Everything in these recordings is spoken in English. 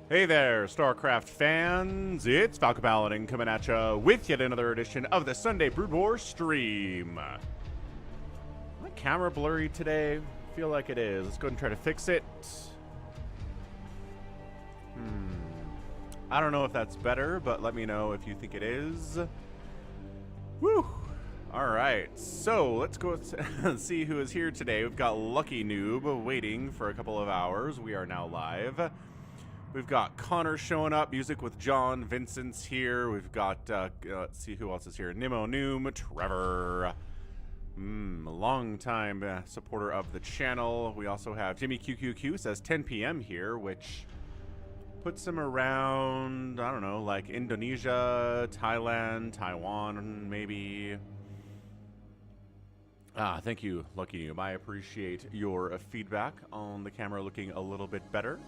Hey there, StarCraft fans. It's Falcon Paladin coming at you with yet another edition of the Sunday Brood War stream. My camera blurry today? I feel like it is. Let's go ahead and try to fix it. I don't know if that's better, but let me know if you think it is. Woo! Alright, so let's go see who is here today. We've got Lucky Noob waiting for a couple of hours. We are now live. We've got Connor showing up, music with John, Vincent's here. We've got, let's see who else is here. Nimo Noom, Trevor, a long time supporter of the channel. We also have Jimmy QQQ, says 10 p.m. here, which puts him around, I don't know, like Indonesia, Thailand, Taiwan, maybe. Thank you, Lucky Noob. I appreciate your feedback on the camera looking a little bit better.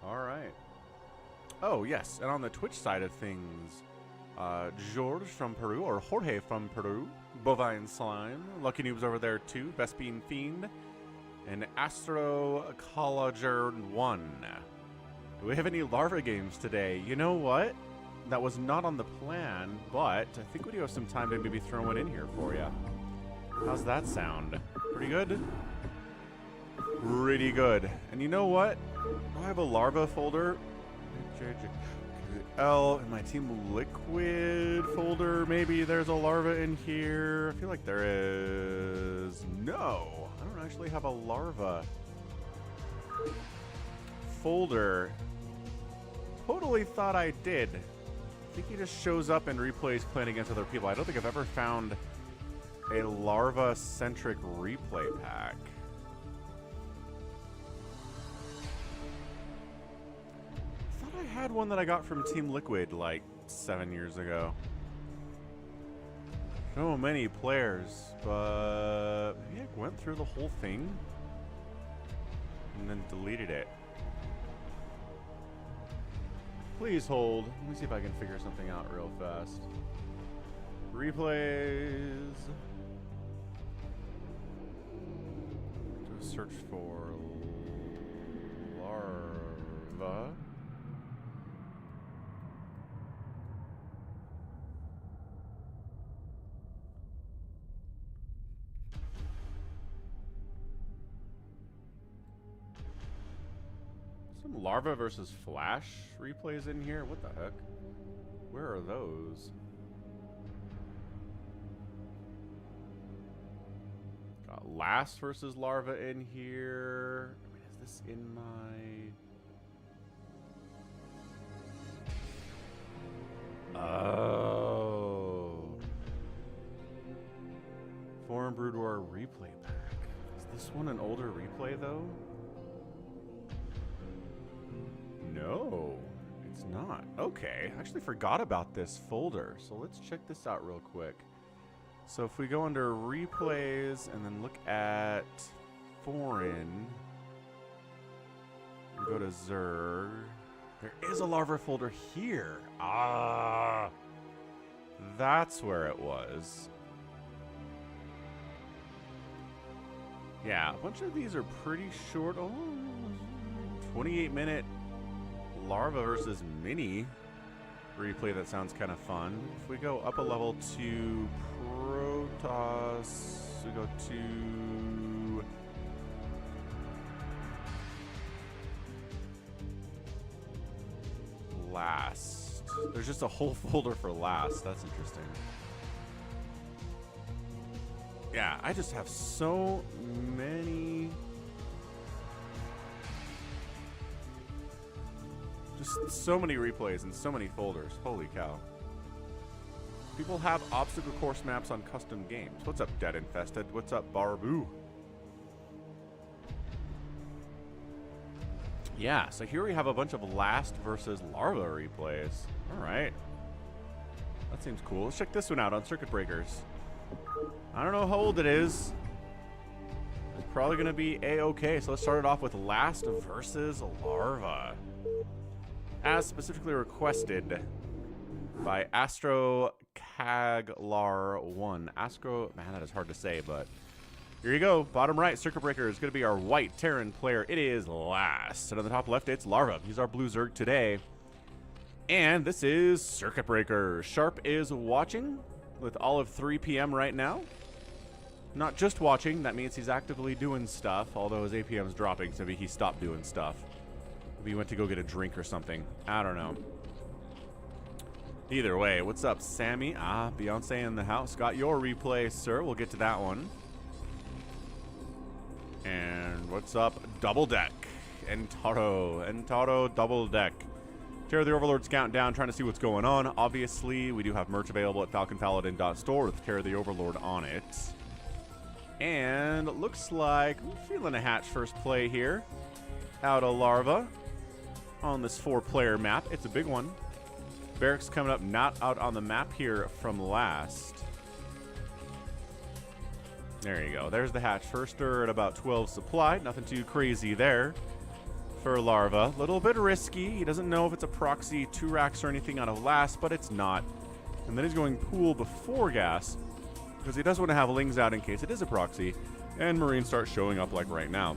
All right. Oh, yes, and on the Twitch side of things, George from Peru, or Jorge from Peru, Bovine Slime, Lucky Noob's over there too, Vespine Fiend, and Astro Collager 1. Do we have any Larva games today? You know what? That was not on the plan, but I think we do have some time to maybe throw one in here for you. How's that sound? Pretty good? Pretty good. And you know what? I have a Larva folder. L in my Team Liquid folder. Maybe there's a Larva in here. I feel like there is. No, I don't actually have a Larva folder. Totally thought I did. I think he just shows up and replays playing against other people. I don't think I've ever found a Larva-centric replay pack. I had one that I got from Team Liquid like 7 years ago. So many players, but maybe I went through the whole thing and then deleted it. Please hold. Let me see if I can figure something out real fast. Replays. Do a search for Larva. Some Larva versus Flash replays in here? What the heck? Where are those? Got Last versus Larva in here. I mean, is this in my... Oh. Foreign Brood War replay pack. Is this one an older replay though? No, it's not. Okay, I actually forgot about this folder. So let's check this out real quick. So if we go under replays and then look at foreign, and go to Zerg, there is a Larva folder here. Ah, that's where it was. Yeah, a bunch of these are pretty short. Oh, 28-minute Larva versus Mini replay. That sounds kind of fun. If we go up a level to Protoss, we go to Last. There's just a whole folder for Last. That's interesting. Yeah, I just have so many. Just so many replays and so many folders. Holy cow. People have obstacle course maps on custom games. What's up, DeadInfested? What's up, Barbu? Yeah, so here we have a bunch of Last versus Larva replays. Alright. That seems cool. Let's check this one out on Circuit Breakers. I don't know how old it is. probably going to be a-okay. So let's start it off with Last versus Larva. As specifically requested by AstroCaglar1. Man, that is hard to say, but here you go. Bottom right, Circuit Breaker is going to be our white Terran player. It is Last. And on the top left, it's Larva. He's our blue Zerg today. And this is Circuit Breaker. Sharp is watching with all of 3 p.m. right now. Not just watching, that means he's actively doing stuff, although his APM's dropping, so maybe he stopped doing stuff. Maybe he went to go get a drink or something. I don't know. Either way, what's up, Sammy? Ah, Beyonce in the house. Got your replay, sir. We'll get to that one. And what's up, Double Deck? Entaro Double Deck. Terror the Overlord's countdown, trying to see what's going on. Obviously, we do have merch available at falconpaladin.store with Terror the Overlord on it. And it looks like I'm feeling a hatch first play here. Out of Larva on this 4-player map. It's a big one. Barracks coming up, not out on the map here from Last. There you go. There's the hatch firster at about 12 supply. Nothing too crazy there for Larva. A little bit risky. He doesn't know if it's a proxy 2 racks or anything out of Last, but it's not. And then he's going pool before gas, because he does want to have Lings out in case it is a proxy, and Marines start showing up like right now,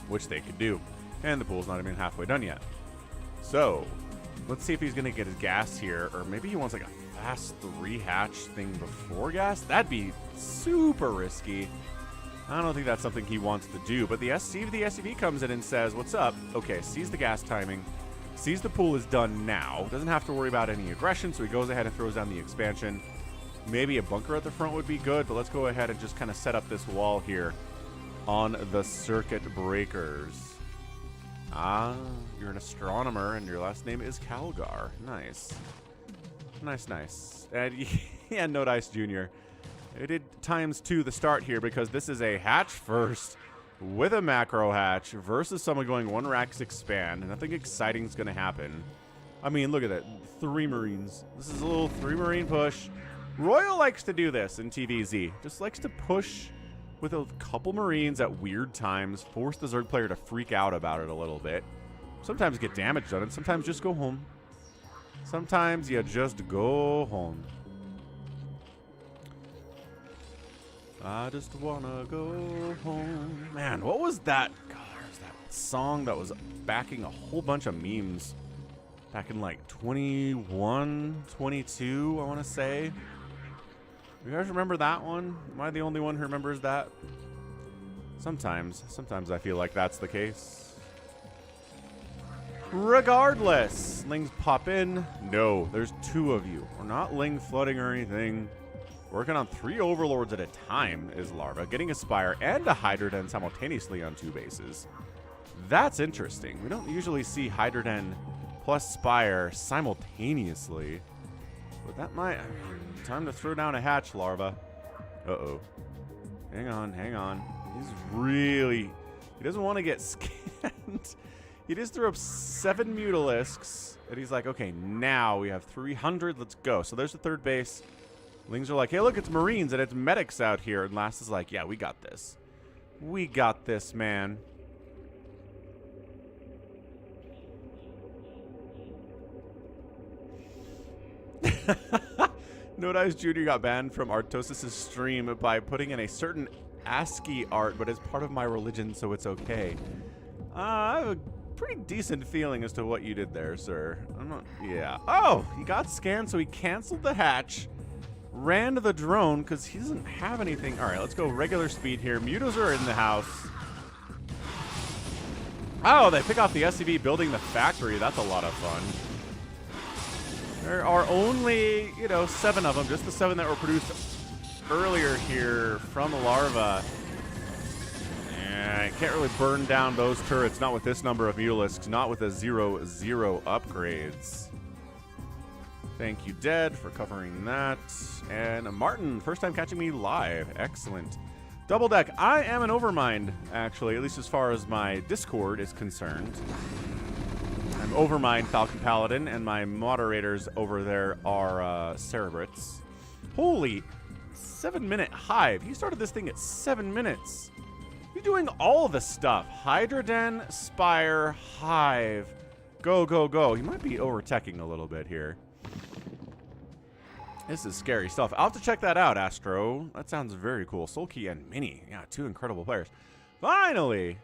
which they could do. And the pool's not even halfway done yet. So, let's see if he's going to get his gas here, or maybe he wants like a fast 3 hatch thing before gas. That'd be super risky. I don't think that's something he wants to do, but the SCV comes in and says, what's up? Okay, sees the gas timing, sees the pool is done now, doesn't have to worry about any aggression, so he goes ahead and throws down the expansion. Maybe a bunker at the front would be good, but let's go ahead and just kind of set up this wall here on the circuit breakers. Ah, you're an astronomer, and your last name is Calgar. Nice. Nice. And yeah, No Dice Jr. It did ×2 the start here because this is a hatch first with a macro hatch versus someone going 1 racks expand. Nothing exciting is going to happen. I mean, look at that. 3 Marines. This is a little 3 Marine push. Royal likes to do this in TVZ. Just likes to push with a couple Marines at weird times, force the Zerg player to freak out about it a little bit. Sometimes get damage done, and sometimes just go home. Sometimes you just go home. I just wanna go home. Man, what was that? God, there's that song that was backing a whole bunch of memes back in like 21, 22, I want to say. You guys remember that one? Am I the only one who remembers that? Sometimes I feel like that's the case. Regardless, Lings pop in. No, there's 2 of you. We're not Ling flooding or anything. Working on 3 Overlords at a time is Larva, getting a Spire and a Hydroden simultaneously on 2 bases. That's interesting. We don't usually see Hydroden plus Spire simultaneously. But that might... time to throw down a hatch, Larva. Uh-oh. Hang on. He's really... he doesn't want to get scanned. He just threw up 7 Mutalisks. And he's like, okay, now we have 300. Let's go. So there's the 3rd base. Lings are like, hey, look, it's Marines and it's medics out here. And Last is like, yeah, we got this. We got this, man. No Dice Jr. got banned from Artosis' stream by putting in a certain ASCII art, but it's part of my religion, so it's okay. I have a pretty decent feeling as to what you did there, sir. I'm not... yeah. Oh! He got scanned, so he canceled the hatch, ran to the drone, because he doesn't have anything. Alright, let's go regular speed here. Mutos are in the house. Oh, they pick off the SCV building the factory. That's a lot of fun. There are only, 7 of them, just the 7 that were produced earlier here from Larva. And can't really burn down those turrets, not with this number of Mutalisks, not with the 0-0 upgrades. Thank you, Dead, for covering that. And Martin, first time catching me live. Excellent. Double Deck, I am an Overmind, actually, at least as far as my Discord is concerned. I'm Overmind Falcon Paladin, and my moderators over there are Cerebrits. Holy 7-minute hive. He started this thing at 7 minutes. He's doing all the stuff. Hydra Den, Spire, Hive. Go, go, go. He might be over-teching a little bit here. This is scary stuff. I'll have to check that out, Astro. That sounds very cool. Soulkey and Mini. Yeah, 2 incredible players. Finally!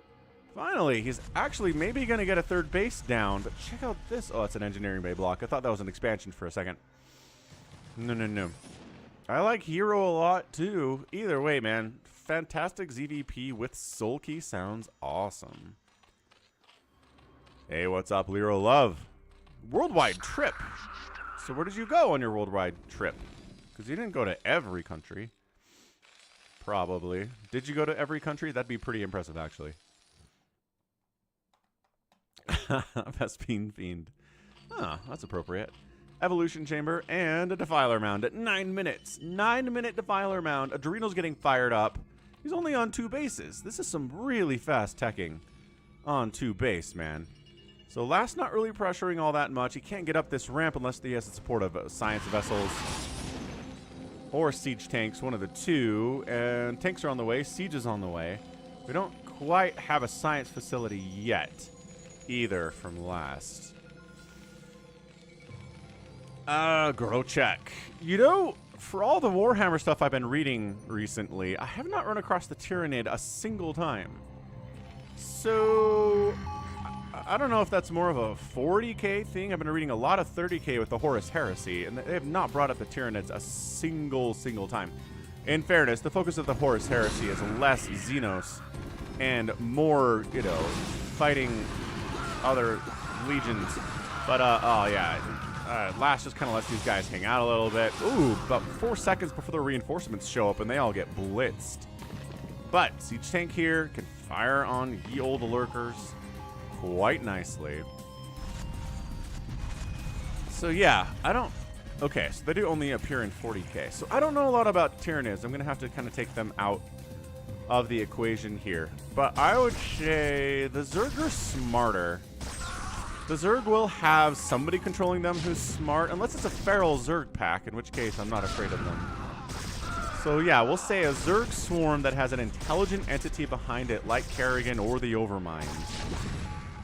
Finally, he's actually maybe going to get a third base down. But check out this. Oh, it's an engineering bay block. I thought that was an expansion for a second. No, no, no. I like Hero a lot, too. Either way, man. Fantastic ZVP with Soulkey sounds awesome. Hey, what's up, Lero Love? Worldwide trip. So where did you go on your worldwide trip? Because you didn't go to every country. Probably. Did you go to every country? That'd be pretty impressive, actually. Vespine Fiend. Oh, that's appropriate. Evolution Chamber and a Defiler Mound at 9 minutes. 9-minute Defiler Mound. Adrenal's getting fired up. He's only on 2 bases. This is some really fast teching on 2 base, man. So Last not really pressuring all that much. He can't get up this ramp unless he has the support of science vessels or siege tanks, one of the two. And tanks are on the way. Siege is on the way. We don't quite have a science facility yet either from Last. Grochek. You know, for all the Warhammer stuff I've been reading recently, I have not run across the Tyrannid a single time. So I don't know if that's more of a 40k thing. I've been reading a lot of 30k with the Horus Heresy, and they have not brought up the Tyrannids a single time. In fairness, the focus of the Horus Heresy is less Xenos and more, you know, fighting other legions. But, oh yeah, Last just kind of lets these guys hang out a little bit. Ooh, about 4 seconds before the reinforcements show up, and they all get blitzed. But Siege Tank here can fire on ye olde lurkers quite nicely. So yeah, I don't... Okay, so they do only appear in 40k. So I don't know a lot about Tyrannids. I'm going to have to kind of take them out of the equation here. But I would say the Zerg are smarter. The Zerg will have somebody controlling them who's smart, unless it's a feral Zerg pack, in which case I'm not afraid of them. So yeah, we'll say a Zerg swarm that has an intelligent entity behind it, like Kerrigan or the Overmind.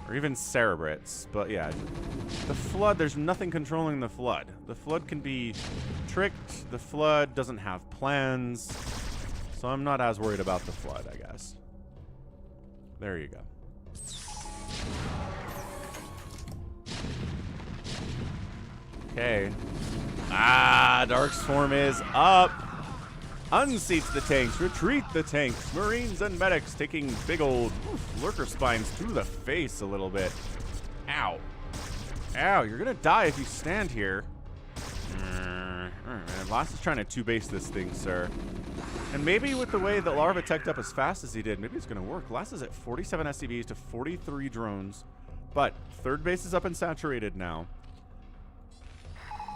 Or even Cerebrits. But yeah, the Flood, there's nothing controlling the Flood. The Flood can be tricked. The Flood doesn't have plans. So I'm not as worried about the Flood, I guess. There you go. Okay. Ah, Dark Swarm is up. Unseats the tanks. Retreat the tanks. Marines and medics taking big old lurker spines through the face a little bit. Ow. Ow, you're going to die if you stand here. Alright, man. Last is trying to 2-base this thing, sir. And maybe with the way that Larva teched up as fast as he did, maybe it's going to work. Last is at 47 SCVs to 43 drones. But third base is up and saturated now.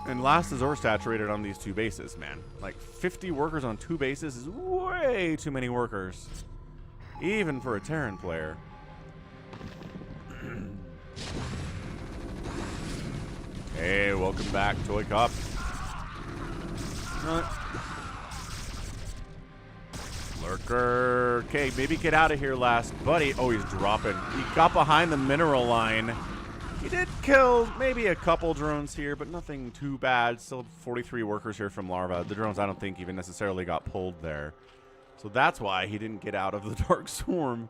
And Last is oversaturated on these 2 bases, man. Like 50 workers on 2 bases is way too many workers. Even for a Terran player. Hey, welcome back, ToyCop. Lurker. Okay, maybe get out of here, Last. Buddy. Oh, he's dropping. He got behind the mineral line. He did kill maybe a couple drones here, but nothing too bad. Still 43 workers here from Larva. The drones I don't think even necessarily got pulled there. So that's why he didn't get out of the Dark Swarm.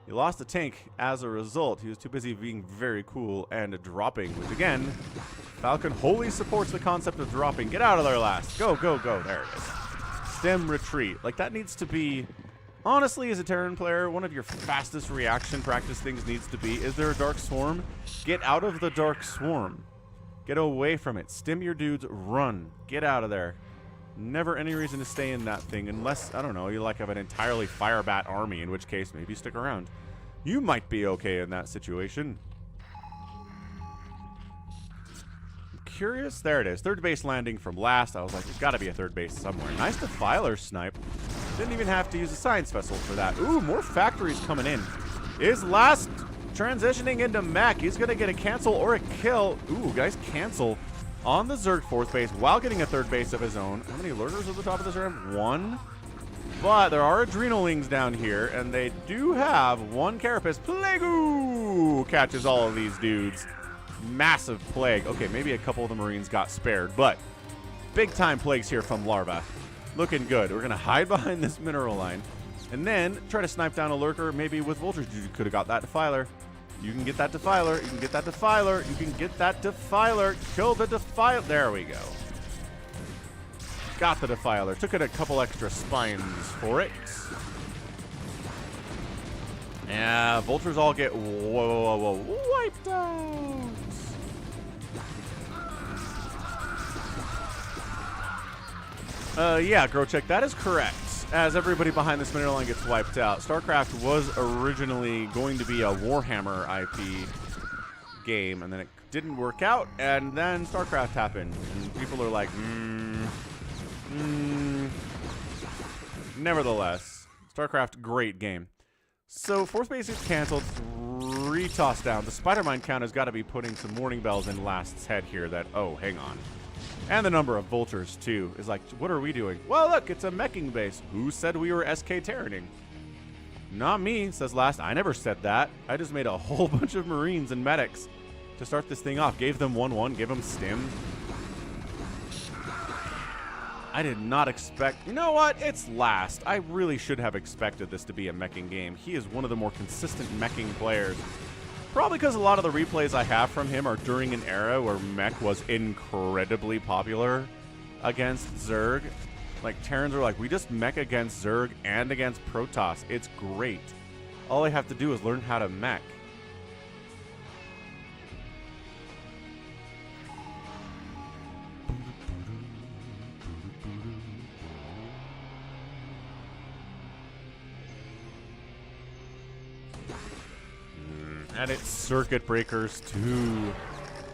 He lost a tank as a result. He was too busy being very cool and dropping, which again, Falcon wholly supports the concept of dropping. Get out of there, Last. Go, go, go. There it is. Stem retreat. Like that needs to be... Honestly, as a Terran player, one of your fastest reaction practice things needs to be, is there a Dark Swarm? Get out of the Dark Swarm. Get away from it. Stim your dudes, run. Get out of there. Never any reason to stay in that thing unless, I don't know, you like have an entirely Firebat army, in which case maybe stick around. You might be okay in that situation. Curious. There it is. Third base landing from Last. I was like, there's got to be a third base somewhere. Nice Defiler snipe. Didn't even have to use a science vessel for that. Ooh, more factories coming in. Is Last transitioning into mech? He's going to get a cancel or a kill. Ooh, guys, cancel. on the Zerg 4th base while getting a 3rd base of his own. How many lurkers at the top of this ramp? 1. But there are adrenalings down here, and they do have 1 carapace. Plague catches all of these dudes. Massive plague. Okay, maybe a couple of the Marines got spared, but big time plagues here from Larva. Looking good. We're going to hide behind this mineral line and then try to snipe down a lurker, maybe with vultures. You could have got that defiler. You can get that defiler. You can get that defiler. You can get that defiler. Kill the defiler. There we go. Got the defiler. Took it a couple extra spines for it. Yeah, vultures all get wiped out. Yeah, Grocheck, that is correct. As everybody behind this mineral line gets wiped out. StarCraft was originally going to be a Warhammer IP game, and then it didn't work out, and then StarCraft happened, and people are like, Nevertheless, StarCraft, great game. So, 4th base is canceled, 3 tossed down. The Spider-Mine count has got to be putting some warning bells in Last's head here that, oh, hang on. And the number of vultures, too, is like, what are we doing? Well, look, it's a meching base. Who said we were SK Terraning? Not me, says Last. I never said that. I just made a whole bunch of Marines and medics to start this thing off. Gave them 1-1, gave them stim. I did not expect... You know what? It's Last. I really should have expected this to be a meching game. He is one of the more consistent meching players. Probably because a lot of the replays I have from him are during an era where mech was incredibly popular against Zerg. Like, Terrans are like, we just mech against Zerg and against Protoss. It's great. All I have to do is learn how to mech. And it's circuit breakers too.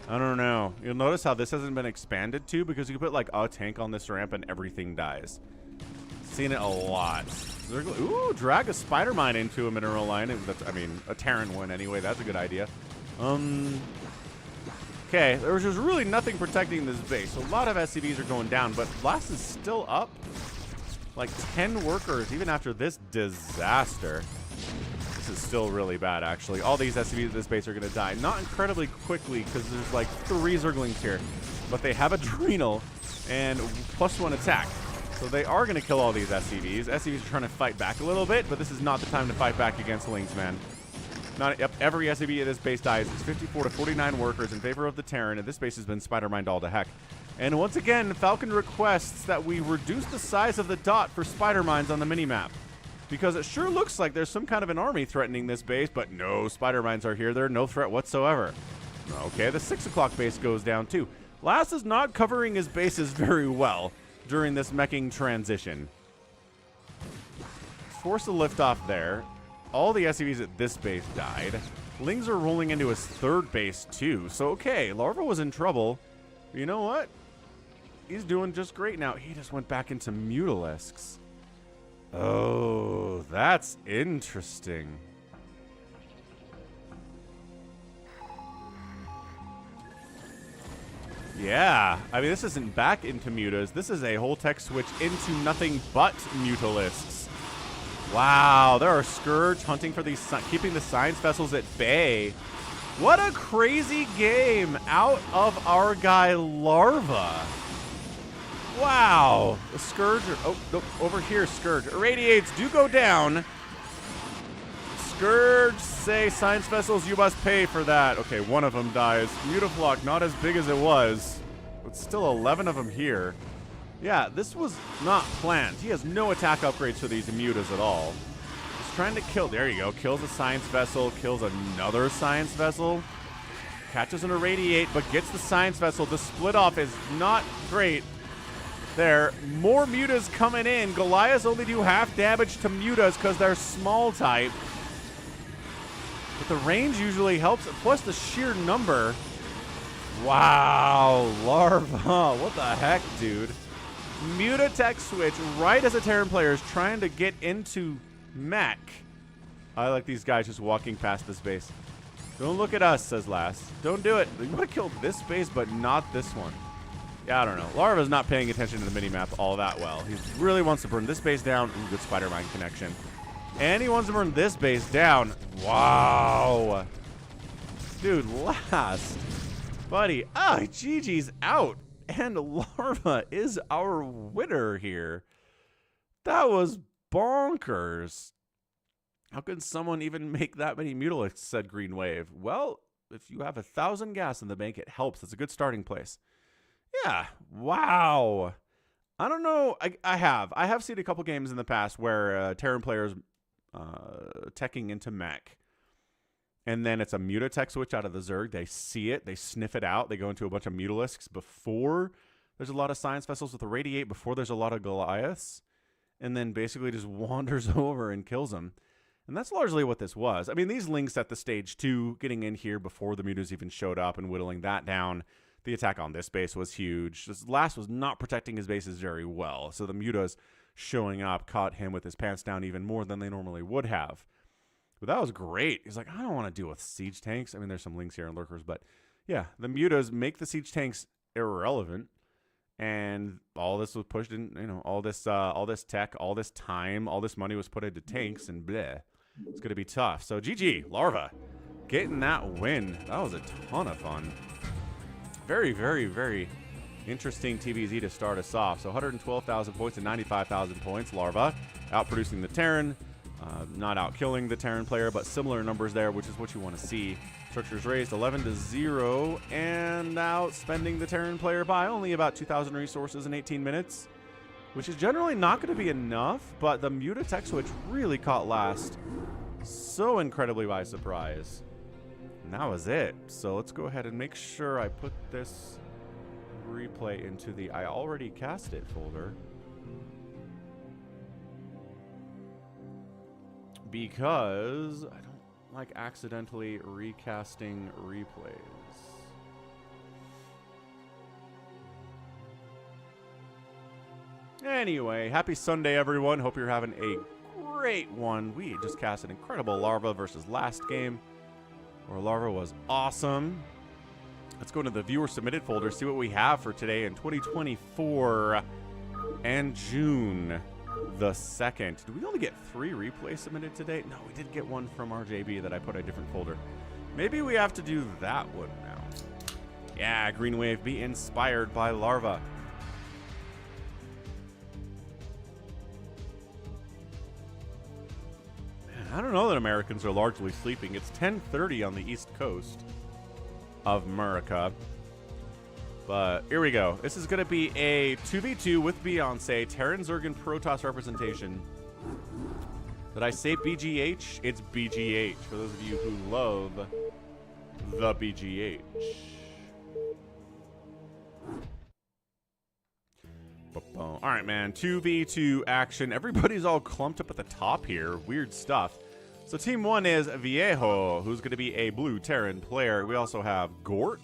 I don't know. You'll notice how this hasn't been expanded to because you can put like a tank on this ramp and everything dies. Seen it a lot. Ooh, drag a spider mine into a mineral line. That's, I mean, a Terran one anyway. That's a good idea. Okay, there was just really nothing protecting this base. So a lot of SCVs are going down, but Blast is still up. Like 10 workers even after this disaster. This is still really bad, actually. All these SCVs at this base are going to die. Not incredibly quickly, because there's like 3 Zerglings here. But they have Adrenal and +1 attack. So they are going to kill all these SCVs. SCVs are trying to fight back a little bit, but this is not the time to fight back against Lings, man. Yep, every SCV at this base dies. It's 54 to 49 workers in favor of the Terran, and this base has been spider-mined all to heck. And once again, Falcon requests that we reduce the size of the dot for spider mines on the minimap. Because it sure looks like there's some kind of an army threatening this base, but no spider mines are here. They're no threat whatsoever. Okay, the 6 o'clock base goes down too. Last is not covering his bases very well during this meching transition. Forced a liftoff there. All the SCVs at this base died. Lings are rolling into his 3rd base too. So okay, Larva was in trouble. But you know what? He's doing just great now. He just went back into Mutalisks. Oh, that's interesting. Yeah, I mean, this isn't back into mutas. This is a whole tech switch into nothing but Mutalisks. Wow, there are Scourge hunting for these, keeping the science vessels at bay. What a crazy game out of our guy Larva. Wow, the Scourge, oh, nope, over here, Scourge. Irradiates do go down. Scourge say, science vessels, you must pay for that. Okay, one of them dies. Mutaflock, not as big as it was, but still 11 of them here. Yeah, this was not planned. He has no attack upgrades for these mutas at all. He's trying to kill, there you go, kills a science vessel, kills another science vessel. Catches an irradiate, but gets the science vessel. The split off is not great. There, more mutas coming in. Goliaths only do half damage to mutas because they're small type. But the range usually helps, plus the sheer number. Wow, Larva, what the heck, dude? Muta tech switch right as a Terran player is trying to get into mech. I like these guys just walking past this base. Don't look at us, says Last. Don't do it. You want to kill this base, but not this one. I don't know. Larva's not paying attention to the mini-map all that well. He really wants to burn this base down. Ooh, good Spider-Mine connection. And he wants to burn this base down. Wow. Dude, last. Buddy. Ah, GG's out. And Larva is our winner here. That was bonkers. How could someone even make that many Mutilisks, said Green Wave. Well, if you have 1,000 gas in the bank, it helps. It's a good starting place. Yeah. Wow. I don't know. I have seen a couple games in the past where Terran players teching into mech. And then it's a Mutatech switch out of the Zerg. They see it. They sniff it out. They go into a bunch of Mutilisks before there's a lot of Science Vessels with a Radiate, before there's a lot of Goliaths. And then basically just wanders over and kills them. And that's largely what this was. I mean, these links at the stage 2, getting in here before the Mutas even showed up and whittling that down. The attack on this base was huge. This last was not protecting his bases very well. So the Mutas showing up caught him with his pants down even more than they normally would have. But that was great. He's like, I don't want to deal with siege tanks. I mean, there's some links here and lurkers, but yeah, the Mutas make the siege tanks irrelevant. And all this was pushed in, you know, all this tech, all this time, all this money was put into tanks and bleh. It's going to be tough. So GG, Larva, getting that win. That was a ton of fun. Very, very, very interesting TPvZ to start us off. So 112,000 points and 95,000 points. Larva outproducing the Terran. Not out killing the Terran player, but similar numbers there, which is what you want to see. Structures raised 11-0 and outspending the Terran player by only about 2,000 resources in 18 minutes, which is generally not going to be enough, but the Mutatech switch really caught last so incredibly by surprise. And that was it. So let's go ahead and make sure I put this replay into the I already cast it folder, because I don't like accidentally recasting replays. Anyway, happy Sunday, everyone. Hope you're having a great one. We just cast an incredible Larva versus last game, where Larva was awesome. Let's go into the viewer submitted folder, see what we have for today in 2024 and June the 2nd. Did we only get 3 replays submitted today? No, we did get one from RJB that I put in a different folder. Maybe we have to do that one now. Yeah, Green Wave, be inspired by Larva. Man, I don't know that Americans are largely sleeping. It's 10:30 on the East Coast of America. But here we go. This is going to be a 2v2 with Beyonce, TERRAN, Zerg, and Protoss representation. Did I say BGH? It's BGH, for those of you who love the BGH. All right, man. 2v2 action. Everybody's all clumped up at the top here. Weird stuff. So team 1 is Viejo, who's going to be a blue Terran player. We also have Gork,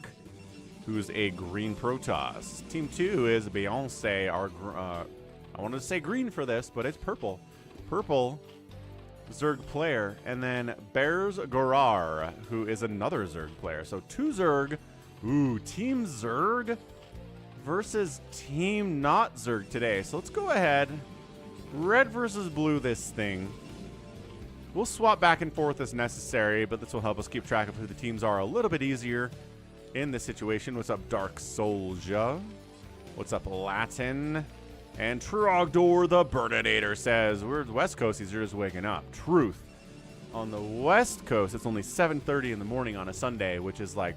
who's a green Protoss. Team 2 is Beyonce, our, I wanted to say green for this, but it's purple. Purple Zerg player. And then Bears Gorar, who is another Zerg player. So 2 Zerg. Ooh, Team Zerg versus Team not Zerg today. So let's go ahead. Red versus blue this thing. We'll swap back and forth as necessary, but this will help us keep track of who the teams are a little bit easier in this situation. What's up, Dark Soldier? What's up, Latin? And Trogdor the Burninator says, we're West Coast, he's just waking up. Truth. On the West Coast, it's only 7:30 in the morning on a Sunday, which is like,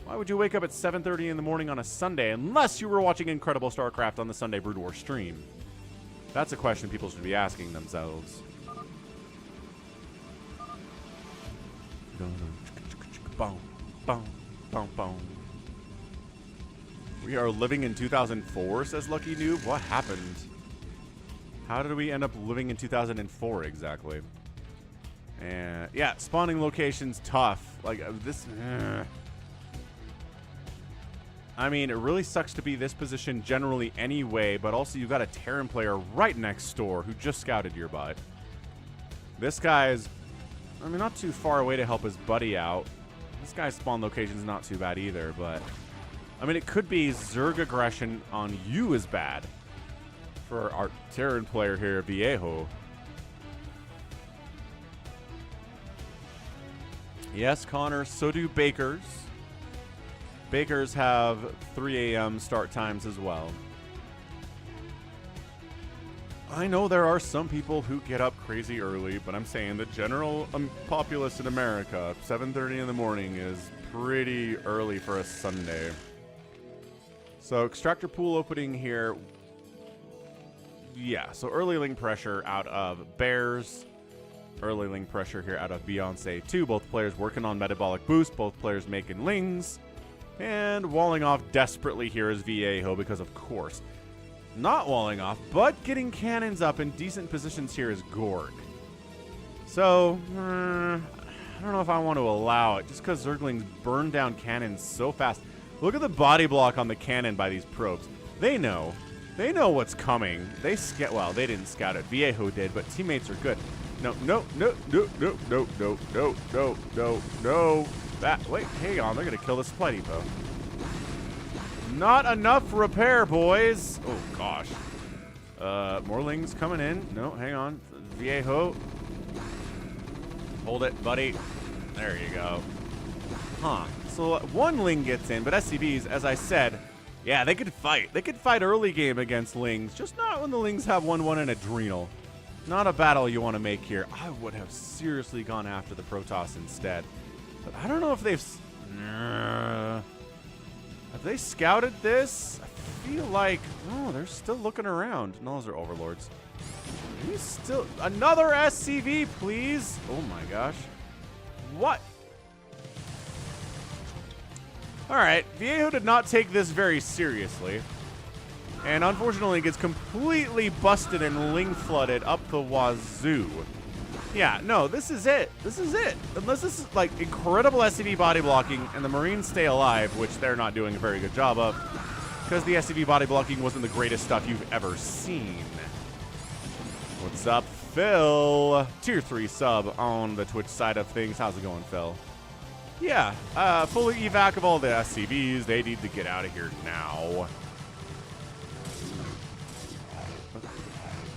why would you wake up at 7:30 in the morning on a Sunday unless you were watching Incredible StarCraft on the Sunday Brood War stream? That's a question people should be asking themselves. Boom, boom. Boom, boom. We are living in 2004, says Lucky Noob. What happened? How did we end up living in 2004 exactly? And yeah, spawning locations tough. Like this. I mean, it really sucks to be this position generally anyway, but also you've got a Terran player right next door who just scouted your butt. This guy's, I mean, not too far away to help his buddy out. This guy's spawn location's not too bad either, but I mean, it could be Zerg aggression on you is bad for our Terran player here, Viejo. Yes, Connor, so do bakers. Bakers have 3 a.m. start times as well. I know there are some people who get up crazy early, but I'm saying the general populace in America, 7:30 in the morning is pretty early for a Sunday. So extractor pool opening here. Yeah, so early ling pressure out of Bears. Early ling pressure here out of Beyonce too. Both players working on metabolic boost. Both players making lings. And walling off desperately here is Viejo because of course. Not walling off, but getting cannons up in decent positions here is Gorg. So, I don't know if I want to allow it, just because Zerglings burn down cannons so fast. Look at the body block on the cannon by these probes. They know. They know what's coming. They well, they didn't scout it. Viejo did, but teammates are good. No. Wait, hang on. They're going to kill the supply depot. Not enough repair, boys. Oh, gosh. More lings coming in. No, hang on. Viejo. Hold it, buddy. There you go. Huh. So one ling gets in, but SCVs, as I said, yeah, they could fight. They could fight early game against lings, just not when the lings have 1-1 and adrenal. Not a battle you want to make here. I would have seriously gone after the Protoss instead. But I don't know if they've... Have they scouted this? I feel like... Oh, they're still looking around. No, those are overlords. He's still... Another SCV, please! Oh my gosh. What? Alright, Viejo did not take this very seriously. And unfortunately gets completely busted and ling flooded up the wazoo. Yeah, no, this is it. This is it. Unless this is like incredible SCV body blocking and the Marines stay alive, which they're not doing a very good job of, because the SCV body blocking wasn't the greatest stuff you've ever seen. What's up, Phil? Tier 3 sub on the Twitch side of things. How's it going, Phil? Yeah, fully evac of all the SCVs. They need to get out of here now.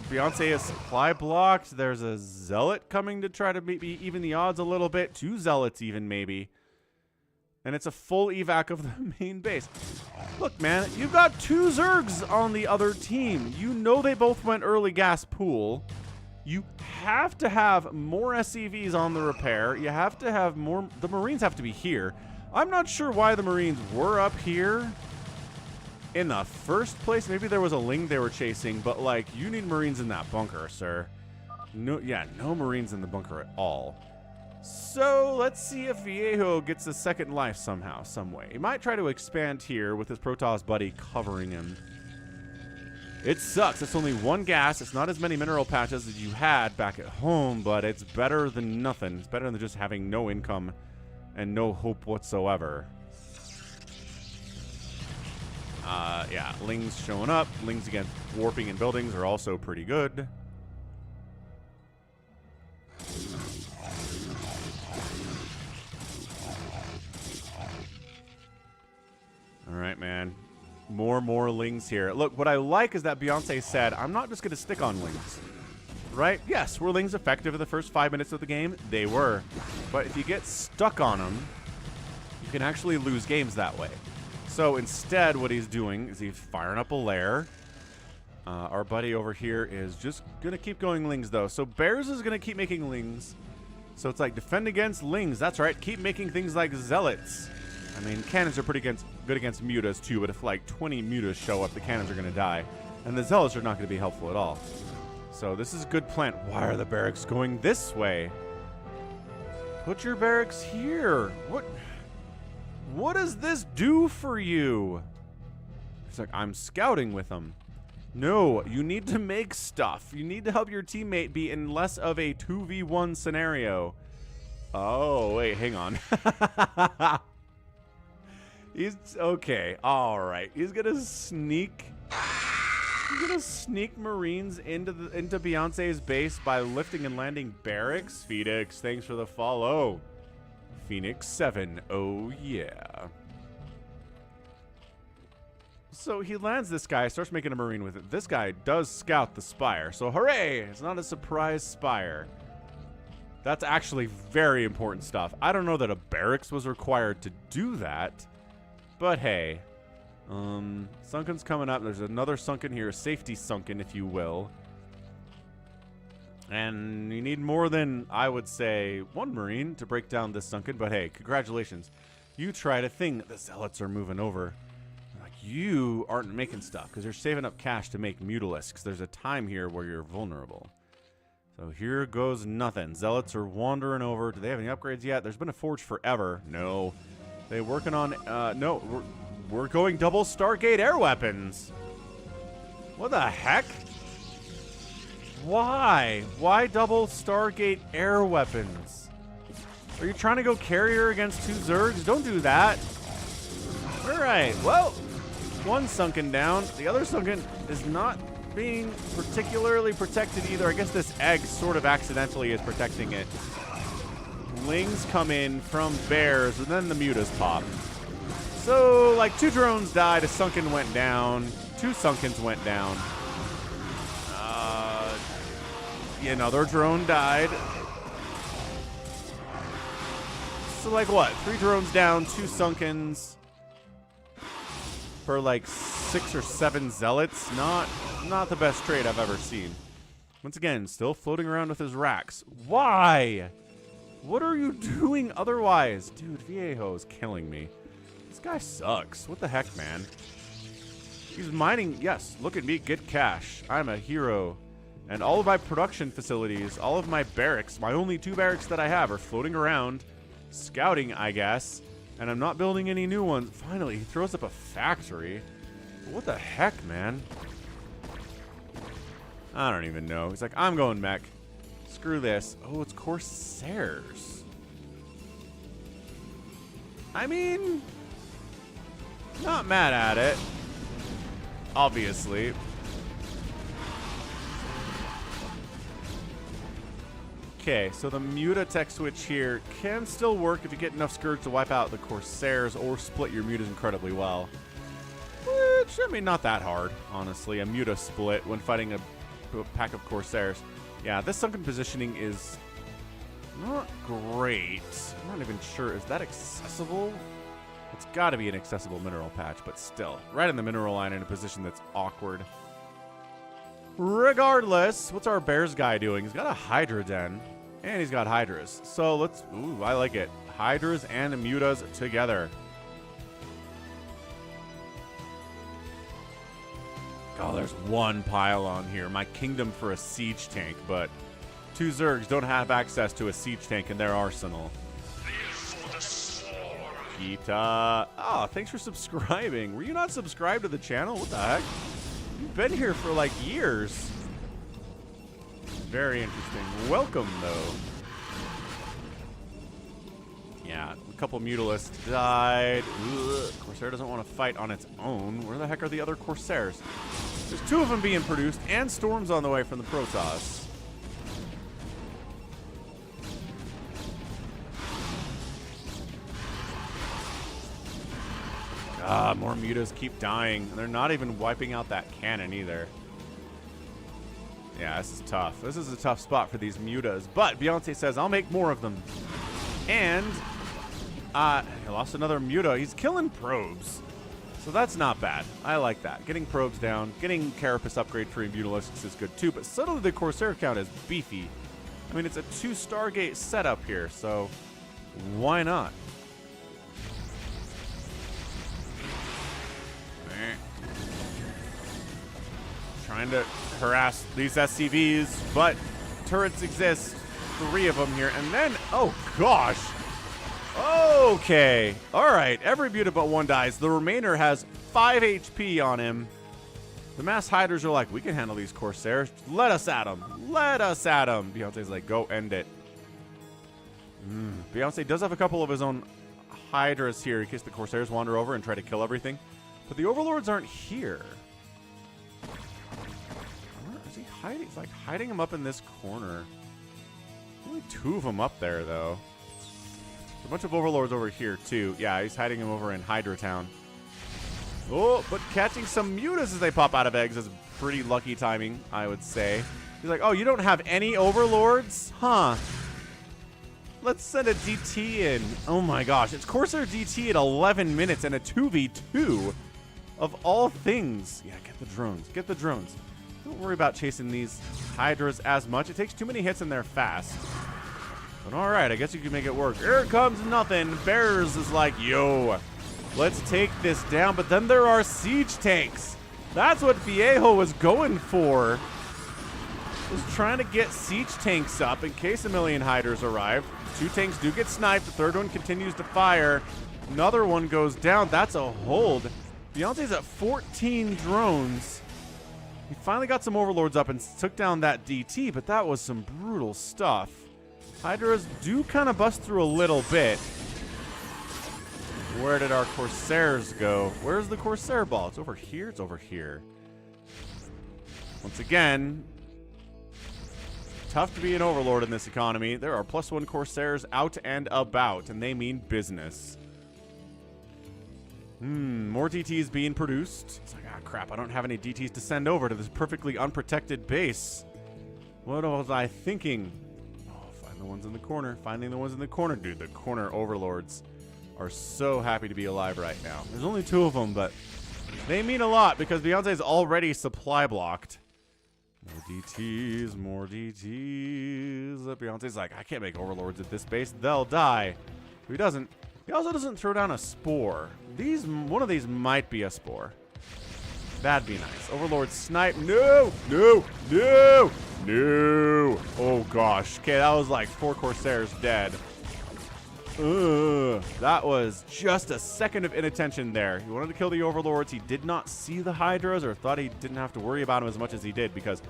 Beyonce is supply blocked. There's a zealot coming to try to maybe even the odds a little bit. 2 zealots even maybe. And it's a full evac of the main base. Look, man, you've got 2 Zergs on the other team. You know they both went early gas pool. You have to have more SCVs on the repair. You have to have more. The Marines have to be here. I'm not sure why the Marines were up here in the first place. Maybe there was a ling they were chasing, but like, you need Marines in that bunker, sir. No, yeah, no Marines in the bunker at all. So let's see if Viejo gets a second life somehow, some way. He might try to expand here with his Protoss buddy covering him. It sucks. It's only 1 gas. It's not as many mineral patches as you had back at home, but it's better than nothing. It's better than just having no income and no hope whatsoever. Yeah, lings showing up. Lings against warping in buildings are also pretty good. All right, man. More lings here. Look, what I like is that Beyonce said, I'm not just going to stick on lings. Right? Yes, were lings effective in the first 5 minutes of the game? They were. But if you get stuck on them, you can actually lose games that way. So instead, what he's doing is he's firing up a lair. Our buddy over here is just going to keep going lings, though. So Bears is going to keep making lings. So it's like defend against lings. That's right. Keep making things like zealots. I mean, cannons are pretty good against mutas, too. But if like 20 mutas show up, the cannons are going to die. And the zealots are not going to be helpful at all. So this is a good plan. Why are the barracks going this way? Put your barracks here. What does this do for you? It's like, I'm scouting with them. No, you need to make stuff. You need to help your teammate be in less of a 2v1 scenario. Oh, wait, hang on. He's, okay, all right. He's gonna sneak Marines into Beyonce's base by lifting and landing barracks. Phoenix, thanks for the follow. Phoenix 7, oh yeah. So he lands this guy, starts making a marine with it. This guy does scout the spire. So hooray! It's not a surprise spire. That's actually very important stuff. I don't know that a barracks was required to do that. But hey. Sunken's coming up. There's another sunken here. A safety sunken, if you will. And you need more than, I would say, one marine to break down this sunken. But hey, congratulations. You tried a thing. The zealots are moving over. Like, you aren't making stuff because you're saving up cash to make mutalisks. There's a time here where you're vulnerable. So here goes nothing. Zealots are wandering over. Do they have any upgrades yet? There's been a forge forever. No. They working on, no, we're going double Stargate air weapons. What the heck? Why? Why double Stargate air weapons? Are you trying to go carrier against 2 Zergs? Don't do that. Alright, well, one sunken down. The other sunken is not being particularly protected either. I guess this egg sort of accidentally is protecting it. Lings come in from bears, and then the mutas pop. So, like, 2 drones died, a sunken went down, 2 sunkens went down. Another drone died. So, like, what? 3 drones down, 2 sunkens for, like, 6 or 7 zealots. Not the best trade I've ever seen. Once again, still floating around with his racks. Why? What are you doing otherwise? Dude, Viejo is killing me. This guy sucks. What the heck, man? He's mining. Yes, look at me, get cash. I'm a hero. And all of my production facilities, all of my barracks, my only 2 barracks that I have are floating around, scouting, I guess. And I'm not building any new ones. Finally, he throws up a factory. What the heck, man? I don't even know. He's like, I'm going mech. Screw this. Oh, it's Corsairs. I mean, not mad at it. Obviously. Okay, so the muta tech switch here can still work if you get enough Scourge to wipe out the Corsairs or split your mutas incredibly well. Which, I mean, not that hard, honestly. A muta split when fighting a pack of Corsairs. Yeah, this sunken positioning is not great. I'm not even sure. Is that accessible? It's got to be an accessible mineral patch, but still. Right in the mineral line in a position that's awkward. Regardless, what's our bears guy doing? He's got a Hydra den, and he's got Hydras. So let's... Ooh, I like it. Hydras and mutas together. Oh, there's one pylon here. My kingdom for a siege tank, but 2 Zergs don't have access to a siege tank in their arsenal. Gita. Oh, thanks for subscribing. Were you not subscribed to the channel? What the heck? You've been here for like years. Very interesting. Welcome, though. Yeah, a couple mutalisks died. Ugh. Corsair doesn't want to fight on its own. Where the heck are the other Corsairs? There's 2 of them being produced, and Storm's on the way from the Protoss. Ah, more mutas keep dying. They're not even wiping out that cannon either. Yeah, this is tough. This is a tough spot for these mutas. But Beyonce says, I'll make more of them. And he lost another muta. He's killing probes. So that's not bad. I like that. Getting probes down, getting Carapace upgrade for Mutalisks is good too. But suddenly the Corsair count is beefy. I mean, it's a 2 Stargate setup here, so why not? Trying to harass these SCVs, but turrets exist. 3 of them here, and then, oh gosh. Okay. All right. Every muta but 1 dies. The remainder has 5 HP on him. The mass hiders are like, we can handle these Corsairs. Let us at them. Let us at them. Beyonce's like, go end it. Beyonce does have a couple of his own hydras here in case the Corsairs wander over and try to kill everything. But the Overlords aren't here. Where is he hiding? He's like hiding them up in this corner. Only 2 of them up there, though. A bunch of Overlords over here, too. Yeah, he's hiding them over in Hydra Town. Oh, but catching some mutas as they pop out of eggs is pretty lucky timing, I would say. He's like, oh, you don't have any overlords? Huh. Let's send a DT in. Oh my gosh, it's Corsair DT at 11 minutes and a 2v2 of all things. Yeah, get the drones. Get the drones. Don't worry about chasing these Hydras as much. It takes too many hits and they're fast. But all right, I guess you can make it work. Here comes nothing. Bears is like, yo, let's take this down. But then there are siege tanks. That's what Viejo was going for. Was trying to get siege tanks up in case a million Hydras arrive. 2 tanks do get sniped. The third one continues to fire. Another one goes down. That's a hold. Beyonce's at 14 drones. He finally got some overlords up and took down that DT, but that was some brutal stuff. Hydras do kind of bust through a little bit. Where did our Corsairs go? Where's the Corsair ball? It's over here? It's over here. Once again, tough to be an overlord in this economy. There are +1 Corsairs out and about, and they mean business. More DTs being produced. It's like, ah, crap, I don't have any DTs to send over to this perfectly unprotected base. What was I thinking? Oh, find the ones in the corner. Finding the ones in the corner. Dude, the corner overlords are so happy to be alive right now. There's only 2 of them, but they mean a lot because Beyonce's already supply blocked. More DTs, more DTs. Beyonce's like, I can't make overlords at this base. They'll die. He doesn't. He also doesn't throw down a spore. One of these might be a spore. That'd be nice. Overlord snipe. No, no, no, no. Oh gosh. Okay, that was like 4 Corsairs dead. That was just a second of inattention there. He wanted to kill the overlords. He did not see the Hydras or thought he didn't have to worry about them as much as he did because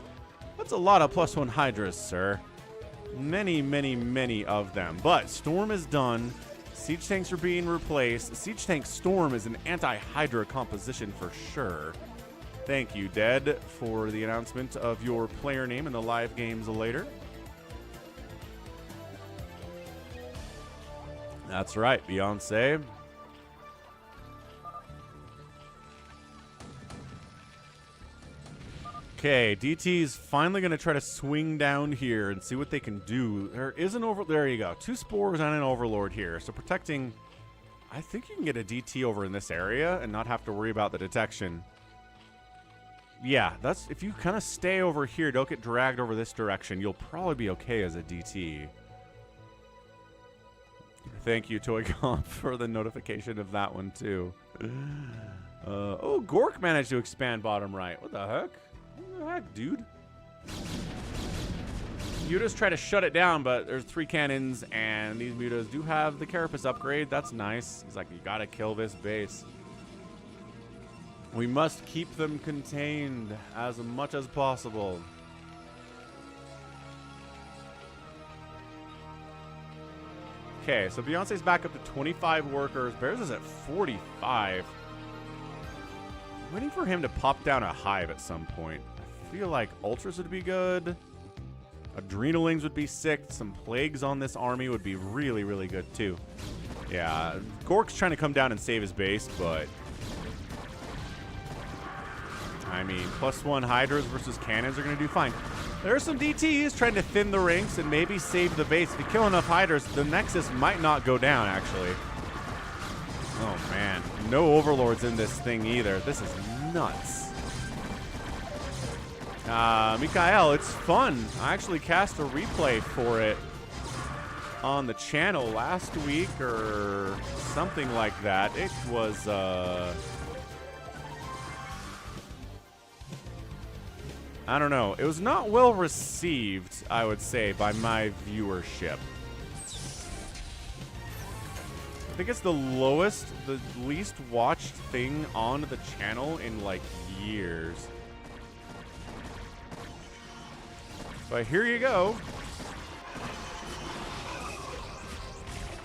that's a lot of +1 Hydras, sir. Many, many, many of them. But Storm is done. Siege tanks are being replaced. Siege tank Storm is an anti-Hydra composition for sure. Thank you, Dead, for the announcement of your player name in the live games later. That's right, Beyonce. Okay, DT's finally going to try to swing down here and see what they can do. There is an there you go. 2 spores and an overlord here. So protecting, I think you can get a DT over in this area and not have to worry about the detection. Yeah, that's if you kind of stay over here, don't get dragged over this direction, you'll probably be okay as a DT. Thank you, ToyCop, for the notification of that one, too. Oh, Gork managed to expand bottom right. What the heck? What the heck, dude? Mutas try to shut it down, but there's 3 cannons, and these mutas do have the Carapace upgrade. That's nice. He's like, you gotta kill this base. We must keep them contained as much as possible. Okay, so Beyonce's back up to 25 workers. Bears is at 45. I'm waiting for him to pop down a hive at some point. I feel like Ultras would be good. Adrenalings would be sick. Some plagues on this army would be really, really good too. Yeah, Gork's trying to come down and save his base, but I mean, +1 Hydras versus cannons are going to do fine. There are some DTs trying to thin the ranks and maybe save the base. If you kill enough Hydras, the Nexus might not go down, actually. Oh, man. No Overlords in this thing either. This is nuts. Mikael, it's fun. I actually cast a replay for it on the channel last week or something like that. It was, I don't know. It was not well received, I would say, by my viewership. I think it's the lowest, the least watched thing on the channel in, like, years. But here you go.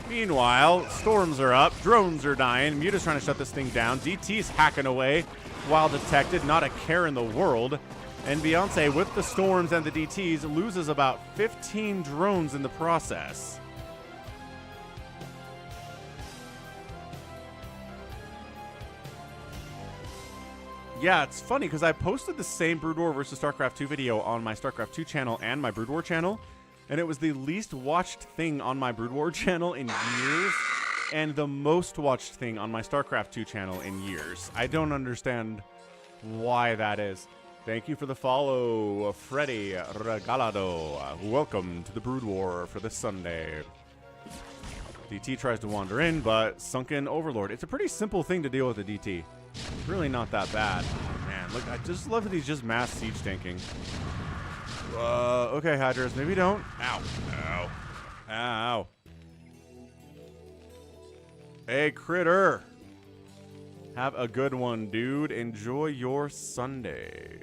Meanwhile, storms are up, drones are dying, Muta's trying to shut this thing down, DT's hacking away while detected, not a care in the world. And Beyonce, with the storms and the DTs, loses about 15 drones in the process. Yeah, it's funny because I posted the same Brood War versus StarCraft 2 video on my StarCraft 2 channel and my Brood War channel, and it was the least watched thing on my Brood War channel in years, and the most watched thing on my StarCraft 2 channel in years. I don't understand why that is. Thank you for the follow, Freddy Regalado. Welcome to the Brood War for this Sunday. DT tries to wander in, but Sunken Overlord. It's a pretty simple thing to deal with a DT. It's really not that bad. Oh, man, look, I just love that he's just mass siege tanking. Okay, Hydras, maybe don't. Ow. Ow. Ow. Hey, critter. Have a good one, dude. Enjoy your Sunday.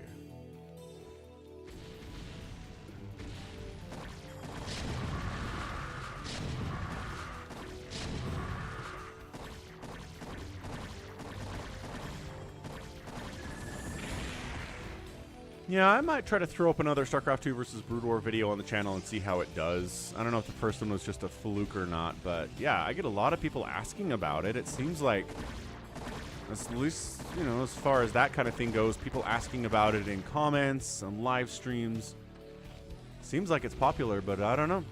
Yeah, I might try to throw up another StarCraft 2 versus Brood War video on the channel and see how it does. I don't know if the first one was just a fluke or not, but yeah, I get a lot of people asking about it. It seems like, at least, you know, as far as that kind of thing goes, people asking about it in comments, on live streams. Seems like it's popular, but I don't know.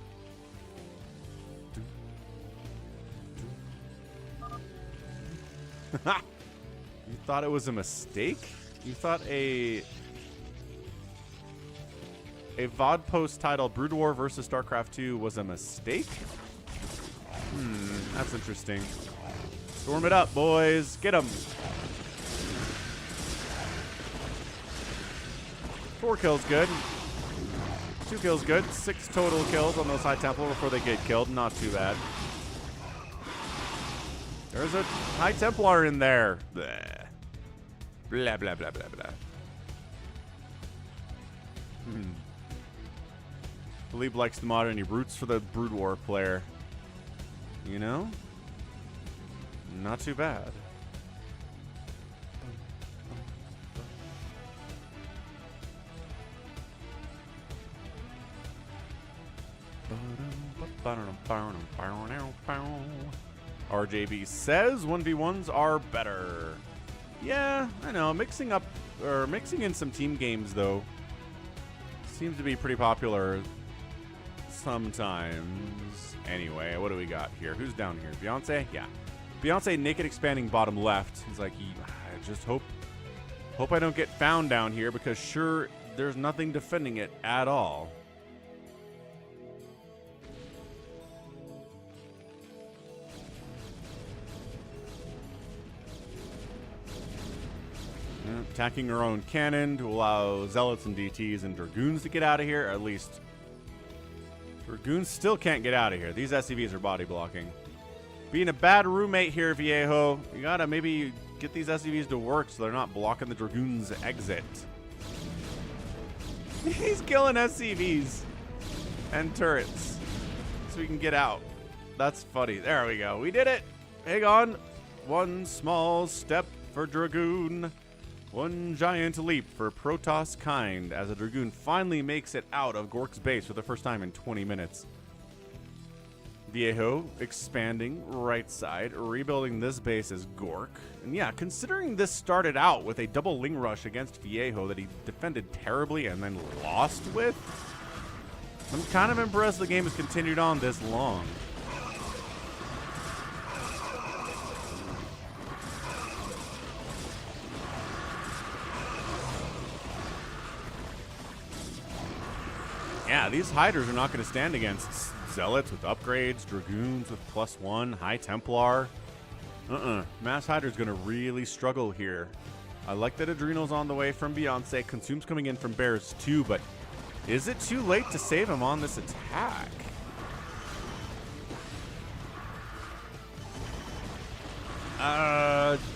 You thought it was a mistake? You thought a VOD post titled Brood War versus StarCraft 2 was a mistake? That's interesting. Storm it up, boys. Get them. 4 kills good. 2 kills good. 6 total kills on those High Templar before they get killed. Not too bad. There's a High Templar in there. Blah. Blah, blah, blah, blah, blah. Philippe likes the mod and he roots for the Brood War player. You know? Not too bad. RJB says 1v1s are better. Yeah, I know. Mixing in some team games though seems to be pretty popular sometimes. Anyway, what do we got here? Who's down here? Beyonce? Yeah. Beyonce naked expanding bottom left. He's like, I just hope I don't get found down here because sure, there's nothing defending it at all. Attacking her own cannon to allow Zealots and DTs and Dragoons to get out of here. Or at least Dragoons still can't get out of here. These SCVs are body blocking. Being a bad roommate here, Viejo. You gotta maybe get these SCVs to work so they're not blocking the Dragoons' exit. He's killing SCVs and turrets so we can get out. That's funny. There we go. We did it. Hang on. One small step for Dragoon. One giant leap for Protoss kind as a Dragoon finally makes it out of Gork's base for the first time in 20 minutes. Viejo expanding right side, rebuilding this base as Gork. And yeah, considering this started out with a double Ling Rush against Viejo that he defended terribly and then lost with, I'm kind of impressed the game has continued on this long. Yeah, these Hydras are not going to stand against Zealots with upgrades, Dragoons with +1, High Templar. Mass Hydra's going to really struggle here. I like that Adrenal's on the way from Beyonce. Consume's coming in from Bears too, but is it too late to save him on this attack?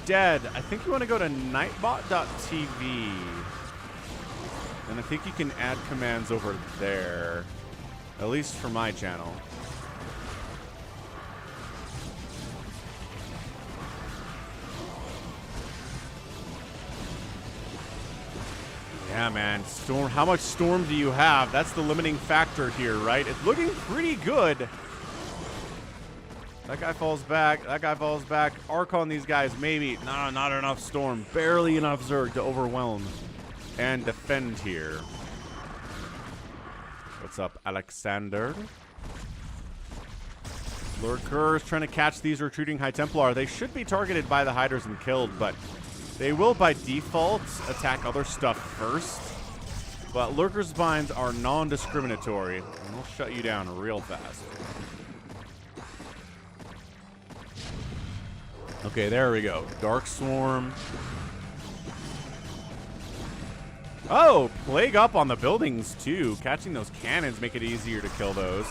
Dead. I think you want to go to nightbot.tv. And I think you can add commands over there. At least for my channel. Yeah, man. Storm. How much storm do you have? That's the limiting factor here, right? It's looking pretty good. That guy falls back. That guy falls back. Arc on these guys, maybe. Nah, not enough Storm. Barely enough Zerg to overwhelm and defend here. What's up, Alexander? Lurkers trying to catch these retreating High Templar. They should be targeted by the Hydras and killed, but they will by default attack other stuff first. But Lurkers' binds are non-discriminatory, and they'll shut you down real fast. Okay, there we go. Dark Swarm. Oh, Plague up on the buildings, too. Catching those cannons make it easier to kill those.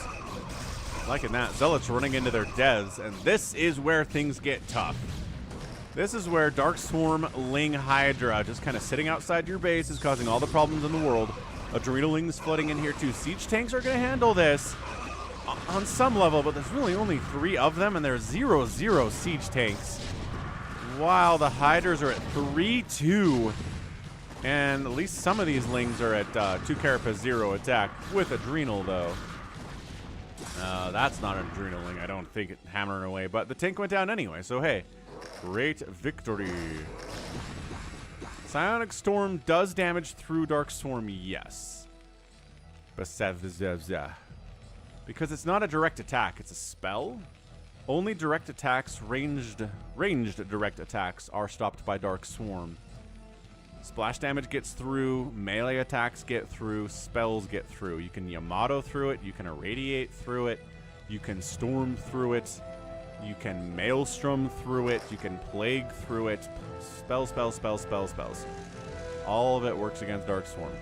Liking that. Zealots running into their devs, and this is where things get tough. This is where Dark Swarm Ling Hydra just kind of sitting outside your base is causing all the problems in the world. Adrenalings flooding in here, too. Siege tanks are going to handle this on some level, but there's really only 3 of them, and there's 0-0 siege tanks. While the Hydras are at 3-2. And at least some of these Lings are at 2 carapace 0 attack with Adrenal, though. That's not an Adrenal Ling, I don't think, hammering away. But the tank went down anyway, so hey, great victory. Psionic Storm does damage through Dark Swarm, yes. Because it's not a direct attack, it's a spell. Only direct attacks, ranged direct attacks, are stopped by Dark Swarm. Splash damage gets through, melee attacks get through, spells get through. You can Yamato through it, you can irradiate through it, you can storm through it, you can maelstrom through it, you can plague through it. Spells. All of it works against Dark Swarm.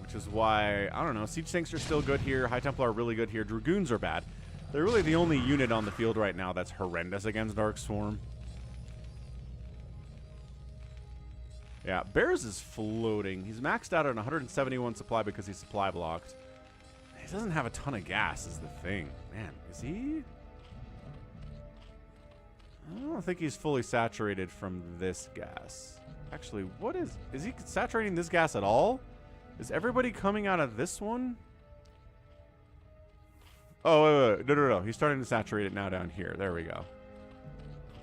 Which is why, I don't know, siege tanks are still good here, High Templar are really good here, Dragoons are bad. They're really the only unit on the field right now that's horrendous against Dark Swarm. Yeah, Bears is floating. He's maxed out on 171 supply because he's supply blocked. He doesn't have a ton of gas is the thing. Man, is he? I don't think he's fully saturated from this gas. Actually, what is he saturating this gas at all? Is everybody coming out of this one? Oh, wait. No. He's starting to saturate it now down here. There we go.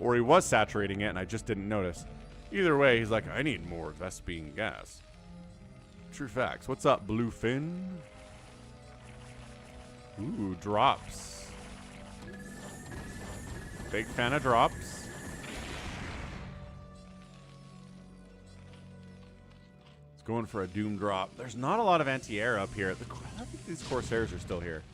Or he was saturating it and I just didn't notice. Either way, he's like, I need more Vespine gas. True facts. What's up, Bluefin? Ooh, drops. Big fan of drops. It's going for a Doom drop. There's not a lot of anti-air up here. I think these Corsairs are still here.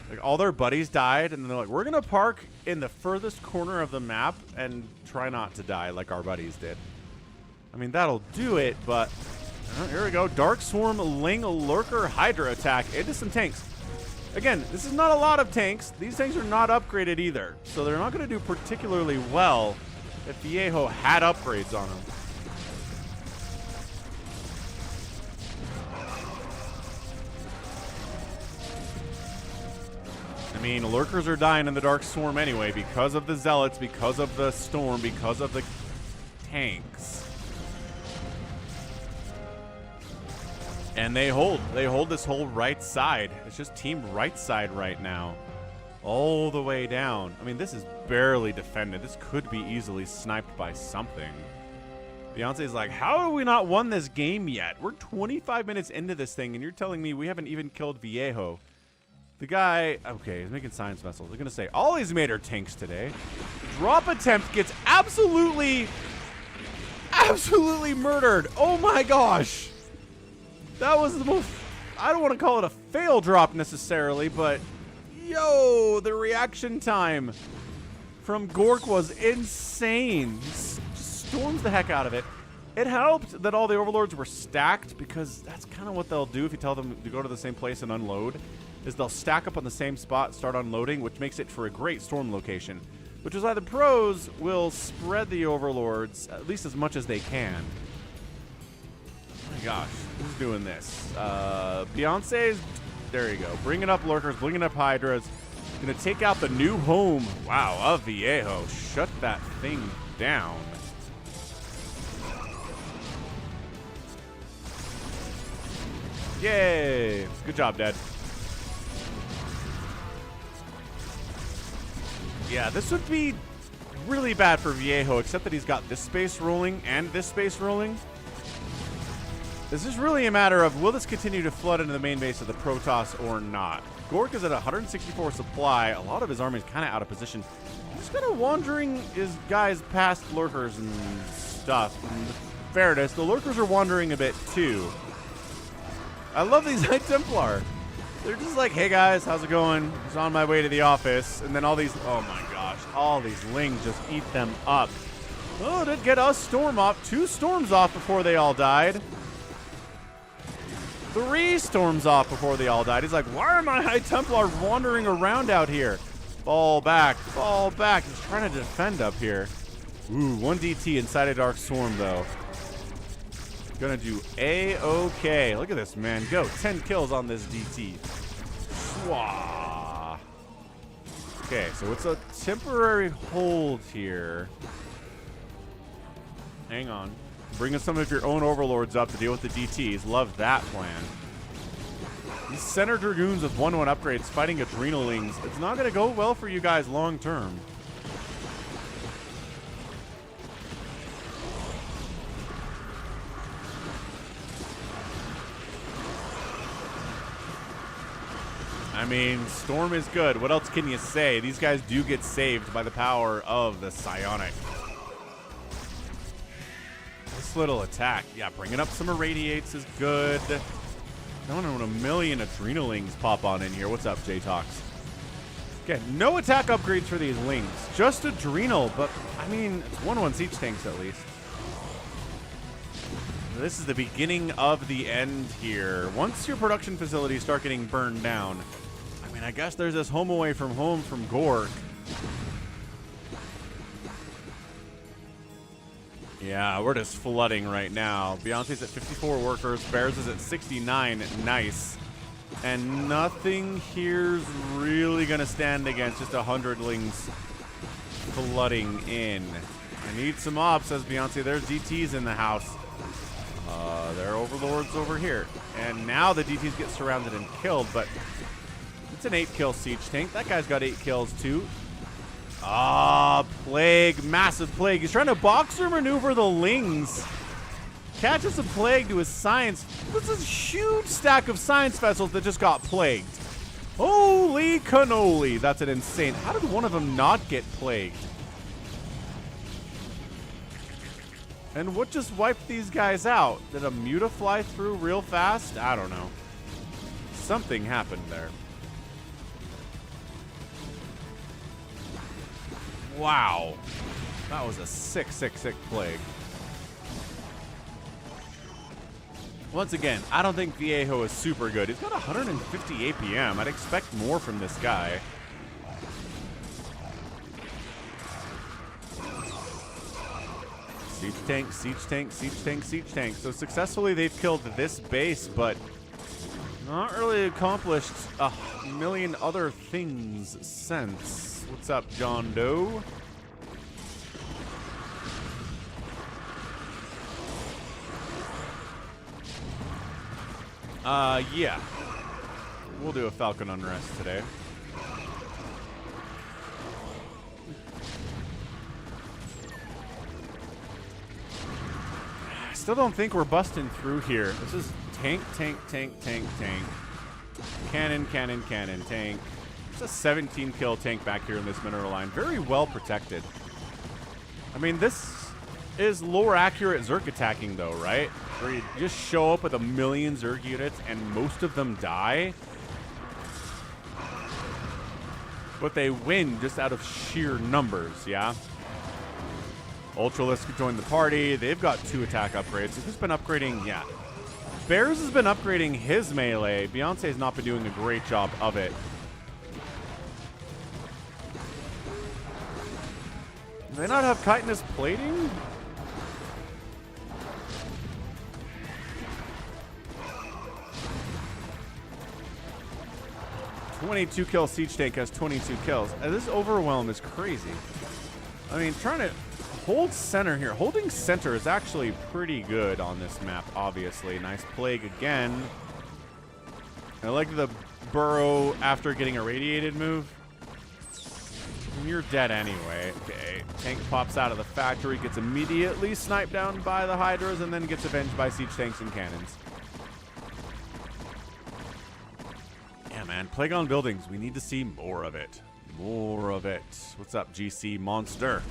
Like, all their buddies died, and they're like, we're going to park in the furthest corner of the map and try not to die like our buddies did. I mean, that'll do it, but here we go. Dark Swarm Ling Lurker Hydra attack into some tanks. Again, this is not a lot of tanks. These tanks are not upgraded either, so they're not going to do particularly well if Viejo had upgrades on them. I mean, Lurkers are dying in the Dark Swarm anyway because of the Zealots, because of the Storm, because of the tanks. And they hold this whole right side. It's just team right side right now. All the way down. I mean, this is barely defended. This could be easily sniped by something. Beyonce's like, how have we not won this game yet? We're 25 minutes into this thing, and you're telling me we haven't even killed Viejo. The guy, okay, he's making science vessels. They're going to say, all he's made are tanks today. Drop attempt gets absolutely murdered. Oh my gosh. That was the most, I don't want to call it a fail drop necessarily, but yo, the reaction time from Gork was insane. He storms the heck out of it. It helped that all the overlords were stacked because that's kind of what they'll do if you tell them to go to the same place and unload. Is they'll stack up on the same spot, start unloading, which makes it for a great storm location. Which is why the pros will spread the overlords at least as much as they can. Oh my gosh, who's doing this? Beyonce's, there you go. Bringing up Lurkers, bringing up Hydras. Gonna take out the new home, wow, of Viejo. Shut that thing down. Yay, good job, Dad. Yeah, this would be really bad for Viejo, except that he's got this space rolling and this space rolling. This is really a matter of, will this continue to flood into the main base of the Protoss or not? Gork is at 164 supply. A lot of his army is kind of out of position. Just kind of wandering his guys past lurkers and stuff. And in fairness, the lurkers are wandering a bit too. I love these High Templar. They're just like, hey guys, how's it going? Just on my way to the office. And then all these, oh my gosh, all these lings just eat them up. Oh, did get us storm off. 2 storms off before they all died. 3 storms off before they all died. He's like, why are my High Templar wandering around out here? Fall back, fall back. He's trying to defend up here. Ooh, 1 DT inside a Dark Swarm, though. Gonna do A-okay. Look at this, man. Go. 10 kills on this DT. Swah. Okay, so it's a temporary hold here. Hang on. Bring in some of your own overlords up to deal with the DTs. Love that plan. These center dragoons with 1-1 upgrades fighting adrenalings. It's not going to go well for you guys long term. I mean, Storm is good. What else can you say? These guys do get saved by the power of the Psionic. This little attack. Yeah, bringing up some Irradiates is good. I don't know when a million Adrenalings pop on in here. What's up, J-Tox? Okay, no attack upgrades for these Lings. Just Adrenal, but, I mean, it's 1-1 siege tanks at least. This is the beginning of the end here. Once your production facilities start getting burned down, I mean, I guess there's this home away from home from Gork. Yeah, we're just flooding right now. Beyonce's at 54 workers. Bears is at 69. Nice. And nothing here's really going to stand against just 100 lings flooding in. I need some ops, says Beyonce. There's DTs in the house. There are overlords over here. And now the DTs get surrounded and killed, but it's an 8-kill siege tank. That guy's got 8 kills too. Ah, Plague, massive Plague. He's trying to boxer maneuver the Lings. Catches a Plague to his Science. This is a huge stack of Science vessels that just got plagued. Holy cannoli. That's an insane. How did one of them not get plagued? And what just wiped these guys out? Did a Muta fly through real fast? I don't know. Something happened there. Wow. That was a sick Plague. Once again, I don't think Viejo is super good. He's got 150 APM. I'd expect more from this guy. Siege tank, siege tank, siege tank, siege tank. So successfully they've killed this base, but not really accomplished a million other things since. What's up, John Doe? Yeah. We'll do a Falcon Unrest today. I still don't think we're busting through here. This is tank, tank, tank, tank, tank. Cannon, cannon, cannon, tank. It's a 17-kill tank back here in this mineral line. Very well protected. I mean, this is lower accurate Zerg attacking, though, right? Where you just show up with a million Zerg units and most of them die. But they win just out of sheer numbers, yeah? Ultralisk joined the party. They've got 2 attack upgrades. So who's been upgrading? Yeah. Bears has been upgrading his melee. Beyonce's not been doing a great job of it. Do they not have chitinous plating? "22-kill siege tank has 22 kills. This overwhelm is crazy. I mean, trying to hold center here. Holding center is actually pretty good on this map, obviously. Nice Plague again. I like the burrow after getting irradiated move. you're dead anyway. Okay, tank pops out of the factory, gets immediately sniped down by the Hydras, and then gets avenged by siege tanks and cannons. Yeah, man, plague on buildings. We need to see more of it. More of it. What's up, GC Monster?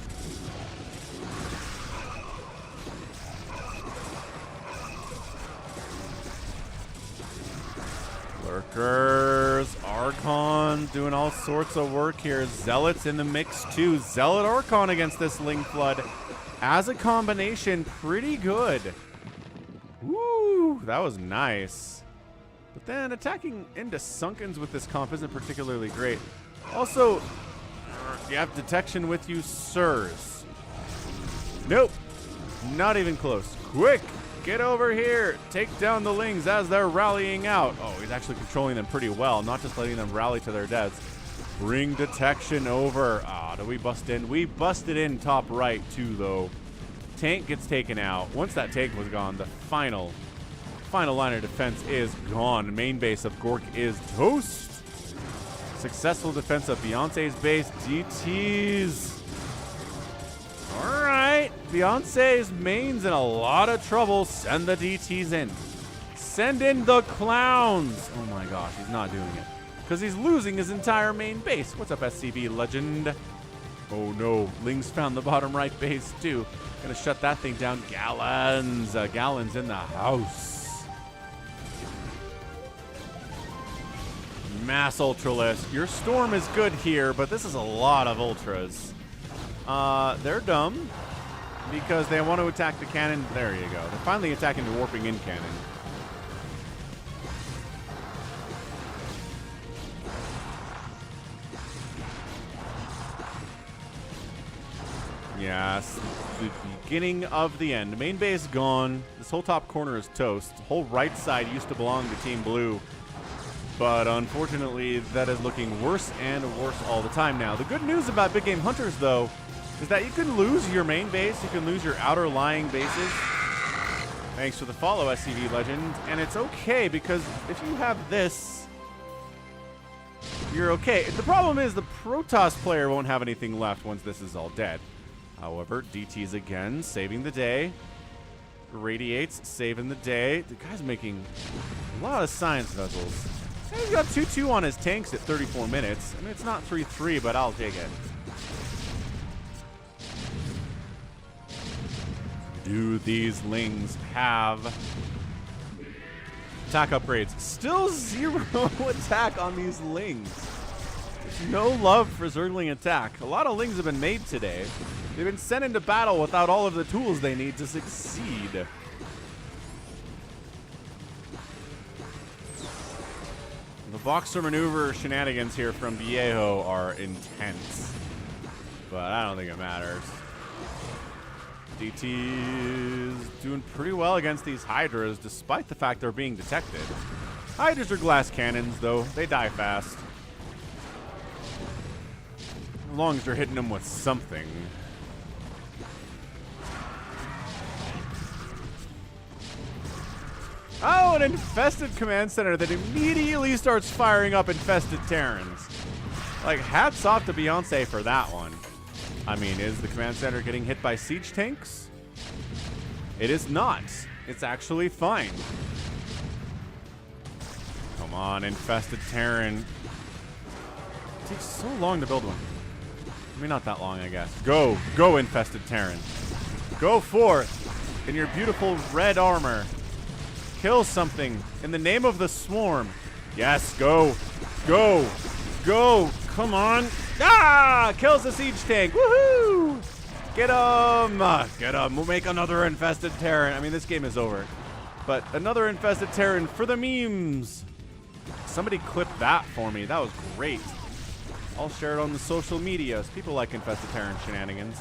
Lurkers, Archon doing all sorts of work here. Zealots in the mix too. Zealot Archon against this Ling Flood. As a combination, pretty good. Woo, that was nice. But then attacking into Sunkens with this comp isn't particularly great. Also, you have detection with you, sirs. Nope, not even close. Quick! Get over here. Take down the Lings as they're rallying out. Oh, he's actually controlling them pretty well, not just letting them rally to their deaths. Bring detection over. Ah, do we bust in? We busted in top right, too, though. Tank gets taken out. Once that tank was gone, the final line of defense is gone. Main base of Gork is toast. Successful defense of Beyonce's base. DTs. All right, Beyonce's main's in a lot of trouble. Send the DTs in. Send in the clowns. Oh my gosh, he's not doing it. Because he's losing his entire main base. What's up, SCV legend? Oh no, Ling's found the bottom right base too. Gonna shut that thing down. Gallons. Gallons in the house. Mass Ultralisk. Your Storm is good here, but this is a lot of Ultras. They're dumb because they want to attack the cannon. There you go. They're finally attacking the warping in cannon. Yes, the beginning of the end. Main base gone. This whole top corner is toast. The whole right side used to belong to Team Blue. But unfortunately, that is looking worse and worse all the time now. The good news about big game hunters, though, is that you can lose your main base, you can lose your outer lying bases. Thanks for the follow, SCV Legend. And it's okay, because if you have this, you're okay. The problem is the Protoss player won't have anything left once this is all dead. However, DT's again, saving the day. Radiates, saving the day. The guy's making a lot of science vessels. He's got 2-2 on his tanks at 34 minutes. I mean, it's not 3-3, but I'll take it. Do these Lings have attack upgrades? Still 0 attack on these Lings. There's no love for Zergling attack. A lot of Lings have been made today. They've been sent into battle without all of the tools they need to succeed. The Boxer maneuver shenanigans here from Viejo are intense, but I don't think it matters. DT's doing pretty well against these Hydras, despite the fact they're being detected. Hydras are glass cannons, though. They die fast. As long as you're hitting them with something. Oh, an infested command center that immediately starts firing up infested Terrans. Like, hats off to Beyonce for that one. I mean, is the command center getting hit by siege tanks? It is not. It's actually fine. Come on, infested Terran. It takes so long to build one. I mean, not that long, I guess. Go, infested Terran. Go forth in your beautiful red armor. Kill something in the name of the swarm. Yes, go. Come on. Ah! Kills the siege tank. Woohoo! Get him. We'll make another infested Terran. I mean, this game is over. But another infested Terran for the memes. Somebody clip that for me. That was great. I'll share it on the social medias. People like infested Terran shenanigans.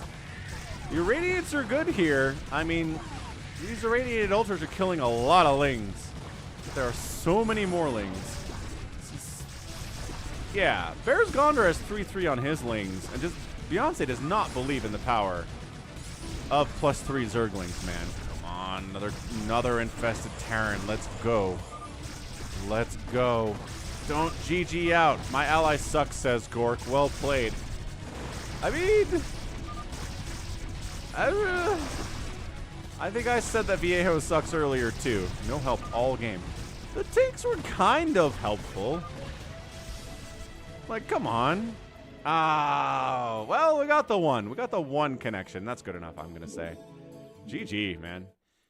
Your radiates are good here. I mean, these irradiated ultras are killing a lot of Lings. But there are so many more Lings. Yeah, Bears Gondor has 3-3 on his Lings, and just Beyonce does not believe in the power of +3 Zerglings, man. Come on, another infested Terran. Let's go. Don't GG out. My ally sucks, says Gork. Well played. I mean, I think I said that Viejo sucks earlier too. No help all game. The tanks were kind of helpful. Like, come on. Ah, well, we got the one. We got the one connection. That's good enough, I'm going to say. GG, man.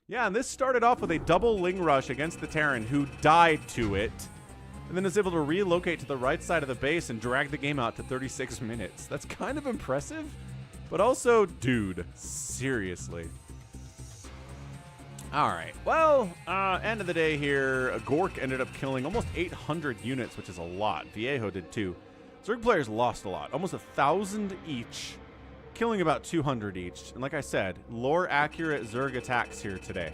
Yeah, and this started off with a double Ling Rush against the Terran, who died to it, and then is able to relocate to the right side of the base and drag the game out to 36 minutes. That's kind of impressive, but also, dude, seriously. All right, well, end of the day here, Gork ended up killing almost 800 units, which is a lot. Viejo did too. Zerg players lost a lot, almost 1,000 each, killing about 200 each. And like I said, lore-accurate Zerg attacks here today.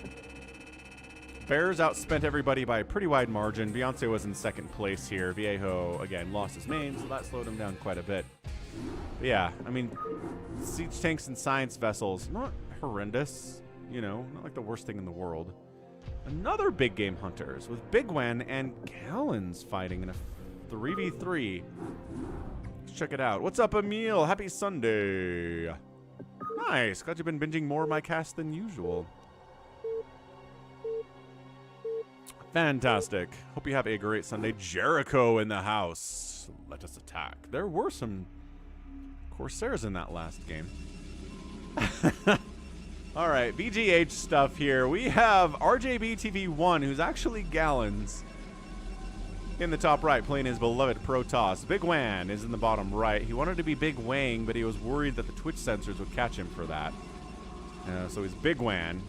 Bears outspent everybody by a pretty wide margin. Beyonce was in second place here. Viejo, again, lost his main, so that slowed him down quite a bit. But yeah, I mean, siege tanks and science vessels, not horrendous. You know, not like the worst thing in the world. Another big game hunters with bigwan and Gallons fighting in a 3v3. Let's check it out. What's up, Emil? Happy Sunday. Nice. Glad you've been binging more of my cast than usual. Fantastic. Hope you have a great Sunday. Jericho in the house. Let us attack. There were some Corsairs in that last game. All right, BGH stuff here. We have RJB TV1, who's actually Gallons, in the top right, playing his beloved Protoss. Big Wan is in the bottom right. He wanted to be Big Wang, but he was worried that the Twitch censors would catch him for that. So he's Big Wan.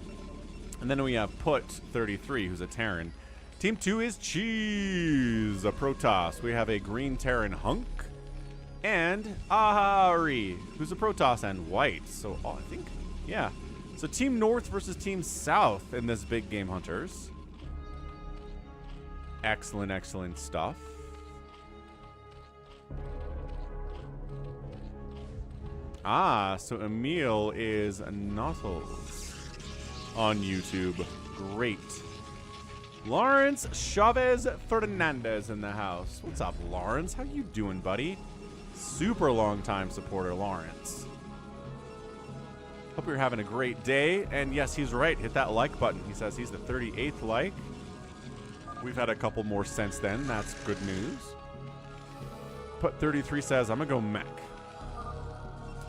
And then we have Put33, who's a Terran. Team 2 is Cheese, a Protoss. We have a green Terran Hunk, and Ahari, who's a Protoss and white. So, I think, yeah. So Team North versus Team South in this big game hunters. Excellent, excellent stuff. So Emil is Nottles on YouTube. Great. Lawrence Chavez Fernandez in the house. What's up, Lawrence? How you doing, buddy? Super long time supporter, Lawrence. Hope you're having a great day. And yes, he's right. Hit that like button. He says he's the 38th like. We've had a couple more since then. That's good news. Put33 says, I'm going to go mech.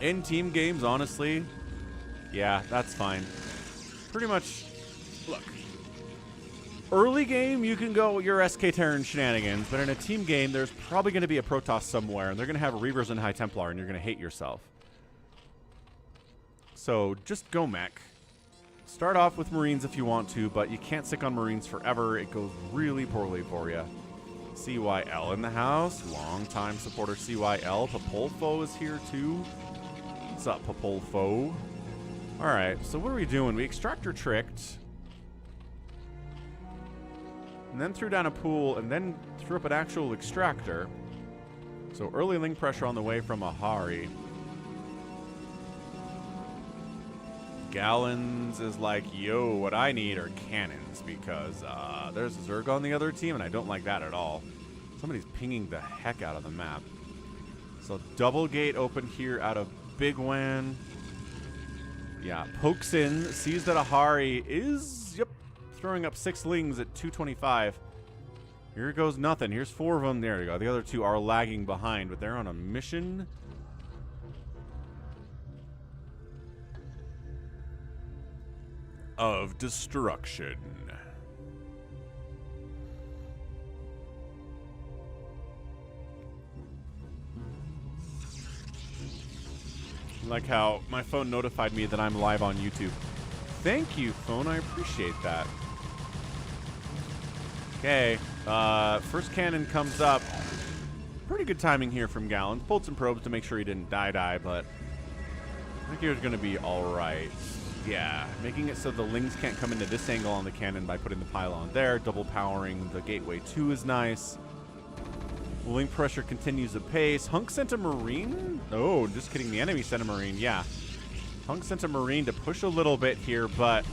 In team games, honestly, yeah, that's fine. Pretty much, look. Early game, you can go your SK Terran shenanigans, but in a team game, there's probably going to be a Protoss somewhere, and they're going to have Reavers and High Templar, and you're going to hate yourself. So just go mech. Start off with Marines if you want to, but you can't stick on Marines forever. It goes really poorly for you. CYL in the house. Long-time supporter CYL. Papolfo is here too. What's up, Papolfo? All right, so what are we doing? We extractor tricked. And then threw down a pool, and then threw up an actual extractor. So early link pressure on the way from Ahari. Gallons is like, yo, what I need are cannons, because there's a Zerg on the other team, and I don't like that at all. Somebody's pinging the heck out of the map. So double gate open here out of Big Wan. Yeah, pokes in, sees that Ahari is, yep, throwing up 6 lings at 225. Here goes nothing. Here's 4 of them. There you go. The other 2 are lagging behind, but they're on a mission. Of destruction. Like how my phone notified me that I'm live on YouTube. Thank you, phone. I appreciate that. Okay. First cannon comes up. Pretty good timing here from Gallons. Pulled some probes to make sure he didn't die, but I think he was going to be all right. Yeah, making it so the lings can't come into this angle on the cannon by putting the pylon there. Double powering the gateway 2 is nice. Link pressure continues apace. Hunk sent a Marine? Oh, just kidding. The enemy sent a Marine. Yeah. Hunk sent a Marine to push a little bit here, but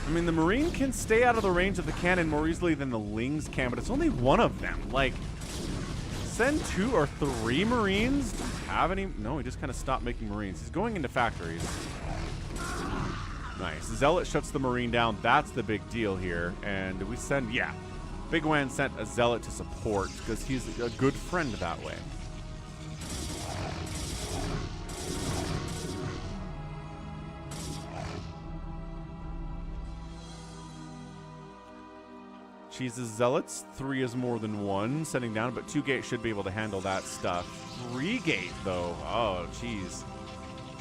I mean, the Marine can stay out of the range of the cannon more easily than the lings can, but it's only one of them. Like, send 2 or 3 Marines? Do you have any? No, he just kind of stopped making Marines. He's going into factories. Nice. Zealot shuts the Marine down. That's the big deal here. And we send, yeah. Bigwan sent a Zealot to support because he's a good friend that way. Cheese's Zealots. 3 is more than 1. Sending down, but 2 gate should be able to handle that stuff. 3 gate, though. Oh, jeez.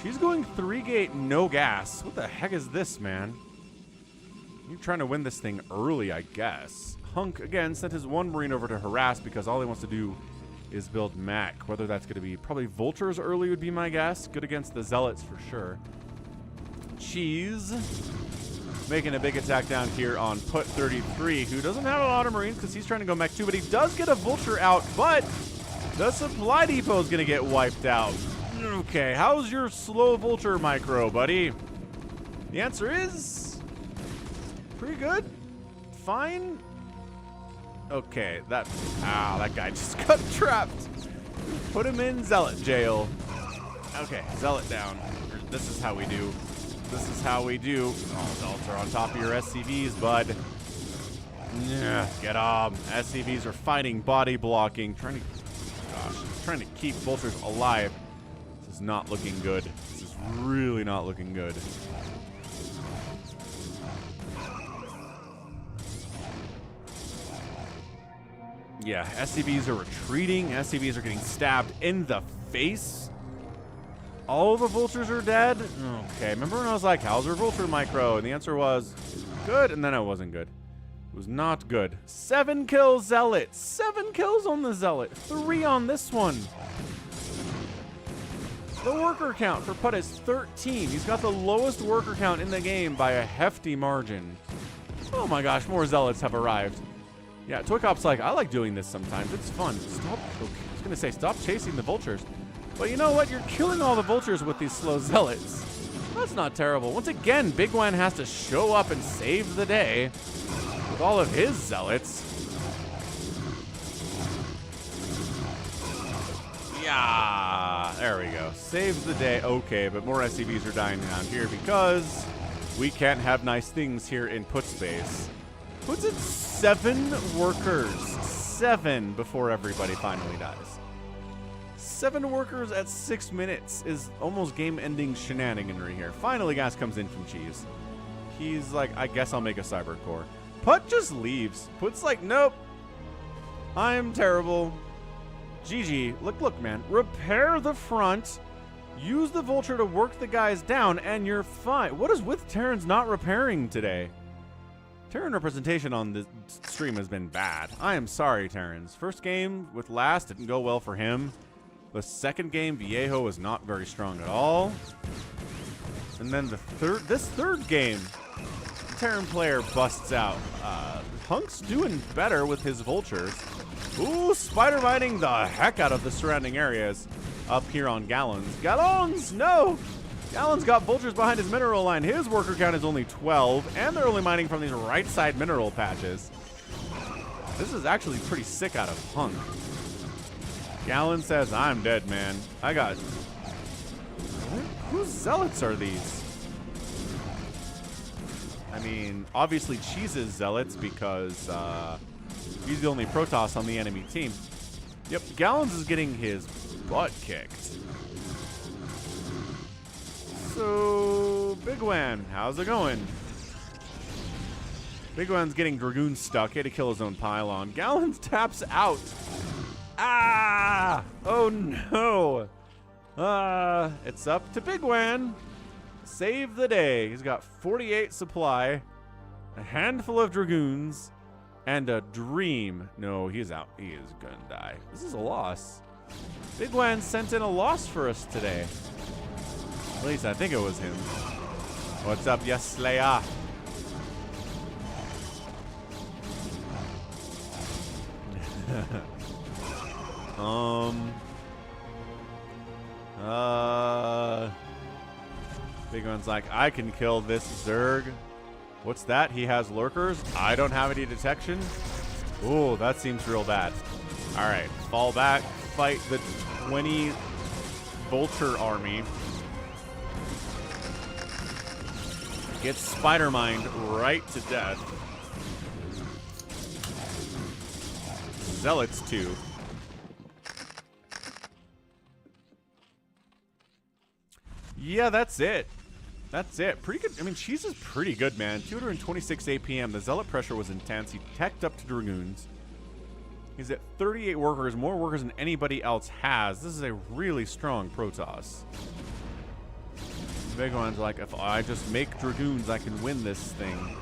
She's going 3 gate, no gas. What the heck is this, man? You're trying to win this thing early, I guess. Hunk, again, sent his 1 Marine over to harass because all he wants to do is build mech. Whether that's going to be probably Vultures early would be my guess. Good against the Zealots for sure. Cheese making a big attack down here on Put 33, who doesn't have a lot of Marines because he's trying to go mech too, but he does get a Vulture out, but the supply depot is going to get wiped out. Okay, how's your slow Vulture micro, buddy? The answer is pretty good. Fine. Okay, that guy just got trapped. Put him in Zealot jail. Okay, Zealot down. This is how we do. This is how we do. Oh, Zealots are on top of your SCVs, bud. Yeah, get them. SCVs are fighting, body blocking, trying to keep Vultures alive. This is not looking good. This is really not looking good. Yeah, SCVs are retreating. SCVs are getting stabbed in the face. All the Vultures are dead? Okay, remember when I was like, how's your Vulture micro? And the answer was, good, and then it wasn't good. It was not good. 7 kills Zealot. 7 kills on the Zealot. 3 on this one. The worker count for Put is 13. He's got the lowest worker count in the game by a hefty margin. Oh my gosh, more Zealots have arrived. Yeah, ToyCop's like, I like doing this sometimes. It's fun. Stop. Okay, I was going to say, stop chasing the Vultures. But you know what? You're killing all the Vultures with these slow Zealots. That's not terrible. Once again, Bigwan has to show up and save the day with all of his Zealots. Yeah, there we go. Saves the day. Okay, but more SCVs are dying down here because we can't have nice things here in Put space. Puts it 7 workers. 7 before everybody finally dies. 7 workers at 6 minutes is almost game-ending shenaniganry here. Finally, gas comes in from Cheese. He's like, I guess I'll make a cyber core. Put just leaves. Put's like, nope. I'm terrible. GG. Look, man. Repair the front. Use the Vulture to work the guys down, and you're fine. What is with TERRANS not repairing today? TERRAN representation on this stream has been bad. I am sorry, TERRANS. First game with Last didn't go well for him. The second game, Viejo was not very strong at all. And then this third game, TERRAN player busts out. Punk's doing better with his Vultures. Ooh, spider biting the heck out of the surrounding areas up here on Gallons. Gallons, no! Gallons got Vultures behind his mineral line. His worker count is only 12, and they're only mining from these right side mineral patches. This is actually pretty sick out of Punk. Gallon says, I'm dead, man. I got... Whose Zealots are these? I mean, obviously Cheese's Zealots because he's the only Protoss on the enemy team. Yep, Gallons is getting his butt kicked. So, Bigwan, how's it going? Bigwan's getting Dragoon stuck. He had to kill his own pylon. Gallons taps out. Ah! Oh no! It's up to Bigwan. Save the day. He's got 48 supply, a handful of Dragoons, and a dream. No, he's out. He is gonna die. This is a loss. Bigwan sent in a loss for us today. At least I think it was him. What's up, yes, Slayer? Big one's like, I can kill this Zerg. What's that? He has lurkers? I don't have any detection? Ooh, that seems real bad. Alright, fall back, fight the 20 vulture army. Get Spider-Mined right to death. Zealots too. Yeah, that's it. That's it. Pretty good. I mean, Cheese is pretty good, man. 226 APM. The Zealot pressure was intense. He teched up to Dragoons. He's at 38 workers, more workers than anybody else has. This is a really strong Protoss. Bigwan's like, if I just make Dragoons, I can win this thing.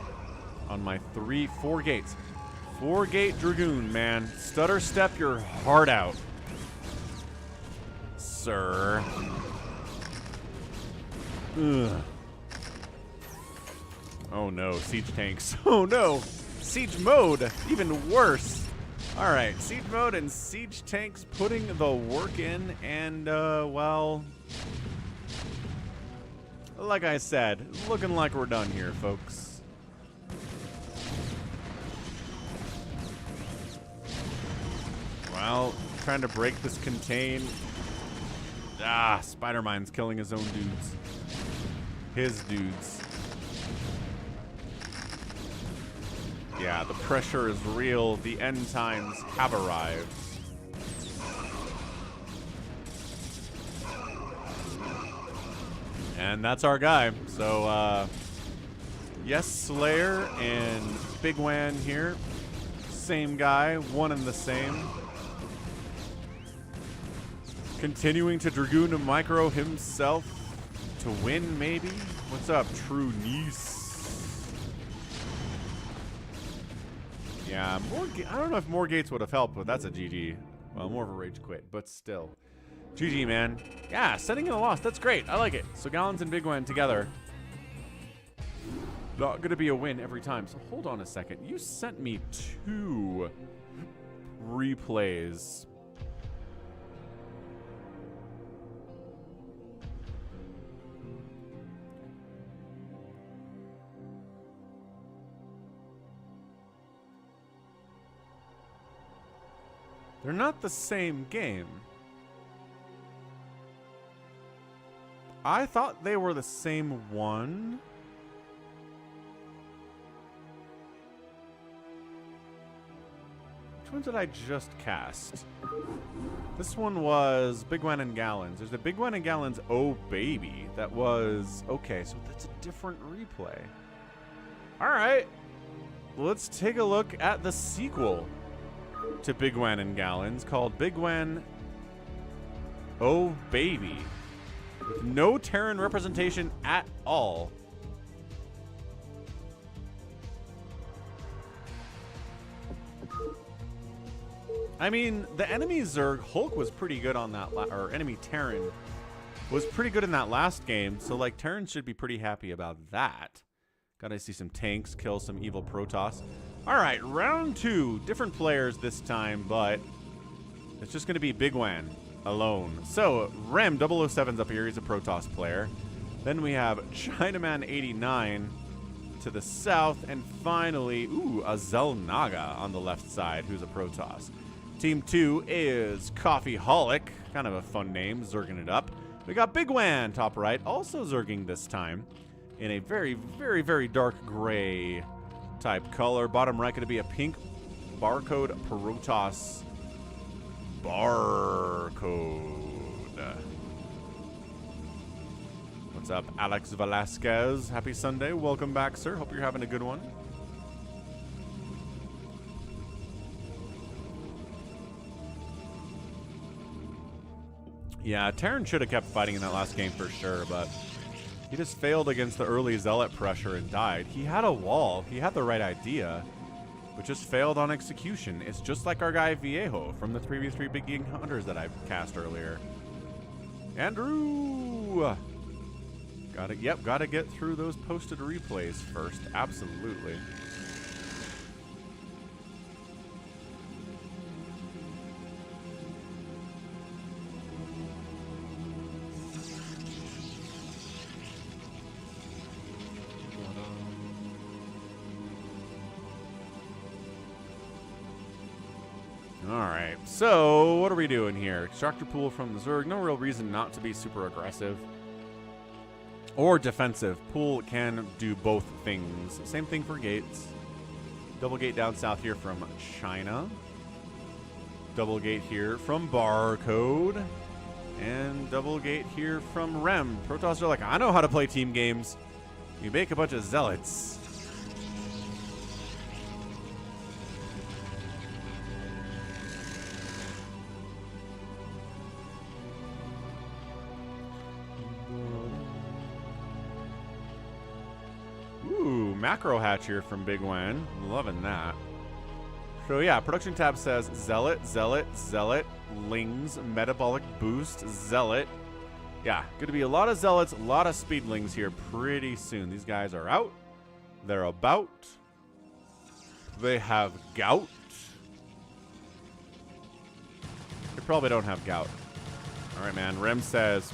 On my 4 gates. 4-gate Dragoon, man. Stutter step your heart out, sir. Ugh. Oh no, siege tanks. Oh no, siege mode, even worse. All right, siege mode and siege tanks putting the work in, and well, like I said, looking like we're done here, folks. Well, trying to break this contain. Ah, Spider-Mine's killing his own dudes. His dudes. Yeah, the pressure is real. The end times have arrived. And that's our guy. So, yes, Slayer and Bigwan here. Same guy, one and the same. Continuing to Dragoon and Micro himself to win, maybe? What's up, True Niece? Yeah, I don't know if more gates would have helped, but that's a GG. Well, more of a rage quit, but still. GG, man. Yeah, setting in a loss. That's great. I like it. So Gallons and Bigwan together. Not going to be a win every time. So hold on a second. You sent me 2 replays. They're not the same game. I thought they were the same one. Which one did I just cast? This one was Bigwan and Gallons. There's a Bigwan and Gallons Oh Baby. That was... Okay, so that's a different replay. Alright. Let's take a look at the sequel to Bigwan and Gallons, called Bigwan Oh Baby, with no Terran representation at all. I mean, the enemy Zerg Hulk was pretty good on that, or enemy Terran was pretty good in that last game, so like Terran should be pretty happy about that. Gotta see some tanks kill some evil Protoss. Alright, round 2. Different players this time, but it's just going to be Bigwan alone. So, Rem 007's up here. He's a Protoss player. Then we have Chinaman89 to the south. And finally, ooh, a Zelnaga on the left side, who's a Protoss. Team 2 is Coffeeholic. Kind of a fun name, zerging it up. We got Bigwan top right, also zerging this time in a very, very, very dark gray type color. Bottom right going to be a pink barcode Protoss barcode. What's up, Alex Velasquez? Happy Sunday. Welcome back, sir. Hope you're having a good one. Yeah, Terran should have kept fighting in that last game for sure, but he just failed against the early Zealot pressure and died. He had a wall. He had the right idea, but just failed on execution. It's just like our guy Viejo from the previous 3 Big Game Hunters that I cast earlier. Andrew! Gotta get through those posted replays first. Absolutely. Alright, So, what are we doing here? Extractor pool from the Zerg. No real reason not to be super aggressive. Or defensive. Pool can do both things. Same thing for gates. Double gate down south here from China. Double gate here from Barcode. And double gate here from Rem. Protoss are like, I know how to play team games. You make a bunch of zealots. Ooh, macro hatch here from Bigwan. Loving that. So yeah, production tab says Zealot, Zealot, Zealot, Lings, Metabolic Boost, Zealot. Yeah, going to be a lot of Zealots, a lot of Speedlings here pretty soon. These guys are out. They're about. They have gout. They probably don't have gout. All right, man. Rem says,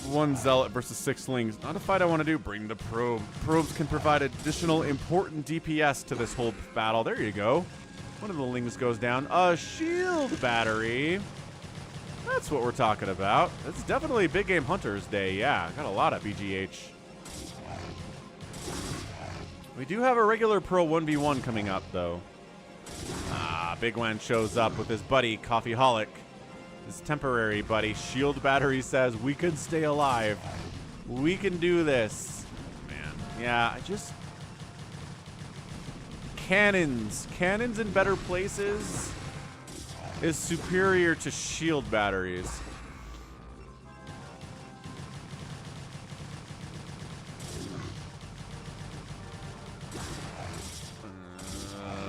one Zealot versus 6 Lings. Not a fight I want to do. Bring the probe. Probes can provide additional important DPS to this whole battle. There you go. One of the Lings goes down. A shield battery. That's what we're talking about. It's definitely Big Game Hunters Day. Yeah, got a lot of BGH. We do have a regular Pro 1v1 coming up, though. Big Wan shows up with his buddy, Coffeeholic. His temporary buddy. Shield battery says, we can stay alive. We can do this. Man, yeah, I just... Cannons. Cannons in better places is superior to shield batteries.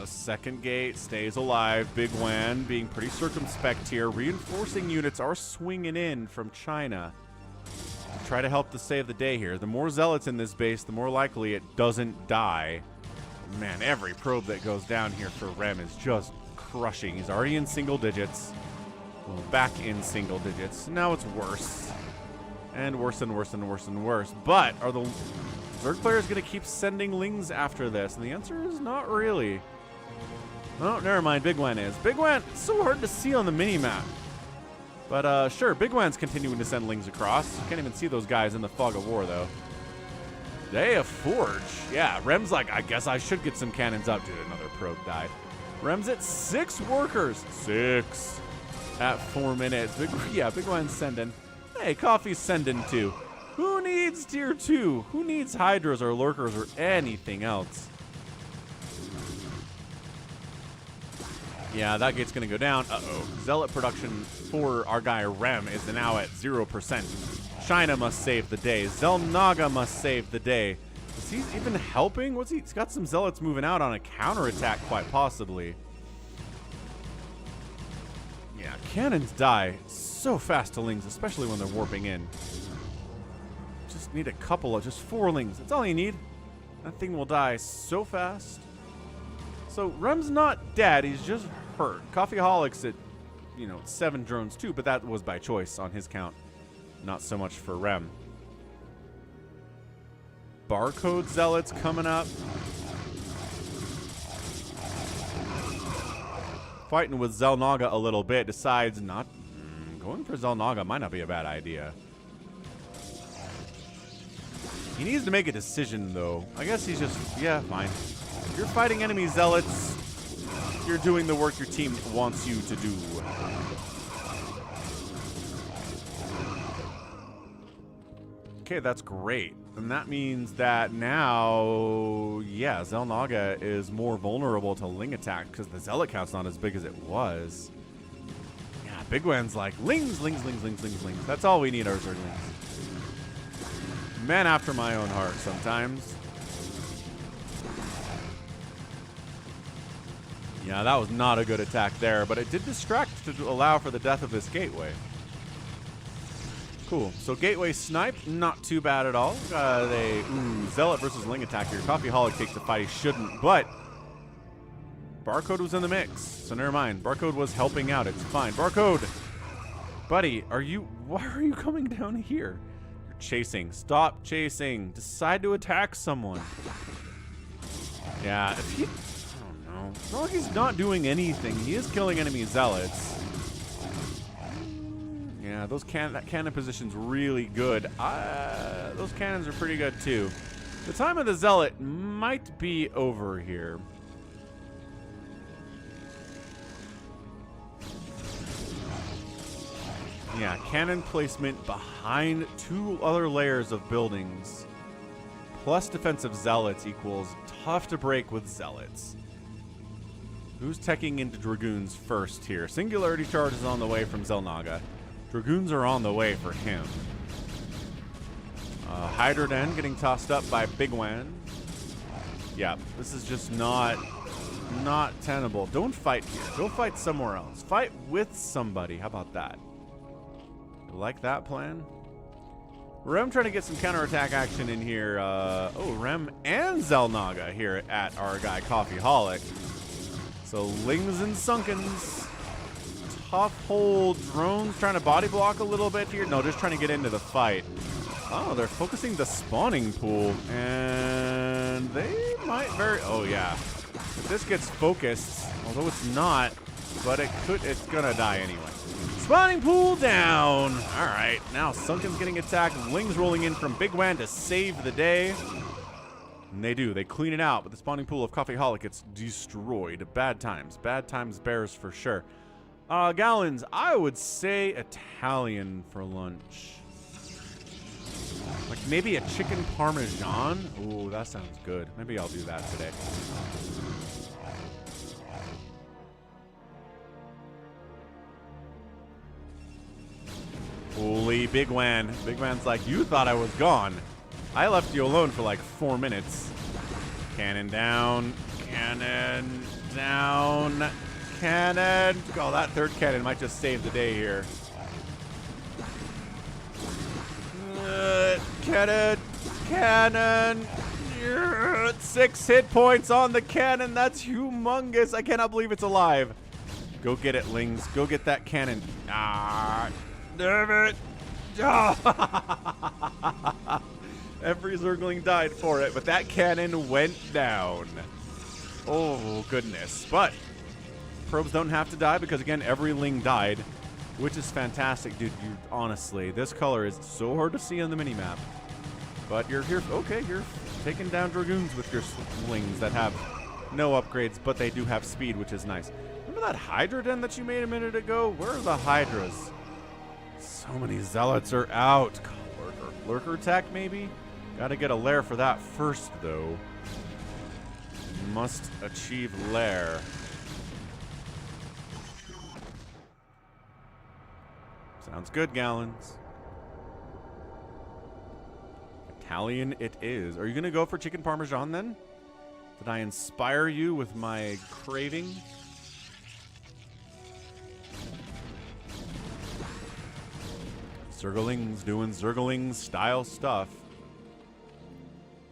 Second gate stays alive. Big Wan being pretty circumspect here. Reinforcing units are swinging in from China to try to help to save the day here. The more Zealots in this base, the more likely it doesn't die. Man, every probe that goes down here for Rem is just crushing. He's already in single digits. Well, back in single digits. Now it's worse. And worse and worse and worse and worse. But are the Zerg players going to keep sending Lings after this? And the answer is not really. Oh, never mind. Big Wan is. Big Wan, it's so hard to see on the mini-map. But, sure, Big Wan's continuing to send Lings across. You can't even see those guys in the fog of war, though. Day of Forge. Yeah, Rem's like, I guess I should get some cannons up. Dude, another probe died. Rem's at 6 workers. 6 at 4 minutes. Big Wan's sending. Hey, Coffee's sending too. Who needs tier 2? Who needs Hydras or Lurkers or anything else? Yeah, that gate's going to go down. Uh-oh. Zealot production for our guy Rem is now at 0%. China must save the day. Zelnaga must save the day. Is he even helping? He's got some Zealots moving out on a counterattack, quite possibly. Yeah, cannons die so fast to Lings, especially when they're warping in. Just need a couple of, just 4 Lings. That's all you need. That thing will die so fast. So Rem's not dead, he's just hurt. Coffeeholic's at, 7 drones too, but that was by choice on his count. Not so much for Rem. Barcode Zealots coming up. Fighting with Zelnaga a little bit, decides not... going for Zelnaga might not be a bad idea. He needs to make a decision, though. I guess he's just... yeah, fine. If you're fighting enemy Zealots, you're doing the work your team wants you to do. Okay, that's great. And that means that now, yeah, Zelnaga is more vulnerable to Ling attack because the Zealot count's not as big as it was. Yeah, Big Wan's like, Lings, Lings, Lings, Lings, Lings, Lings. That's all we need, our Zerglings. Man after my own heart sometimes. Yeah, that was not a good attack there, but it did distract to allow for the death of this gateway. Cool. So gateway snipe, not too bad at all. Zealot versus Ling attack here. Coffeeholic takes the fight. He shouldn't, but Barcode was in the mix, so never mind. Barcode was helping out. It's fine. Barcode, buddy, why are you coming down here? You're chasing. Stop chasing. Decide to attack someone. Yeah, if he... know. It's not like he's not doing anything. He is killing enemy zealots. Yeah, that cannon position's really good. Those cannons are pretty good too. The time of the zealot might be over here. Yeah, cannon placement behind 2 other layers of buildings. Plus defensive zealots equals tough to break with zealots. Who's teching into dragoons first here? Singularity charge is on the way from Xel'Naga. Dragoons are on the way for him. Hydroden getting tossed up by bigwan. Yeah, this is just not tenable. Don't fight here. Go fight somewhere else. Fight with somebody. How about that? You like that plan? Rem trying to get some counterattack action in here. Oh, Rem and Xel'Naga here at our guy Coffeeholic. So Lings and Sunkens. Tough hold. Drones trying to body block a little bit here. No, just trying to get into the fight. Oh, they're focusing the spawning pool. And they might oh yeah. If this gets focused, although it's not, but it's gonna die anyway. Spawning pool down. All right, now Sunken's getting attacked. Lings rolling in from Bigwan to save the day. And they do. They clean it out, but the spawning pool of Coffeeholic gets destroyed. Bad times. Bad times bears for sure. Gallons, I would say Italian for lunch. Like maybe a chicken parmesan. Ooh, that sounds good. Maybe I'll do that today. Holy Bigwan. Bigwan's like, you thought I was gone. I left you alone for like 4 minutes. Cannon down. Cannon down. Cannon. Oh, that third cannon might just save the day here. Cannon. Cannon. 6 hit points on the cannon. That's humongous. I cannot believe it's alive. Go get it, Lings. Go get that cannon. Ah. Damn it. Oh. Every Zergling died for it, but that cannon went down. Oh, goodness. But probes don't have to die because, again, every Ling died, which is fantastic, dude. Honestly, this color is so hard to see on the minimap. But you're here. Okay, you're taking down Dragoons with your Lings that have no upgrades, but they do have speed, which is nice. Remember that Hydra den that you made a minute ago? Where are the Hydras? So many Zealots are out. Lurker attack, maybe? Gotta get a lair for that first, though. Must achieve lair. Sounds good, Gallons. Italian it is. Are you gonna go for chicken parmesan, then? Did I inspire you with my craving? Zerglings doing Zergling style stuff.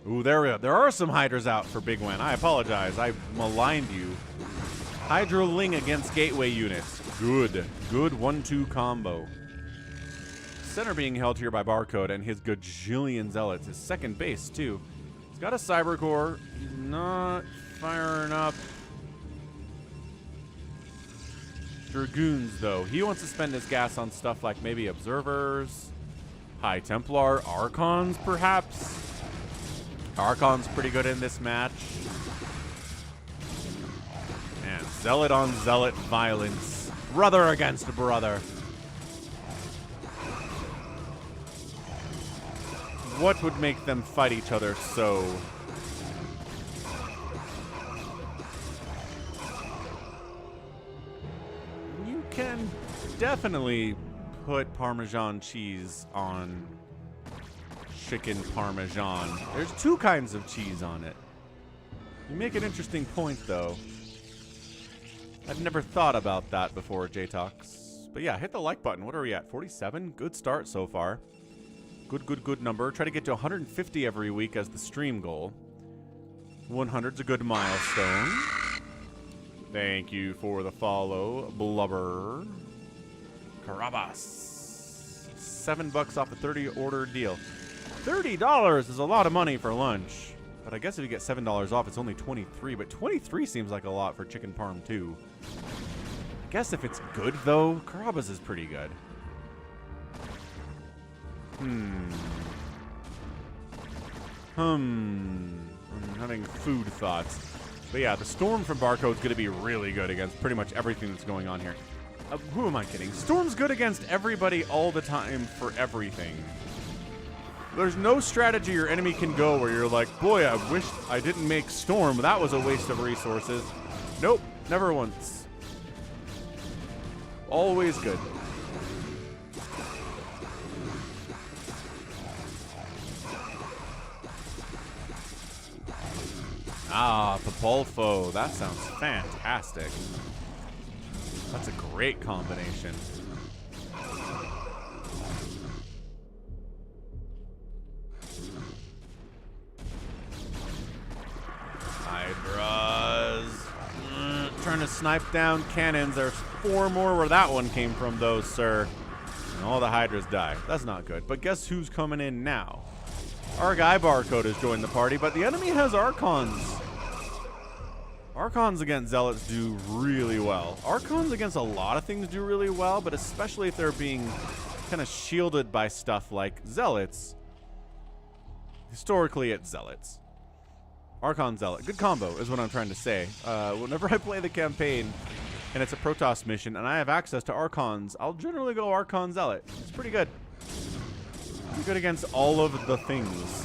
Ooh, there we go. There are some Hydras out for Bigwan. I apologize. I maligned you. Hydra Ling against Gateway units. Good. Good 1-2 combo. Center being held here by Barcode and his gajillion zealots. His second base, too. He's got a Cyber Core. He's not firing up Dragoons, though. He wants to spend his gas on stuff like maybe Observers, High Templar, Archons, perhaps. Archon's pretty good in this match. And Zealot on Zealot violence. Brother against brother. What would make them fight each other so? You can definitely put Parmesan cheese on chicken Parmesan. There's 2 kinds of cheese on it. You make an interesting point, though. I've never thought about that before, J-Tox. But yeah, hit the like button. What are we at? 47? Good start so far. Good number. Try to get to 150 every week as the stream goal. 100's a good milestone. Thank you for the follow, Blubber. Carabas. $7 off a 30 order deal. $30 is a lot of money for lunch. But I guess if you get $7 off, it's only 23. But 23 seems like a lot for chicken parm too. I guess if it's good though, Karaba's is pretty good. I'm having food thoughts. But yeah, the Storm from Barcode's going to be really good against pretty much everything that's going on here. Who am I kidding? Storm's good against everybody all the time for everything. There's no strategy your enemy can go where you're like, boy, I wish I didn't make Storm. That was a waste of resources. Nope, never once. Always good. Ah, Papulfo. That sounds fantastic. That's a great combination. Hydras. Trying to snipe down cannons. There's 4 more where that one came from, though, sir. And all the Hydras die. That's not good. But guess who's coming in now? Our guy Barcode has joined the party, but the enemy has Archons. Archons against Zealots do really well. Archons against a lot of things do really well, but especially if they're being kind of shielded by stuff like Zealots. Historically, it's Zealots. Archon Zealot. Good combo is what I'm trying to say. Whenever I play the campaign and it's a Protoss mission and I have access to Archons, I'll generally go Archon Zealot. It's pretty good. Pretty good against all of the things.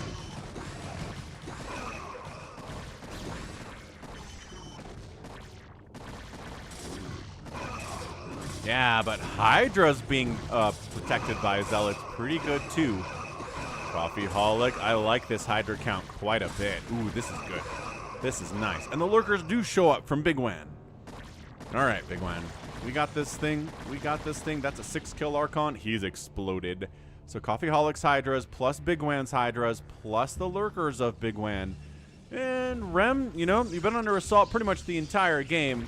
Yeah, but Hydra's being protected by Zealots pretty good too. Coffeeholic, I like this Hydra count quite a bit. Ooh, this is good. This is nice. And the lurkers do show up from Bigwan. All right, Bigwan. We got this thing. We got this thing. That's a 6-kill Archon. He's exploded. So Coffeeholic's Hydras plus Bigwan's Hydras plus the lurkers of Bigwan. And Rem, you know, you've been under assault pretty much the entire game.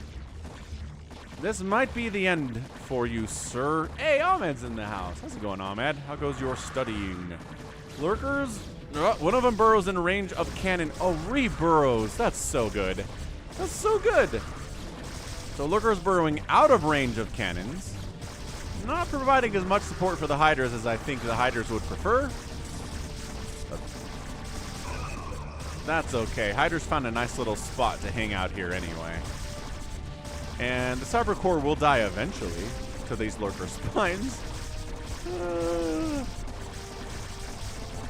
This might be the end for you, sir. Hey, Ahmed's in the house. How's it going, Ahmed? How goes your studying? Lurkers? One of them burrows in range of cannon. Oh, re-burrows. That's so good. That's so good. So Lurkers burrowing out of range of cannons. Not providing as much support for the Hydras as I think the Hydras would prefer. But that's okay. Hydras found a nice little spot to hang out here anyway. And the Cyber Core will die eventually to these Lurker spines.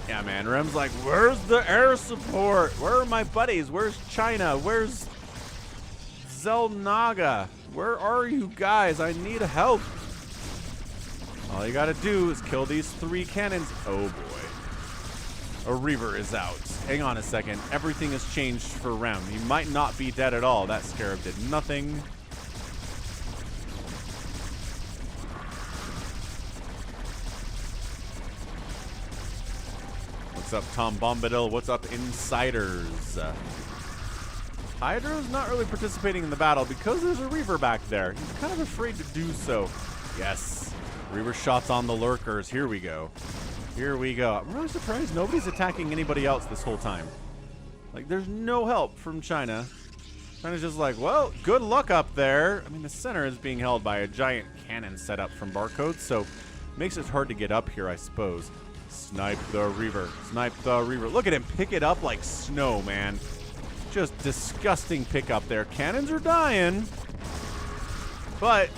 Yeah, man. Rem's like, where's the air support? Where are my buddies? Where's China? Where's Zelnaga? Where are you guys? I need help. All you gotta do is kill these 3 cannons. Oh, boy. A Reaver is out. Hang on a second. Everything has changed for Rem. He might not be dead at all. That Scarab did nothing. What's up, Tom Bombadil? What's up, Insiders? Hydra's not really participating in the battle because there's a Reaver back there. He's kind of afraid to do so. Yes. Reaver shots on the Lurkers. Here we go. Here we go. I'm really surprised nobody's attacking anybody else this whole time. Like, there's no help from China. China's just like, well, good luck up there. I mean, the center is being held by a giant cannon set up from Barcode, so makes it hard to get up here, I suppose. Snipe the Reaver. Snipe the Reaver. Look at him pick it up like snow, man. Just disgusting pick up there. Cannons are dying. But,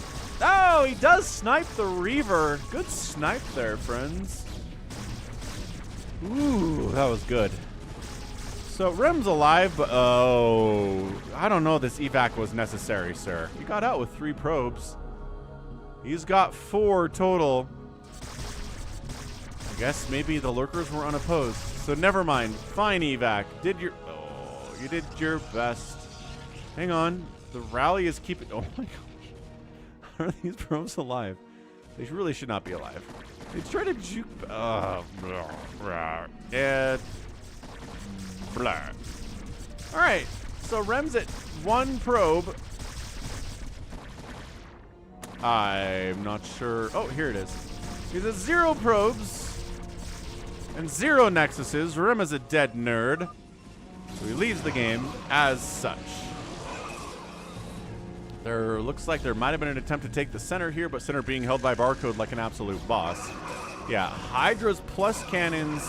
oh, he does snipe the Reaver. Good snipe there, friends. Ooh, that was good. So, Rem's alive, but, oh, I don't know this evac was necessary, sir. He got out with 3 probes. He's got 4 total. I guess maybe the Lurkers were unopposed. So never mind. Fine, evac. You did your best. Hang on. The rally is keeping... Oh my gosh. Are these probes alive? They really should not be alive. They try to juke... and... Blah. Alright. So Rem's at 1 probe. I'm not sure... Oh, here it is. He's at 0 probes. And 0 nexuses. Rem is a dead nerd. So he leaves the game as such. There looks like there might have been an attempt to take the center here, but center being held by Barcode like an absolute boss. Yeah, Hydras plus cannons.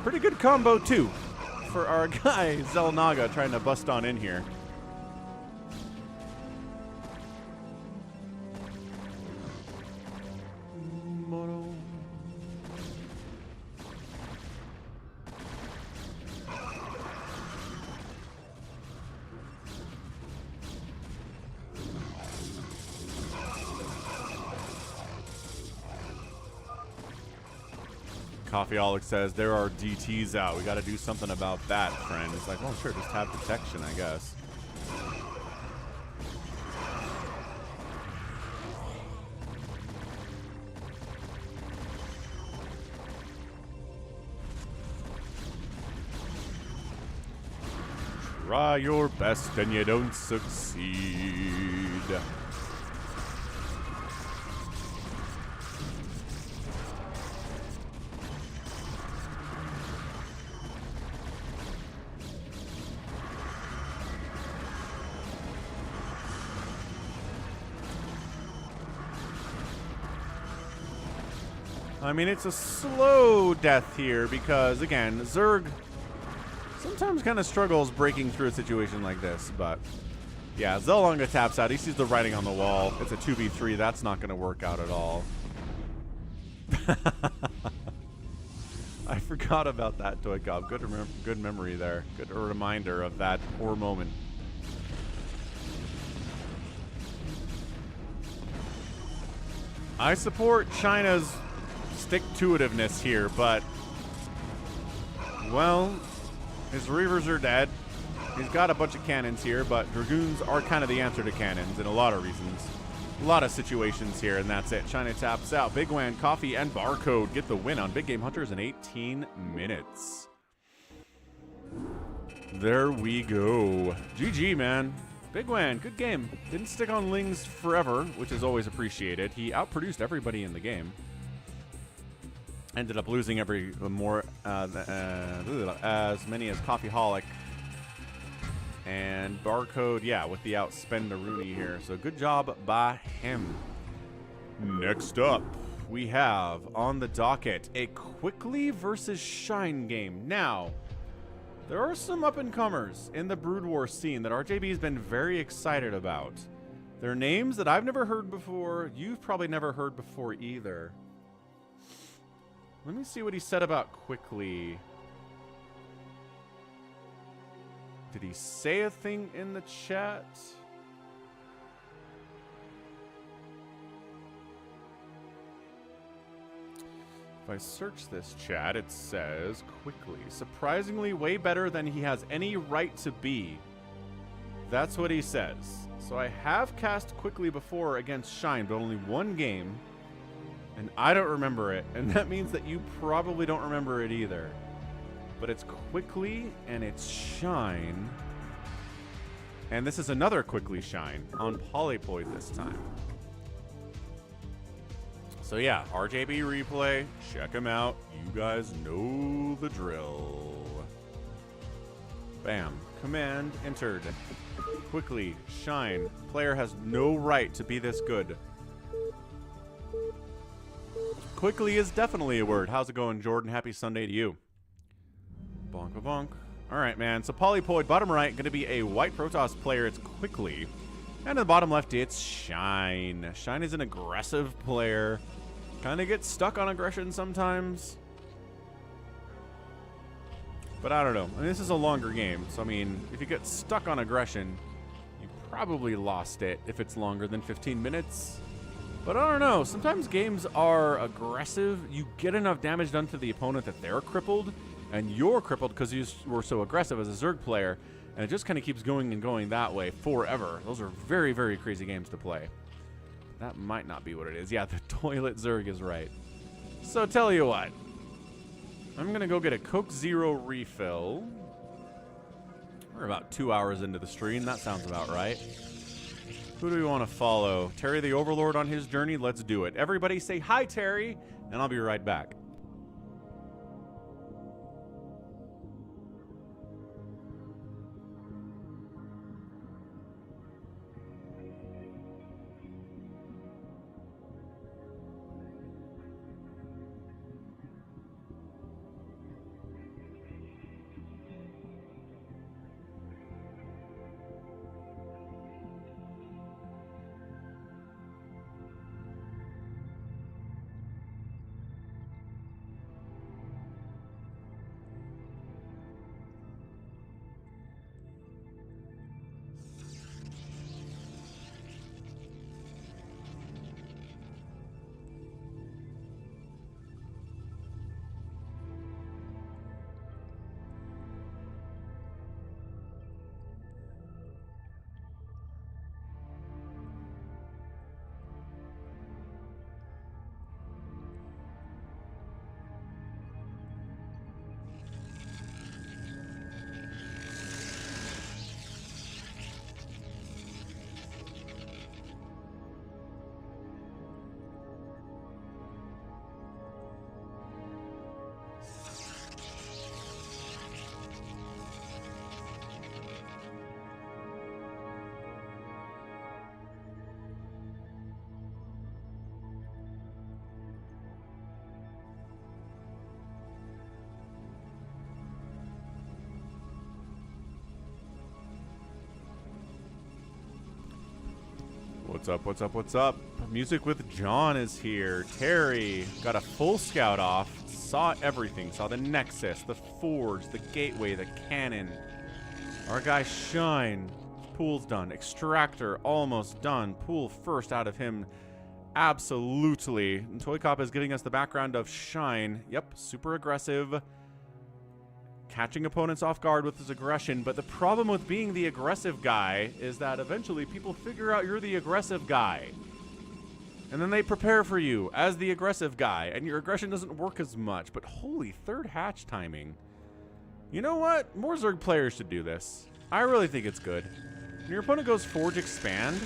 Pretty good combo, too, for our guy, Zelnaga, trying to bust on in here. Coffeeaholic says, there are DTs out. We got to do something about that, friend. It's like, well, sure, just have protection, I guess. Try your best and you don't succeed. I mean, it's a slow death here because, again, Zerg sometimes kind of struggles breaking through a situation like this. But, yeah, Zelnaga taps out. He sees the writing on the wall. It's a 2v3. That's not going to work out at all. I forgot about that, ToyCop. Good memory there. Good reminder of that poor moment. I support China's stick-to-itiveness here, but, well, his Reavers are dead. He's got a bunch of cannons here, but Dragoons are kind of the answer to cannons in a lot of reasons. A lot of situations here, and that's it. China taps out. Bigwan, Coffee, and Barcode get the win on Big Game Hunters in 18 minutes. There we go. GG, man. Bigwan, good game. Didn't stick on Lings forever, which is always appreciated. He outproduced everybody in the game. Ended up losing as many as Coffeeaholic and Barcode, yeah, with the outspendaroonie here. So good job by him. Next up, we have on the docket a Quickly versus Shine game. Now, there are some up-and-comers in the Brood War scene that RJB has been very excited about. They're names that I've never heard before. You've probably never heard before either. Let me see what he said about Quickly. Did he say a thing in the chat? If I search this chat, it says Quickly. Surprisingly way better than he has any right to be. That's what he says. So I have cast Quickly before against Shine, but only one game. And I don't remember it, and that means that you probably don't remember it either. But it's Quickly, and it's Shine. And this is another Quickly Shine on Polypoid this time. So yeah, RJB replay, check him out. You guys know the drill. Bam. Command entered. Quickly, Shine. Player has no right to be this good. Quickly is definitely a word. How's it going, Jordan? Happy Sunday to you. Bonk a bonk. All right, man. So Polypoid, bottom right, going to be a white Protoss player. It's Quickly. And in the bottom left, it's Shine. Shine is an aggressive player. Kind of gets stuck on aggression sometimes. But I don't know. I mean, this is a longer game. So, I mean, if you get stuck on aggression, you probably lost it if it's longer than 15 minutes. But I don't know. Sometimes games are aggressive. You get enough damage done to the opponent that they're crippled, and you're crippled because you were so aggressive as a Zerg player, and it just kind of keeps going and going that way forever. Those are very, very crazy games to play. That might not be what it is. Yeah, the toilet Zerg is right. So tell you what. I'm going to go get a Coke Zero refill. We're about 2 hours into the stream. That sounds about right. Who do we want to follow? Terry the Overlord on his journey? Let's do it. Everybody say hi, Terry, and I'll be right back. What's up, what's up, what's up? Music with John is here. Terry got a full scout off. Saw everything. Saw the Nexus, the Forge, the Gateway, the Cannon. Our guy Shine. Pool's done. Extractor almost done. Pool first out of him. Absolutely. And ToyCop is giving us the background of Shine. Yep, super aggressive. Catching opponents off guard with his aggression, but the problem with being the aggressive guy is that eventually people figure out you're the aggressive guy. And then they prepare for you as the aggressive guy, and your aggression doesn't work as much, but holy third hatch timing. You know what? More Zerg players should do this. I really think it's good. When your opponent goes Forge Expand,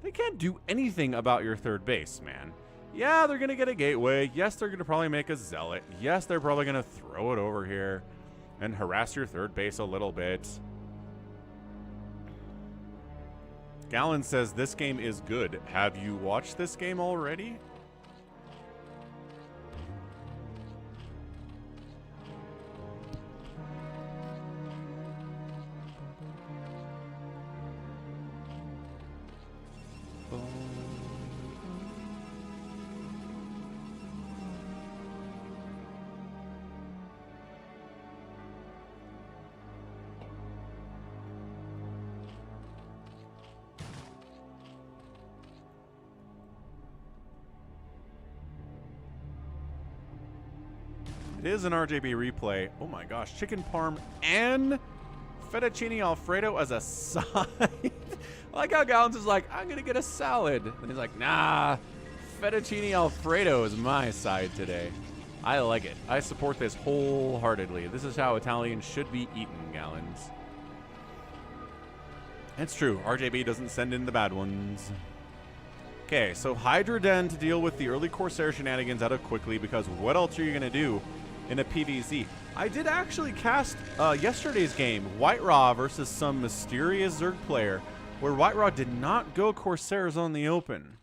they can't do anything about your third base, man. Yeah, they're going to get a Gateway. Yes, they're going to probably make a Zealot. Yes, they're probably going to throw it over here and harass your third base a little bit. Gallon says this game is good. Have you watched this game already? It is an RJB replay. Oh my gosh, chicken parm and fettuccine alfredo as a side. I like how Gallons is like, I'm gonna get a salad. And he's like, nah, fettuccine alfredo is my side today. I like it. I support this wholeheartedly. This is how Italians should be eaten, Gallons. It's true, RJB doesn't send in the bad ones. Okay, so Hydra Den to deal with the early Corsair shenanigans out of quickly, because what else are you gonna do in a PvZ? I did actually cast yesterday's game, White Raw versus some mysterious Zerg player, where White Raw did not go Corsairs on the open.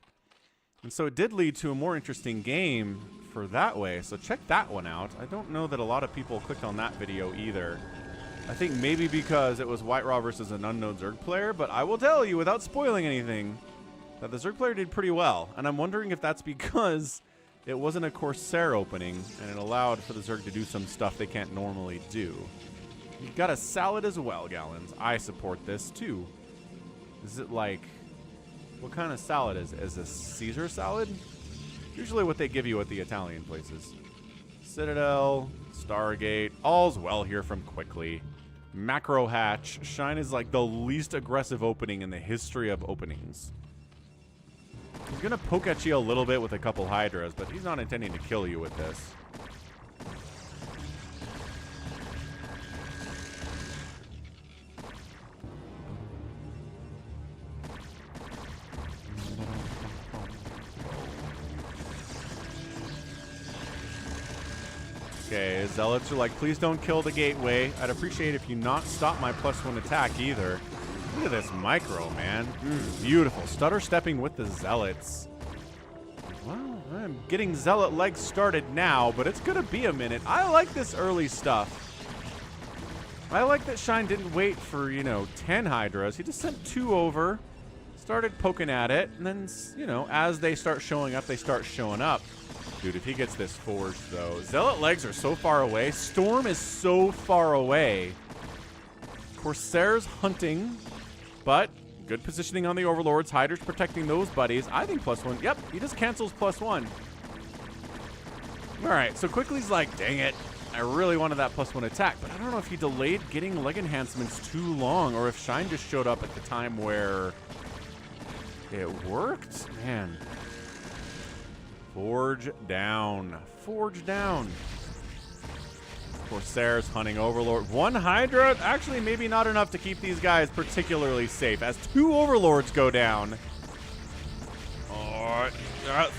And so it did lead to a more interesting game for that way, so check that one out. I don't know that a lot of people clicked on that video either. I think maybe because it was White Raw versus an unknown Zerg player, but I will tell you without spoiling anything that the Zerg player did pretty well. And I'm wondering if that's because it wasn't a Corsair opening and it allowed for the Zerg to do some stuff they can't normally do. You've got a salad as well, Gallons. I support this too. Is it like, what kind of salad is it? Is this Caesar salad? Usually what they give you at the Italian places. Citadel, Stargate, all's well here from quickly. Macro hatch. Shine is like the least aggressive opening in the history of openings. He's gonna poke at you a little bit with a couple Hydras, but he's not intending to kill you with this. Okay, Zealots are like, please don't kill the Gateway. I'd appreciate if you not stop my +1 attack either. Look at this micro, man. Beautiful. Stutter stepping with the Zealots. Well, I'm getting Zealot legs started now, but it's going to be a minute. I like this early stuff. I like that Shine didn't wait for, 10 Hydras. He just sent 2 over, started poking at it, and then, as they start showing up, they start showing up. Dude, if he gets this forged, though. Zealot legs are so far away. Storm is so far away. Corsair's hunting, but good positioning on the Overlords. Hydra's protecting those buddies. I think +1. Yep, he just cancels +1. All right, so Quickly's like, dang it. I really wanted that +1 attack, but I don't know if he delayed getting leg enhancements too long or if Shine just showed up at the time where it worked. Man. Forge down. Forge down. Corsair's hunting Overlord. 1 Hydra? Actually, maybe not enough to keep these guys particularly safe as 2 Overlords go down.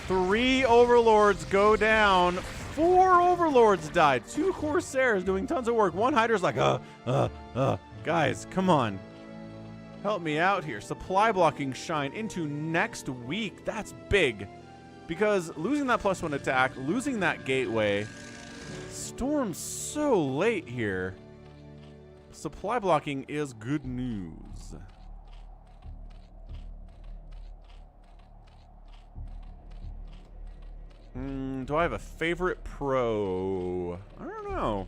3 Overlords go down. 4 Overlords died. 2 Corsairs doing tons of work. 1 Hydra's like, guys, come on. Help me out here. Supply blocking Shine into next week. That's big. Because losing that +1 attack, losing that Gateway, Storm's so late here. Supply blocking is good news. Do I have a favorite pro? I don't know.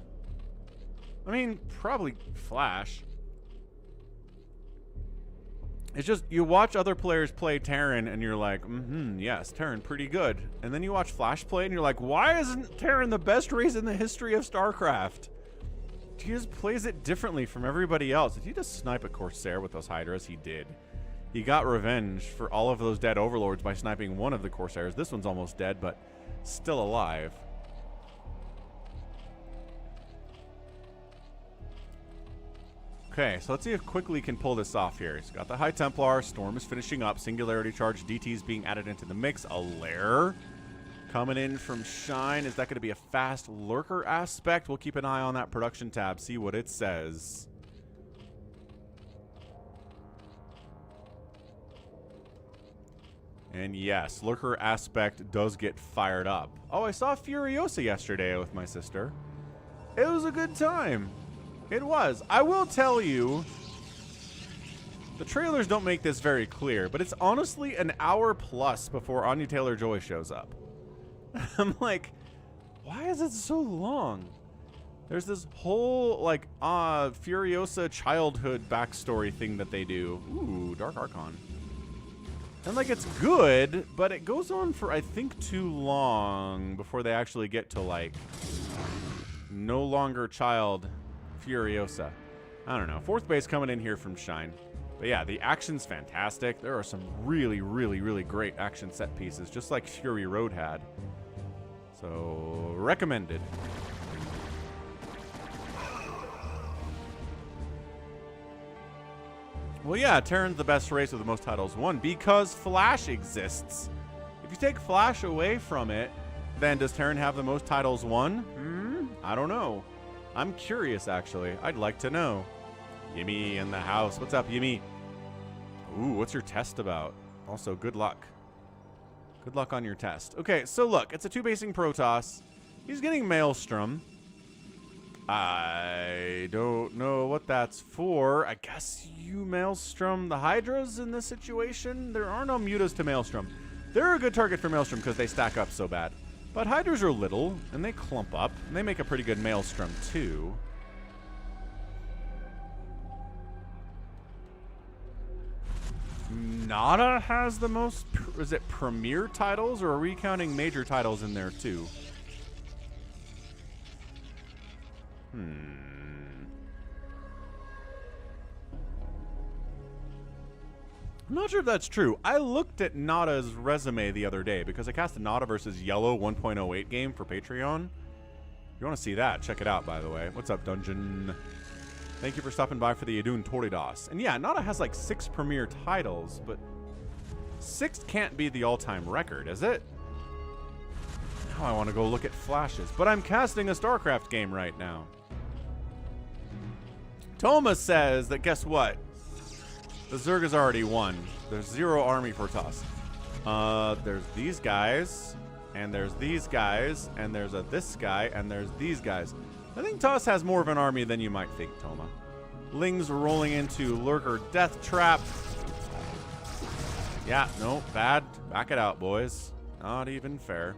I mean, probably Flash. It's just, you watch other players play Terran and you're like, yes, Terran, pretty good. And then you watch Flash play and you're like, why isn't Terran the best race in the history of StarCraft? He just plays it differently from everybody else. Did he just snipe a Corsair with those Hydras? He did. He got revenge for all of those dead Overlords by sniping one of the Corsairs. This one's almost dead, but still alive. Okay, so let's see if quickly can pull this off here. He's got the High Templar. Storm is finishing up. Singularity Charge. DT is being added into the mix. A Lair coming in from Shine. Is that going to be a fast lurker aspect? We'll keep an eye on that production tab. See what it says. And yes, lurker aspect does get fired up. Oh, I saw Furiosa yesterday with my sister. It was a good time. It was. I will tell you, the trailers don't make this very clear, but it's honestly an hour plus before Anya Taylor-Joy shows up. I'm like, why is it so long? There's this whole, like, Furiosa childhood backstory thing that they do. Ooh, Dark Archon. And, like, it's good, but it goes on for, I think, too long before they actually get to, like, no longer child Furiosa. I don't know. Fourth base coming in here from Shine. But yeah, the action's fantastic. There are some really, really, really great action set pieces, just like Fury Road had. So, recommended. Well, yeah, Terran's the best race with the most titles won because Flash exists. If you take Flash away from it, then does Terran have the most titles won? I don't know. I'm curious, actually. I'd like to know. Yimmy in the house. What's up, Yimmy? Ooh, what's your test about? Also, good luck. Good luck on your test. Okay, so look, it's a two-basing Protoss. He's getting Maelstrom. I don't know what that's for. I guess you Maelstrom the Hydras in this situation? There are no mutas to Maelstrom. They're a good target for Maelstrom because they stack up so bad. But Hydras are little, and they clump up, and they make a pretty good Maelstrom, too. Nada has the most, is it premier titles, or are we counting major titles in there, too? I'm not sure if that's true. I looked at Nada's resume the other day because I cast a Nada versus Yellow 1.08 game for Patreon. If you want to see that, check it out, by the way. What's up, Dungeon? Thank you for stopping by for the Adun Toridas. And yeah, Nada has like 6 premier titles, but 6 can't be the all-time record, is it? Now I want to go look at flashes, but I'm casting a StarCraft game right now. Toma says that, guess what? The Zerg has already won. There's 0 army for Toss. There's these guys, and there's these guys, and there's this guy, and there's these guys. I think Toss has more of an army than you might think, Toma. Lings rolling into Lurker Death Trap. Yeah, no, bad. Back it out, boys. Not even fair.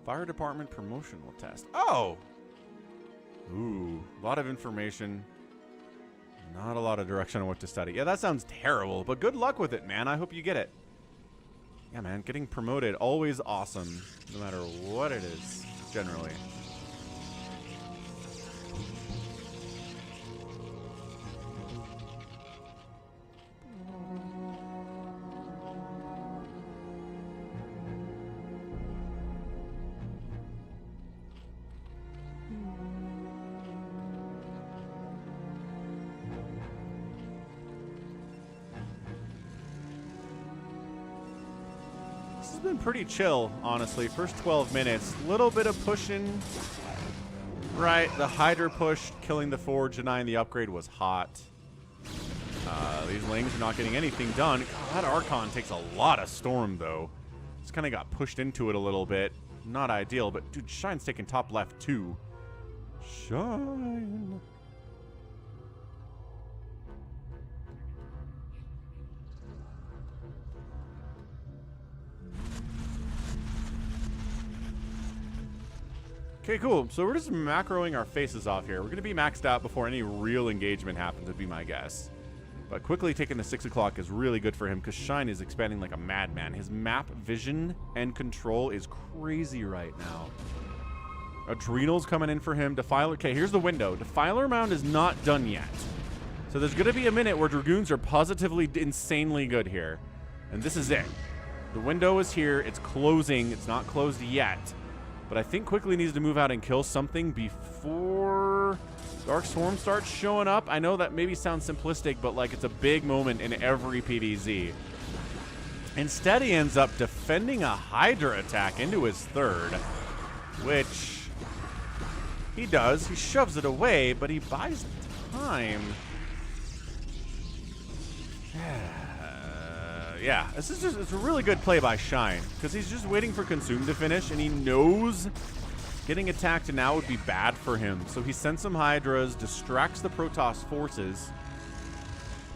Fire Department promotional test. Oh! Ooh, a lot of information. Not a lot of direction on what to study. Yeah, that sounds terrible, but good luck with it, man. I hope you get it. Yeah, man, getting promoted, always awesome, no matter what it is, generally. Been pretty chill, honestly. First 12 minutes, little bit of pushing. Right, the Hydra push, killing the Forge, denying the upgrade was hot. These Lings are not getting anything done. God, that Archon takes a lot of Storm, though. Just kind of got pushed into it a little bit. Not ideal, but dude, Shine's taking top left, too. Shine. Okay, cool. So we're just macroing our faces off here. We're going to be maxed out before any real engagement happens, would be my guess. But quickly taking the 6 o'clock is really good for him because Shine is expanding like a madman. His map vision and control is crazy right now. Adrenal's coming in for him. Defiler. Okay, here's the window. Defiler Mound is not done yet. So there's going to be a minute where Dragoons are positively insanely good here. And this is it. The window is here. It's closing. It's not closed yet. But I think quickly needs to move out and kill something before Dark Swarm starts showing up. I know that maybe sounds simplistic, but like it's a big moment in every PvZ. Instead, he ends up defending a Hydra attack into his third, which he does. He shoves it away, but he buys time. Yeah, this is just, it's a really good play by Shine, because he's just waiting for Consume to finish, and he knows getting attacked now would be bad for him. So he sends some Hydras, distracts the Protoss forces.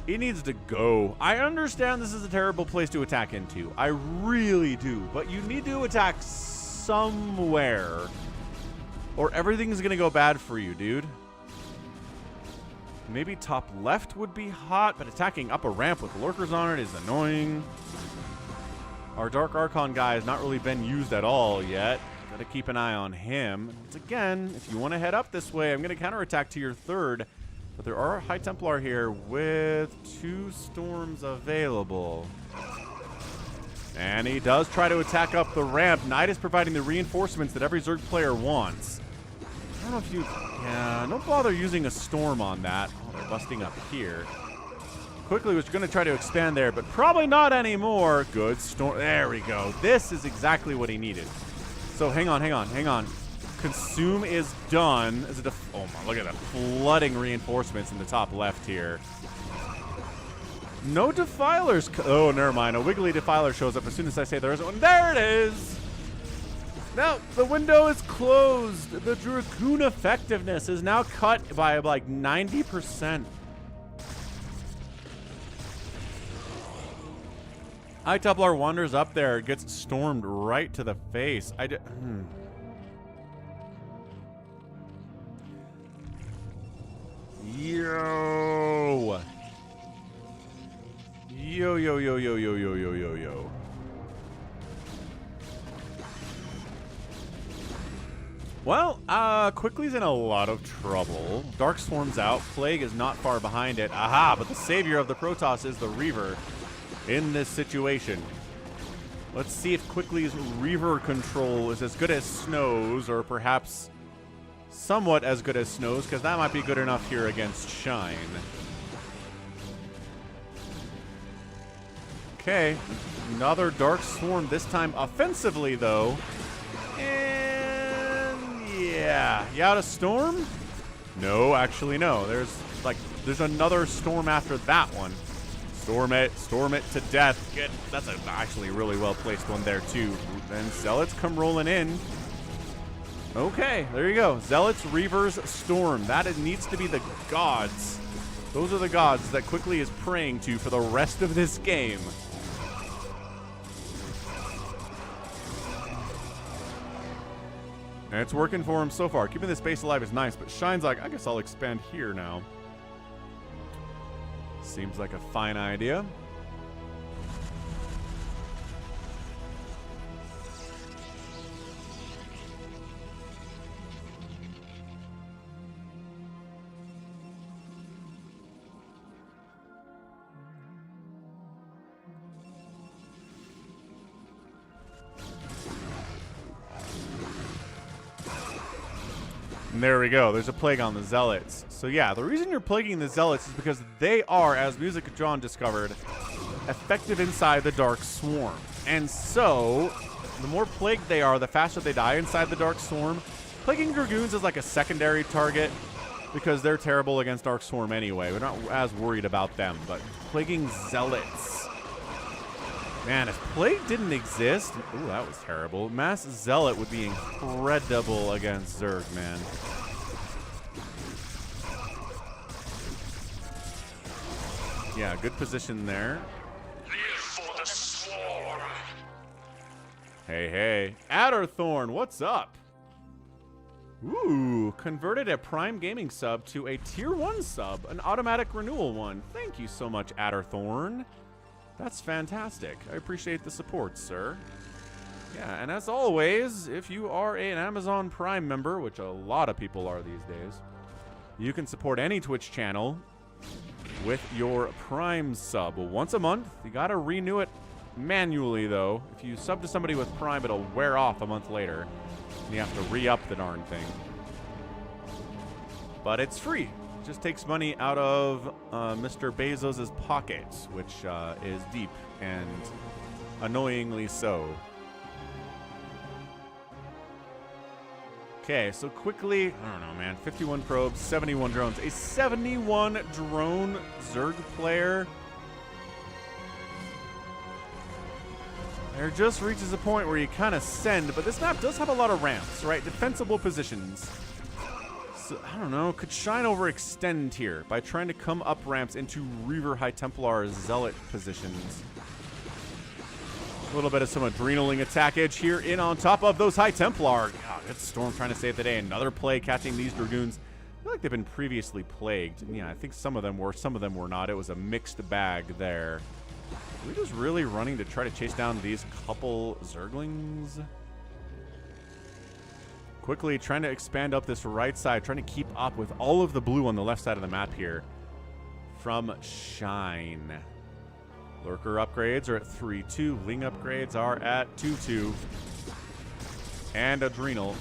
He needs to go. I understand this is a terrible place to attack into. I really do. But you need to attack somewhere, or everything's going to go bad for you, dude. Maybe top left would be hot, but attacking up a ramp with lurkers on it is annoying. Our Dark Archon guy has not really been used at all yet. Got to keep an eye on him. Once again, if you want to head up this way, I'm going to counterattack to your third. But there are High Templar here with 2 storms available. And he does try to attack up the ramp. Knight is providing the reinforcements that every Zerg player wants. I don't know if you... Yeah, don't bother using a storm on that. Oh, they're busting up here. Quickly was going to try to expand there, but probably not anymore. Good storm. There we go. This is exactly what he needed. So hang on. Consume is done. Is it oh my, look at the flooding reinforcements in the top left here. No defilers. Oh, never mind. A wiggly defiler shows up as soon as I say there isn't one. There it is. Now, the window is closed. The Dragoon effectiveness is now cut by like 90%. High Templar wanders up there, gets stormed right to the face. Yo. Yo. Well, Quickly's in a lot of trouble. Dark Swarm's out. Plague is not far behind it. Aha, but the savior of the Protoss is the Reaver in this situation. Let's see if Quickly's Reaver control is as good as Snow's, or perhaps somewhat as good as Snow's, because that might be good enough here against Shine. Okay, another Dark Swarm, this time offensively, though. Yeah, you out of storm? No, actually no. There's another storm after that one. Storm it to death. Good. That's actually really well placed one there too. Then Zealots come rolling in. Okay, there you go. Zealots, Reavers, Storm. That needs to be the gods. Those are the gods that Quickly is praying to for the rest of this game. And it's working for him so far. Keeping this base alive is nice, but Shine's like, I guess I'll expand here now. Seems like a fine idea. And there we go. There's a plague on the Zealots. So yeah, the reason you're plaguing the Zealots is because they are, as Music John discovered, effective inside the Dark Swarm. And so, the more plagued they are, the faster they die inside the Dark Swarm. Plaguing Dragoons is like a secondary target because they're terrible against Dark Swarm anyway. We're not as worried about them, but plaguing Zealots. Man, if Plague didn't exist... Ooh, that was terrible. Mass Zealot would be incredible against Zerg, man. Yeah, good position there. Live for the swarm. Hey, hey. Adderthorn, what's up? Ooh, converted a Prime Gaming sub to a Tier 1 sub, an automatic renewal one. Thank you so much, Adderthorn. That's fantastic. I appreciate the support, sir. Yeah, and as always, if you are an Amazon Prime member, which a lot of people are these days, you can support any Twitch channel with your Prime sub once a month. You gotta renew it manually, though. If you sub to somebody with Prime, it'll wear off a month later. And you have to re-up the darn thing. But it's free. It just takes money out of Mr. Bezos's pocket, which is deep and annoyingly so. Okay, so quickly, I don't know, man. 51 probes, 71 drones. A 71 drone Zerg player. There just reaches a point where you kind of send, but this map does have a lot of ramps, right? Defensible positions. So, I don't know, could Shine overextend here by trying to come up ramps into Reaver High Templar Zealot positions. A little bit of some adrenaling attackage here in on top of those High Templar. God, it's Storm trying to save the day. Another play catching these Dragoons. I feel like they've been previously plagued. And yeah, I think some of them were not. It was a mixed bag there. We're just really running to try to chase down these couple Zerglings. Quickly trying to expand up this right side, trying to keep up with all of the blue on the left side of the map here from Shine. Lurker upgrades are at 3-2. Ling upgrades are at 2-2. And Adrenal.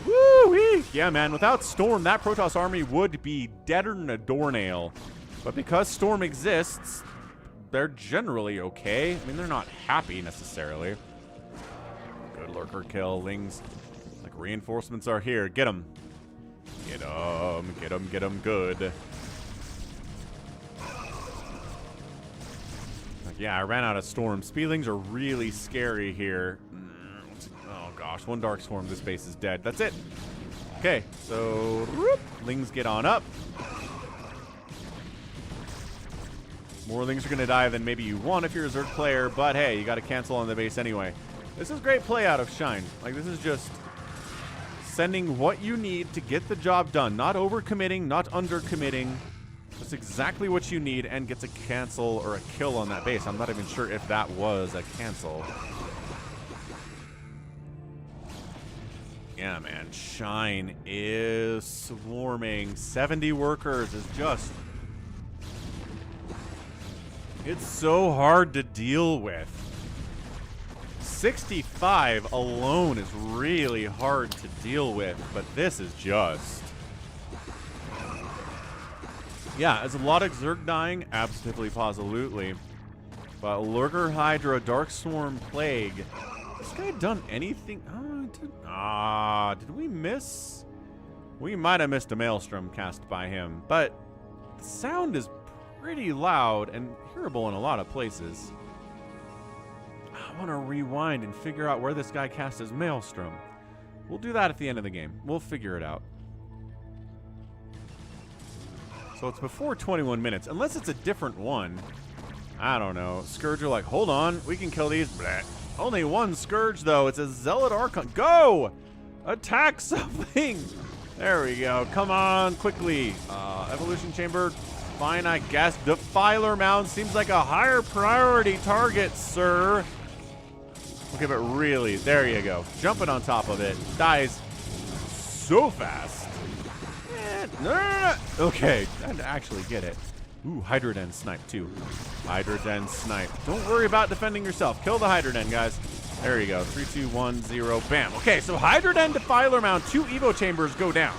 Woo-wee! Yeah, man, without Storm, that Protoss army would be deader than a doornail. But because Storm exists, they're generally okay. I mean, they're not happy necessarily. Good Lurker kill. Lings, like, reinforcements are here. Get them. Get them. Get them. Get them good. Like, yeah, I ran out of Storm. Speedlings are really scary here. Oh, gosh. One Dark Swarm. This base is dead. That's it. Okay, so whoop, Lings get on up. More Lings are going to die than maybe you want if you're a Zerg player, but hey, you got to cancel on the base anyway. This is great play out of Shine. Like, this is just sending what you need to get the job done. Not overcommitting, not undercommitting. That's exactly what you need and gets a cancel or a kill on that base. I'm not even sure if that was a cancel. Yeah, man. Shine is swarming. 70 workers is just... It's so hard to deal with. 65 alone is really hard to deal with, but this is just... Yeah, is a lot of Zerg dying? Absolutely, positively. But Lurker, Hydra, Dark Swarm, Plague. Has this guy done anything? Did we miss? We might have missed a Maelstrom cast by him, but the sound is pretty loud and hearable in a lot of places. I want to rewind and figure out where this guy cast his Maelstrom. We'll do that at the end of the game. We'll figure it out. So it's before 21 minutes, unless it's a different one. I don't know. Scourge are like, hold on, we can kill these. Bleh. Only one Scourge, though. It's a Zealot Archon. Go! Attack something! There we go. Come on, quickly. Evolution Chamber, fine, I guess. Defiler Mound seems like a higher priority target, sir. Okay, but really, there you go. Jumping on top of it. Dies so fast. No. Okay, I had to actually get it. Ooh, Hydra Den snipe, too. Hydra Den snipe. Don't worry about defending yourself. Kill the Hydra Den, guys. There you go. 3, 2, 1, 0. Bam. Okay, so Hydra Den, Defiler Mound, 2 Evo Chambers go down.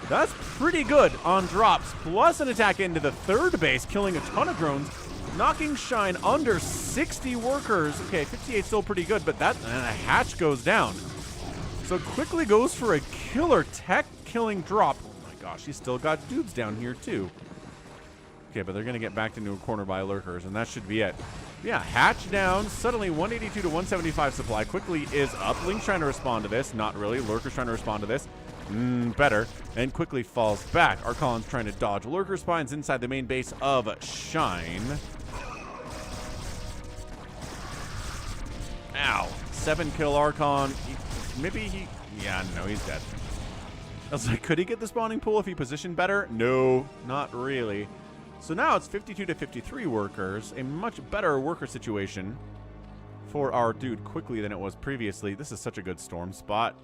That's pretty good on drops, plus an attack into the third base, killing a ton of drones, knocking Shine under 60 workers. Okay, 58 still pretty good, but that and a hatch goes down. So quickly goes for a killer tech killing drop. Oh my gosh, he's still got dudes down here too. Okay, but they're going to get backed into a corner by Lurkers, and that should be it. Yeah, hatch down. Suddenly, 182 to 175 supply quickly is up. Link's trying to respond to this. Not really. Lurker's trying to respond to this. Better. And quickly falls back. Archon's trying to dodge lurker spines inside the main base of Shine. Ow. 7-kill Archon. Yeah, no, he's dead. I was like, could he get the spawning pool if he positioned better? No, not really. So now it's 52 to 53 workers. A much better worker situation for our dude quickly than it was previously. This is such a good storm spot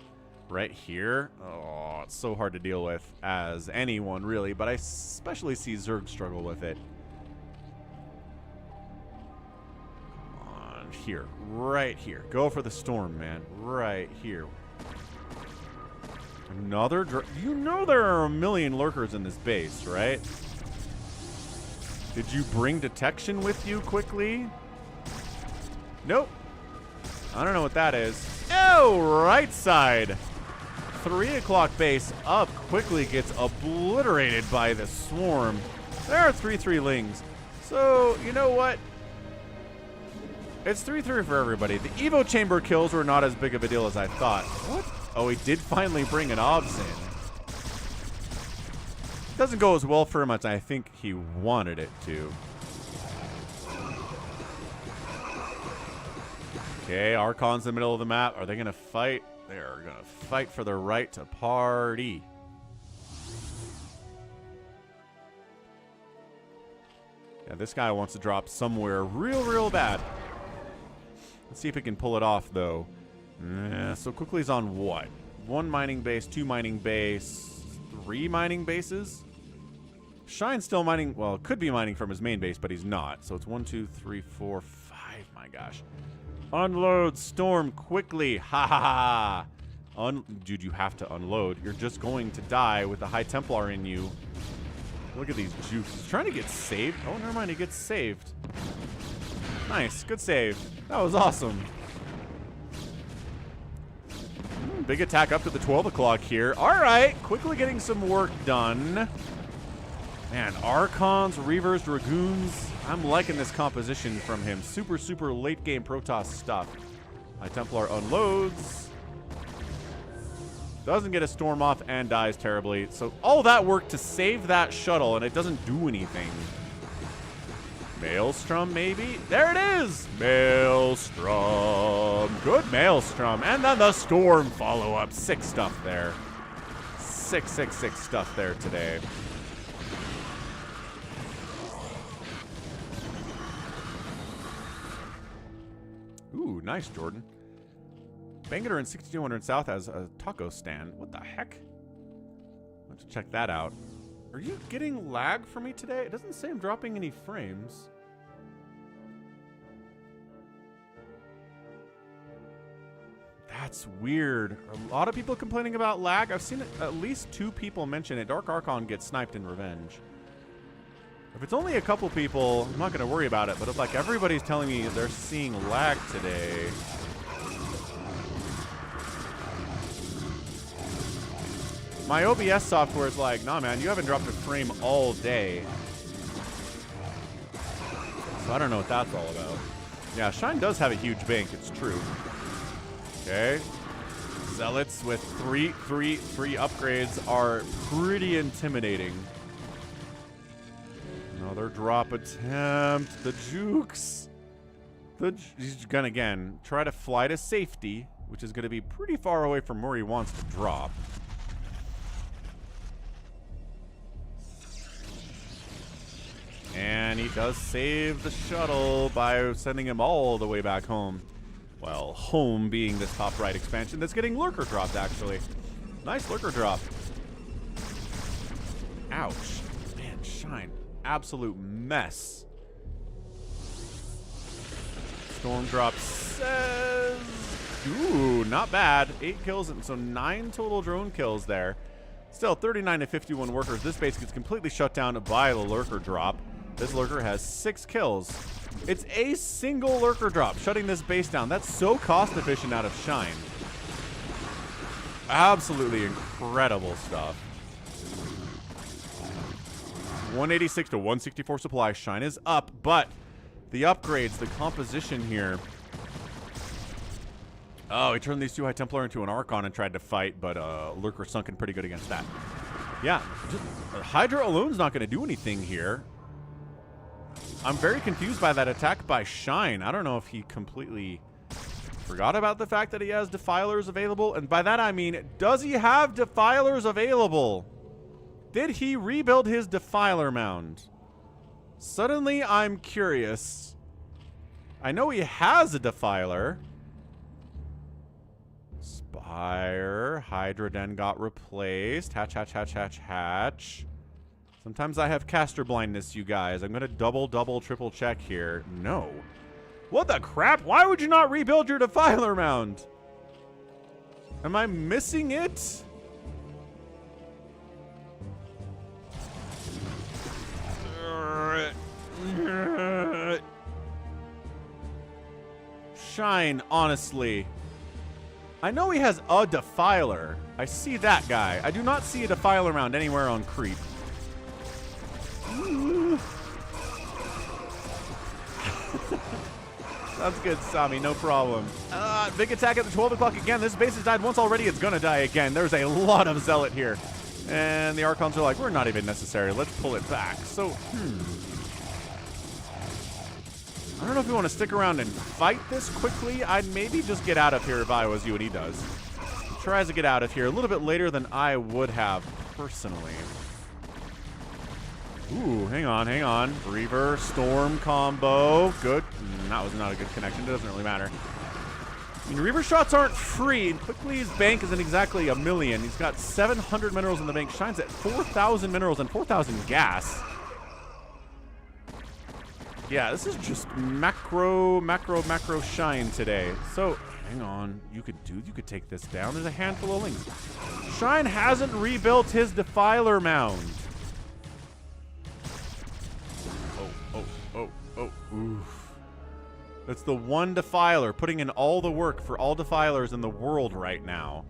right here. Oh, it's so hard to deal with as anyone, really, but I especially see Zerg struggle with it. Come on, here, right here. Go for the storm, man. Right here. Another you know there are a million lurkers in this base, right? Did you bring detection with you quickly? Nope. I don't know what that is. Oh, right side. 3 o'clock base up quickly gets obliterated by the swarm. There are 3-3 lings. So, you know what? It's 3-3 for everybody. The Evo chamber kills were not as big of a deal as I thought. What? Oh, he did finally bring an obs in. Doesn't go as well for him as I think he wanted it to. Okay, Archon's in the middle of the map. Are they going to fight? They're going to fight for the right to party. Yeah, this guy wants to drop somewhere real bad. Let's see if he can pull it off, though. So quickly he's on what? 1 mining base, 2 mining base, 3 mining bases? Shine's still mining. Well, could be mining from his main base, but he's not. So it's 1, 2, 3, 4, 5. My gosh. Unload Storm quickly. Ha ha ha. Dude, you have to unload. You're just going to die with the High Templar in you. Look at these jukes. He's trying to get saved. Oh, never mind. He gets saved. Nice. Good save. That was awesome. Big attack up to the 12 o'clock here. All right. Quickly getting some work done. Man, Archons, Reavers, Dragoons. I'm liking this composition from him. Super late game Protoss stuff. High Templar unloads. Doesn't get a storm off and dies terribly. So all that work to save that shuttle and it doesn't do anything. Maelstrom, maybe? There it is! Maelstrom. Good Maelstrom. And then the Storm follow-up. Sick stuff there. Sick stuff there today. Ooh, nice, Jordan. Bangator in 6200 South has a taco stand. What the heck? I'll have to check that out. Are you getting lag for me today? It doesn't say I'm dropping any frames. That's weird. A lot of people complaining about lag. I've seen at least 2 people mention it. Dark Archon gets sniped in revenge. If it's only a couple people, I'm not going to worry about it. But if like everybody's telling me they're seeing lag today. My OBS software is like, nah, man, you haven't dropped a frame all day. So I don't know what that's all about. Yeah, Shine does have a huge bank. It's true. Okay. Zealots with three upgrades are pretty intimidating. Another drop attempt. The jukes. He's gonna, again, try to fly to safety, which is going to be pretty far away from where he wants to drop. And he does save the shuttle by sending him all the way back home. Well, home being this top right expansion that's getting lurker dropped, actually. Nice lurker drop. Ouch. Man, Shine. Absolute mess. Storm drop says... Ooh, not bad. 8 kills, and so 9 total drone kills there. Still, 39 to 51 workers. This base gets completely shut down by the lurker drop. This lurker has 6 kills. It's a single lurker drop, shutting this base down. That's so cost efficient out of Shine. Absolutely incredible stuff. 186 to 164 supply. Shine is up, but the upgrades, the composition here, Oh, he turned these 2 High Templar into an Archon and tried to fight, but Lurker sunken pretty good against that. Yeah, just, Hydra alone's not going to do anything here. I'm very confused by that attack by Shine. I don't know if he completely forgot about the fact that he has Defilers available. And by that I mean, does he have Defilers available? Did he rebuild his Defiler mound? Suddenly I'm curious. I know he has a Defiler. Spire. Hydra Den got replaced. Hatch, hatch, hatch, hatch, hatch. Sometimes I have caster blindness, you guys. I'm going to double, triple check here. No. What the crap? Why would you not rebuild your Defiler mound? Am I missing it? Shine, honestly. I know he has a Defiler. I see that guy. I do not see a Defiler mound anywhere on creep. Sounds good, Sami. No problem. Big attack at the 12 o'clock again. This base has died once already. It's going to die again. There's a lot of Zealot here. And the Archons are like, we're not even necessary. Let's pull it back. So, I don't know if we want to stick around and fight this quickly. I'd maybe just get out of here if I was you, and he does. He tries to get out of here a little bit later than I would have, personally. Ooh, hang on, hang on. Reaver, Storm combo. Good. That was not a good connection. It doesn't really matter. I mean, Reaver shots aren't free, and quickly his bank isn't exactly a million. He's got 700 minerals in the bank. Shine's at 4,000 minerals and 4,000 gas. Yeah, this is just macro Shine today. So, hang on. You could take this down. There's a handful of links. Shine hasn't rebuilt his Defiler mound. Oof. That's the one Defiler, putting in all the work for all Defilers in the world right now.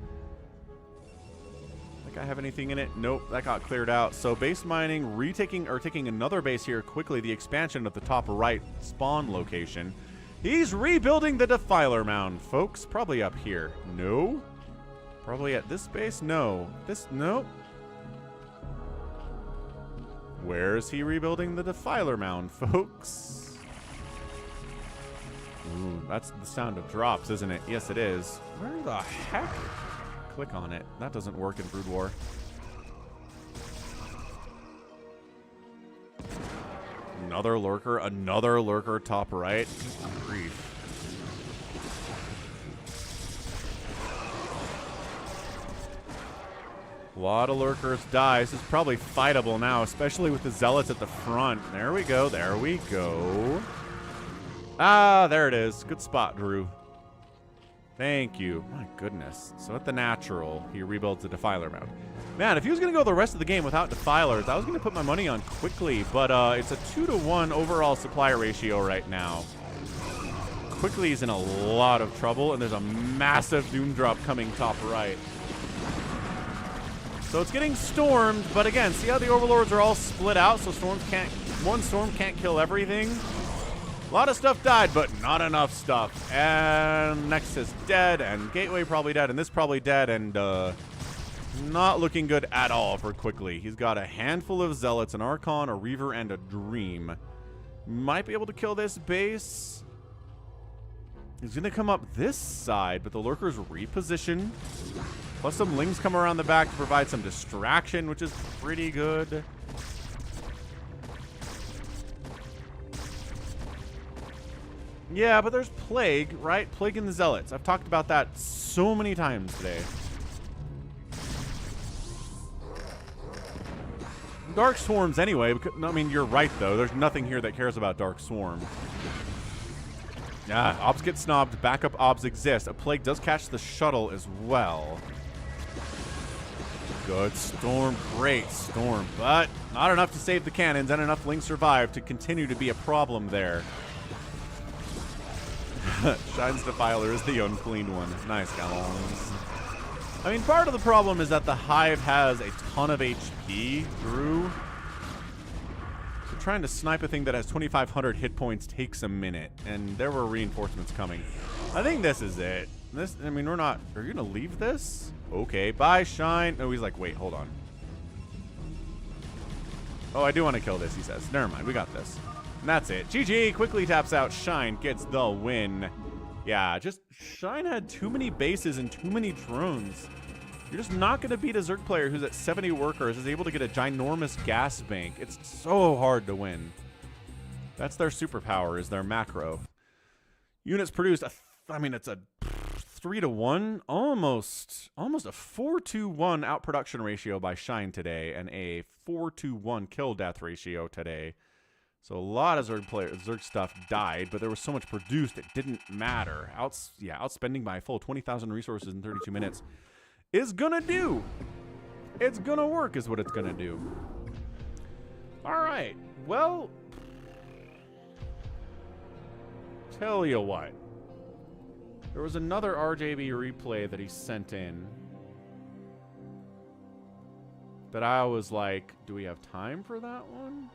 Think I have anything in it? Nope, that got cleared out. So base mining, taking another base here quickly, the expansion of the top right spawn location. He's rebuilding the Defiler mound, folks. Probably up here. No? Probably at this base? No. Nope. Where is he rebuilding the Defiler mound, folks? Ooh, that's the sound of drops, isn't it? Yes, it is. Where the heck? Click on it. That doesn't work in Brood War. Another lurker top right. Good grief. A lot of lurkers die. This is probably fightable now, especially with the Zealots at the front. There we go. There we go. Ah, there it is. Good spot, Drew. Thank you. My goodness. So at the natural, he rebuilds the Defiler mound. Man, if he was going to go the rest of the game without Defilers, I was going to put my money on quickly, but it's a 2-to-1 overall supply ratio right now. Quickly is in a lot of trouble, and there's a massive Doom drop coming top right. So it's getting stormed, but again, see how the Overlords are all split out, so one storm can't kill everything? A lot of stuff died, but not enough stuff. And Nexus dead, and Gateway probably dead, and this probably dead, and not looking good at all for Quickly. He's got a handful of Zealots, an Archon, a Reaver, and a Dream. Might be able to kill this base. He's going to come up this side, but the Lurkers reposition. Plus some Lings come around the back to provide some distraction, which is pretty good. Yeah, but there's Plague, right? Plague and the Zealots. I've talked about that so many times today. Dark Swarms anyway. Because, I mean, you're right, though. There's nothing here that cares about Dark Swarm. Yeah, Obs get snobbed. Backup Obs exist. A Plague does catch the shuttle as well. Good Storm. Great Storm. But not enough to save the cannons, and enough Lings survive to continue to be a problem there. Shine's Defiler is the unclean one. Nice, Gallons. I mean, part of the problem is that the Hive has a ton of HP, Drew. So trying to snipe a thing that has 2,500 hit points takes a minute, and there were reinforcements coming. I think this is it. This, I mean, we're not. Are you gonna leave this? Okay, bye, Shine. No, he's like, wait, hold on. Oh, I do want to kill this, he says. Never mind, we got this. And that's it. GG quickly taps out. Shine gets the win. Yeah, just Shine had too many bases and too many drones. You're just not going to beat a Zerg player who's at 70 workers, is able to get a ginormous gas bank. It's so hard to win. That's their superpower, is their macro. Units produced, I mean, it's a 3-to-1, almost a 4-to-1 outproduction ratio by Shine today, and a 4-to-1 kill death ratio today. So a lot of Zerg stuff died, but there was so much produced it didn't matter. Outspending by a full 20,000 resources in 32 minutes is gonna do. It's gonna work is what it's gonna do. All right, well, tell you what. There was another RJB replay that he sent in that I was like, do we have time for that one?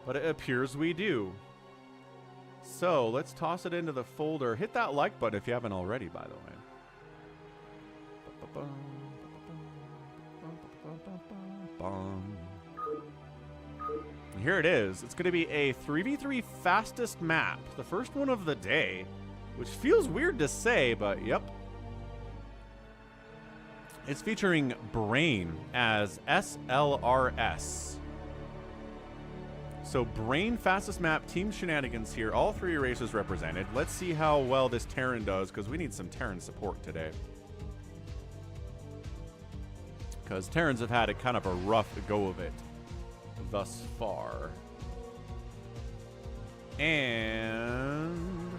But it appears we do. So let's toss it into the folder. Hit that like button if you haven't already, by the way. Here it is. It's going to be a 3v3 fastest map. The first one of the day. Which feels weird to say, but yep. It's featuring Brain as SLRS. So Brain fastest map, team shenanigans here. All three races represented. Let's see how well this Terran does, because we need some Terran support today. Because Terrans have had a kind of a rough go of it thus far. And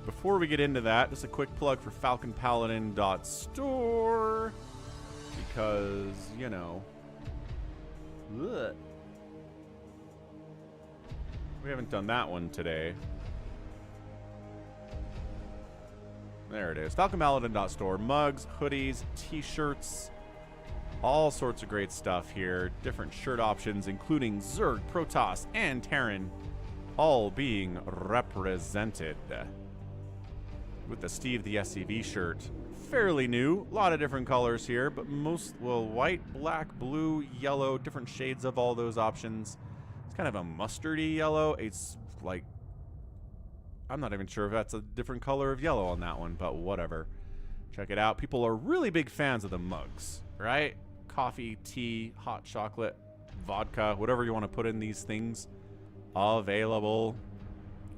before we get into that, just a quick plug for falconpaladin.store. Because, you know, ugh. We haven't done that one today. There it is. falconpaladin.store. Mugs, hoodies, t-shirts, all sorts of great stuff here. Different shirt options, including Zerg, Protoss, and Terran, all being represented. With the Steve the SCV shirt. Fairly new. A lot of different colors here, but most, well, white, black, blue, yellow, different shades of all those options. It's kind of a mustardy yellow. It's like, I'm not even sure if that's a different color of yellow on that one, but whatever. Check it out. People are really big fans of the mugs, right? Coffee, tea, hot chocolate, vodka, whatever you want to put in these things, available.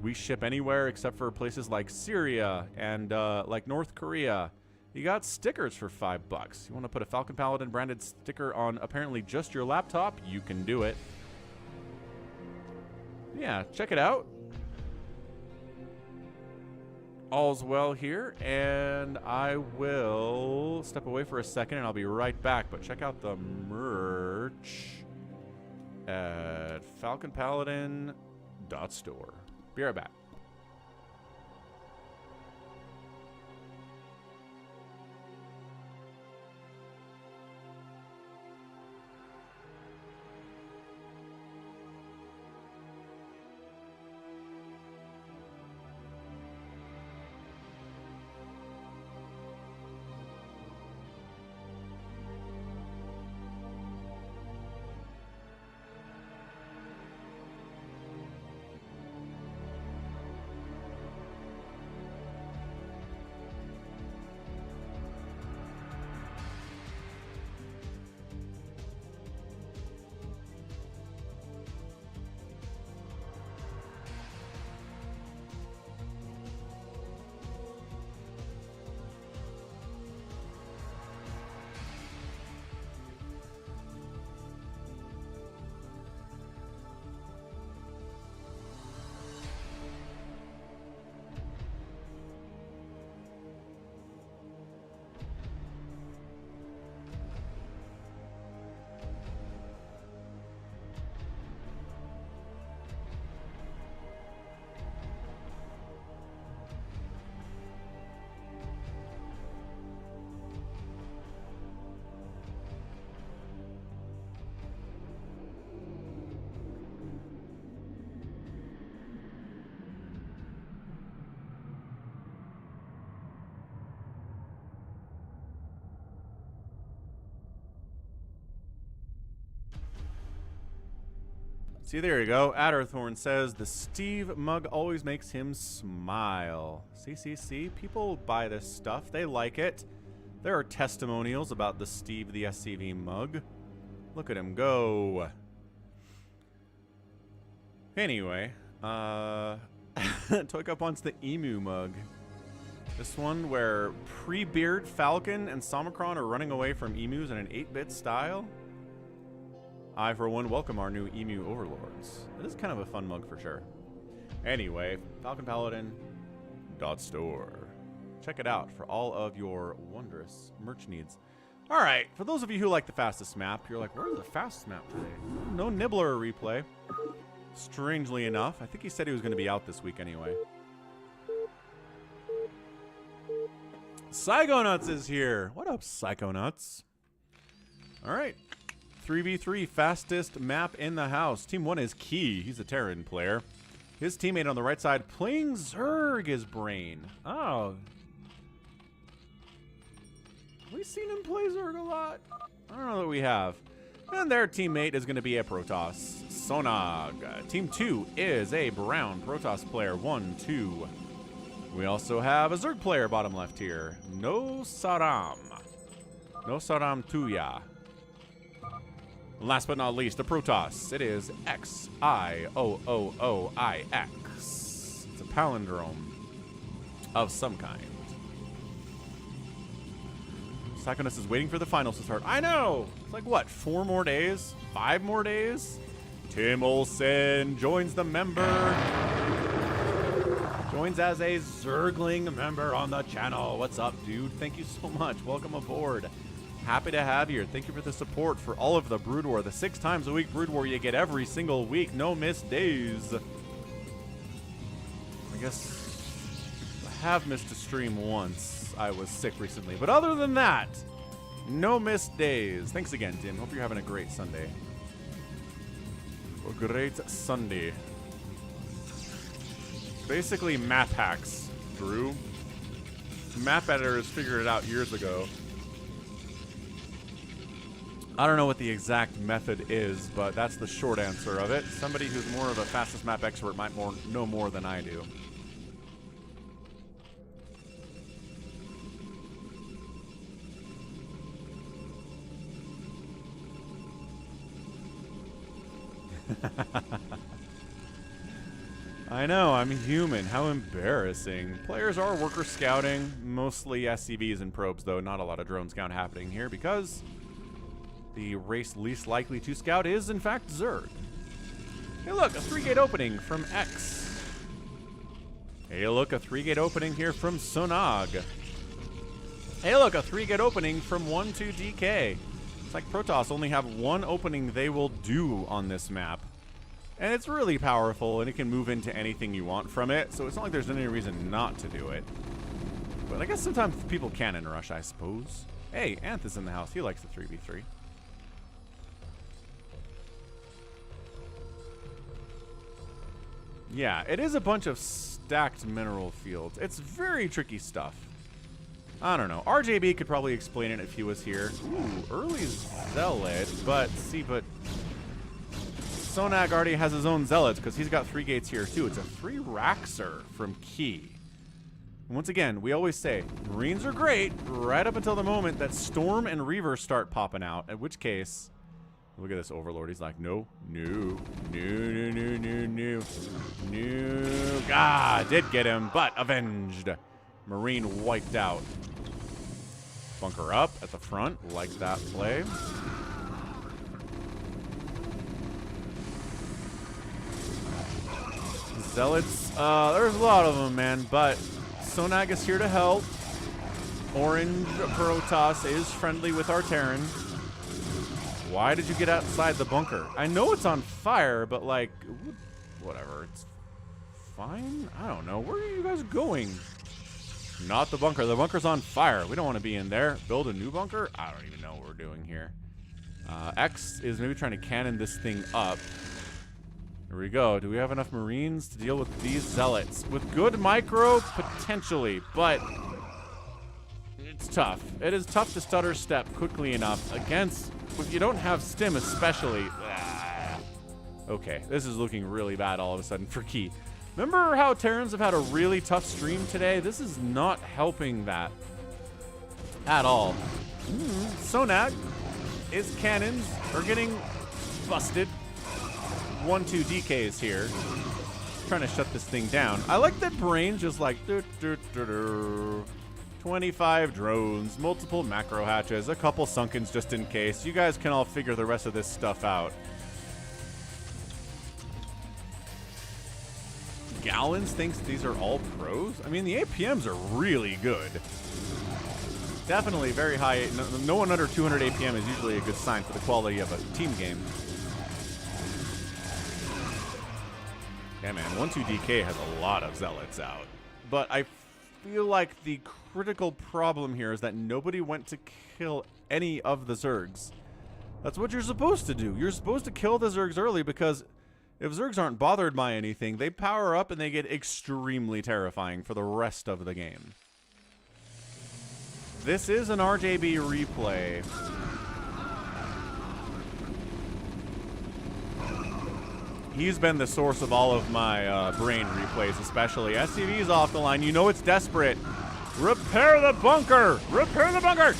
We ship anywhere except for places like Syria and like North Korea. You got stickers for $5. You want to put a Falcon Paladin branded sticker on apparently just your laptop? You can do it. Yeah, check it out. All's well here, and I will step away for a second and I'll be right back. But check out the merch at falconpaladin.store. Be right back. See, there you go. Adderthorn says, the Steve mug always makes him smile. See? People buy this stuff. They like it. There are testimonials about the Steve the SCV mug. Look at him go. Anyway, ToyCop wants the emu mug. This one where pre-beard Falcon and Somicron are running away from emus in an 8-bit style. I, for one, welcome our new emu overlords. It is kind of a fun mug for sure. Anyway, falconpaladin.store. Check it out for all of your wondrous merch needs. All right, for those of you who like the fastest map, you're like, where's the fastest map today? No Nibbler replay. Strangely enough, I think he said he was going to be out this week anyway. Psychonuts is here. What up, Psychonuts? All right. 3v3 fastest map in the house. Team 1 is Key. He's a TERRAN player. His teammate on the right side playing Zerg is Brain. Oh. Have we seen him play Zerg a lot? I don't know that we have. And their teammate is going to be a Protoss. Sonog. Team 2 is a brown Protoss player. 1, 2. We also have a Zerg player bottom left here. No Saram. No Saram Tuya. Last but not least, a Protoss. It is XIOOOIX. It's a palindrome of some kind. Psychonuts is waiting for the finals to start. I know! It's like, what, 4 more days? 5 more days? Tim Olsen joins the member. Joins as a Zergling member on the channel. What's up, dude? Thank you so much. Welcome aboard. Happy to have you. Thank you for the support for all of the Brood War. The 6 times a week Brood War you get every single week. No missed days. I guess I have missed a stream once. I was sick recently. But other than that, no missed days. Thanks again, Tim. Hope you're having a great Sunday. A great Sunday. Basically map hacks, Drew. Map editors figured it out years ago. I don't know what the exact method is, but that's the short answer of it. Somebody who's more of a fastest map expert might know more than I do. I know, I'm human. How embarrassing. Players are worker scouting, mostly SCVs and probes, though. Not a lot of drone scout happening here because the race least likely to scout is, in fact, Zerg. Hey, look, a 3-gate opening from X. Hey, look, a 3-gate opening here from Sonog. Hey, look, a 3-gate opening from 1-2DK. It's like Protoss only have 1 opening they will do on this map. And it's really powerful, and it can move into anything you want from it, so it's not like there's any reason not to do it. But I guess sometimes people can in Rush, I suppose. Hey, Anth is in the house. He likes the 3v3. Yeah, it is a bunch of stacked mineral fields. It's very tricky stuff. I don't know. RJB could probably explain it if he was here. Ooh, early Zealot, but Sonag already has his own Zealots because he's got 3 gates here too. It's a 3 Raxer from Key. And once again, we always say, Marines are great right up until the moment that Storm and Reaver start popping out, in which case, look at this Overlord. He's like, no. Ah, did get him, but avenged. Marine wiped out. Bunker up at the front. Like that play. Zealots. There's a lot of them, man, but Sonag is here to help. Orange Protoss is friendly with our Terran. Why did you get outside the bunker? I know it's on fire, but like, whatever. It's fine? I don't know. Where are you guys going? Not the bunker. The bunker's on fire. We don't want to be in there. Build a new bunker? I don't even know what we're doing here. X is maybe trying to cannon this thing up. Here we go. Do we have enough Marines to deal with these Zealots? With good micro, potentially, but it's tough. It is tough to stutter step quickly enough against, if you don't have stim especially. Okay, this is looking really bad all of a sudden for Key. Remember how Terrans have had a really tough stream today? This is not helping that at all. Sonag, his cannons are getting busted. 1-2 DKs here. Trying to shut this thing down. I like that Brain just like 25 drones, multiple macro hatches, a couple sunkens just in case. You guys can all figure the rest of this stuff out. Gallons thinks these are all pros. I mean, the APMs are really good. Definitely very high. No one under 200 APM is usually a good sign for the quality of a team game. Yeah, man, 1-2 DK has a lot of zealots out. But I feel like the critical problem here is that nobody went to kill any of the Zergs. That's what you're supposed to do. You're supposed to kill the Zergs early because if Zergs aren't bothered by anything, they power up and they get extremely terrifying for the rest of the game. This is an RJB replay. He's been the source of all of my Brain replays, especially. SCV's off the line. You know it's desperate. Repair the bunker! Repair the bunker!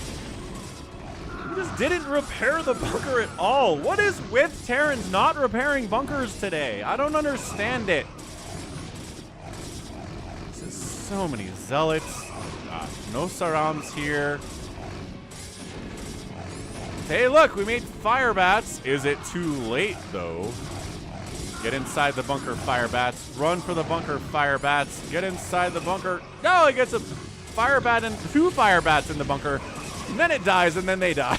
You just didn't repair the bunker at all. What is with Terrans not repairing bunkers today? I don't understand it. This is so many zealots. No Sarams here. Hey, look, we made fire bats. Is it too late, though? Get inside the bunker, fire bats. Run for the bunker, fire bats. Get inside the bunker. No, it gets a fire bat and 2 fire bats in the bunker. And then it dies, and then they die.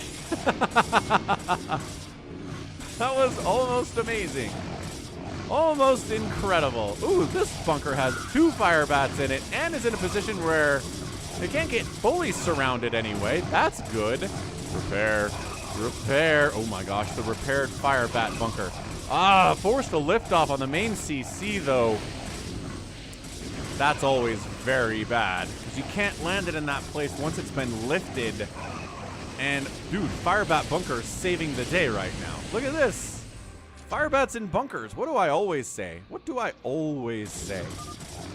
That was almost amazing. Almost incredible. Ooh, this bunker has 2 fire bats in it and is in a position where they can't get fully surrounded anyway. That's good. Repair. Repair. Oh my gosh, the repaired fire bat bunker. Ah, forced to lift off on the main CC, though. That's always very bad, because you can't land it in that place once it's been lifted. And, dude, Firebat Bunker saving the day right now. Look at this. Firebats in bunkers. What do I always say? What do I always say?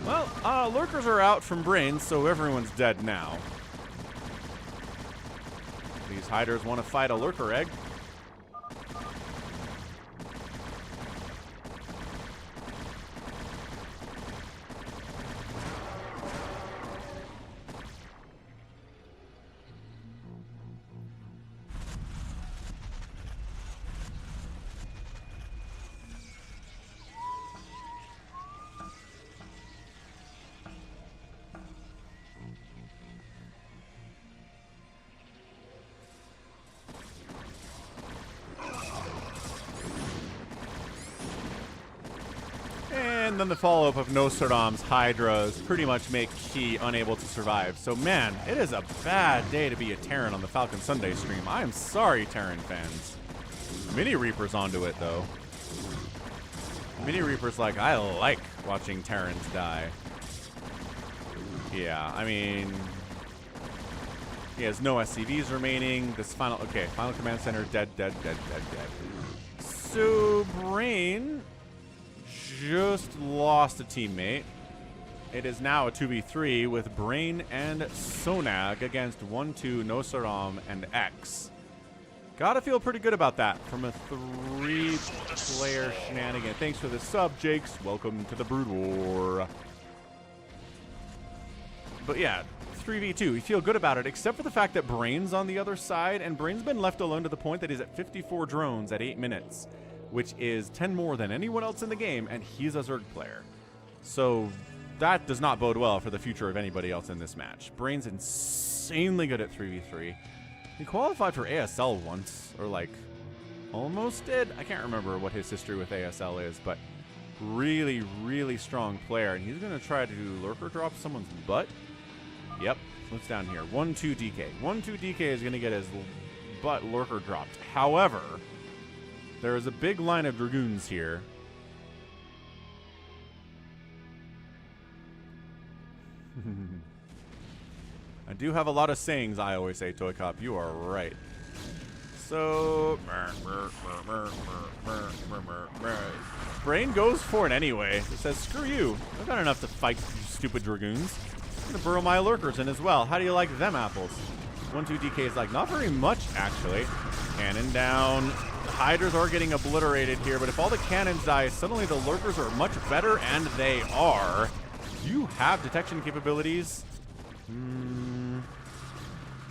Well, lurkers are out from brains, so everyone's dead now. These hiders want to fight a lurker egg. And then the follow-up of Nostradamus Hydras pretty much make Key unable to survive. So, man, it is a bad day to be a Terran on the Falcon Sunday stream. I am sorry, Terran fans. Mini Reaper's onto it, though. Mini Reaper's like, I like watching Terrans die. Yeah, I mean, he has no SCVs remaining. This final, okay, final command center, dead. So, Brain just lost a teammate. It is now a 2v3 with Brain and Sonag against 1-2 Nosaram and X. Gotta feel pretty good about that from a 3-player shenanigan. Thanks for the sub, Jakes. Welcome to the Brood War. But yeah, 3v2. You feel good about it, except for the fact that Brain's on the other side, and Brain's been left alone to the point that he's at 54 drones at 8 minutes. Which is 10 more than anyone else in the game, and he's a Zerg player. So that does not bode well for the future of anybody else in this match. Brain's insanely good at 3v3. He qualified for ASL once, or like almost did. I can't remember what his history with ASL is, but really, really strong player. And he's going to try to lurker drop someone's butt. Yep, what's down here? 1-2 DK. 1-2 DK is going to get his butt lurker dropped. However, there is a big line of Dragoons here. I do have a lot of sayings I always say, ToyCop. You are right. So, Brain goes for it anyway. It says, screw you. I've got enough to fight you stupid dragoons. I'm gonna burrow my lurkers in as well. How do you like them apples? 1-2 DK is like, not very much, actually. Cannon down. The Hydras are getting obliterated here, but if all the cannons die, suddenly the lurkers are much better, and they are. You have detection capabilities.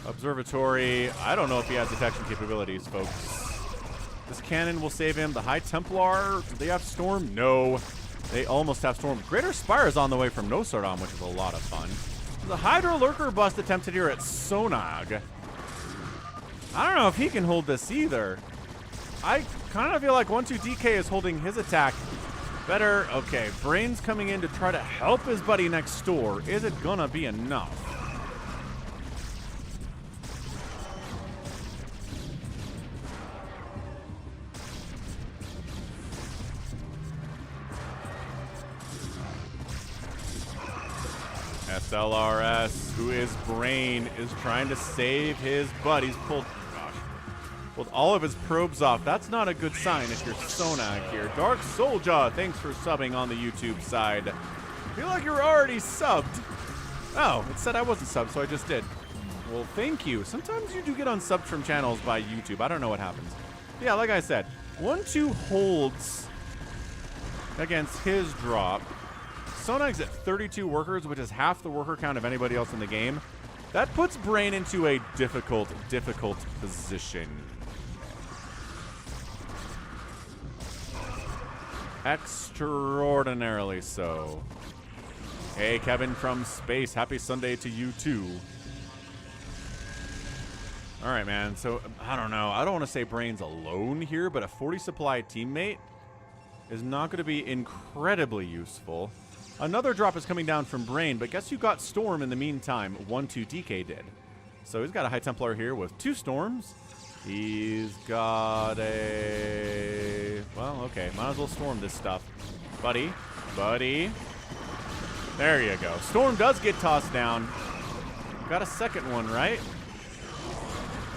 Observatory. I don't know if he has detection capabilities, folks. This cannon will save him. The High Templar, do they have Storm? No. They almost have Storm. Greater Spire is on the way from Nosardom, which is a lot of fun. The Hydra Lurker bust attempted here at Sonag. I don't know if he can hold this either. I kind of feel like 1-2 DK is holding his attack better. Okay, Brain's coming in to try to help his buddy next door. Is it gonna be enough? SLRS, who is Brain, is trying to save his buddies. Pulled all of his probes off. That's not a good sign if you're Sonag here. Dark Soldier, thanks for subbing on the YouTube side. I feel like you're already subbed. Oh, it said I wasn't subbed, so I just did. Well, thank you. Sometimes you do get unsubbed from channels by YouTube. I don't know what happens. Yeah, like I said, 1-2 holds against his drop. Sonag's at 32 workers, which is half the worker count of anybody else in the game. That puts Brain into a difficult position. Extraordinarily so. Hey, Kevin from space. Happy Sunday to you, too. All right, man. So, I don't know. I don't want to say Brain's alone here, but a 40 supply teammate is not going to be incredibly useful. Another drop is coming down from Brain, but guess who got Storm in the meantime? 1-2 DK did. So he's got a High Templar here with 2 Storms. He's got a... Well, okay. Might as well Storm this stuff. Buddy. There you go. Storm does get tossed down. Got a second one, right?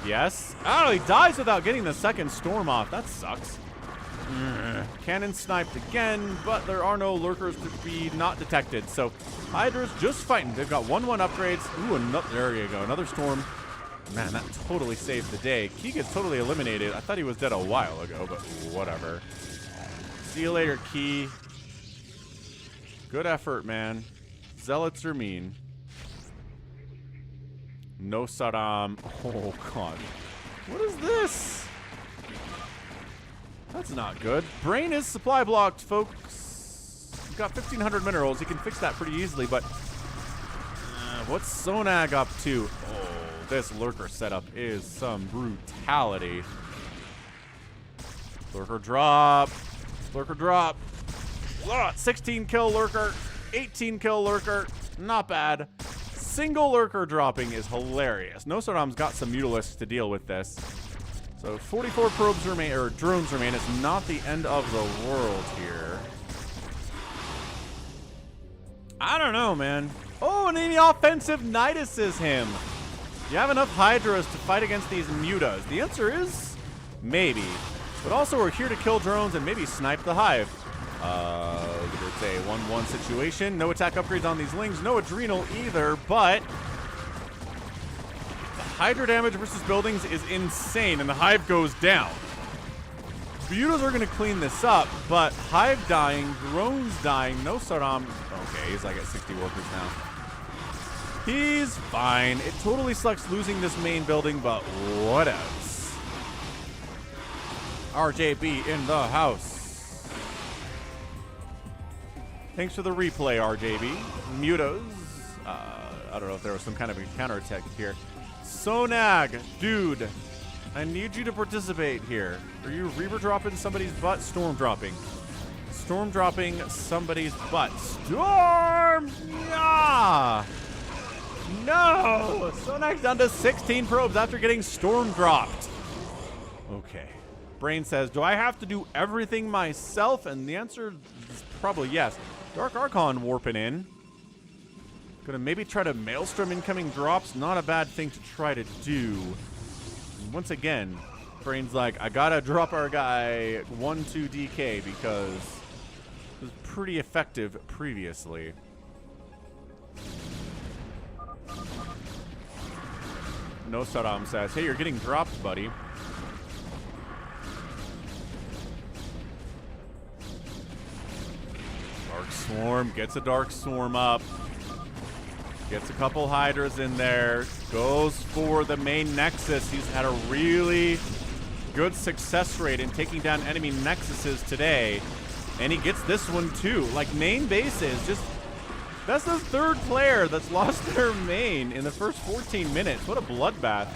Yes. Oh, he dies without getting the second Storm off. That sucks. Cannon sniped again, but there are no lurkers to be not detected. So Hydra's just fighting. They've got 1-1 upgrades. Ooh, there you go. Another Storm. Man, that totally saved the day. Key gets totally eliminated. I thought he was dead a while ago, but whatever. See you later, Key. Good effort, man. Zealots are mean. No Saddam. Oh, God. What is this? That's not good. Brain is supply blocked, folks. He's got 1,500 minerals. He can fix that pretty easily, but what's Sonag up to? Oh, this lurker setup is some brutality. Lurker drop. Lurker drop. 16 kill lurker. 18 kill lurker. Not bad. Single lurker dropping is hilarious. Nosodam's got some mutalisks to deal with this. So 44 probes remain, or drones remain. It's not the end of the world here. I don't know, man. Oh, and the offensive Nidus is him. Do you have enough Hydras to fight against these mutas? The answer is maybe. But also, we're here to kill drones and maybe snipe the hive. It's a 1-1 situation. No attack upgrades on these lings. No adrenal either, but Hydra damage versus buildings is insane, and the hive goes down. Mutas are going to clean this up, but hive dying, drones dying, no Saddam. Okay, he's like at 60 workers now. He's fine. It totally sucks losing this main building, but what else? RJB in the house. Thanks for the replay, RJB. Mutas. I don't know if there was some kind of a counterattack here. Sonag, dude, I need you to participate here. Are you Reaver dropping somebody's butt? Storm dropping. Storm dropping somebody's butt. Storm! Yeah! No! Sonag's down to 16 probes after getting Storm dropped. Okay. Brain says, do I have to do everything myself? And the answer is probably yes. Dark Archon warping in. Gonna maybe try to Maelstrom incoming drops. Not a bad thing to try to do. And once again, Brain's like, I gotta drop our guy 1-2 DK because it was pretty effective previously. No Saddam says, hey, you're getting dropped, buddy. Dark Swarm gets a Dark Swarm up. Gets a couple Hydras in there. Goes for the main Nexus. He's had a really good success rate in taking down enemy Nexuses today. And he gets this one too. Like, main bases, just... That's the third player that's lost their main in the first 14 minutes. What a bloodbath.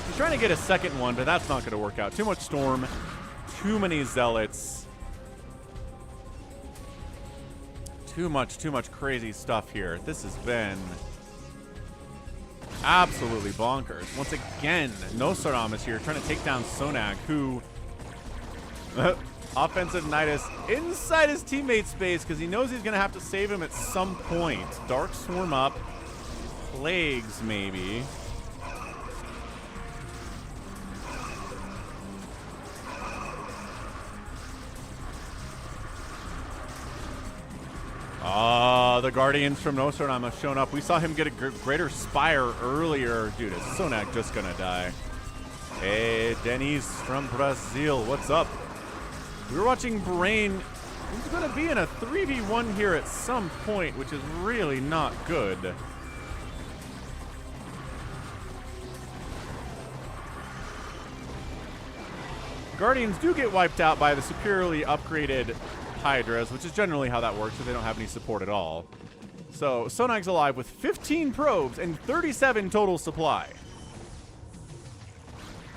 He's trying to get a second one, but that's not going to work out. Too much Storm. Too many Zealots. Too much crazy stuff here. This has been absolutely bonkers. Once again, Nosaramas here trying to take down Sonag, who... Offensive Nidus inside his teammate space because he knows he's going to have to save him at some point. Dark Swarm up. Plagues, maybe. The Guardians from Nostradam have shown up. We saw him get a greater Spire earlier. Dude, is Sonag just going to die? Hey, Denise from Brazil. What's up? We were watching Brain. He's going to be in a 3v1 here at some point, which is really not good. Guardians do get wiped out by the superiorly upgraded Hydras, which is generally how that works if they don't have any support at all. So, Sonag's alive with 15 probes and 37 total supply.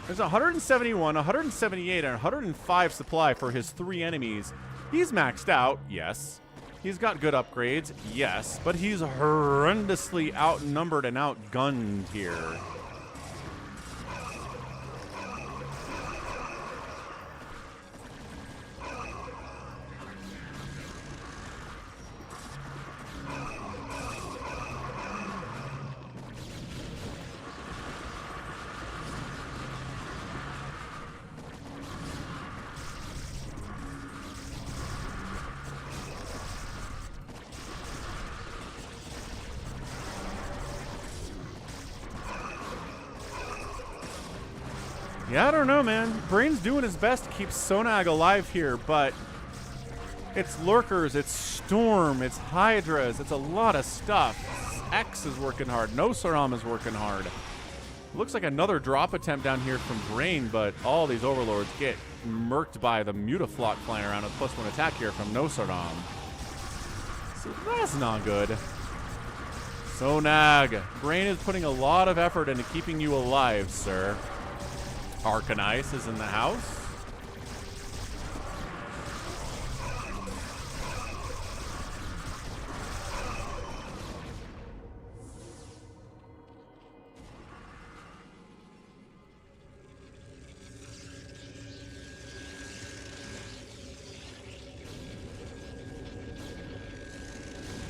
There's 171, 178, and 105 supply for his 3 enemies. He's maxed out, yes. He's got good upgrades, yes. But he's horrendously outnumbered and outgunned here. Yeah, I don't know, man. Brain's doing his best to keep Sonag alive here, but it's Lurkers, it's Storm, it's Hydras, it's a lot of stuff. X is working hard. Nosaram is working hard. Looks like another drop attempt down here from Brain, but all these Overlords get murked by the Mutaflot flying around with +1 attack here from Nosaram. So that's not good. Sonag, Brain is putting a lot of effort into keeping you alive, sir. Arcanice is in the house.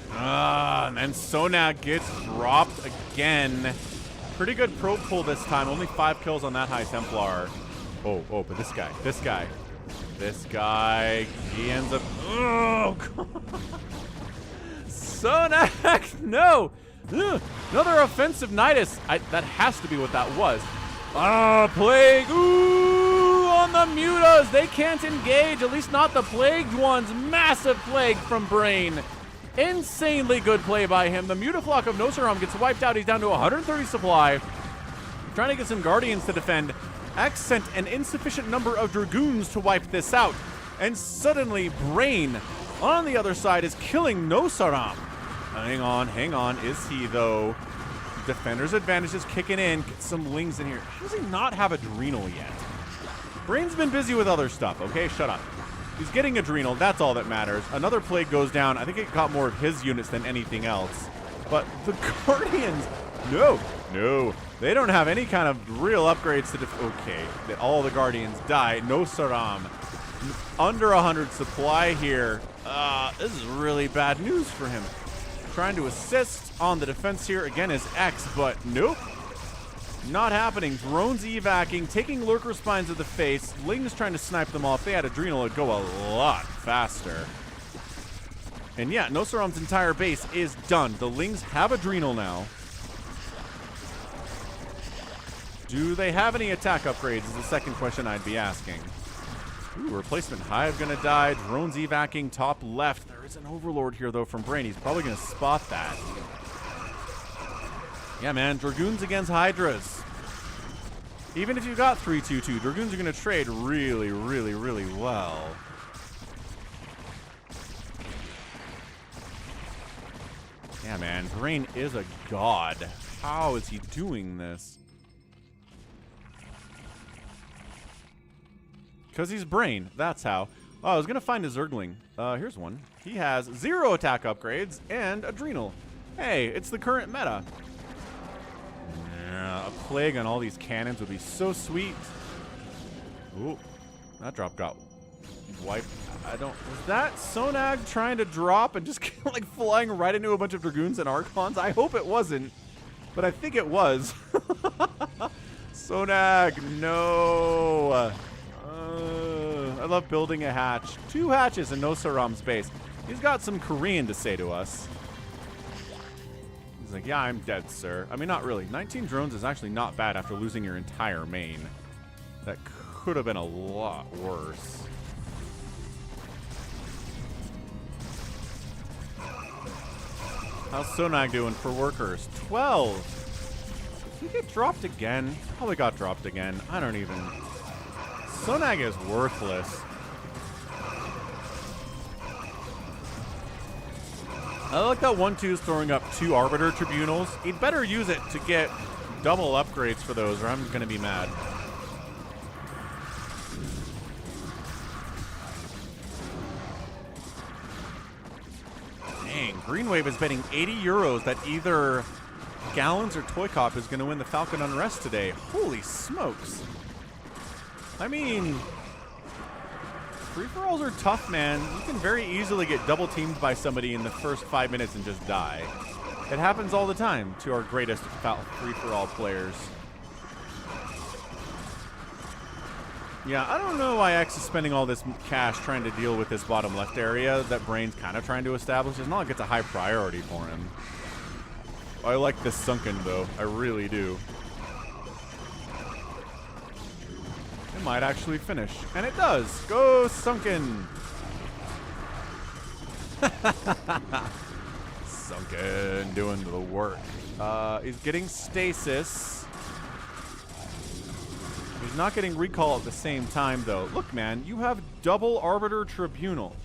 And then Sonag gets dropped again. Pretty good probe pull this time. Only 5 kills on that High Templar. Oh, but this guy, he ends up... Oh, God. Sonag, no! Ugh. Another offensive Nidus. That has to be what that was. Plague. Ooh, on the Mutas. They can't engage, at least not the plagued ones. Massive Plague from Brain. Insanely good play by him. The Mutaflock of Nosaram gets wiped out. He's down to 130 supply. Trying to get some Guardians to defend. X sent an insufficient number of Dragoons to wipe this out. And suddenly, Brain on the other side is killing Nosaram. Hang on. Is he, though? Defender's advantage is kicking in. Get some Lings in here. How does he not have Adrenal yet? Brain's been busy with other stuff, okay? Shut up. He's getting Adrenal. That's all that matters. Another Plague goes down. I think it got more of his units than anything else. But the Guardians, no. They don't have any kind of real upgrades to okay, all the Guardians die. Nosaram, under 100 supply here. This is really bad news for him. Trying to assist on the defense here. Again is X, but nope. Not happening. Drones evacing, taking lurker spines to the face. Ling's trying to snipe them off. If they had Adrenal, it'd go a lot faster. And yeah, Nosaram's entire base is done. The Lings have Adrenal now. Do they have any attack upgrades is the second question I'd be asking. Ooh, replacement hive gonna die. Drones evacing top left. There is an Overlord here though from Brain. He's probably gonna spot that. Yeah, man, Dragoons against Hydras. Even if you got 3-2-2, Dragoons are gonna trade really, really, really well. Yeah, man, Brain is a god. How is he doing this? Because he's Brain. That's how. Oh, I was going to find a Zergling. Here's one. He has 0 attack upgrades and Adrenal. Hey, it's the current meta. Yeah, a plague on all these cannons would be so sweet. Ooh, that drop got wiped. I don't... Was that Sonag trying to drop and just like flying right into a bunch of Dragoons and Archons? I hope it wasn't, but I think it was. Sonag, no. I love building a hatch. 2 hatches in Nosaram's base. He's got some Korean to say to us. He's like, yeah, I'm dead, sir. I mean, not really. 19 drones is actually not bad after losing your entire main. That could have been a lot worse. How's Sonag doing for workers? 12. Did he get dropped again? Probably got dropped again. I don't even... Sonag is worthless. I like that 1-2's throwing up 2 Arbiter Tribunals. He'd better use it to get double upgrades for those, or I'm going to be mad. Dang, Green Wave is betting 80 euros that either Gallons or ToyCop is going to win the Falcon Unrest today. Holy smokes. I mean, free-for-alls are tough, man. You can very easily get double-teamed by somebody in the first 5 minutes and just die. It happens all the time to our greatest free-for-all players. Yeah, I don't know why X is spending all this cash trying to deal with this bottom left area that Brain's kind of trying to establish. It's not like it's a high priority for him. I like this sunken, though. I really do. It might actually finish. And it does. Go sunken. Sunken doing the work. He's getting stasis. He's not getting recall at the same time, though. Look, man, you have double Arbiter Tribunal.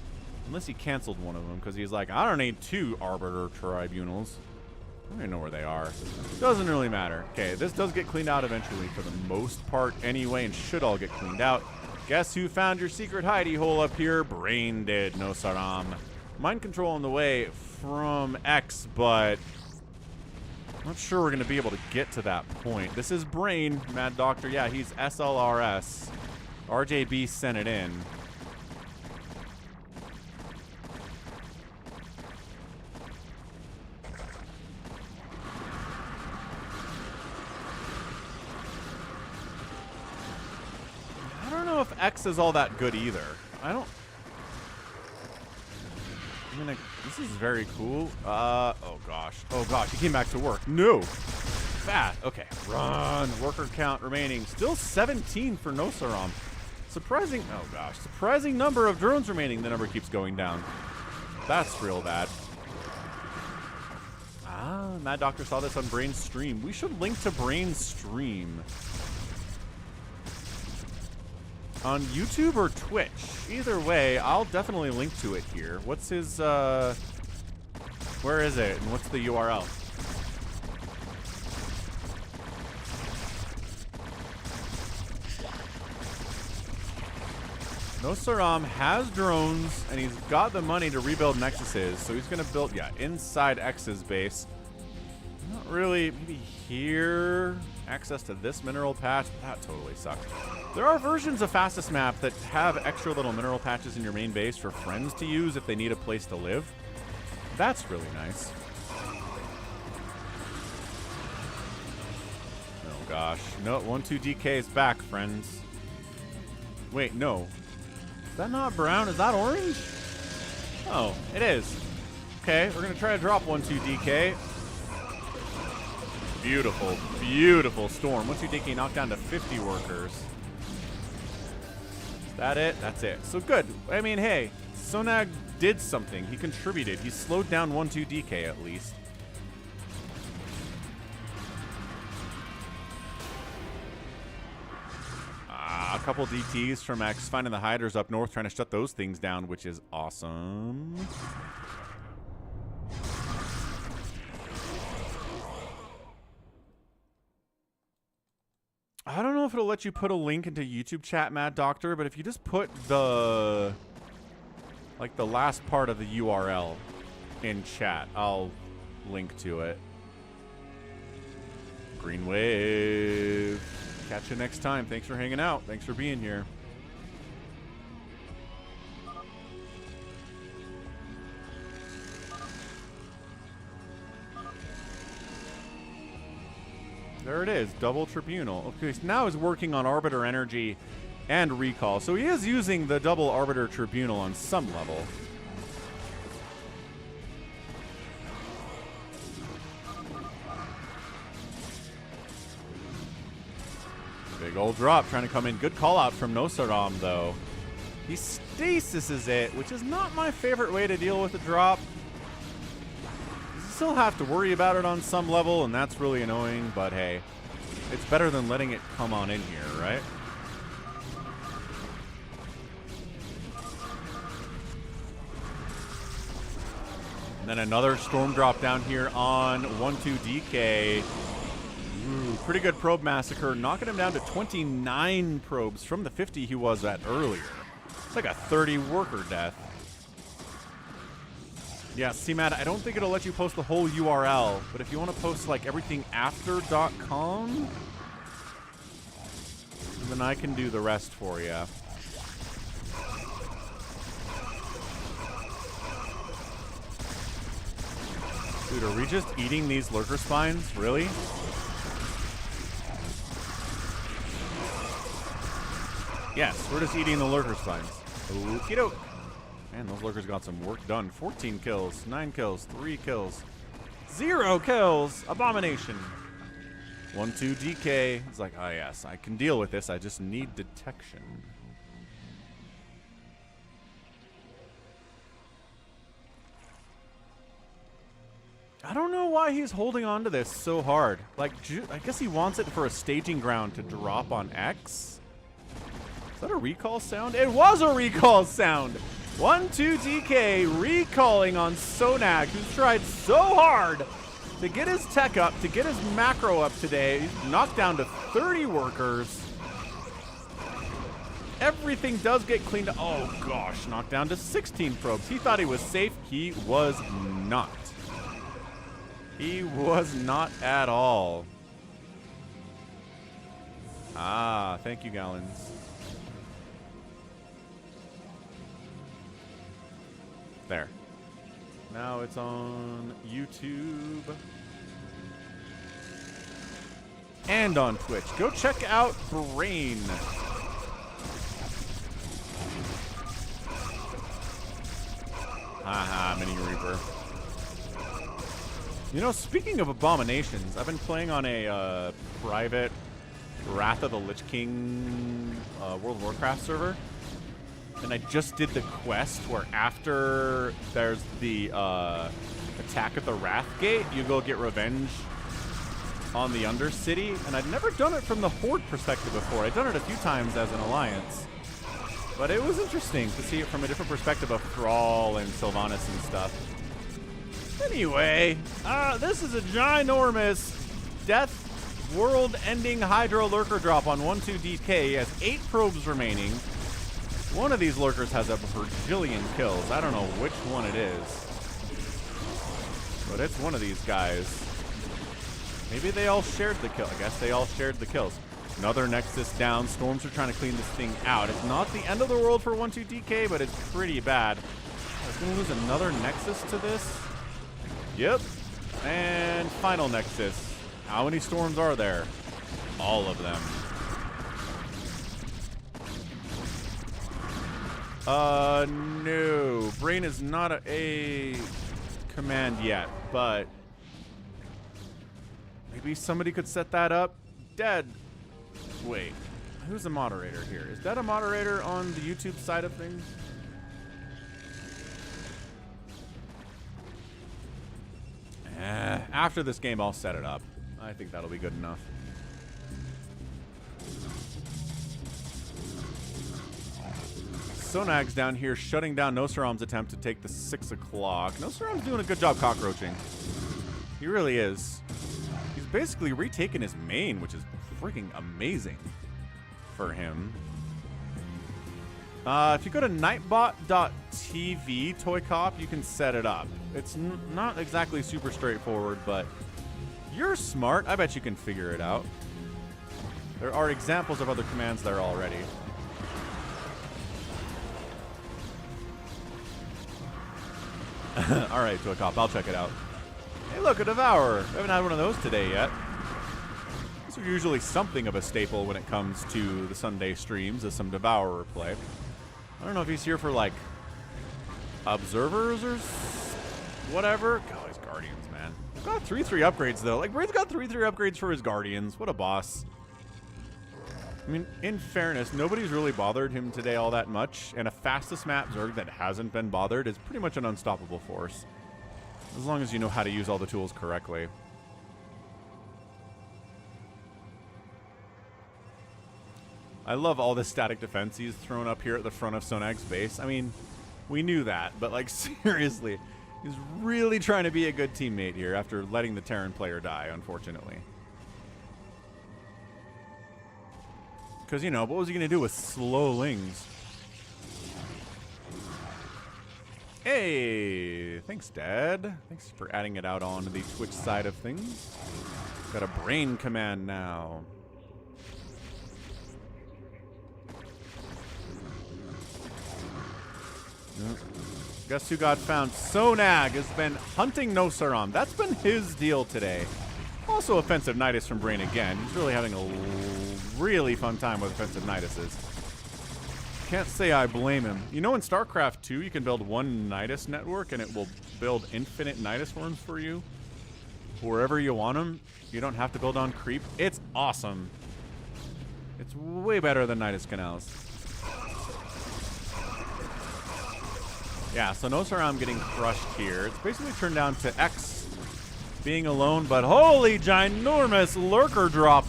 Unless he canceled one of them, because he's like, I don't need 2 Arbiter Tribunals. I don't even know where they are. Doesn't really matter. Okay, this does get cleaned out eventually for the most part anyway, and should all get cleaned out. Guess who found your secret hidey hole up here? Brain did, Nosaram. Mind control on the way from X, but I'm not sure we're going to be able to get to that point. This is Brain, Mad Doctor. Yeah, he's SLRS. RJB sent it in. I don't know if X is all that good either. I mean, this is very cool. Oh gosh, he came back to work. No. Fat. Okay, run. Worker count remaining. Still 17 for Nosaram. Surprising, oh gosh, surprising number of drones remaining. The number keeps going down. That's real bad. Ah, Mad Doctor saw this on Brain's stream. We should link to Brain's stream. On YouTube or Twitch. Either way, I'll definitely link to it here. What's his, where is it? And what's the URL? Nosaram has drones, and he's got the money to rebuild Nexuses, so he's going to build, yeah, inside X's base. Not really, maybe here. Access to this mineral patch. That totally sucks. There are versions of Fastest Map that have extra little mineral patches in your main base for friends to use if they need a place to live. That's really nice. Oh gosh. No, 1-2 DK is back, friends. Wait, no. Is that not brown? Is that orange? Oh, it is. Okay, we're going to try to drop 1-2 DK. Beautiful, beautiful storm. 1-2 DK knocked down to 50 workers. Is that it? That's it. So good. I mean, hey, Sonag did something. He contributed. He slowed down 1-2 DK at least. A couple DTs from X finding the hiders up north, trying to shut those things down, which is awesome. I don't know if it'll let you put a link into YouTube chat, Mad Doctor, but if you just put the, like, the last part of the URL in chat, I'll link to it. Green Wave. Catch you next time. Thanks for hanging out. Thanks for being here. There it is. Double Tribunal. Okay, so now he's working on Arbiter Energy and Recall. So he is using the double Arbiter Tribunal on some level. Big old drop trying to come in. Good call out from Nosaram, though. He stasises it, which is not my favorite way to deal with a drop. You still have to worry about it on some level, and that's really annoying, but hey, it's better than letting it come on in here, right? And then another storm drop down here on 1-2 DK. Ooh, pretty good probe massacre, knocking him down to 29 probes from the 50 he was at earlier. It's like a 30 worker death. Yeah, CMAD, I don't think it'll let you post the whole URL, but if you want to post like everything after .com, then I can do the rest for you. Dude, are we just eating these lurker spines? Really? Yes, we're just eating the lurker spines. Okie doke. Man, those lurkers got some work done. 14 kills, 9 kills, 3 kills, 0 kills. Abomination. 1-2 DK. It's like, oh yes, I can deal with this. I just need detection. I don't know why he's holding on to this so hard. Like, I guess he wants it for a staging ground to drop on X. Is that a recall sound? It was a recall sound! 1-2 DK recalling on Sonag, who's tried so hard to get his tech up, to get his macro up today. He's knocked down to 30 workers. Everything does get cleaned up. Oh gosh, knocked down to 16 probes. He thought he was safe. He was not. He was not at all. Ah, thank you, Gallons. There. Now it's on YouTube and on Twitch. Go check out Brain. Haha, Mini Reaper. You know, speaking of abominations, I've been playing on a private Wrath of the Lich King World of Warcraft server. And I just did the quest where after there's the attack at the Wrath Gate, you go get revenge on the Undercity. And I'd never done it from the Horde perspective before. I'd done it a few times as an Alliance. But it was interesting to see it from a different perspective of Thrall and Sylvanas and stuff. Anyway, this is a ginormous death world-ending Hydro Lurker drop on 1-2 DK. He has 8 probes remaining. One of these lurkers has a bajillion kills. I don't know which one it is. But it's one of these guys. Maybe they all shared the kill. I guess they all shared the kills. Another Nexus down. Storms are trying to clean this thing out. It's not the end of the world for 1-2 DK, but it's pretty bad. I was going to lose another Nexus to this. Yep. And final Nexus. How many storms are there? all of them. No. Brain is not a command yet, but maybe somebody could set that up. Dead. Wait. Who's the moderator here? Is that a moderator on the YouTube side of things? After this game, I'll set it up. I think that'll be good enough. Sonag's down here shutting down Nosaram's attempt to take the 6 o'clock. Nosaram's doing a good job cockroaching. He really is. He's basically retaken his main, which is freaking amazing for him. If you go to nightbot.tv, ToyCop, you can set it up. It's not exactly super straightforward, but you're smart. I bet you can figure it out. There are examples of other commands there already. Alright, ToyCop, I'll check it out. Hey, look, a Devourer. I haven't had one of those today yet. These are usually something of a staple when it comes to the Sunday streams, is some Devourer play. I don't know if he's here for, like, observers or whatever. God, his Guardians, man. I've got 3-3 upgrades, though. Like, Brain's got 3-3 upgrades for his Guardians. What a boss. I mean, in fairness, nobody's really bothered him today all that much, and a fastest map Zerg that hasn't been bothered is pretty much an unstoppable force. As long as you know how to use all the tools correctly. I love all the static defense he's thrown up here at the front of Sonag's base. I mean, we knew that, but like seriously, he's really trying to be a good teammate here after letting the Terran player die, unfortunately. Because, you know, what was he going to do with slow lings? Hey, thanks, Dad. Thanks for adding it out on the Twitch side of things. Got a brain command now. Guess who got found? Sonag has been hunting Nosaram. That's been his deal today. Also offensive Nidus from Brain again. He's really having a really fun time with offensive Niduses. Can't say I blame him. You know in StarCraft 2 you can build one Nidus network and it will build infinite Nidus worms for you? Wherever you want them. You don't have to build on creep. It's awesome. It's way better than Nidus Canals. Yeah, so Nosaram getting crushed here. It's basically turned down to X being alone, but holy ginormous lurker drop.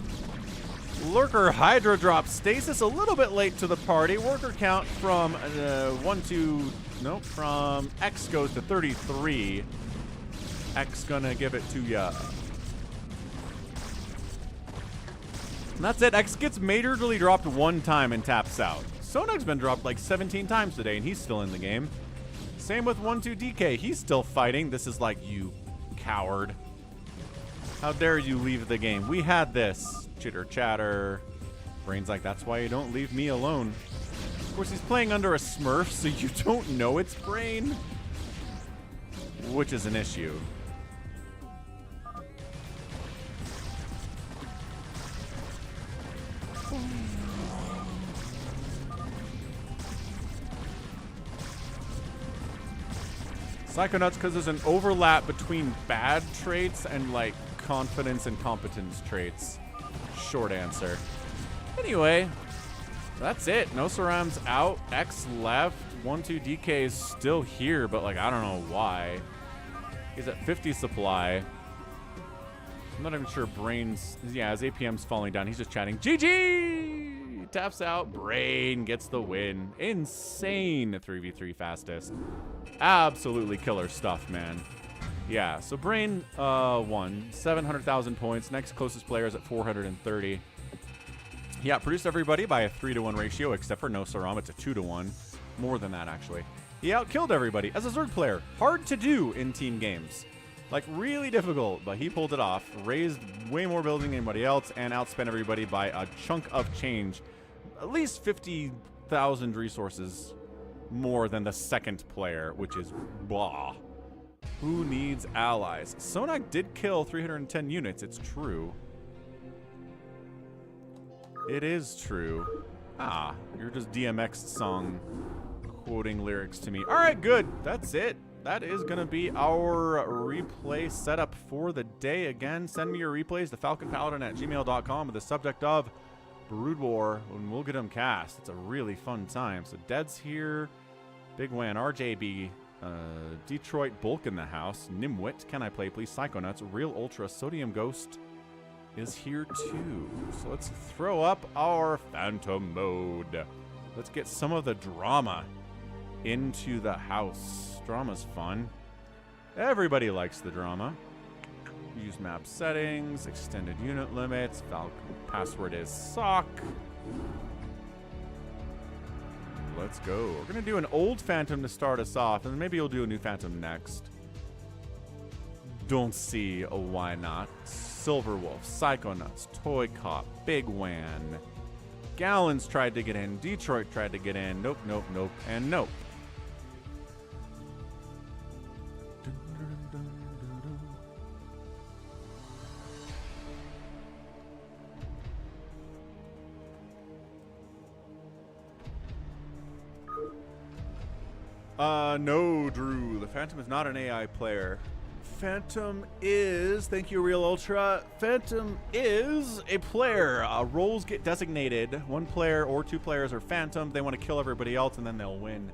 Lurker Hydra drop. Stasis a little bit late to the party. Worker count from from X goes to 33. X gonna give it to ya. And that's it. X gets majorly dropped one time and taps out. Sonag's been dropped like 17 times today and he's still in the game. Same with 12DK. He's still fighting. This is like, you coward. How dare you leave the game? We had this. Chitter chatter. Brain's like, that's why you don't leave me alone. Of course, he's playing under a Smurf, so you don't know it's Brain. Which is an issue. Psychonuts, because there's an overlap between bad traits and like confidence and competence traits. Short answer. Anyway, that's it. Nosaram's out. X left. 12DK is still here, but like I don't know why. He's at 50 supply. I'm not even sure Brain's. Yeah, his APM's falling down. He's just chatting. GG! Taps out. Brain gets the win. Insane 3v3 fastest. Absolutely killer stuff, man. Yeah, so Brain won. 700,000 points. Next closest player is at 430. He outproduced everybody by a 3-to-1 ratio, except for Nosaram. It's a 2-to-1. More than that, actually. He outkilled everybody as a Zerg player. Hard to do in team games. Like, really difficult, but he pulled it off. Raised way more building than anybody else and outspent everybody by a chunk of change. At least 50,000 resources more than the second player, which is blah. Who needs allies? Sonag did kill 310 units, it's true. It is true. Ah, you're just DMX song quoting lyrics to me. All right, good. That's it. That is going to be our replay setup for the day. Again, send me your replays to falconpaladin@gmail.com with the subject of Brood War, and we'll get them cast. It's a really fun time. So Dead's here, bigwan RJB, DetroitBulk in the house, Nimwit, Can I Play Please, Psychonuts, Realultra, sodiumghost is here too. So let's throw up our Phantom mode. Let's get some of the drama into the house. Drama's fun. Everybody likes the drama. Use map settings, extended unit limits, Falcon password is sock. Let's go. We're gonna do an old Phantom to start us off, and maybe you'll do a new Phantom next. Don't see a why not. Silverwolf, Psychonuts, ToyCop, bigwan. Gallons tried to get in, Detroit tried to get in. Nope, nope, nope, and nope. No, Drew. The Phantom is not an AI player. Phantom is, thank you, Realultra. Phantom is a player. Roles get designated. One player or two players are Phantom. They want to kill everybody else, and then they'll win.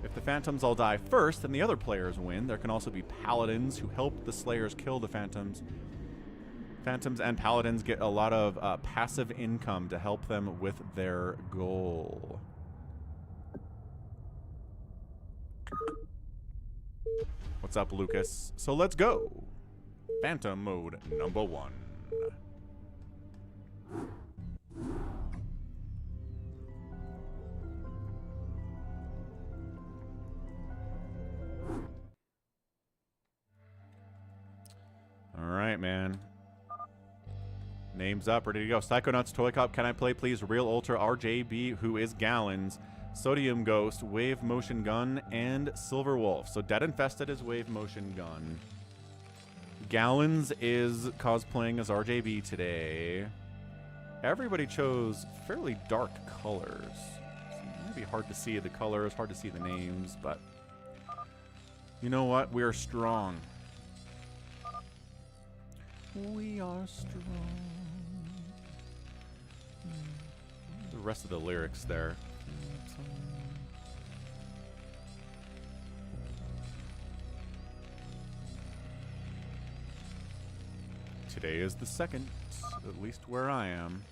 If the Phantoms all die first, then the other players win. There can also be Paladins who help the Slayers kill the Phantoms. Phantoms and Paladins get a lot of passive income to help them with their goal. What's up, Lucas? So let's go. Phantom mode number 1. All right, man. Name's up, ready to go. Psychonuts, ToyCop, Can I Play Please, Realultra, RJB, who is Gallons, sodiumghost, wave motion gun, and Silverwolf. So DeadInfested is wave motion gun. Gallons is cosplaying as RJB today. Everybody chose fairly dark colors. So it might be hard to see the colors, hard to see the names, but you know what? We are strong. We are strong. The rest of the lyrics there. Today is the 2nd, at least where I am.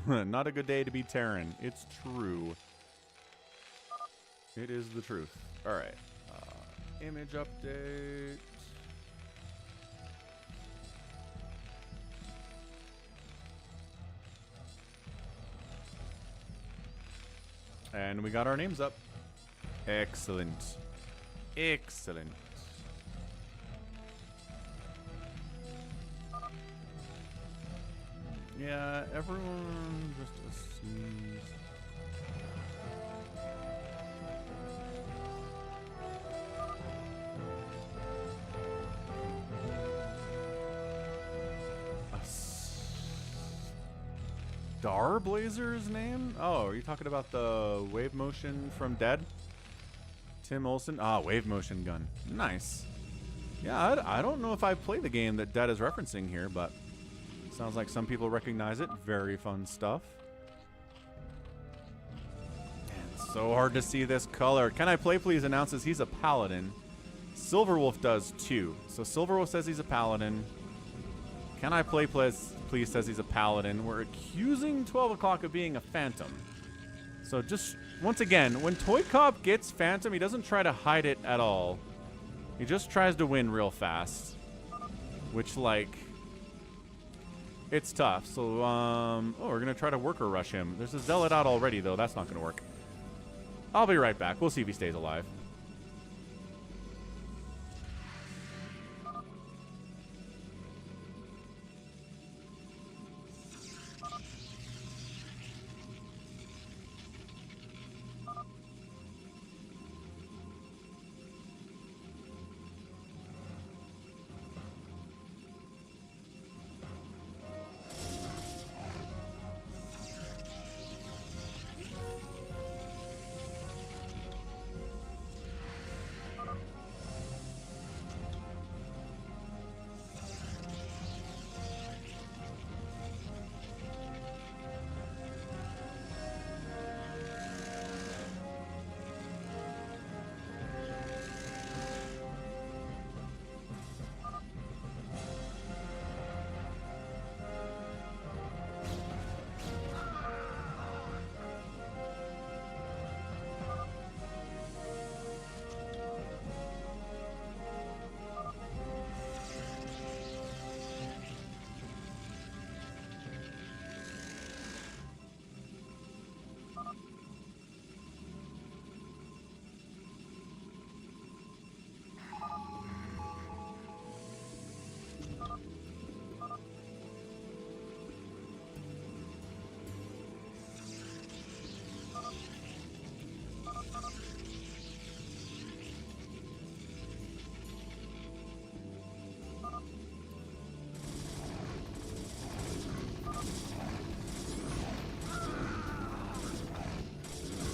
Not a good day to be Terran. It's true. It is the truth. All right. Image update. And we got our names up. Excellent. Excellent. Yeah, everyone just assumes. Starblazer's name? Oh, are you talking about the wave motion from Dead? Tim Olsen? Ah, wave motion gun. Nice. Yeah, I don't know if I play the game that Dead is referencing here, but sounds like some people recognize it. Very fun stuff. And so hard to see this color. Can I Play Please announces he's a paladin. Silverwolf does too. So Silverwolf says he's a paladin. Can I Play Please says he's a paladin. We're accusing 12 o'clock of being a phantom. So just, once again, when ToyCop gets phantom, he doesn't try to hide it at all. He just tries to win real fast. Which, like, it's tough. So, oh, we're going to try to worker rush him. There's a zealot out already, though. That's not going to work. I'll be right back. We'll see if he stays alive.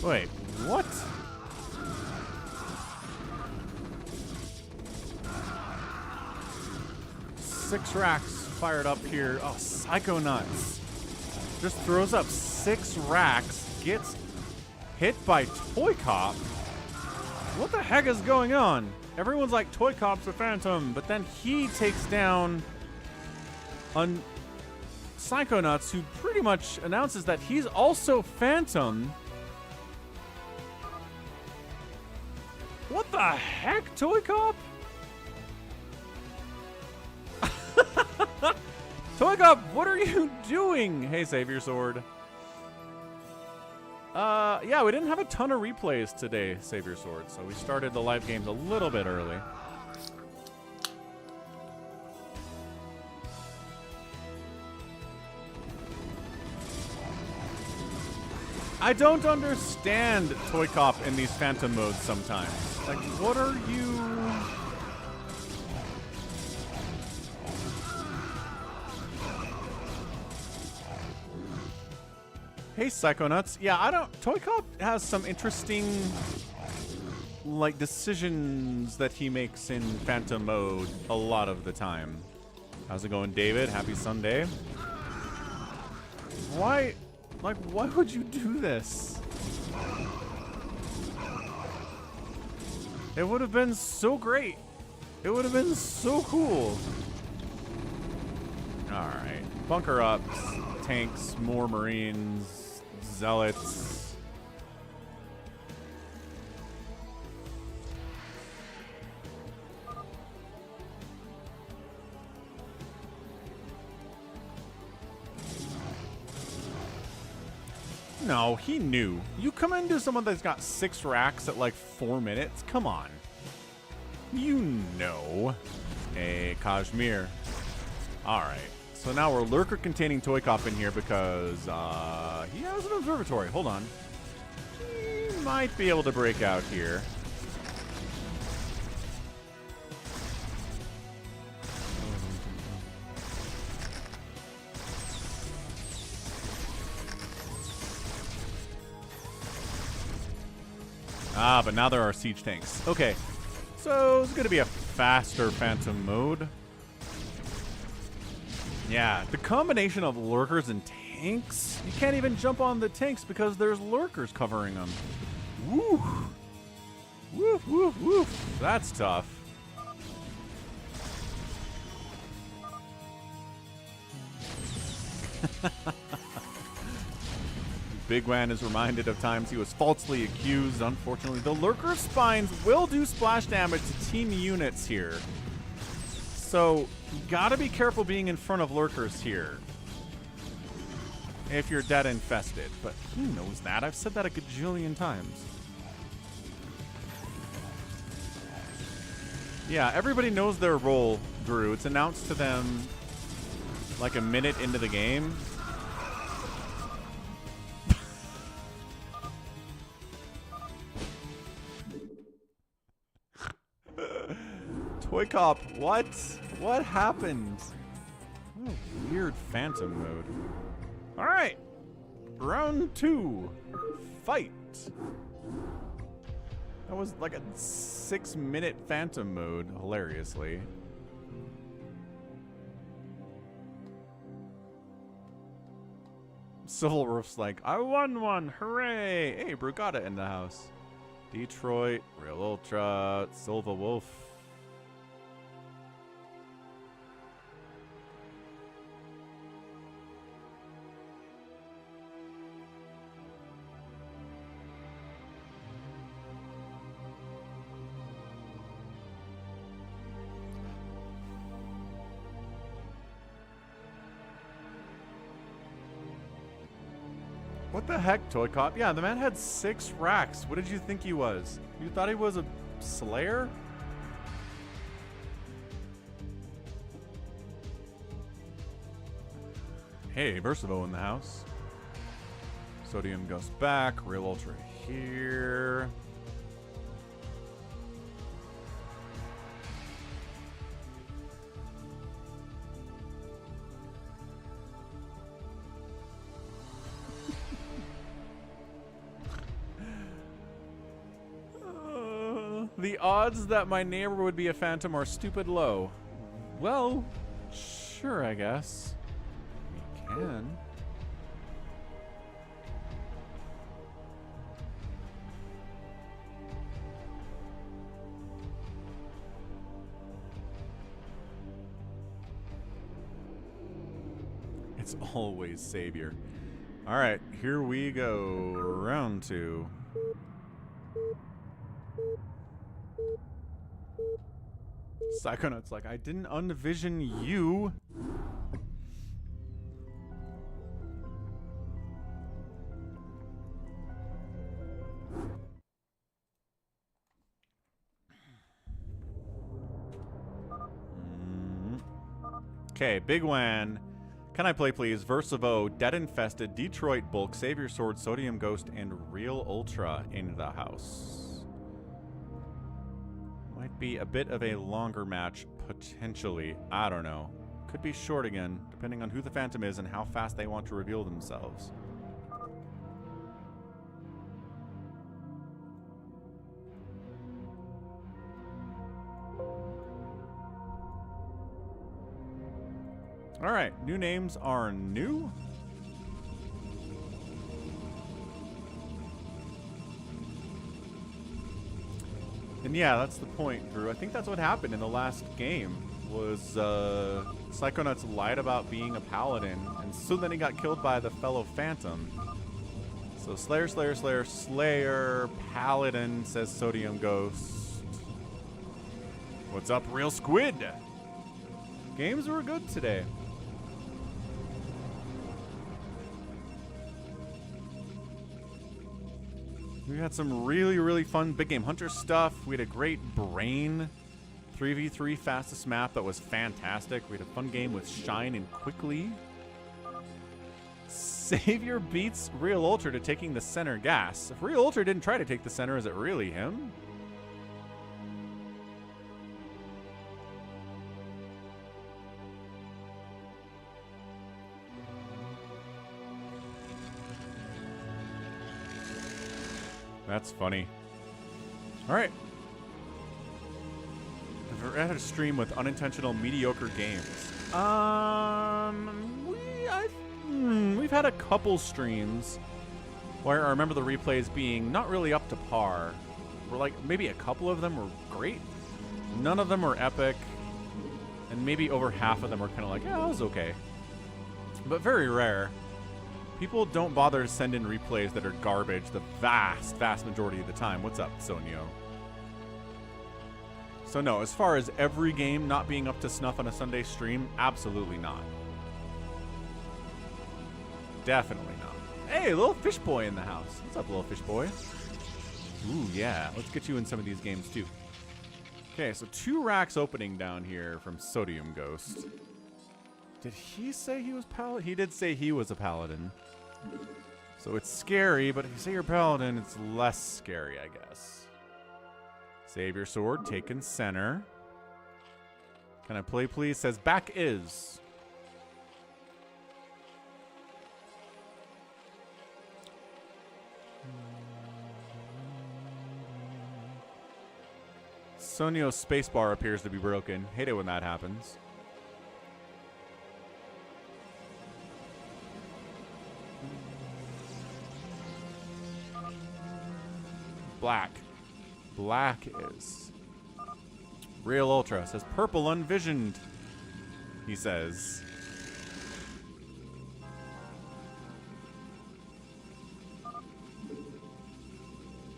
Wait, what? Six racks fired up here. Oh, Psychonuts. Just throws up 6 racks, gets hit by ToyCop. What the heck is going on? Everyone's like, ToyCop's a phantom, but then he takes down Psychonuts, who pretty much announces that he's also phantom. What the heck, ToyCop? ToyCop, what are you doing? Hey, SaviorSword. Yeah, we didn't have a ton of replays today, SaviorSword, so we started the live games a little bit early. I don't understand ToyCop in these phantom modes sometimes. Like, what are you... Hey, Psychonuts. Yeah, I don't... ToyCop has some interesting, like, decisions that he makes in phantom mode a lot of the time. How's it going, David? Happy Sunday. Why... Like, why would you do this? It would have been so great. It would have been so cool. Alright. Bunker ups, tanks, more marines, zealots. No, he knew. You come into someone that's got 6 racks at like 4 minutes? Come on. You know. Hey, Kashmir. Alright. So now we're lurker containing ToyCop in here because he has an observatory. Hold on. He might be able to break out here. Ah, but now there are siege tanks. Okay, so it's going to be a faster phantom mode. Yeah, the combination of lurkers and tanks, you can't even jump on the tanks because there's lurkers covering them. Woo! Woof, woof, woof. That's tough. Bigwan is reminded of times he was falsely accused. Unfortunately, the lurker spines will do splash damage to team units here. So, you gotta be careful being in front of lurkers here. If you're dead infested. But he knows that. I've said that a gajillion times. Yeah, everybody knows their role, Drew. It's announced to them like a minute into the game. ToyCop, what? What happened? What a weird phantom mode. Alright. Round 2. Fight. That was like a 6-minute phantom mode, hilariously. Civil Roof's like, I won one! Hooray! Hey, Brugada in the house. Detroit, Realultra, Silva Wolf. What the heck, ToyCop? Yeah, the man had 6 racks. What did you think he was? You thought he was a slayer? Hey, Verszivo in the house. Sodiumghost back. Realultra here. The odds that my neighbor would be a phantom are stupid low. Well, sure, I guess. We can. It's always Savior. All right, here we go. Round 2. Psychonuts like, I didn't unvision you. Okay, bigwan. Can I play, please? Verszivo, DeadInfested DetroitBulk SaviorSword, sodiumghost, and Realultra in the house. Might be a bit of a longer match, potentially. I don't know. Could be short again, depending on who the phantom is and how fast they want to reveal themselves. Alright, new names are new. And yeah, that's the point, Drew. I think that's what happened in the last game, was Psychonuts lied about being a paladin, and so then he got killed by the fellow phantom. So Slayer, Slayer, Slayer, Slayer, Paladin, says sodiumghost. What's up, Real Squid? Games were good today. We had some really, really fun big game hunter stuff. We had a great brain 3v3 fastest map that was fantastic. We had a fun game with Shine and Quickly. Savior beats Realultra to taking the center gas. If Realultra didn't try to take the center, is it really him? That's funny. Alright. I've had a stream with unintentional mediocre games. We've had a couple streams where I remember the replays being not really up to par. Where like maybe a couple of them were great. None of them were epic. And maybe over half of them were kind of like, yeah, that was okay. But very rare. People don't bother to send in replays that are garbage the vast, vast majority of the time. What's up, Sonio? So no, as far as every game not being up to snuff on a Sunday stream, absolutely not. Definitely not. Hey, little fish boy in the house. What's up, little fish boy? Ooh, yeah. Let's get you in some of these games, too. Okay, so 2 racks opening down here from sodiumghost. Did he say he was paladin? He did say he was a paladin. So it's scary, but if you say you're paladin, it's less scary, I guess. SaviorSword, taken center. Can I play, please? Says back is. Sonio's spacebar appears to be broken. Hate it when that happens. Black. Black is. Realultra says purple unvisioned. He says.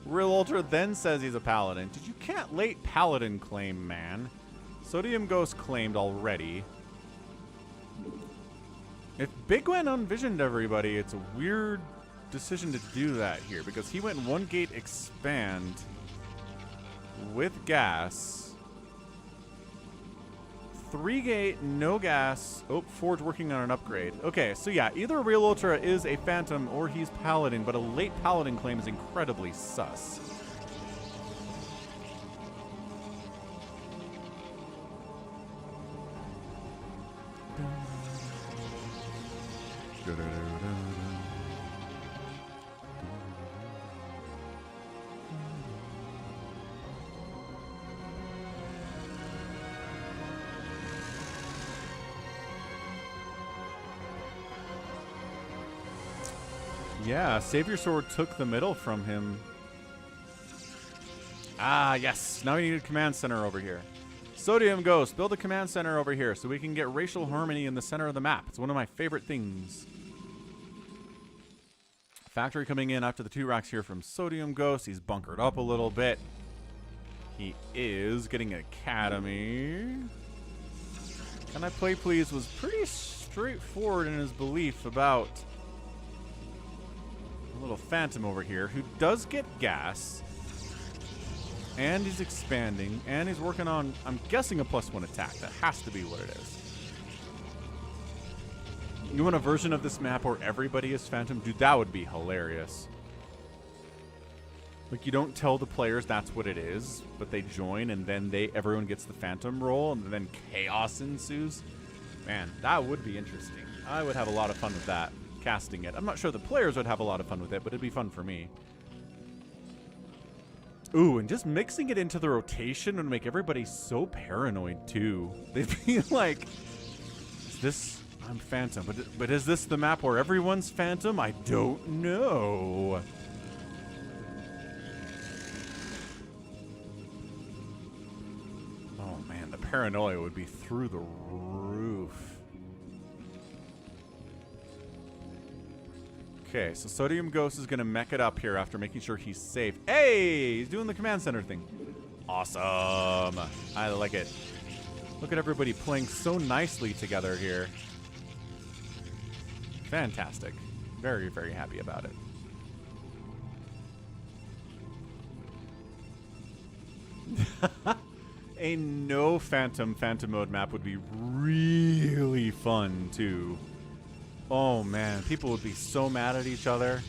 Realultra then says he's a paladin. Did you can't late paladin claim, man? Sodiumghost claimed already. If bigwan unvisioned everybody, it's a weird decision to do that here because he went 1 gate expand with gas, 3 gate no gas. Oh, Forge working on an upgrade. Okay, so yeah, either Realultra is a phantom or he's paladin, but a late paladin claim is incredibly sus. Yeah, SaviorSword took the middle from him. Ah, yes. Now we need a command center over here. sodiumghost, build a command center over here so we can get racial harmony in the center of the map. It's one of my favorite things. Factory coming in after the 2 racks here from sodiumghost. He's bunkered up a little bit. He is getting an academy. CanIplayplz was pretty straightforward in his belief about a little phantom over here who does get gas. And he's expanding, and he's working on, I'm guessing, a +1 attack. That has to be what it is. You want a version of this map where everybody is Phantom? Dude, that would be hilarious. Like, you don't tell the players that's what it is, but they join, and then everyone gets the Phantom role, and then chaos ensues. Man, that would be interesting. I would have a lot of fun with that, casting it. I'm not sure the players would have a lot of fun with it, but it'd be fun for me. Ooh, and just mixing it into the rotation would make everybody so paranoid, too. They'd be like, is this... I'm Phantom, but is this the map where everyone's Phantom? I don't know. Oh, man, the paranoia would be through the roof. Okay, so sodiumghost is going to mech it up here after making sure he's safe. Hey, he's doing the command center thing. Awesome. I like it. Look at everybody playing so nicely together here. Fantastic. Very, very happy about it. A no Phantom mode map would be really fun, too. Oh, man. People would be so mad at each other.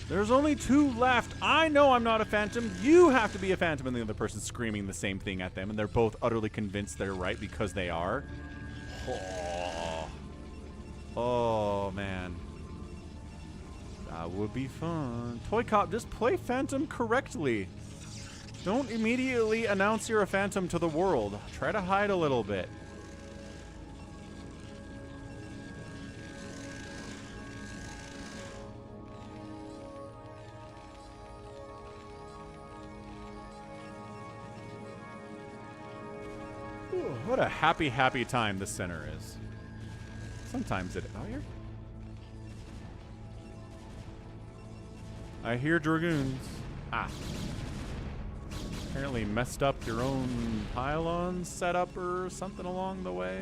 There's only 2 left. I know I'm not a Phantom. You have to be a Phantom. And the other person's screaming the same thing at them. And they're both utterly convinced they're right because they are. Oh, man. That would be fun. ToyCop, just play Phantom correctly. Don't immediately announce you're a Phantom to the world. Try to hide a little bit. What a happy, happy time this center is. Sometimes it... Oh, here? I hear dragoons. Ah. Apparently messed up your own pylon setup or something along the way.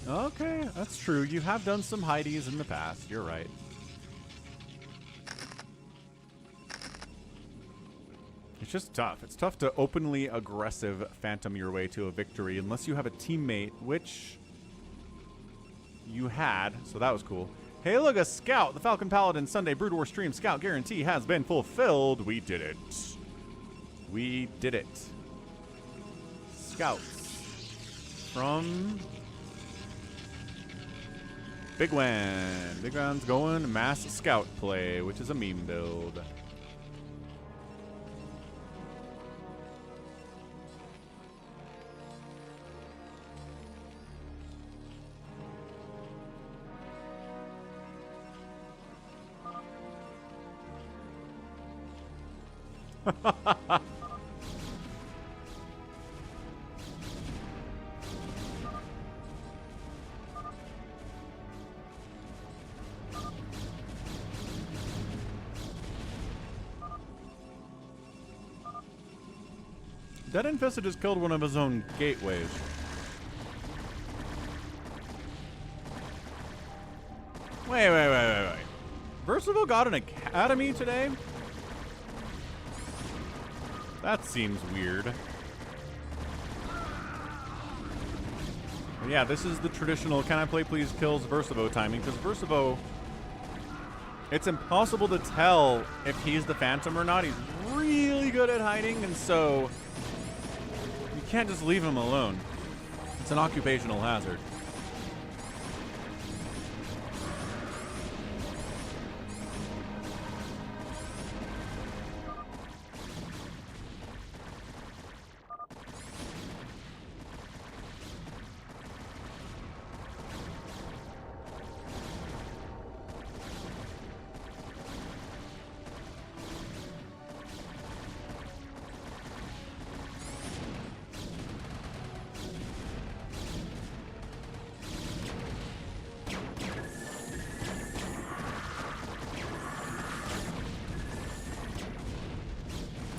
Okay, that's true. You have done some hideys in the past. You're right. It's just tough. It's tough to openly aggressive Phantom your way to a victory unless you have a teammate, which you had, so that was cool. Hey, look, a scout. The Falcon Paladin Sunday Brood War stream scout guarantee has been fulfilled. We did it. We did it. Scouts from... Bigwan. Bigwan's going mass scout play, which is a meme build. DeadInfested just killed one of his own gateways. Wait. Verszivo got an academy today? That seems weird. Yeah, this is the traditional CanIplayplz kills Verszivo timing, because Verszivo, it's impossible to tell if he's the Phantom or not. He's really good at hiding, and so you can't just leave him alone. It's It's an occupational hazard.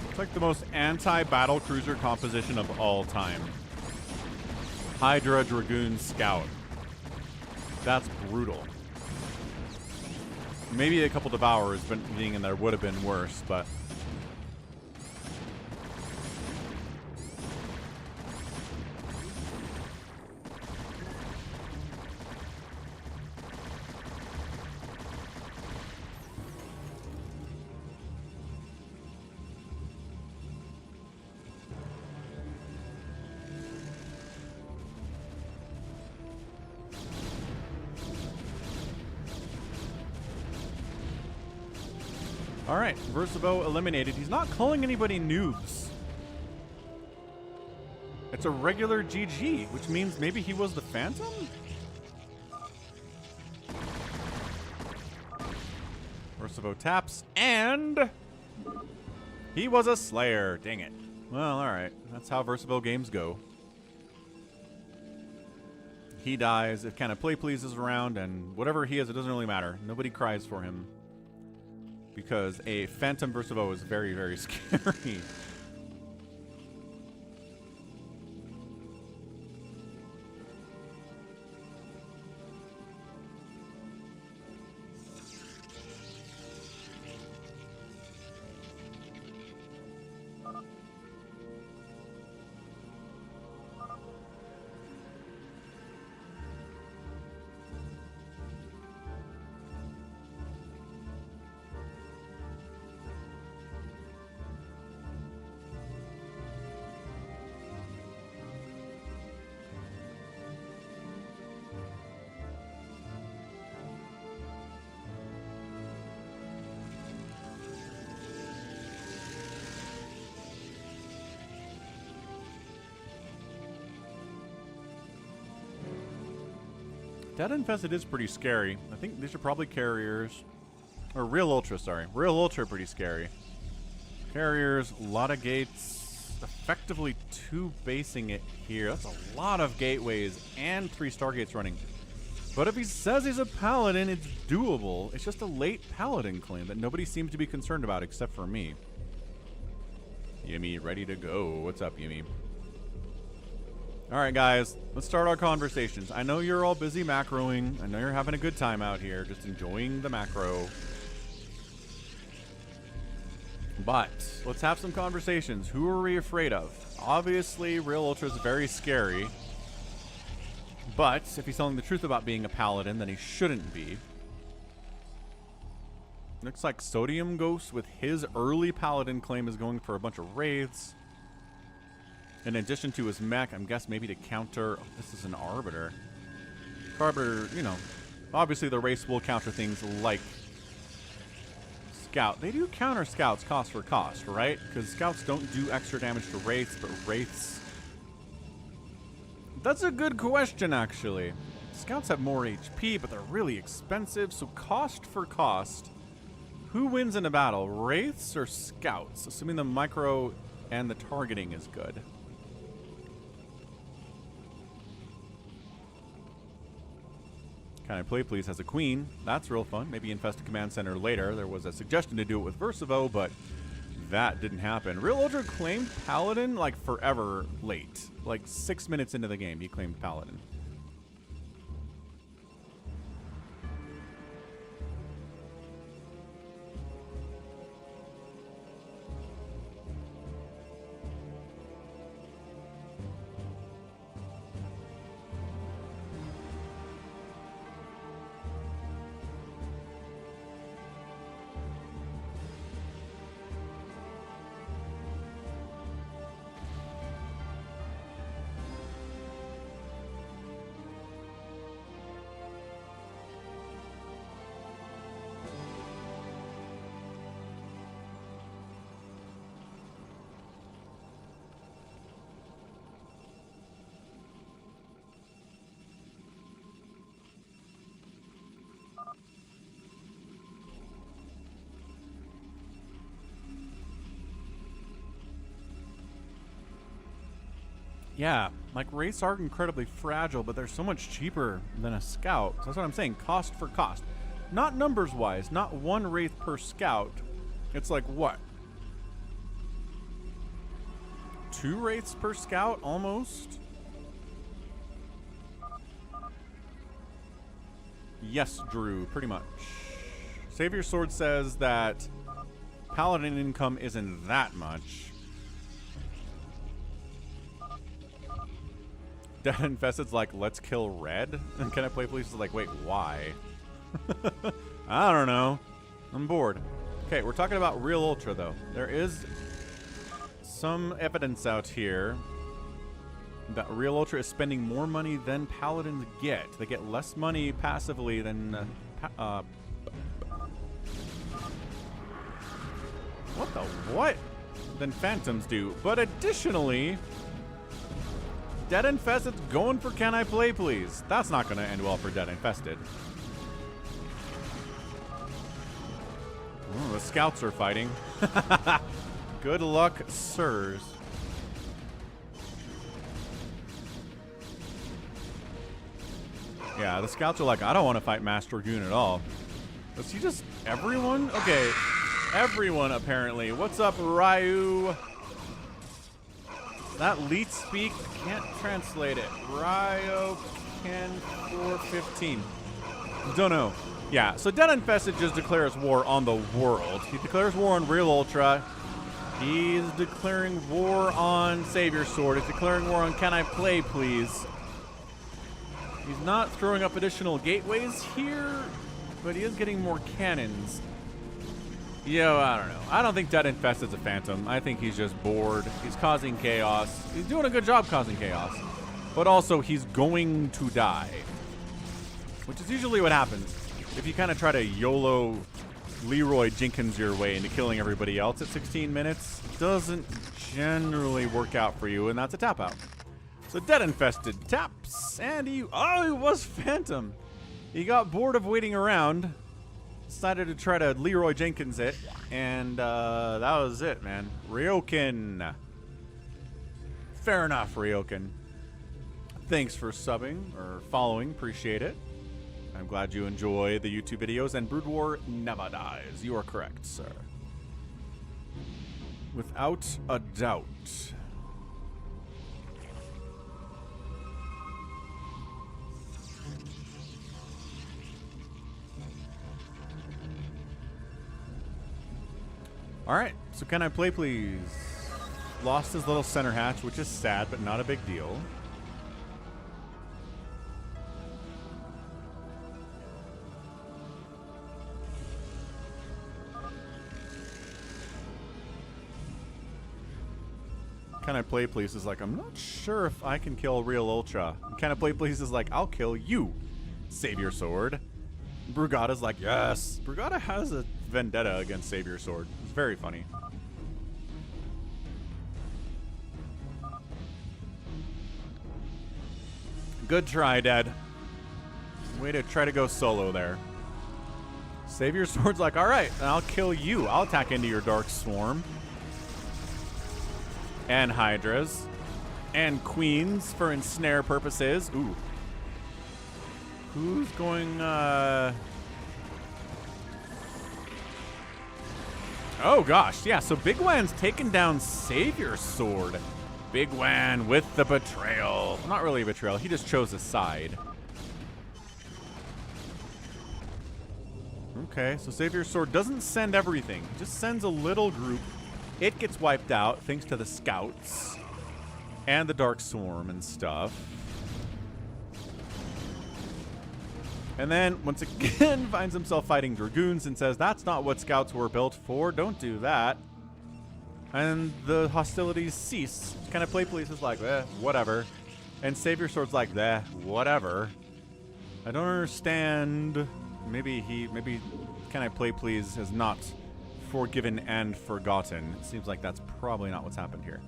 It's like the most anti-battle cruiser composition of all time. Hydra Dragoon Scout. That's brutal. Maybe a couple Devourers being in there would have been worse, but... Alright, verszivo eliminated. He's not calling anybody noobs. It's a regular GG, which means maybe he was the Phantom? Verszivo taps, and he was a Slayer. Dang it. Well, alright. That's how verszivo games go. He dies if CanIplayplz is around, and whatever he is, it doesn't really matter. Nobody cries for him. Because a Phantom verszivo is very, very scary. DeadInfested is pretty scary. I think these are probably carriers. Or Realultra, sorry. Realultra pretty scary. Carriers, a lot of gates. Effectively 2 basing it here. That's a lot of gateways and 3 stargates running. But if he says he's a paladin, it's doable. It's just a late paladin claim that nobody seems to be concerned about except for me. Yimmy, ready to go. What's up, Yimmy? Alright guys, let's start our conversations. I know you're all busy macroing. I know you're having a good time out here, just enjoying the macro. But, let's have some conversations. Who are we afraid of? Obviously, Realultra is very scary. But, if he's telling the truth about being a paladin, then he shouldn't be. Looks like sodiumghost with his early paladin claim is going for a bunch of wraiths. In addition to his mech, I'm guessing maybe to counter... Oh, this is an Arbiter. Arbiter, you know, obviously the race will counter things like Scout. They do counter Scouts cost for cost, right? Because Scouts don't do extra damage to Wraiths, but Wraiths... That's a good question, actually. Scouts have more HP, but they're really expensive, so cost for cost. Who wins in a battle, Wraiths or Scouts? Assuming the micro and the targeting is good. CanIplayplz has a queen. That's real fun. Maybe Infested Command Center later. There was a suggestion to do it with verszivo, but that didn't happen. Realultra claimed Paladin like forever late. Like 6 minutes into the game, he claimed Paladin. Yeah, like wraiths are incredibly fragile, but they're so much cheaper than a scout. So that's what I'm saying, cost for cost. Not numbers wise, not one wraith per scout. It's like what? 2 wraiths per scout almost? Yes, Drew, pretty much. SaviorSword says that paladin income isn't that much. DeadInfested's like, let's kill red? And CanIplayplz is like, wait, why? I don't know. I'm bored. Okay, we're talking about Realultra, though. There is some evidence out here that Realultra is spending more money than paladins get. They get less money passively than... what the what? Than phantoms do. But additionally... DeadInfested's going for CanIplayplz. That's not going to end well for DeadInfested. Ooh, the scouts are fighting. Good luck, sirs. Yeah, the scouts are like, I don't want to fight Master Dragoon at all. Is he just everyone? Okay, everyone apparently. What's up, Ryu? That leet speak, can't translate it. Ryo Ken 415. Don't know. Yeah, so DeadInfested just declares war on the world. He declares war on Realultra. He's declaring war on SaviorSword. He's declaring war on CanIplayplz. He's not throwing up additional gateways here, but he is getting more cannons. Yo, I don't know. I don't think DeadInfested's a phantom. I think he's just bored. He's causing chaos. He's doing a good job causing chaos. But also, he's going to die. Which is usually what happens. If you kind of try to YOLO Leroy Jenkins your way into killing everybody else at 16 minutes, it doesn't generally work out for you, and that's a tap out. So DeadInfested taps, and he was phantom. He got bored of waiting around. Decided to try to Leroy Jenkins it, and that was it, man. Ryoken. Fair enough, Ryoken. Thanks for subbing or following. Appreciate it. I'm glad you enjoy the YouTube videos, and Brood War never dies. You are correct, sir. Without a doubt. Alright, so CanIplayplz lost his little center hatch, which is sad, but not a big deal. CanIplayplz is like, I'm not sure if I can kill Realultra. CanIplayplz is like, I'll kill you, SaviorSword. Brugada's like, yes. Brugada has a vendetta against SaviorSword. It's very funny. Good try, Dad. Way to try to go solo there. SaviorSword's like, all right, then I'll kill you. I'll attack into your Dark Swarm. And Hydras. And Queens for ensnare purposes. Ooh. Who's going, Oh, gosh. Yeah, so Bigwan's taken down SaviorSword. Bigwan with the betrayal. Not really a betrayal. He just chose a side. Okay, so SaviorSword doesn't send everything. He just sends a little group. It gets wiped out thanks to the scouts and the Dark Swarm and stuff. And then, once again, finds himself fighting Dragoons and says, that's not what scouts were built for. Don't do that. And the hostilities cease. CanIplayplz is like, whatever. And SaviorSword's like, whatever. I don't understand. Maybe CanIplayplz has not forgiven and forgotten. It seems like that's probably not what's happened here.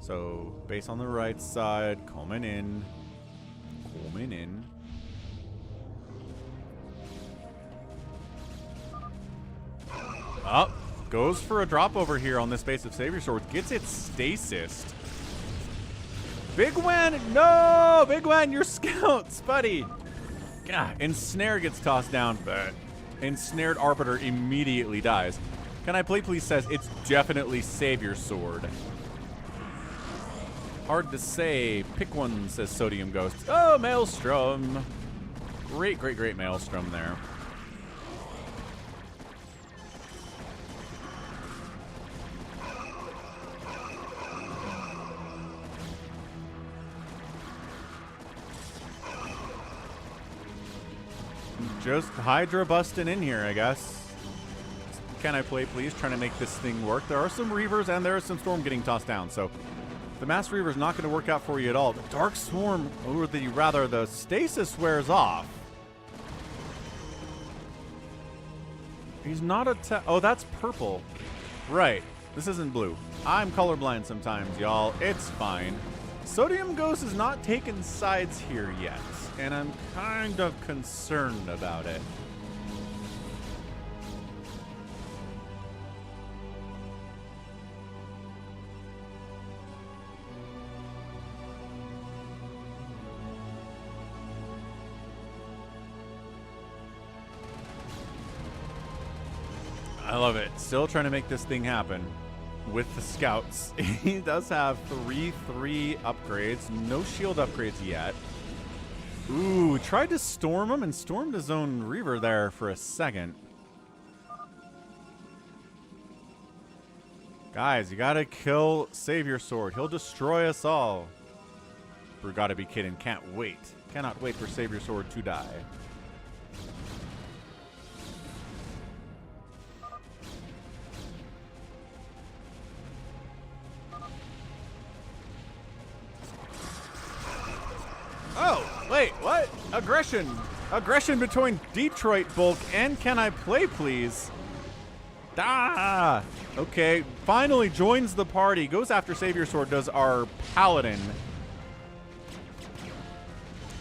So, base on the right side, coming in. Coming in. Up. Goes for a drop over here on this base of SaviorSword. Gets it stasis. Bigwan, no! Bigwan, your scouts, buddy! God, Ensnare gets tossed down, but Ensnared Arbiter immediately dies. CanIplayPlz says it's definitely SaviorSword. Hard to say. Pick one, says sodiumghost. Oh, Maelstrom. Great, great, great Maelstrom there. Just Hydra busting in here, I guess. CanIplayPlz trying to make this thing work. There are some Reavers and there is some Storm getting tossed down, so the Mass Reaver is not going to work out for you at all. The Dark Swarm, or the Stasis wears off. He's not a oh, that's purple. Right. This isn't blue. I'm colorblind sometimes, y'all. It's fine. Sodiumghost is not taking sides here yet, and I'm kind of concerned about it. I love it. Still trying to make this thing happen with the scouts. He does have 3 upgrades. No shield upgrades yet. Ooh, tried to storm him and stormed his own Reaver there for a second. Guys, you gotta kill SaviorSword. He'll destroy us all. Brugada be kidding. Can't wait. Cannot wait for SaviorSword to die. Oh, wait, what? Aggression. Aggression between DetroitBulk and CanIplayPlz. Ah! Okay, finally joins the party. Goes after SaviorSword, does our Paladin.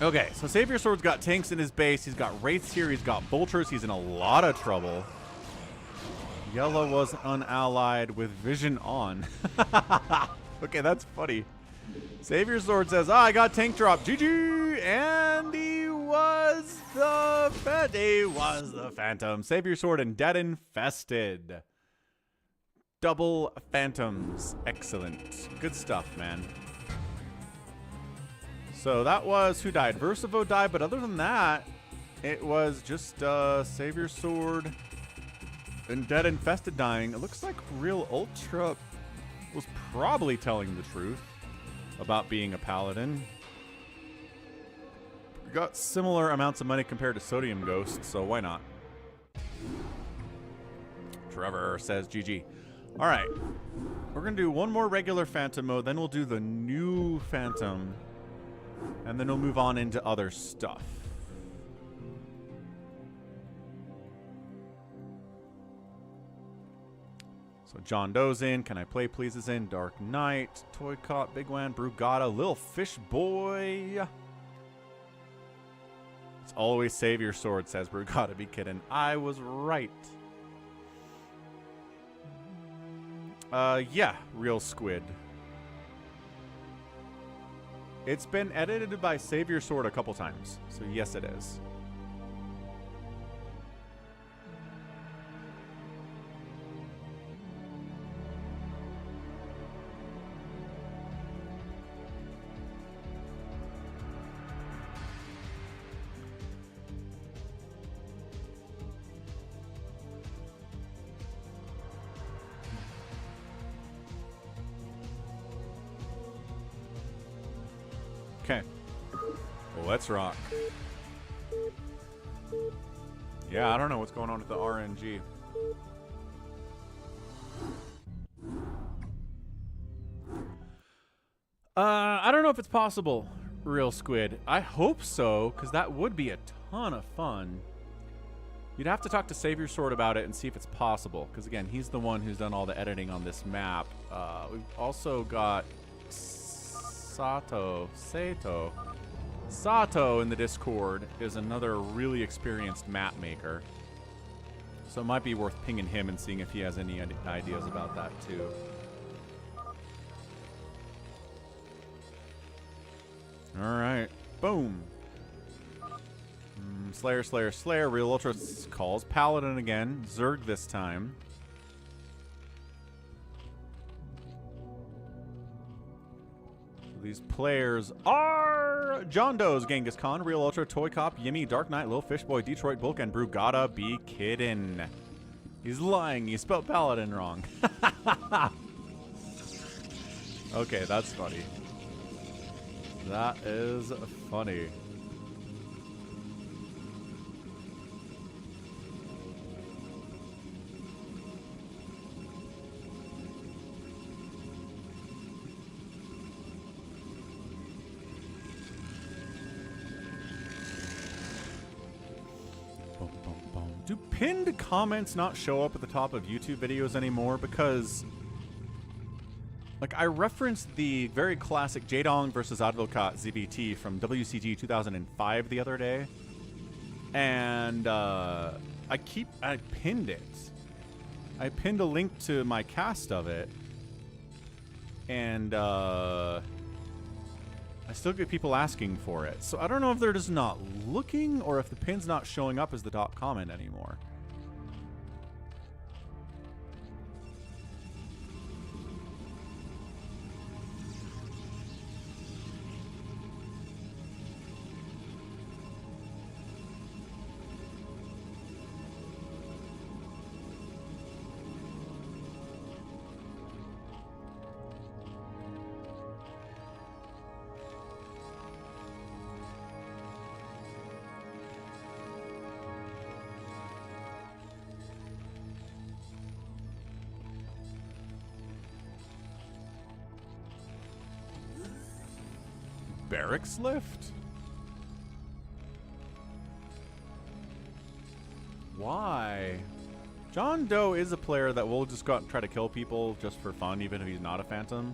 Okay, so SaviorSword's got tanks in his base. He's got Wraiths here. He's got Vultures. He's in a lot of trouble. Yellow was unallied with Vision on. Okay, that's funny. SaviorSword says, I got tank drop. GG! And he was the Phantom. SaviorSword and DeadInfested. Double Phantoms. Excellent. Good stuff, man. So that was who died. Verszivo died, but other than that, it was just SaviorSword and DeadInfested dying. It looks like Realultra was probably telling the truth about being a Paladin. We got similar amounts of money compared to sodiumghost, so why not? Trevor says GG. All right, we're gonna do one more regular Phantom mode, then we'll do the new Phantom, and then we'll move on into other stuff. So JohnDoe's in, CanIplayPlz is in, DarkKnight, ToyCop, bigwan, Brugada, lilfishboy. It's always SaviorSword, says Brugada. Be kidding. I was right. Yeah, real squid. It's been edited by SaviorSword a couple times, so yes, it is. Okay. Well, let's rock. Yeah, I don't know what's going on with the RNG. I don't know if it's possible, Real Squid. I hope so, because that would be a ton of fun. You'd have to talk to SaviorSword about it and see if it's possible, because again, he's the one who's done all the editing on this map. We've also got Sato in the Discord is another really experienced map maker. So it might be worth pinging him and seeing if he has any ideas about that too. Alright. Boom. Slayer, Slayer, Slayer. Realultra calls. Paladin again. Zerg this time. So these players are JohnDoe's Genghis Khan, Realultra, ToyCop, Yimmy, DarkKnight, lilfishboy, DetroitBulk, and Brugada. Be kiddin'. He's lying. He spelled Paladin wrong. Okay, that's funny. That is funny. Do pinned comments not show up at the top of YouTube videos anymore? Because, like, I referenced the very classic Jadong versus Advocat ZBT from WCG 2005 the other day, and I pinned it. I pinned a link to my cast of it, and I still get people asking for it. So I don't know if they're just not looking or if the pin's not showing up as the top comment anymore. Barracks lift? Why? JohnDoe is a player that will just go out and try to kill people just for fun, even if he's not a phantom.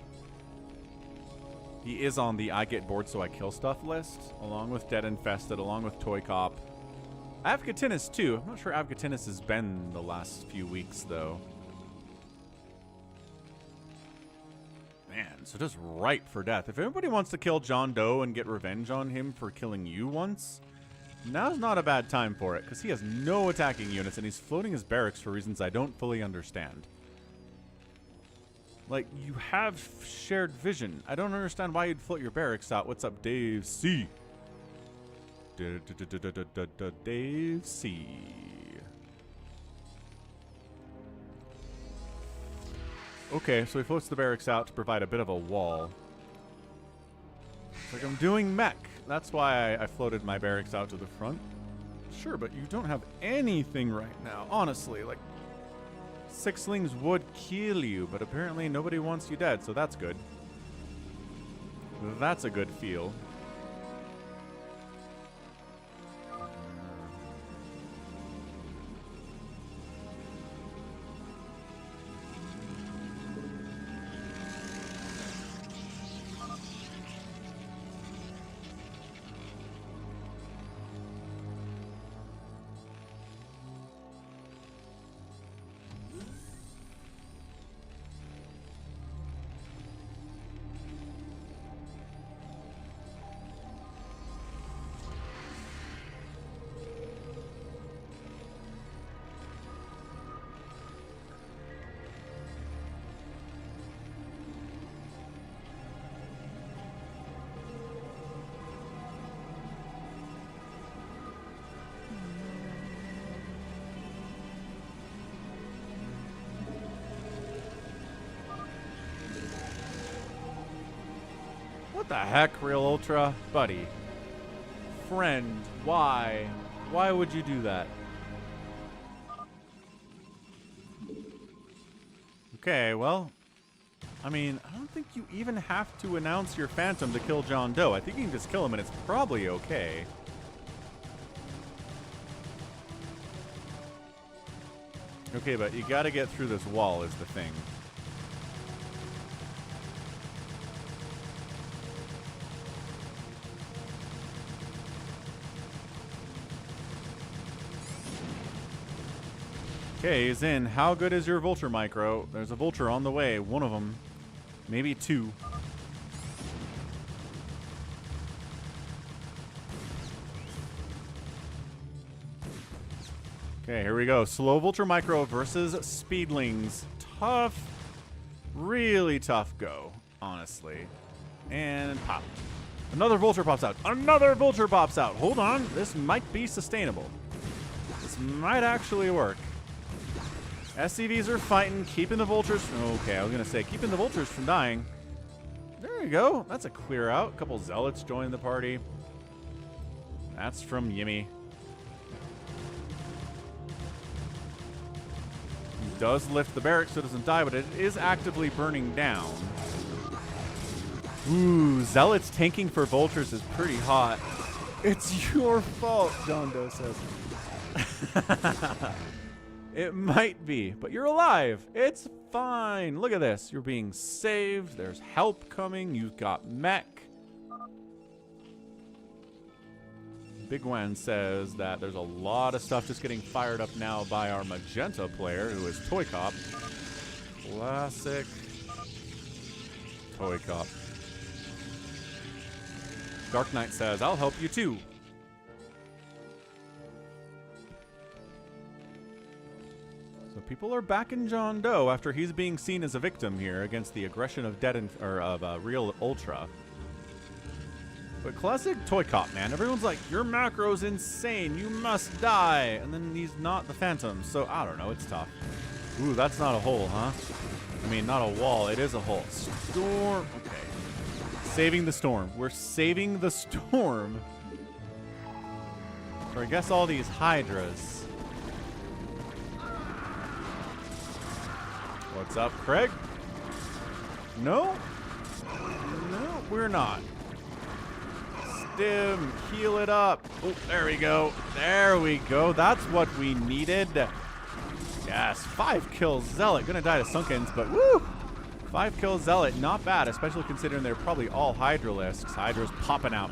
He is on the I get bored so I kill stuff list, along with DeadInfested, along with ToyCop. Avgatinis too. I'm not sure Avgatinis has been the last few weeks though. Man, so just ripe for death. If anybody wants to kill JohnDoe and get revenge on him for killing you once, now's not a bad time for it, because he has no attacking units and he's floating his barracks for reasons I don't fully understand. Like, you have shared vision. I don't understand why you'd float your barracks out. What's up, Dave C? Dave C. Okay, so he floats the barracks out to provide a bit of a wall. It's like I'm doing mech. That's why I floated my barracks out to the front. Sure, but you don't have anything right now. Honestly, like, sixlings would kill you, but apparently nobody wants you dead, so that's good. That's a good feel. What the heck, Realultra? Buddy. Friend, why? Why would you do that? Okay, well, I mean, I don't think you even have to announce your phantom to kill JohnDoe. I think you can just kill him and it's probably okay. Okay, but you gotta get through this wall is the thing. Okay, he's in. How good is your vulture micro? There's a vulture on the way. One of them. Maybe two. Okay, here we go. Slow Vulture Micro versus Speedlings. Tough. Really tough go, honestly. And pop. Another Vulture pops out. Another Vulture pops out. Hold on. This might be sustainable. This might actually work. SCVs are fighting, keeping the Vultures. Okay, I was going to say, keeping the Vultures from dying. There you go. That's a clear out. A couple Zealots join the party. That's from Yimmy. He does lift the barracks so it doesn't die, but it is actively burning down. Ooh, Zealots tanking for Vultures is pretty hot. It's your fault, JohnDoe says. It might be, but you're alive. It's fine. Look at this. You're being saved. There's help coming. You've got mech. Bigwan says that there's a lot of stuff just getting fired up now by our magenta player, who is ToyCop. Classic ToyCop. DarkKnight says, I'll help you too. So people are backing JohnDoe after he's being seen as a victim here against the aggression of Realultra. But classic ToyCop, man. Everyone's like, your macro's insane. You must die. And then he's not the Phantom. So, I don't know. It's tough. Ooh, that's not a hole, huh? I mean, not a wall. It is a hole. Storm. Okay. Saving the storm. We're saving the storm. For, I guess, all these Hydras. What's up, Craig? No? No, we're not. Stim, heal it up. Oh, there we go. There we go. That's what we needed. Yes, 5 kills Zealot. Gonna die to Sunkens, but woo! 5 kills Zealot. Not bad, especially considering they're probably all Hydralisks. Hydra's popping out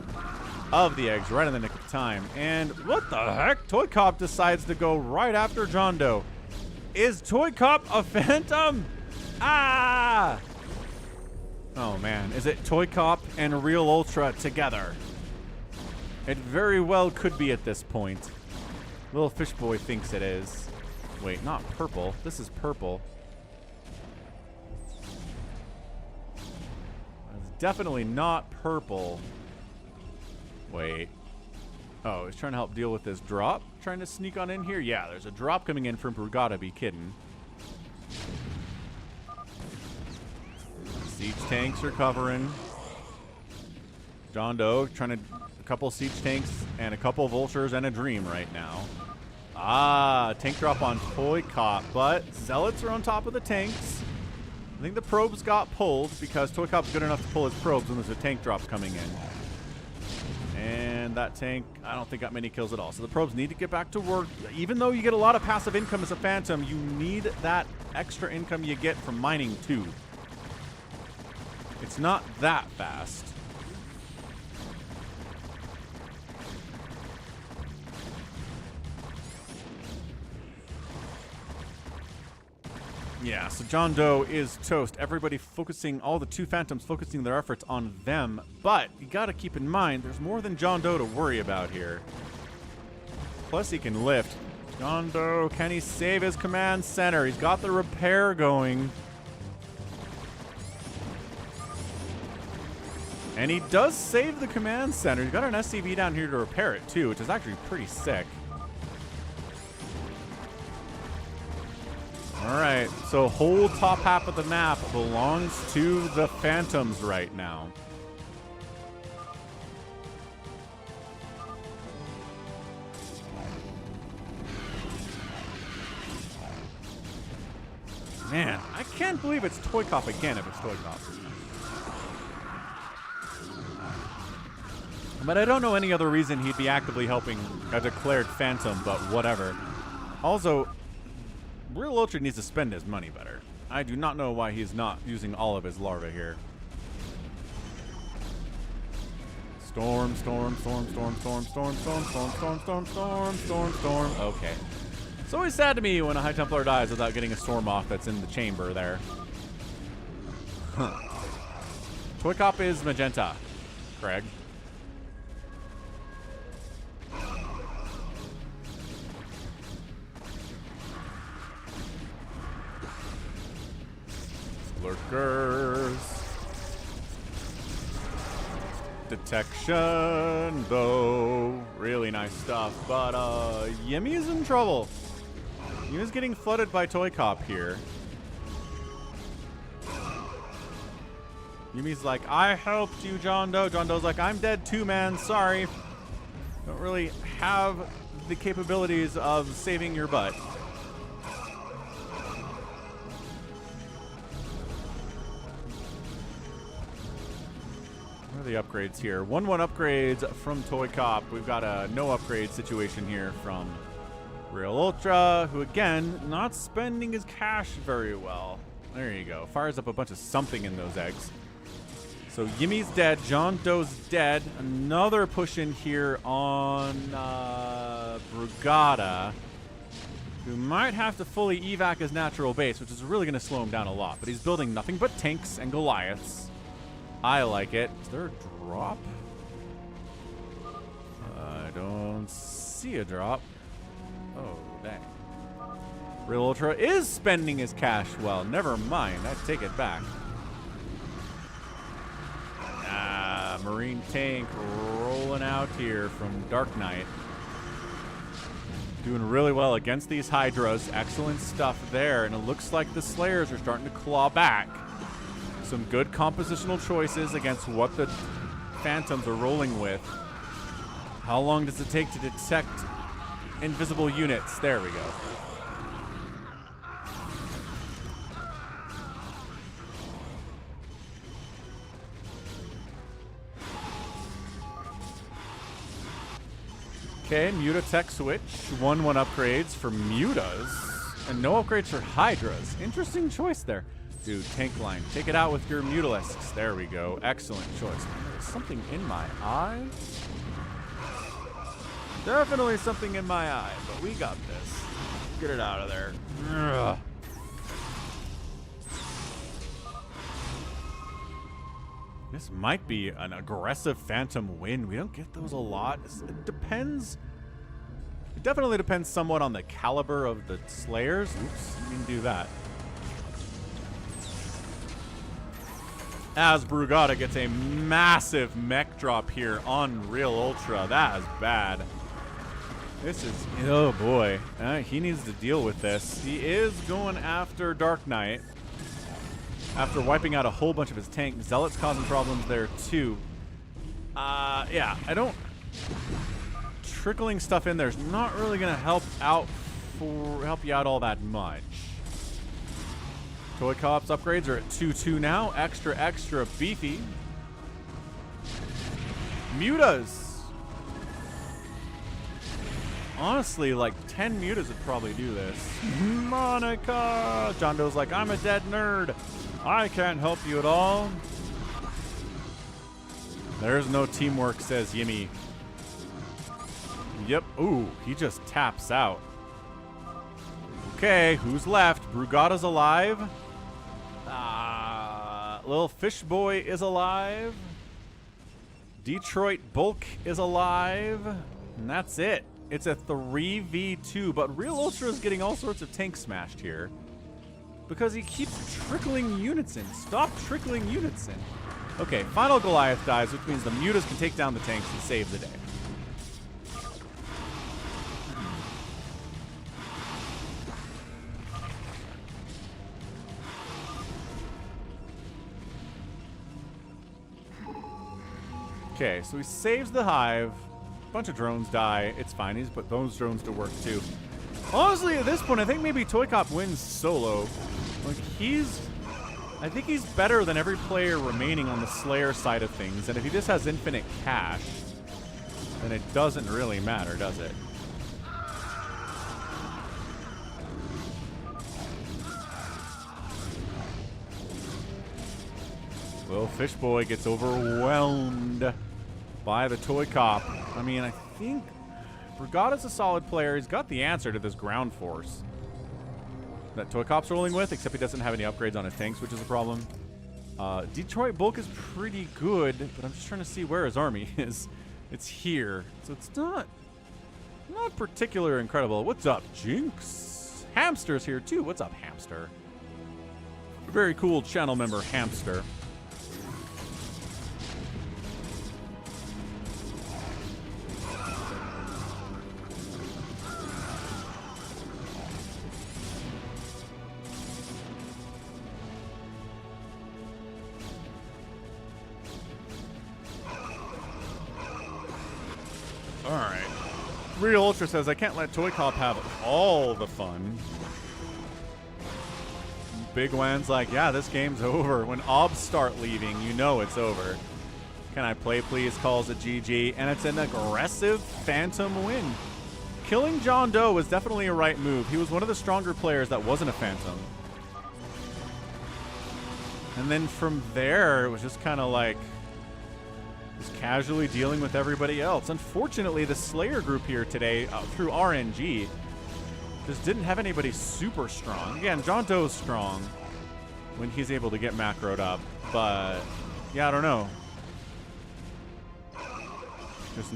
of the eggs right in the nick of time. And what the heck? ToyCop decides to go right after JohnDoe. Is ToyCop a Phantom? Ah! Oh, man. Is it ToyCop and Realultra together? It very well could be at this point. Lilfishboy thinks it is. Wait, not purple. This is purple. It's definitely not purple. Wait. Oh, he's trying to help deal with this drop. Trying to sneak on in here? Yeah, there's a drop coming in from Brugada, be kidding. Siege tanks are covering. JohnDoe trying to... A couple siege tanks and a couple vultures and a dream right now. Ah, tank drop on ToyCop, but Zealots are on top of the tanks. I think the probes got pulled because ToyCop's good enough to pull his probes when there's a tank drop coming in. And that tank, I don't think got many kills at all. So the probes need to get back to work. Even though you get a lot of passive income as a Phantom, you need that extra income you get from mining too. It's not that fast. Yeah, so JohnDoe is toast. Everybody focusing, all the 2 Phantoms focusing their efforts on them. But you gotta keep in mind, there's more than JohnDoe to worry about here. Plus he can lift. JohnDoe, can he save his command center? He's got the repair going. And he does save the command center. He's got an SCV down here to repair it too, which is actually pretty sick. Alright, so whole top half of the map belongs to the Phantoms right now. Man, I can't believe it's ToyCop again if it's ToyCop. But I don't know any other reason he'd be actively helping a declared Phantom, but whatever. Also, Realultra needs to spend his money better. I do not know why he's not using all of his larvae here. Storm, storm, storm, storm, storm, storm, storm, storm, storm, storm, storm, storm, storm. Okay. It's always sad to me when a High Templar dies without getting a storm off that's in the chamber there. Huh. ToyCop is magenta, Craig. Lurkers. Detection, though. Really nice stuff. But Yimmy is in trouble. Yimmy's getting flooded by ToyCop here. Yimmy's like, I helped you, John Doe. John Doe's like, I'm dead too, man. Sorry. Don't really have the capabilities of saving your butt. What are the upgrades here? 1-1 upgrades from ToyCop. We've got a no upgrade situation here from Realultra, who again, not spending his cash very well. There you go. Fires up a bunch of something in those eggs. So Yimmy's dead. John Doe's dead. Another push in here on Brugada, who might have to fully evac his natural base, which is really going to slow him down a lot. But he's building nothing but tanks and Goliaths. I like it. Is there a drop? I don't see a drop. Oh, dang. Realultra is spending his cash well. Never mind. I take it back. Marine tank rolling out here from DarkKnight. Doing really well against these Hydras. Excellent stuff there. And it looks like the Slayers are starting to claw back. Some good compositional choices against what the Phantoms are rolling with. How long does it take to detect invisible units? There we go. Okay, Mutatech switch. 1-1 upgrades for Mutas. And no upgrades for Hydras. Interesting choice there. Dude, tank line. Take it out with your Mutalisks. There we go. Excellent choice. There's something in my eye. Definitely something in my eye, but we got this. Get it out of there. Ugh. This might be an aggressive Phantom win. We don't get those a lot. It depends. It definitely depends somewhat on the caliber of the Slayers. Oops, you can do that. As Brugada gets a massive mech drop here on Realultra. That is bad. This is, oh boy. He needs to deal with this. He is going after DarkKnight. After wiping out a whole bunch of his tanks. Zealot's causing problems there too. Yeah, I don't... Trickling stuff in there's not really going to help you out all that much. ToyCop's upgrades are at 2-2 now. Extra beefy. Mutas. Honestly, like 10 Mutas would probably do this. Monica! John Doe's like, I'm a dead nerd. I can't help you at all. There's no teamwork, says Yimmy. Yep. Ooh, he just taps out. Okay, who's left? Brugada's alive. Lilfishboy is alive. DetroitBulk is alive. And that's it. It's a 3v2, but Realultra is getting all sorts of tanks smashed here. Because he keeps trickling units in. Stop trickling units in. Okay, final Goliath dies, which means the Mutas can take down the tanks and save the day. Okay, so he saves the hive. A bunch of drones die. It's fine. He's put those drones to work too. Honestly, at this point, I think maybe ToyCop wins solo. Like, I think he's better than every player remaining on the Slayer side of things. And if he just has infinite cash, then it doesn't really matter, does it? Well, Fishboy gets overwhelmed by the ToyCop. I mean, I think Brugada's a solid player. He's got the answer to this ground force that ToyCop's rolling with, except he doesn't have any upgrades on his tanks, which is a problem. DetroitBulk is pretty good, but I'm just trying to see where his army is. It's here, so it's not particularly incredible. What's up, Jinx? Hamster's here too. What's up, Hamster? Very cool channel member, Hamster. Alright. Realultra says, I can't let ToyCop have all the fun. Bigwan's like, yeah, this game's over. When obs start leaving, you know it's over. Can I play, please? Calls a GG. And it's an aggressive Phantom win. Killing John Doe was definitely a right move. He was one of the stronger players that wasn't a Phantom. And then from there, it was just kind of like just casually dealing with everybody else. Unfortunately, the Slayer group here today, through RNG, just didn't have anybody super strong. Again, John Doe's strong when he's able to get macroed up, but yeah, I don't know. Just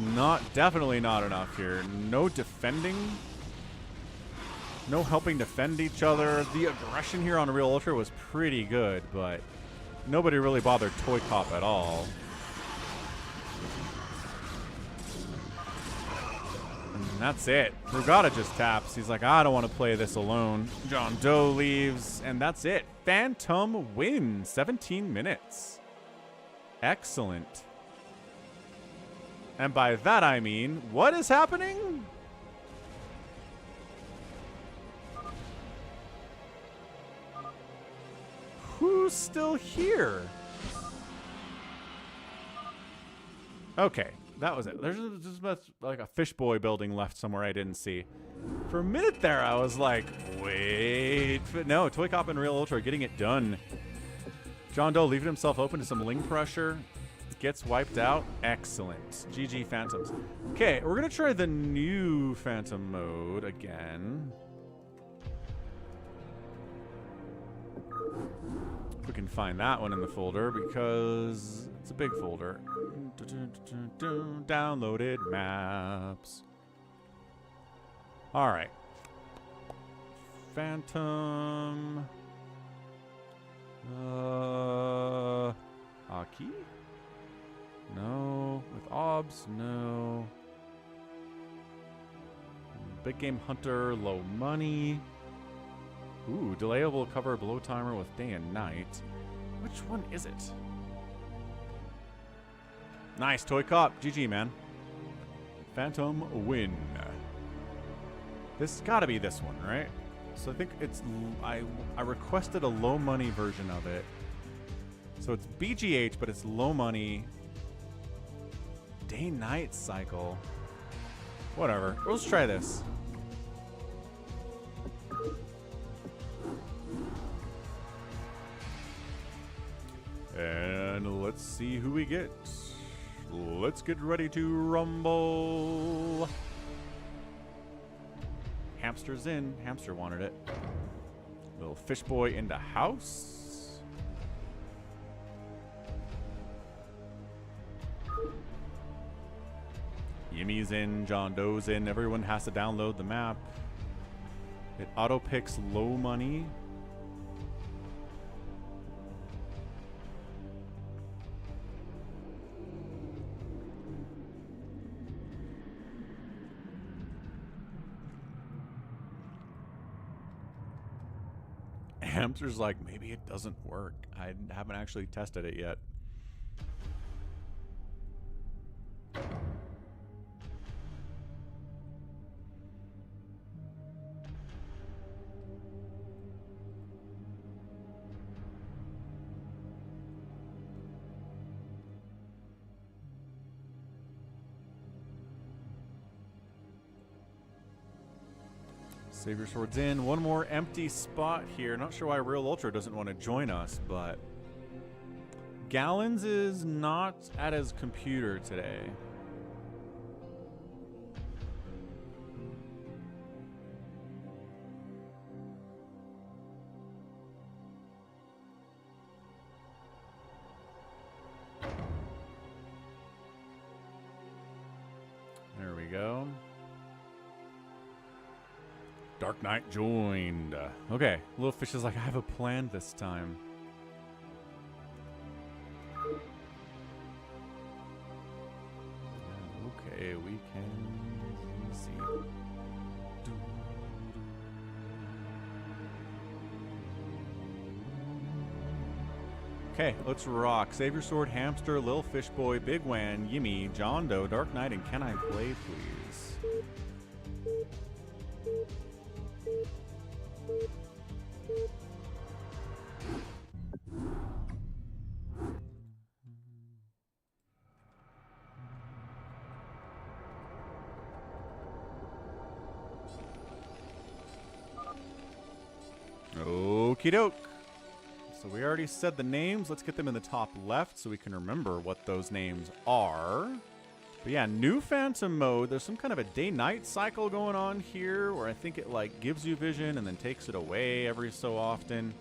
definitely not enough here. No defending. No helping defend each other. The aggression here on Realultra was pretty good, but nobody really bothered ToyCop at all. And that's it. Brugada just taps. He's like, I don't want to play this alone. John Doe leaves, and that's it. Phantom wins. 17 minutes. Excellent. And by that I mean, what is happening? Who's still here? Okay, that was it. There's just like a fishboy building left somewhere I didn't see. For a minute there, I was like, wait. But no, ToyCop and Realultra are getting it done. John Doe leaving himself open to some ling pressure. Gets wiped out. Excellent. GG Phantoms. Okay, we're going to try the new Phantom mode again. If we can find that one in the folder, because it's a big folder. Downloaded maps. Alright. Phantom. Aki? No. With obs? No. Big game hunter, low money. Ooh, delayable cover blow timer with day and night. Which one is it? Nice, ToyCop. GG, man. Phantom win. This gotta be this one, right? So I think it's... I requested a low money version of it. So it's BGH, but it's low money. Day-night cycle. Whatever. Let's try this. And let's see who we get. Let's get ready to rumble. Hamster's in. Hamster wanted it. Little fishboy in the house. Yimmy's in, John Doe's in. Everyone has to download the map. It auto picks low money. Hamster's like, maybe it doesn't work. I haven't actually tested it yet. SaviorSword's in. One more empty spot here. Not sure why Realultra doesn't want to join us, but Gallons is not at his computer today. There we go. DarkKnight joined. Okay, Little Fish is like, I have a plan this time. Okay, we can see. Okay, let's rock. SaviorSword, Hamster, lilfishboy, bigwan, Yimmy, JohnDoe, DarkKnight, and Can I Play Please? Okie doke. So we already said the names. Let's get them in the top left so we can remember what those names are. But yeah, new Phantom mode. There's some kind of a day-night cycle going on here where I think it like gives you vision and then takes it away every so often.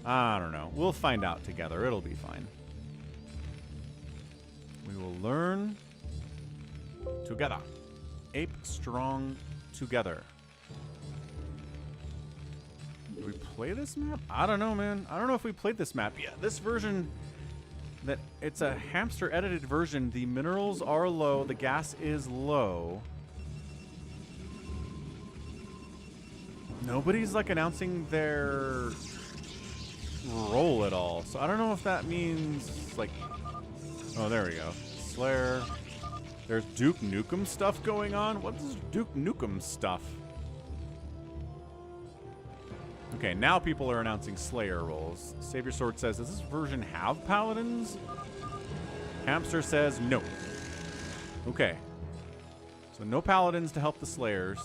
I don't know. We'll find out together. It'll be fine. We will learn together. Ape strong together. Do we play this map? I don't know, man. I don't know if we played this map yet. This version, that it's a hamster edited version. The minerals are low. The gas is low. Nobody's like announcing their role at all. So I don't know if that means like, oh, there we go. Slayer. There's Duke Nukem stuff going on. What is Duke Nukem stuff? Okay, now people are announcing Slayer roles. SaviorSword says, does this version have paladins? Hamster says no. Okay. So no paladins to help the Slayers.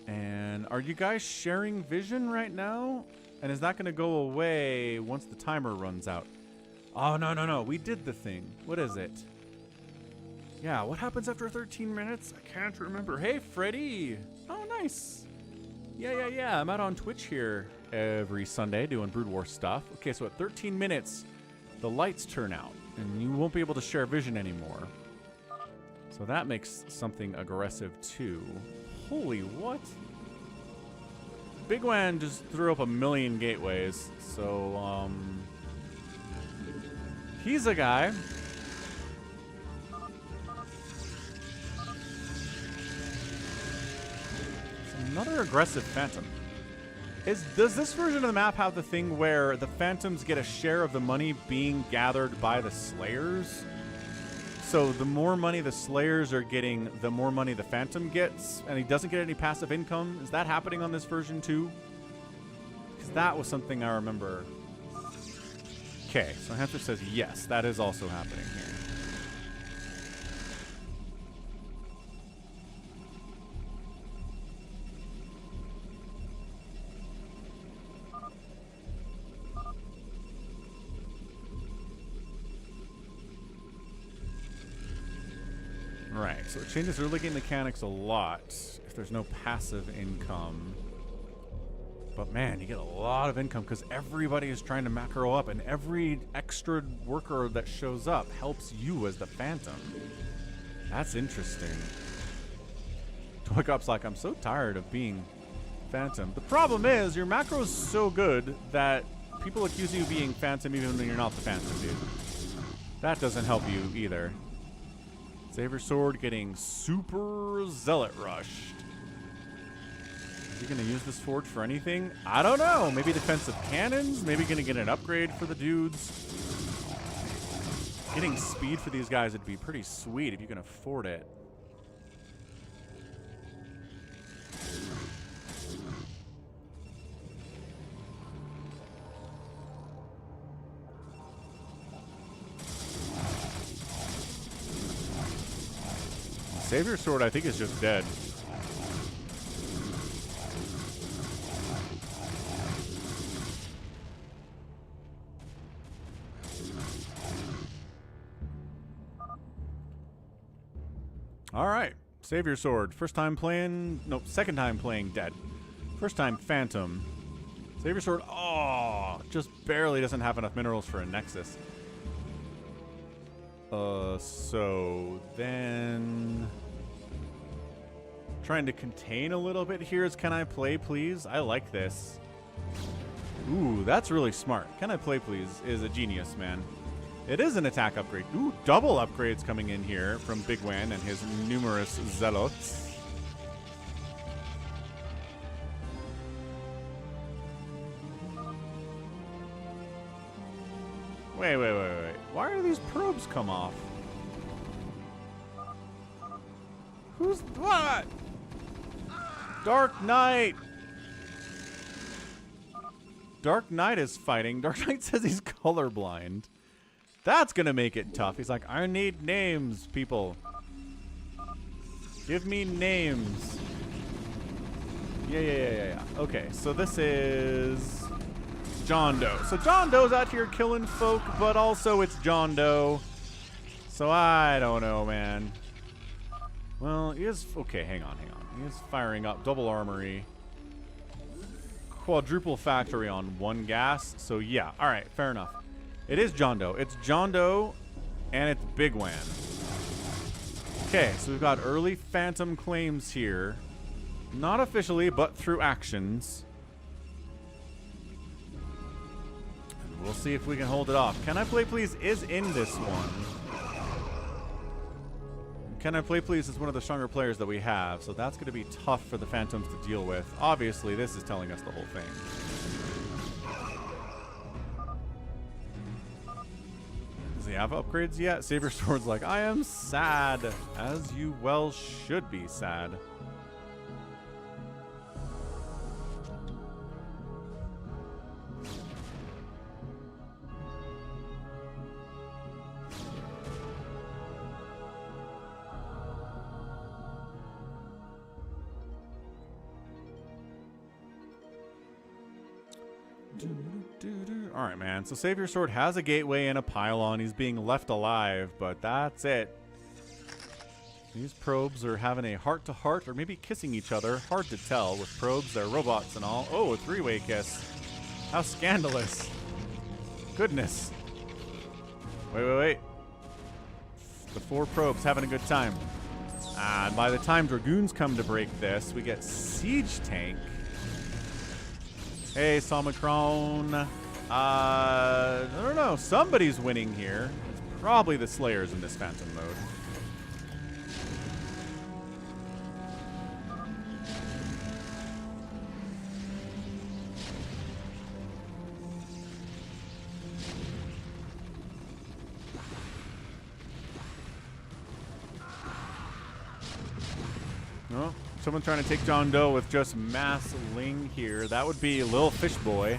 And are you guys sharing vision right now? And is that going to go away once the timer runs out? Oh, no, no, no. We did the thing. What is it? Yeah, what happens after 13 minutes? I can't remember. Hey, Freddy. Oh, nice. Yeah. I'm out on Twitch here every Sunday doing Brood War stuff. Okay, so at 13 minutes, the lights turn out, and you won't be able to share vision anymore. So that makes something aggressive, too. Holy what? Bigwan just threw up 1,000,000 gateways, so, he's a guy. Another aggressive Phantom. Does this version of the map have the thing where the Phantoms get a share of the money being gathered by the Slayers? So the more money the Slayers are getting, the more money the Phantom gets, and he doesn't get any passive income? Is that happening on this version too? Because that was something I remember. Okay, so Hamster says yes, that is also happening here. Right, so it changes early game mechanics a lot if there's no passive income. But man, you get a lot of income because everybody is trying to macro up, and every extra worker that shows up helps you as the Phantom. That's interesting. ToyCop's like, I'm so tired of being Phantom. The problem is, your macro is so good that people accuse you of being Phantom even when you're not the Phantom, dude. That doesn't help you either. SaviorSword getting super zealot rushed. Is he going to use this forge for anything? I don't know. Maybe defensive cannons? Maybe going to get an upgrade for the dudes? Getting speed for these guys would be pretty sweet if you can afford it. SaviorSword, I think, is just dead. All right, SaviorSword. First time playing, nope, second time playing dead. First time Phantom. SaviorSword, oh, just barely doesn't have enough minerals for a Nexus. So then trying to contain a little bit here is Can I Play Please? I like this. Ooh, that's really smart. Can I Play Please is a genius, man. It is an attack upgrade. Ooh, double upgrades coming in here from bigwan and his numerous zealots. Wait. Why are these probes come off? Who's what? DarkKnight! DarkKnight is fighting. DarkKnight says he's colorblind. That's gonna make it tough. He's like, I need names, people. Give me names. Yeah. Okay, so this is JohnDoe. So JohnDoe's out here killing folk, but also it's JohnDoe. So I don't know, man. Well, he is... Okay, hang on. He is firing up double armory. Quadruple factory on one gas. So yeah, alright, fair enough. It is JohnDoe. It's JohnDoe and it's bigwan. Okay, so we've got early phantom claims here. Not officially, but through actions. And we'll see if we can hold it off. Can I Play Please is in this one. Can I Play Please is one of the stronger players that we have, so that's going to be tough for the Phantoms to deal with. Obviously, this is telling us the whole thing. Does he have upgrades yet? SaviorSword's like, I am sad, as you well should be sad. Alright, man. So SaviorSword has a gateway and a pylon. He's being left alive, but that's it. These probes are having a heart-to-heart, or maybe kissing each other. Hard to tell. With probes, they're robots and all. Oh, a three-way kiss. How scandalous. Goodness. Wait. The four probes having a good time. And by the time Dragoons come to break this, we get Siege Tank. Hey, Somicron. I don't know. Somebody's winning here. It's probably the Slayers in this Phantom mode. Oh, someone trying to take JohnDoe with just mass Ling here. That would be lilfishboy.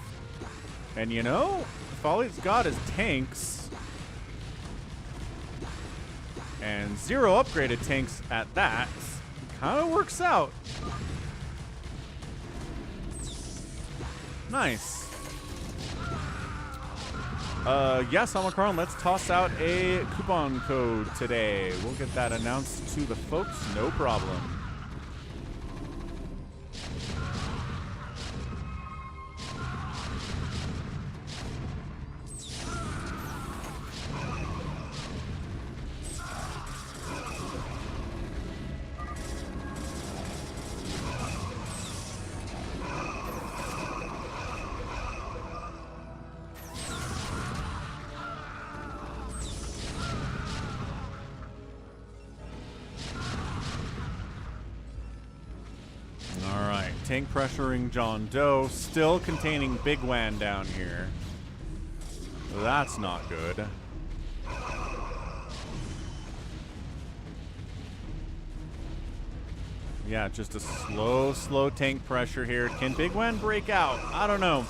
And you know, if all he's got is tanks, and 0 upgraded tanks at that, kind of works out. Nice. Yes, Omicron, let's toss out a coupon code today. We'll get that announced to the folks, no problem. Tank pressuring JohnDoe, still containing bigwan down here. That's not good. Yeah, just a slow tank pressure here. Can bigwan break out? I don't know.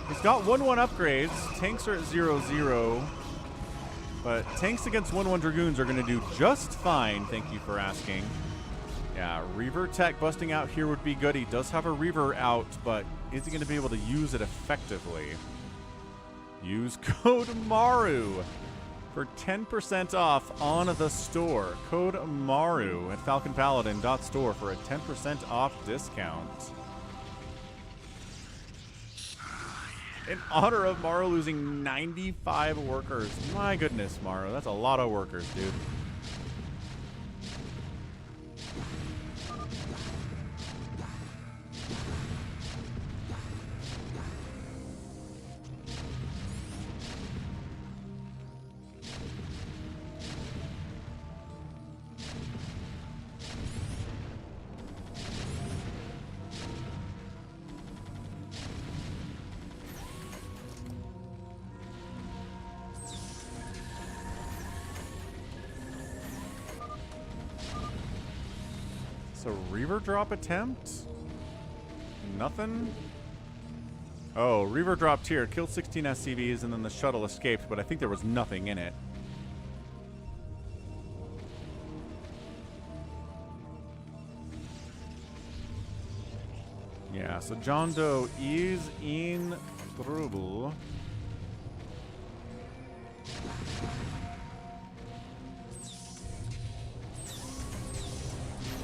He's got 1-1 upgrades. Tanks are at 0-0. But tanks against 1-1 Dragoons are going to do just fine, thank you for asking. Yeah, Reaver tech busting out here would be good. He does have a Reaver out, but is he going to be able to use it effectively? Use code MARU for 10% off on the store. Code MARU at falconpaladin.store for a 10% off discount. in honor of Maru losing 95 workers. My goodness, Maru. That's a lot of workers, dude. So Reaver drop attempt? Nothing? Oh, Reaver dropped here, killed 16 SCVs, and then the shuttle escaped, but I think there was nothing in it. Yeah, so JohnDoe is in trouble.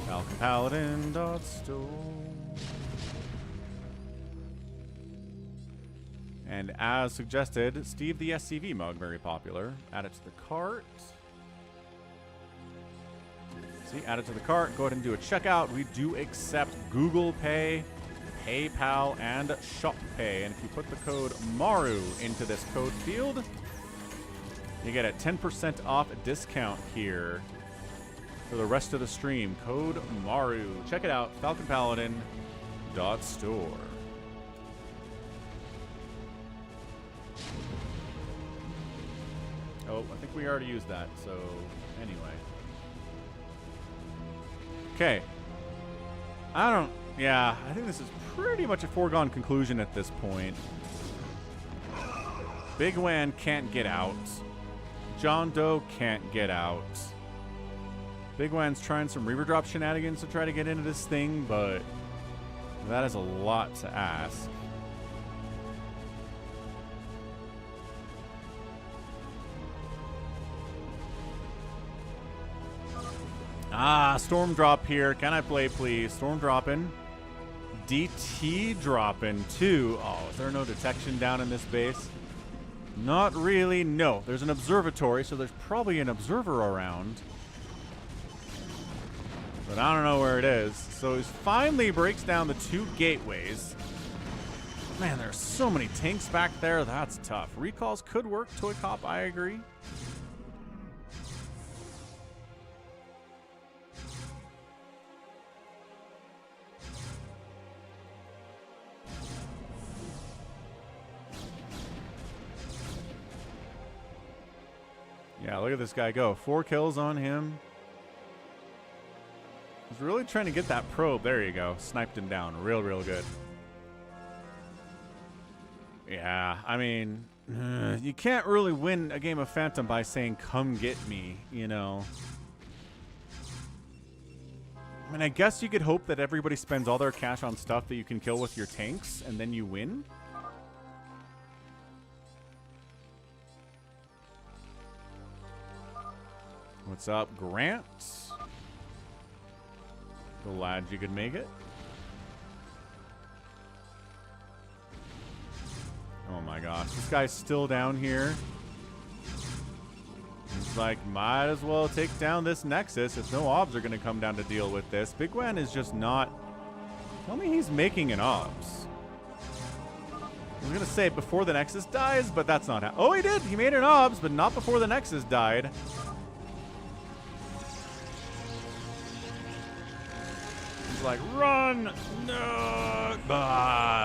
Falcon Paladin .store. And as suggested, Steve the SCV mug, very popular. Add it to the cart. See, add it to the cart. Go ahead and do a checkout. We do accept Google Pay, PayPal, and ShopPay. And if you put the code MARU into this code field, you get a 10% off discount here for the rest of the stream. Code MARU. Check it out, falconpaladin.store. Oh, I think we already used that, so anyway. Okay. I think this is pretty much a foregone conclusion at this point. Bigwan can't get out. JohnDoe can't get out. Bigwan's trying some Reaver drop shenanigans to try to get into this thing, but that is a lot to ask. Ah, storm drop here. Can I play, please? Storm dropping. DT dropping, too. Oh, is there no detection down in this base? Not really. No, there's an observatory, so there's probably an observer around. But I don't know where it is. So he finally breaks down the 2 gateways. Man, there's so many tanks back there. That's tough. Recalls could work. ToyCop, I agree. Yeah, look at this guy go. 4 kills on him. He's really trying to get that probe. There you go. Sniped him down. Real good. Yeah, I mean, you can't really win a game of Phantom by saying, come get me, you know. I mean, I guess you could hope that everybody spends all their cash on stuff that you can kill with your tanks, and then you win. What's up, Grant? Glad you could make it. Oh my gosh, this guy's still down here. He's like, might as well take down this Nexus if no obs are going to come down to deal with this. Bigwan is just not... Tell me he's making an obs. I was going to say before the Nexus dies, but that's not how... Oh, he did! He made an obs, but not before the Nexus died. Like, run! No!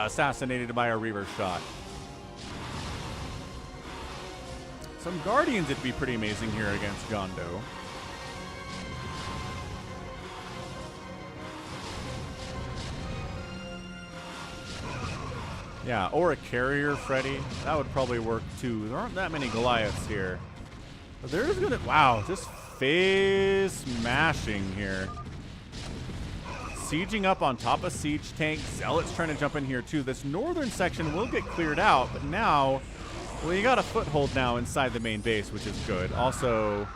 Assassinated by a Reaver shot. Some Guardians would be pretty amazing here against JohnDoe. Yeah, or a carrier, Freddy. That would probably work too. There aren't that many Goliaths here. But there's gonna... Wow, just face smashing here. Sieging up on top of siege tank. Zealot's trying to jump in here too. This northern section will get cleared out, but now, well, you got a foothold now inside the main base, which is good. Also,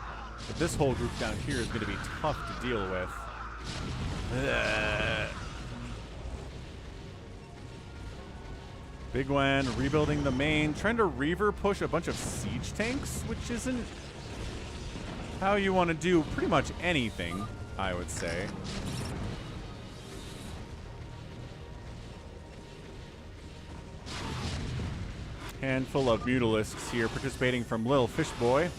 but this whole group down here is going to be tough to deal with. Bigwan rebuilding the main, trying to reaver push a bunch of siege tanks, which isn't how you want to do pretty much anything, I would say. Handful of Mutalisks here participating from lilfishboy.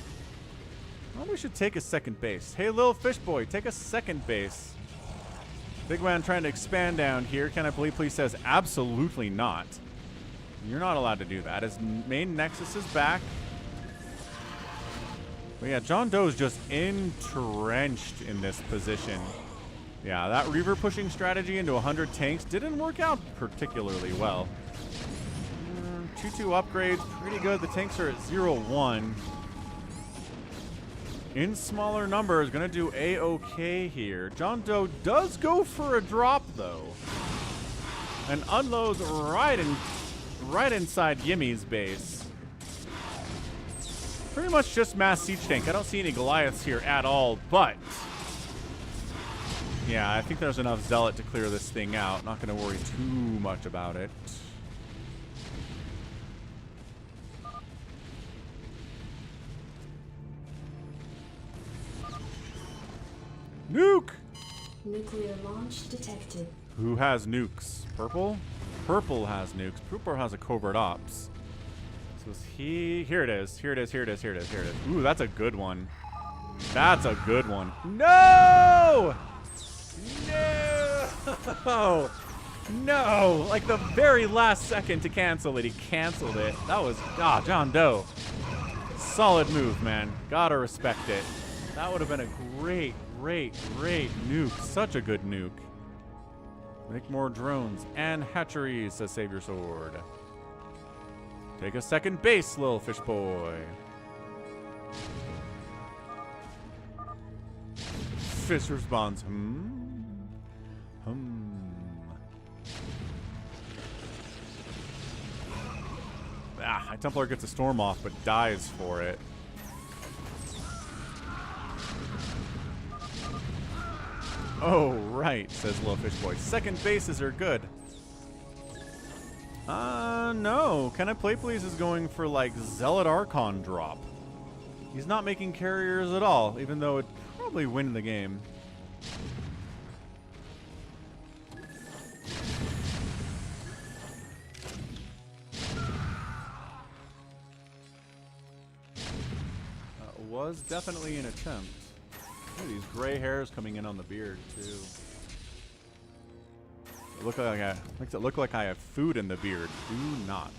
Well, we should take a second base. Hey, lilfishboy, take a second base. Bigwan trying to expand down here. CanIplayplz says absolutely not. You're not allowed to do that. His main Nexus is back. But yeah, JohnDoe's just entrenched in this position. Yeah, that Reaver pushing strategy into 100 tanks didn't work out particularly well. 2-2 upgrades, pretty good. The tanks are at 0-1. In smaller numbers, gonna do A-OK here. JohnDoe does go for a drop though, and unloads right inside Yimmy's base. Pretty much just mass siege tank. I don't see any Goliaths here at all, but yeah, I think there's enough Zealot to clear this thing out. Not gonna worry too much about it. Nuke! Nuclear launch detected. Who has nukes? Purple? Purple has nukes. Purple has a covert ops. So is he... Here it is. Here it is. Here it is. Here it is. Here it is. Ooh, that's a good one. That's a good one. No! No! No! Like the very last second to cancel it, he canceled it. That was... Ah, JohnDoe. Solid move, man. Gotta respect it. That would have been a great nuke. Such a good nuke. Make more drones and hatcheries, says SaviorSword. Take a second base, lilfishboy. Fish responds, Ah, High Templar gets a storm off, but dies for it. Oh, right, says lilfishboy. Second bases are good. No. CanIplayplz is going for, like, Zealot Archon drop. He's not making carriers at all, even though it'd probably win the game. Was definitely an attempt. Look at these gray hairs coming in on the beard, too. Makes it look like I have food in the beard. Do not.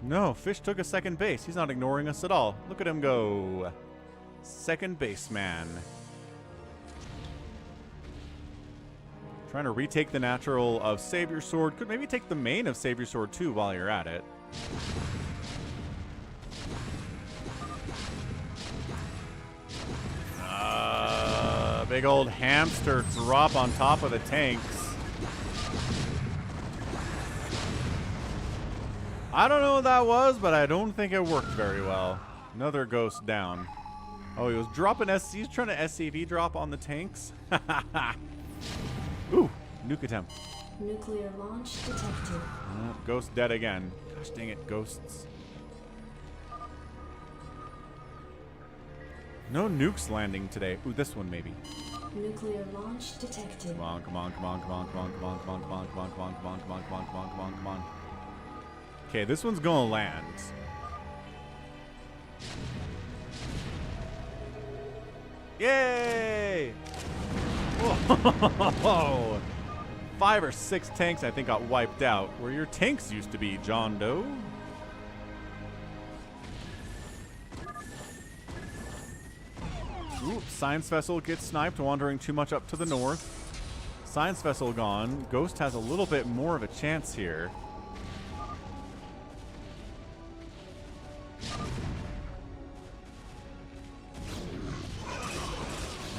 No, Fish took a second base. He's not ignoring us at all. Look at him go. Second baseman. Trying to retake the natural of SaviorSword. Could maybe take the main of SaviorSword too while you're at it. Big old hamster drop on top of the tanks. I don't know what that was, but I don't think it worked very well. Another ghost down. Oh, he was dropping he's trying to SCV drop on the tanks. Ooh, nuke attempt. Nuclear launch detected. Ghost dead again. Gosh dang it, ghosts. No nukes landing today. Ooh, this one maybe. Nuclear launch detected. Come on, come on, come on, come on, come on, come on, come on, come on, come on, come on, come on, come on, come on, come on, come on, come on. Okay, this one's gonna land. Yay! Whoa! 5 or 6 tanks I think got wiped out. Where your tanks used to be, JohnDoe. Ooh, Science Vessel gets sniped, wandering too much up to the north. Science Vessel gone. Ghost has a little bit more of a chance here.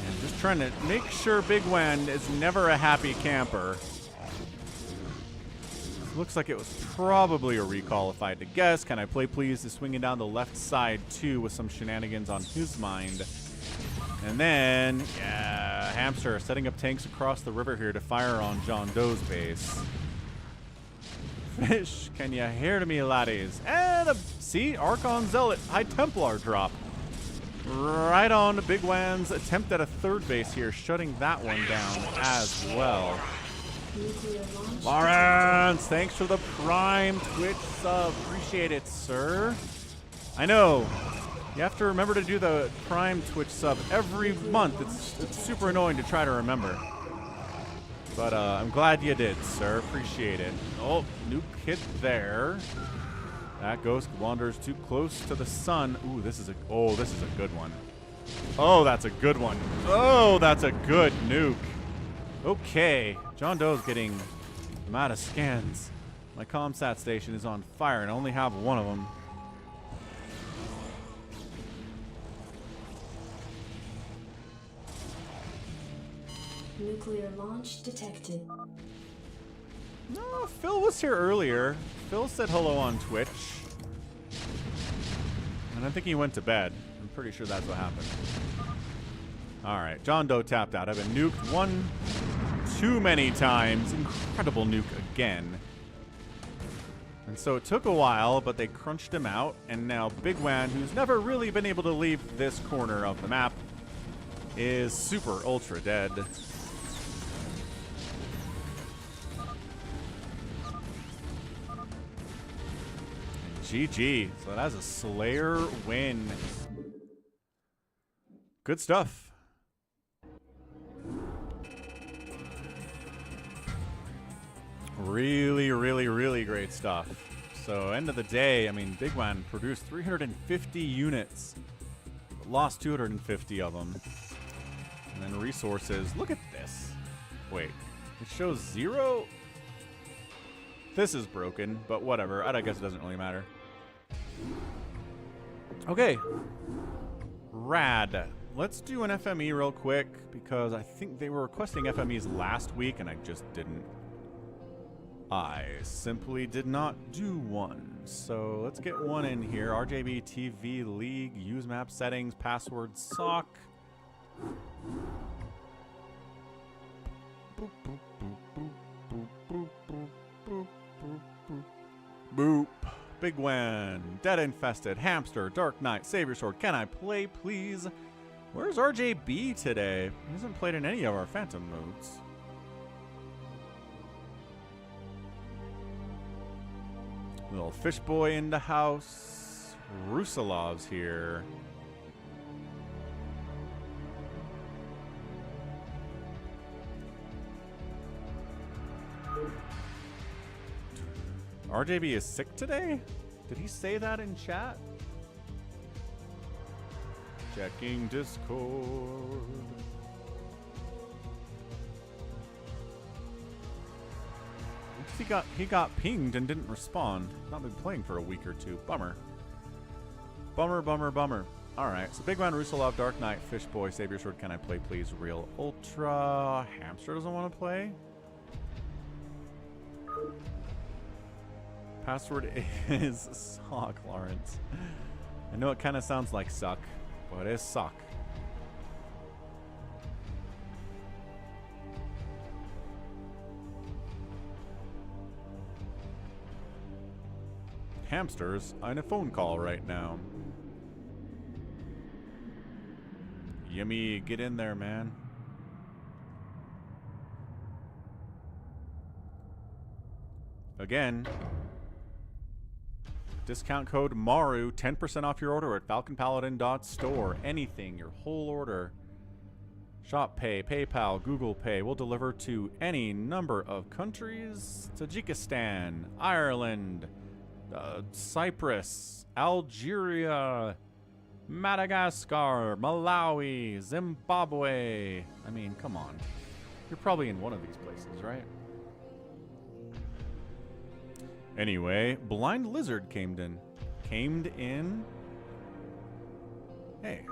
And just trying to make sure Bigwan is never a happy camper. Looks like it was probably a recall if I had to guess. Can I play please is swinging down the left side too with some shenanigans on his mind. And then, yeah, Hamster setting up tanks across the river here to fire on JohnDoe's base. Fish, can you hear to me, laddies? And see, Archon Zealot, High Templar drop. Right on bigwan's attempt at a third base here, shutting that one down as well. Nuclear launch Lawrence, thanks for the Prime Twitch sub. Appreciate it, sir. I know. You have to remember to do the Prime Twitch sub every month. It's super annoying to try to remember. But I'm glad you did, sir. Appreciate it. Oh, nuke hit there. That ghost wanders too close to the sun. Ooh, this is a good one. Oh, that's a good one. Oh, that's a good nuke. Okay, JohnDoe's getting I'm out of scans. My ComSat station is on fire and I only have one of them. Nuclear launch detected. No, Phil was here earlier. Phil said hello on Twitch. And I think he went to bed. I'm pretty sure that's what happened. Alright, JohnDoe tapped out. I've been nuked one too many times. Incredible nuke again. And so it took a while, but they crunched him out. And now bigwan, who's never really been able to leave this corner of the map, is super ultra dead. GG. So that's a Slayer win. Good stuff. Really, really, really great stuff. So end of the day, I mean, bigwan produced 350 units. Lost 250 of them. And then resources. Look at this. Wait. It shows 0? This is broken, but whatever. I guess it doesn't really matter. Okay. Rad. Let's do an FME real quick because I think they were requesting FMEs last week and I just didn't. I simply did not do one. So let's get one in here. RJB TV League, use map settings, password sock. Boop, boop, boop, boop, boop, boop, boop, boop, boop, boop. bigwan, DeadInfested, Hamster, DarkKnight, SaviorSword, Can I Play Please? Where's RJB today? He hasn't played in any of our Phantom modes. Little fish boy in the house. Rusalov's here. RJB is sick today? Did he say that in chat? Checking Discord. He got pinged and didn't respond. Not been playing for a week or two. Bummer. Bummer, bummer, bummer. Alright, so bigwan, rusalov, DarkKnight, Fishboy, SaviorSword, Can I Play Please? Realultra. Hamster doesn't want to play? Password is sock, Lawrence. I know it kind of sounds like suck, but it's sock. Hamster's on a phone call right now. Yimmy, get in there, man. Again, discount code MARU, 10% off your order at falconpaladin.store. Anything, your whole order. Shop Pay, PayPal, Google Pay will deliver to any number of countries. Tajikistan, Ireland, Cyprus, Algeria, Madagascar, Malawi, Zimbabwe. I mean, come on. You're probably in one of these places, right? Anyway, blindlizard came in. Hey.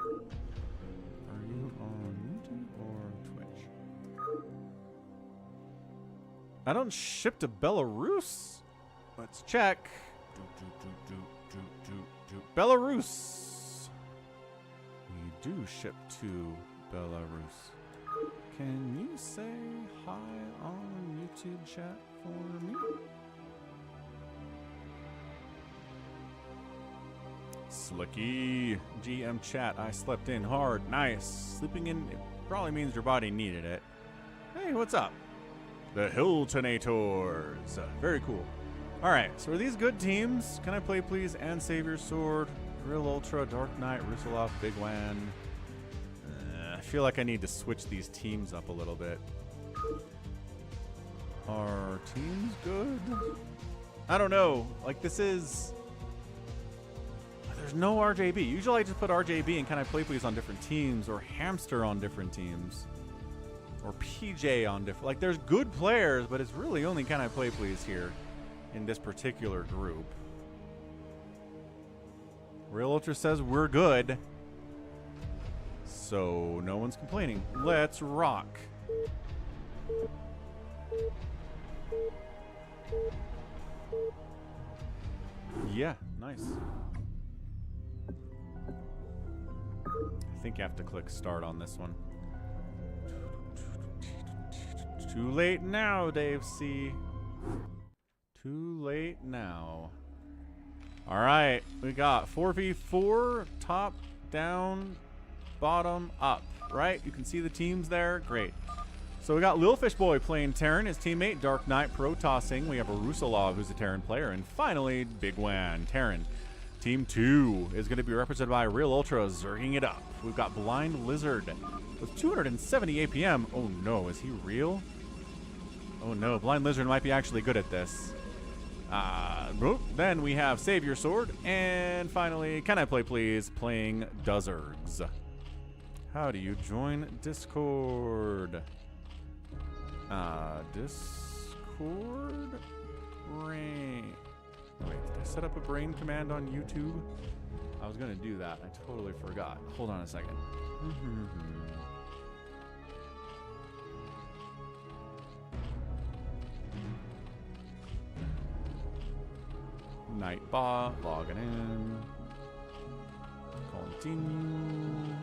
Are you on YouTube or Twitch? I don't ship to Belarus? Let's check. Belarus. We do ship to Belarus. Can you say hi on YouTube chat for me? Slicky. GM chat. I slept in hard. Nice. Sleeping in probably means your body needed it. Hey, what's up? The Hiltonators. Very cool. Alright, so are these good teams? Can I play please? And SaviorSword, Realultra, DarkKnight, rusalov, bigwan. I feel like I need to switch these teams up a little bit. Are teams good? I don't know. Like this is... There's no RJB. Usually I just put RJB and Can I Play Please on different teams, or Hamster on different teams, or PJ on different... Like there's good players, but it's really only Can I Play Please here in this particular group. Realultra says we're good. So no one's complaining. Let's rock. Yeah, nice. I think you have to click start on this one. Too late now, Dave C. Too late now. All right, we got 4v4, top, down, bottom, up, right? You can see the teams there. Great. So we got lilfishboy playing TERRAN, his teammate DarkKnight pro-tossing. We have a rusalov who's a TERRAN player. And finally, bigwan, TERRAN. Team 2 is going to be represented by Realultra zerging it up. We've got blindlizard with 270 APM. Oh no, is he real? Oh no, blindlizard might be actually good at this. Then we have SaviorSword. And finally, Can I Play Please playing Zergs. How do you join Discord? Discord? Brain. Wait, did I set up a brain command on YouTube? I was going to do that. I totally forgot. Hold on a second. Nightbot, logging in. Continue.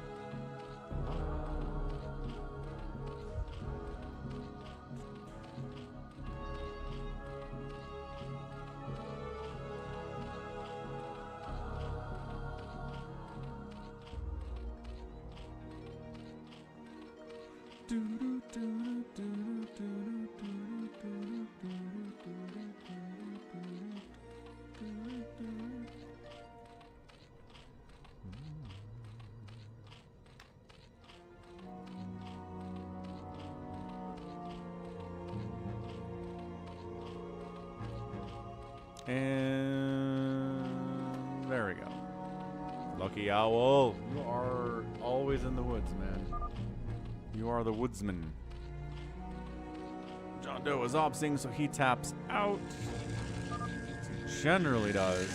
And there we go. Lucky Owl, you are always in the woods, man. You are the woodsman. John Doe is opsing, so he taps out. He generally does.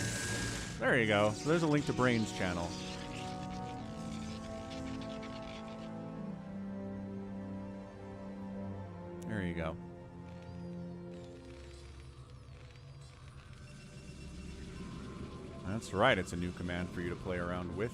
There you go. So there's a link to Brain's channel. There you go. That's right, it's a new command for you to play around with.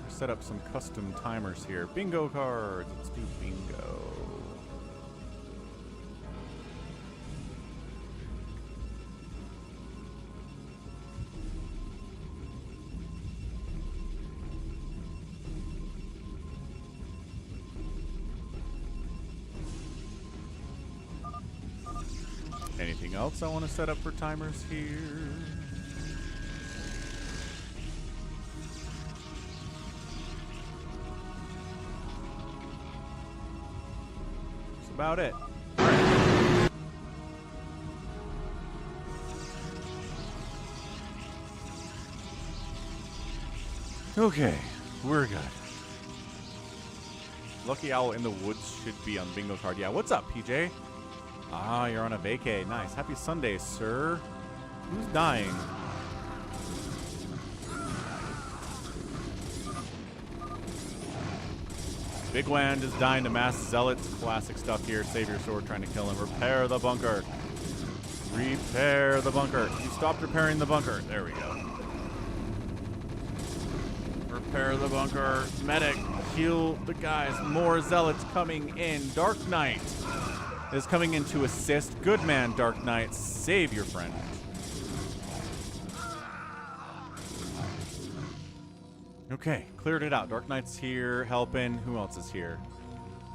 Set up some custom timers here. Bingo cards. Let's do bingo. Anything else I want to set up for timers here? That's about it. All right. Okay, we're good. Lucky Owl in the Woods should be on the bingo card. Yeah, what's up, PJ? Ah, you're on a vacay. Nice. Happy Sunday, sir. Who's dying? Bigwan is dying to mass zealots. Classic stuff here. SaviorSword trying to kill him. Repair the bunker. Repair the bunker. You stopped repairing the bunker. There we go. Repair the bunker. Medic. Heal the guys. More zealots coming in. DarkKnight is coming in to assist. Good man, DarkKnight. Save your friend. Okay, cleared it out. DarkKnight's here, helping. Who else is here?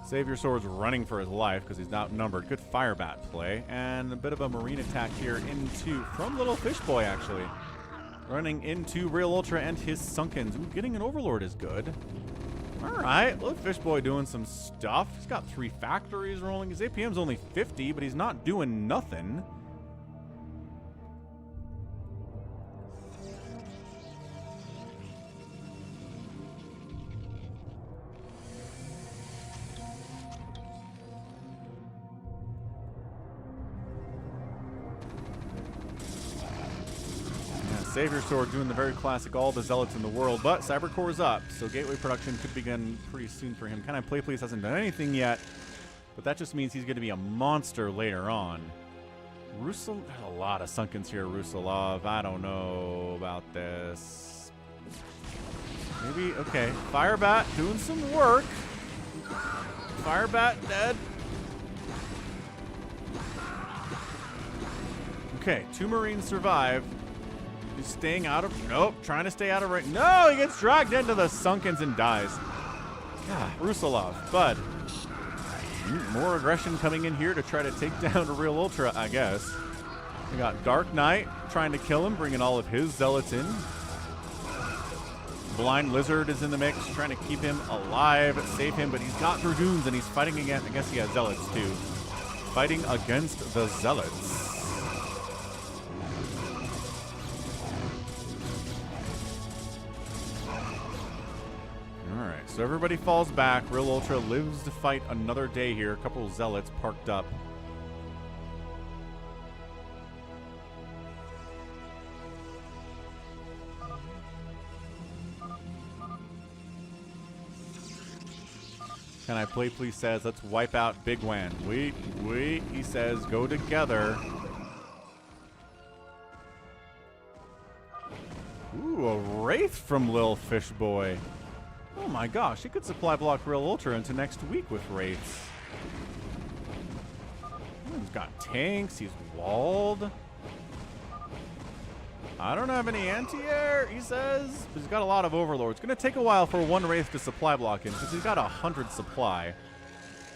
SaviorSword's running for his life because he's outnumbered. Good Firebat play. And a bit of a marine attack here into, from lilfishboy actually. Running into Realultra and his Sunkens. Ooh, getting an Overlord is good. Alright, lilfishboy doing some stuff. He's got 3 factories rolling. His APM's only 50, but he's not doing nothing. SaviorSword doing the very classic all the zealots in the world, but Cybercore's up, so gateway production could begin pretty soon for him. CanIplayplz hasn't done anything yet, but that just means he's going to be a monster later on. There's a lot of Sunkens here, rusalov. I don't know about this. Maybe, okay. Firebat doing some work. Firebat dead. Okay, 2 Marines survive. He's staying out of... Nope, trying to stay out of... No, he gets dragged into the Sunkens and dies. God, rusalov, bud. More aggression coming in here to try to take down a Realultra, I guess. We got DarkKnight trying to kill him, bringing all of his zealots in. Blindlizard is in the mix, trying to keep him alive, save him, but he's got dragoons and he's fighting against... I guess he has zealots, too. Fighting against the zealots. So everybody falls back. Realultra lives to fight another day here. A couple of zealots parked up. CanIplayplz says, let's wipe out Bigwan. Wait, he says, go together. Ooh, a Wraith from lilfishboy. Oh my gosh, he could supply block Realultra into next week with Wraiths. He's got tanks, he's walled. I don't have any anti-air, he says. But he's got a lot of Overlords. It's going to take a while for 1 Wraith to supply block him because he's got 100 supply.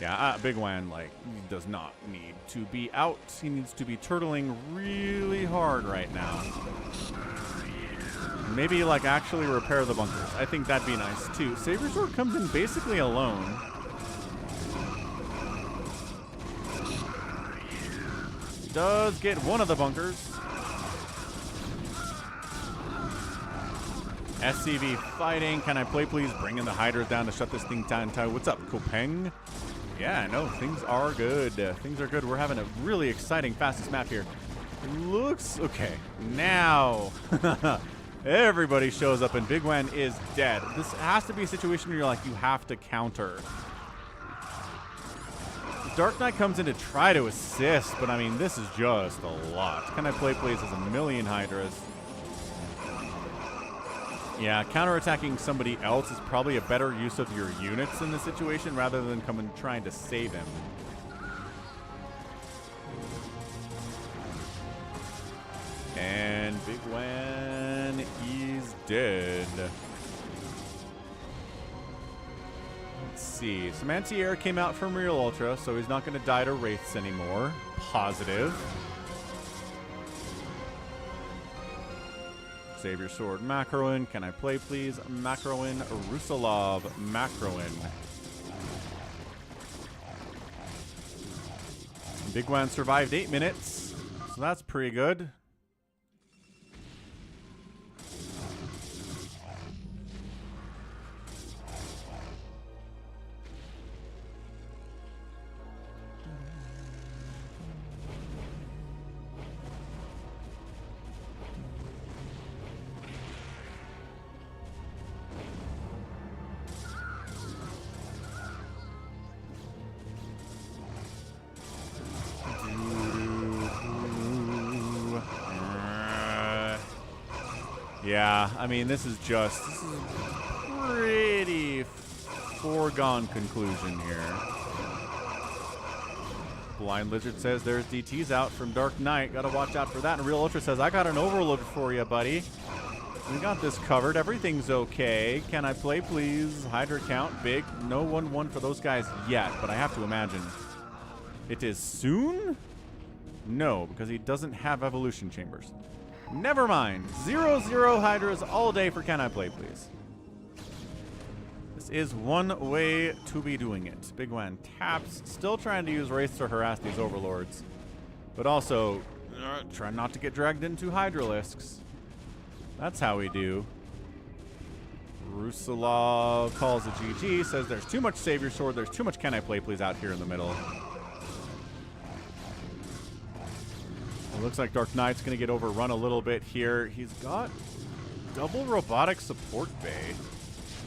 Yeah, Bigwan, like, he does not need to be out. He needs to be turtling really hard right now. Maybe, like, actually repair the bunkers. I think that'd be nice, too. SaviorSword comes in basically alone. Does get one of the bunkers. SCV fighting. CanIplayplz bringing the Hydras down to shut this thing down. What's up, Kopeng? Yeah, no, things are good. Things are good. We're having a really exciting fastest map here. Looks... Okay, now... Everybody shows up and Bigwan is dead. This has to be a situation where you're like, you have to counter. DarkKnight comes in to try to assist, but I mean, this is just a lot. CanIplayplz has a million Hydras. Yeah, counterattacking somebody else is probably a better use of your units in this situation rather than coming trying to save him. And Bigwan is dead. Let's see. Some anti-air came out from Realultra, so he's not going to die to Wraiths anymore. Positive. SaviorSword, Macroin. Can I play, please? Macroin, Rusalov, Macroin. Bigwan survived 8 minutes, so that's pretty good. Yeah, I mean, this is pretty foregone conclusion here. blindlizard says there's DTs out from DarkKnight. Gotta watch out for that. And Realultra says, I got an overload for you, buddy. We got this covered. Everything's okay. Can I play, please? Hydra count, big. No 1-1 for those guys yet, but I have to imagine it is soon? No, because he doesn't have evolution chambers. Never mind. 0-0 Hydras all day for Can I Play, please. This is one way to be doing it. Bigwan taps. Still trying to use Wraiths to harass these overlords. But also, try not to get dragged into Hydralisks. That's how we do. Rusalov calls a GG. Says there's too much SaviorSword. There's too much Can I Play, please out here in the middle. It looks like DarkKnight's going to get overrun a little bit here. He's got double robotic support bay.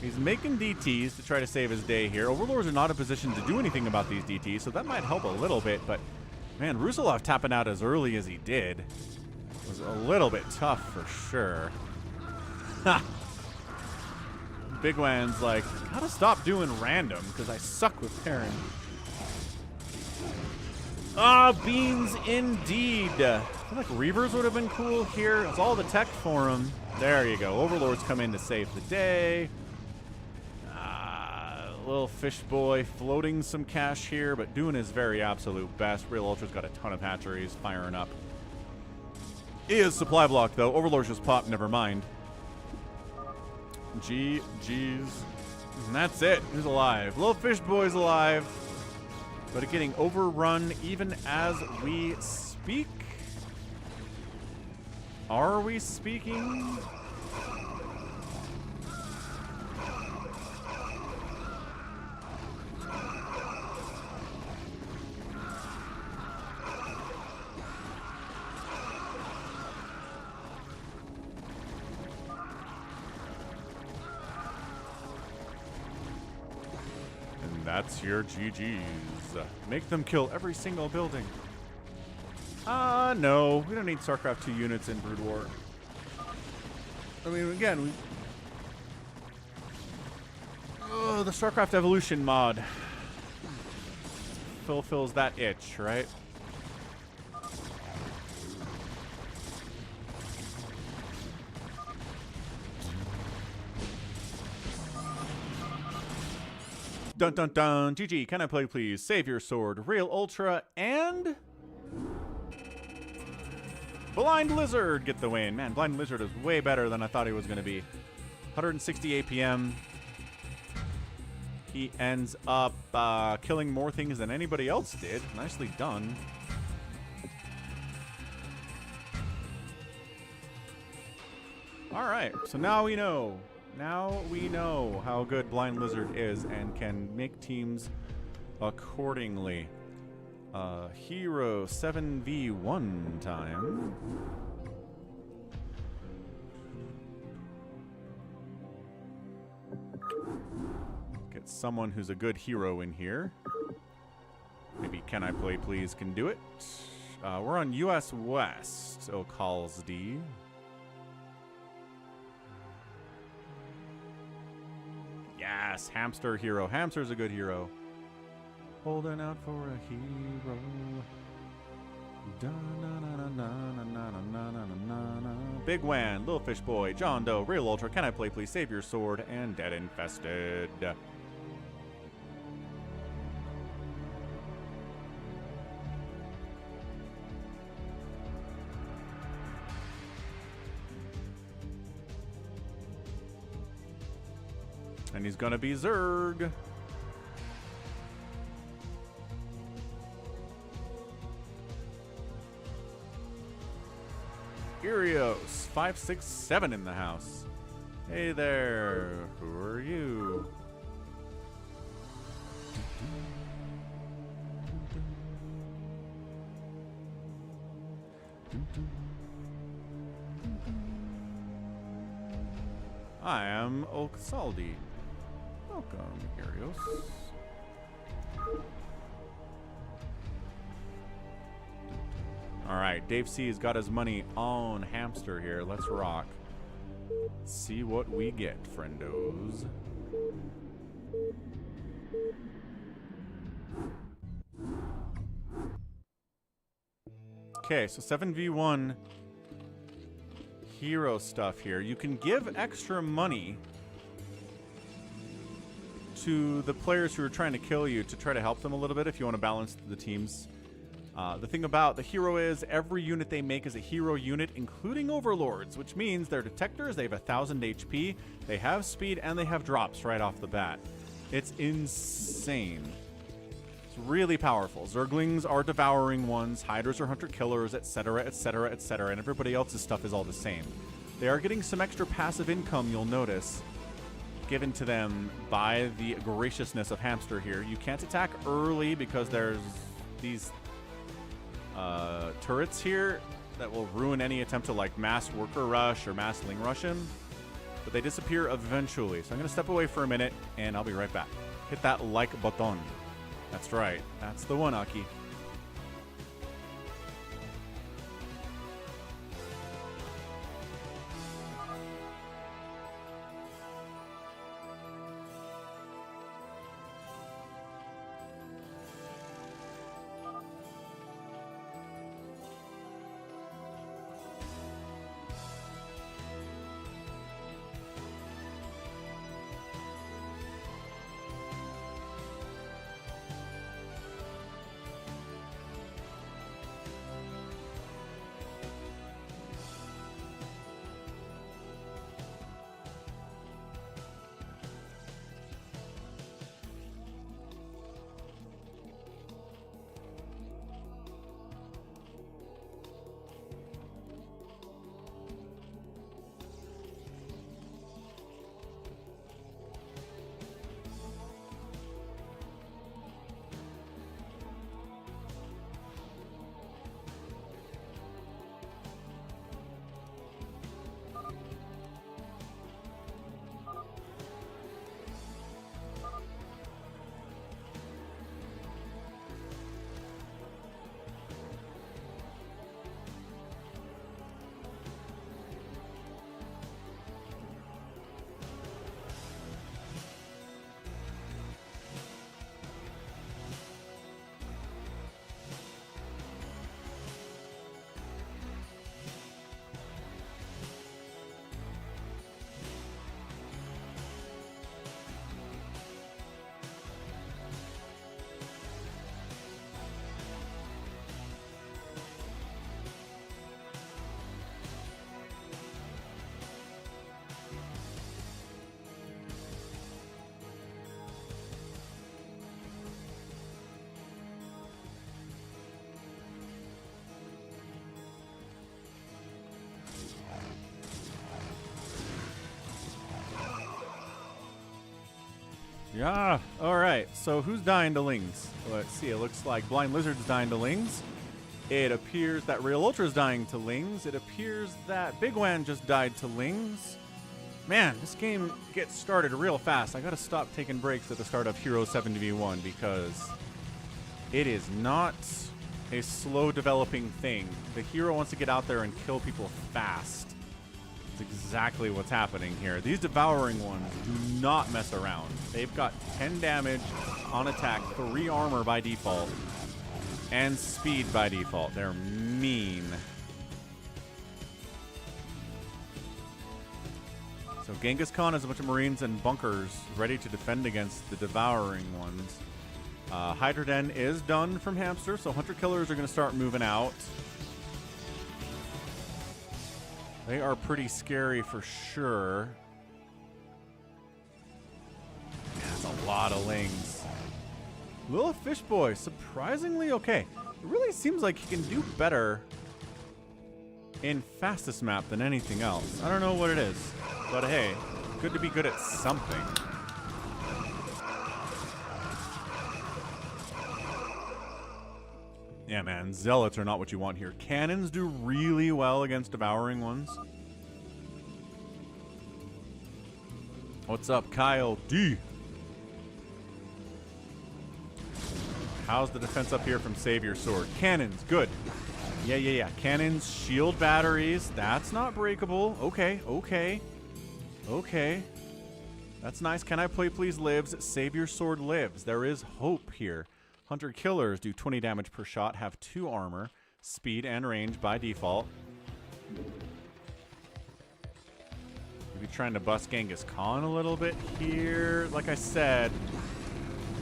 He's making DTs to try to save his day here. Overlords are not in a position to do anything about these DTs, so that might help a little bit. But, man, Rusalov tapping out as early as he did was a little bit tough for sure. Ha! Bigwan's like, gotta stop doing random because I suck with TERRAN. Ah, beans indeed. I feel like Reavers would have been cool here. It's all the tech for him. There you go. Overlords come in to save the day. Little fish boy floating some cash here, but doing his very absolute best. Realultra's got a ton of hatcheries firing up. He is supply block though. Overlords just popped, never mind. GG's. And that's it. Who's alive? Little fish boy's alive. But getting overrun even as we speak. Are we speaking? That's your GG's. Make them kill every single building. No. We don't need StarCraft 2 units in Brood War. I mean, again, the StarCraft Evolution mod fulfills that itch, right? Dun dun dun. GG, Can I Play, please? SaviorSword, Realultra, and blindlizard get the win. Man, blindlizard is way better than I thought he was going to be. 160 APM. He ends up killing more things than anybody else did. Nicely done. All right, so now we know. Now we know how good blindlizard is and can make teams accordingly. Hero 7v1 time. Get someone who's a good hero in here. Maybe Can I Play, please can do it. We're on US West, calls D. Yes, Hamster hero. Hamster's a good hero. Holding out for a hero. Bigwan, lilfishboy, JohnDoe, Realultra, Can I Play, please? SaviorSword, and DeadInfested. And he's gonna be Zerg. Erios, 567 in the house. Hey there, who are you? I am Oaksaldi. Welcome, Erios. Alright, Dave C has got his money on Hamster here. Let's rock. See what we get, friendos. Okay, so 7v1 hero stuff here. You can give extra money to the players who are trying to kill you to try to help them a little bit if you want to balance the teams. The thing about the hero is every unit they make is a hero unit, including overlords, which means they're detectors, they have 1,000 HP, they have speed, and they have drops right off the bat. It's insane. It's really powerful. Zerglings are devouring ones, hydras are hunter killers, etc., etc., etc., and everybody else's stuff is all the same. They are getting some extra passive income, you'll notice, given to them by the graciousness of Hamster here. You can't attack early because there's these turrets here that will ruin any attempt to like mass worker rush or mass ling rush him, but they disappear eventually. So I'm gonna step away for a minute and I'll be right back. Hit that like button. That's right, that's the one, Aki. Yeah, alright. So who's dying to lings? Let's see, it looks like blindlizard's dying to lings. It appears that Realultra's dying to lings. It appears that bigwan just died to lings. Man, this game gets started real fast. I gotta stop taking breaks at the start of Hero 7v1 because it is not a slow developing thing. The hero wants to get out there and kill people fast. That's exactly what's happening here. These devouring ones do not mess around. They've got 10 damage on attack, 3 armor by default, and speed by default. They're mean. So Genghis Khan has a bunch of marines and bunkers ready to defend against the devouring ones. Hydra Den is done from Hamster, so hunter killers are going to start moving out. They are pretty scary for sure. a lot of lings. Lilfishboy, surprisingly okay. It really seems like he can do better in fastest map than anything else. I don't know what it is, but hey, good to be good at something. Yeah, man, zealots are not what you want here. Cannons do really well against devouring ones. What's up, Kyle D? How's the defense up here from SaviorSword? Cannons, good. Yeah. Cannons, shield batteries. That's not breakable. Okay. That's nice. Can I play please lives? SaviorSword lives. There is hope here. Hunter killers do 20 damage per shot, have 2 armor, speed and range by default. Maybe trying to bust Genghis Khan a little bit here. Like I said,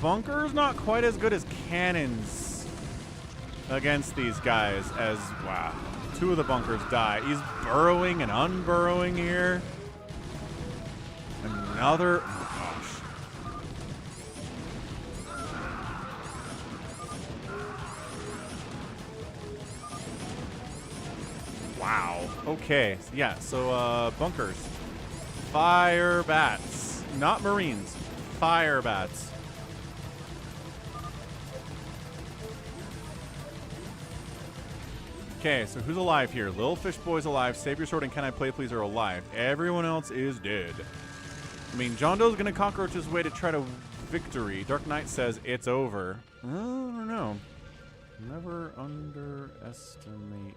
bunkers not quite as good as cannons against these guys as, wow, 2 of the bunkers die. He's burrowing and unburrowing here. Another, oh gosh. Wow. Okay. Yeah, so bunkers. Fire bats. Not marines. Fire bats. Okay, so who's alive here? Lilfishboy's alive. SaviorSword and Can I Play Please are alive. Everyone else is dead. I mean, JohnDoe's gonna cockroach his way to try to victory. DarkKnight says it's over. I don't know. Never underestimate.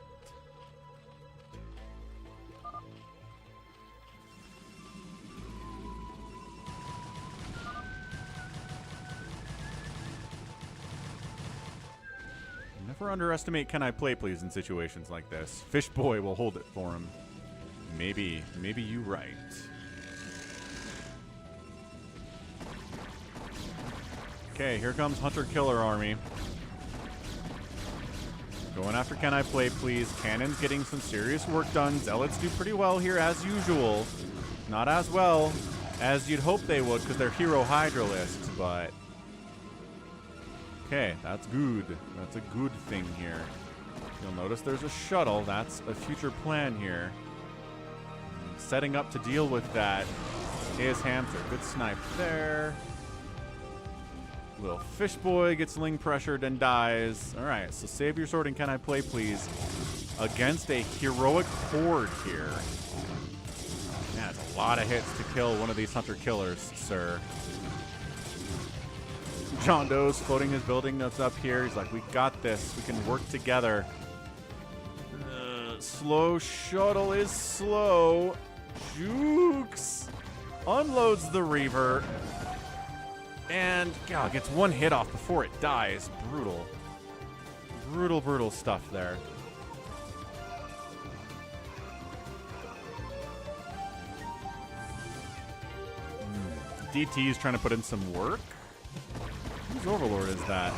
Never underestimate Can I Play Please in situations like this. Fishboy will hold it for him. Maybe you right. Okay, here comes Hunter Killer Army. Going after Can I Play Please. Cannon's getting some serious work done. Zealots do pretty well here as usual. Not as well as you'd hope they would because they're hero hydralists, but okay, that's good. That's a good thing here. You'll notice there's a shuttle. That's a future plan here. Setting up to deal with that is Hamster. Good snipe there. Little Fishboy gets ling pressured and dies. All right, so SaviorSword and Can I Play Please against a heroic horde here. Yeah, it's a lot of hits to kill one of these hunter killers, sir. JohnDoe's floating his building that's up here. He's like, we got this. We can work together. Slow shuttle is slow. Jukes unloads the Reaver. And, God, gets one hit off before it dies. Brutal. Brutal stuff there. DT is trying to put in some work. Whose Overlord is that?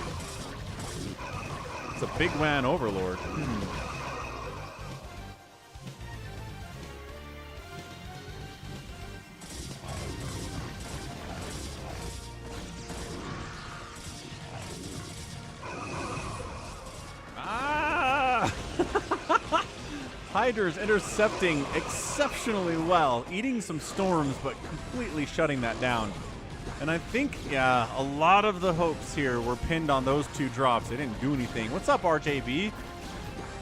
It's a bigwan Overlord. Hydra's intercepting exceptionally well, eating some storms, but completely shutting that down. And I think, yeah, a lot of the hopes here were pinned on those 2 drops. They didn't do anything. What's up, RJB?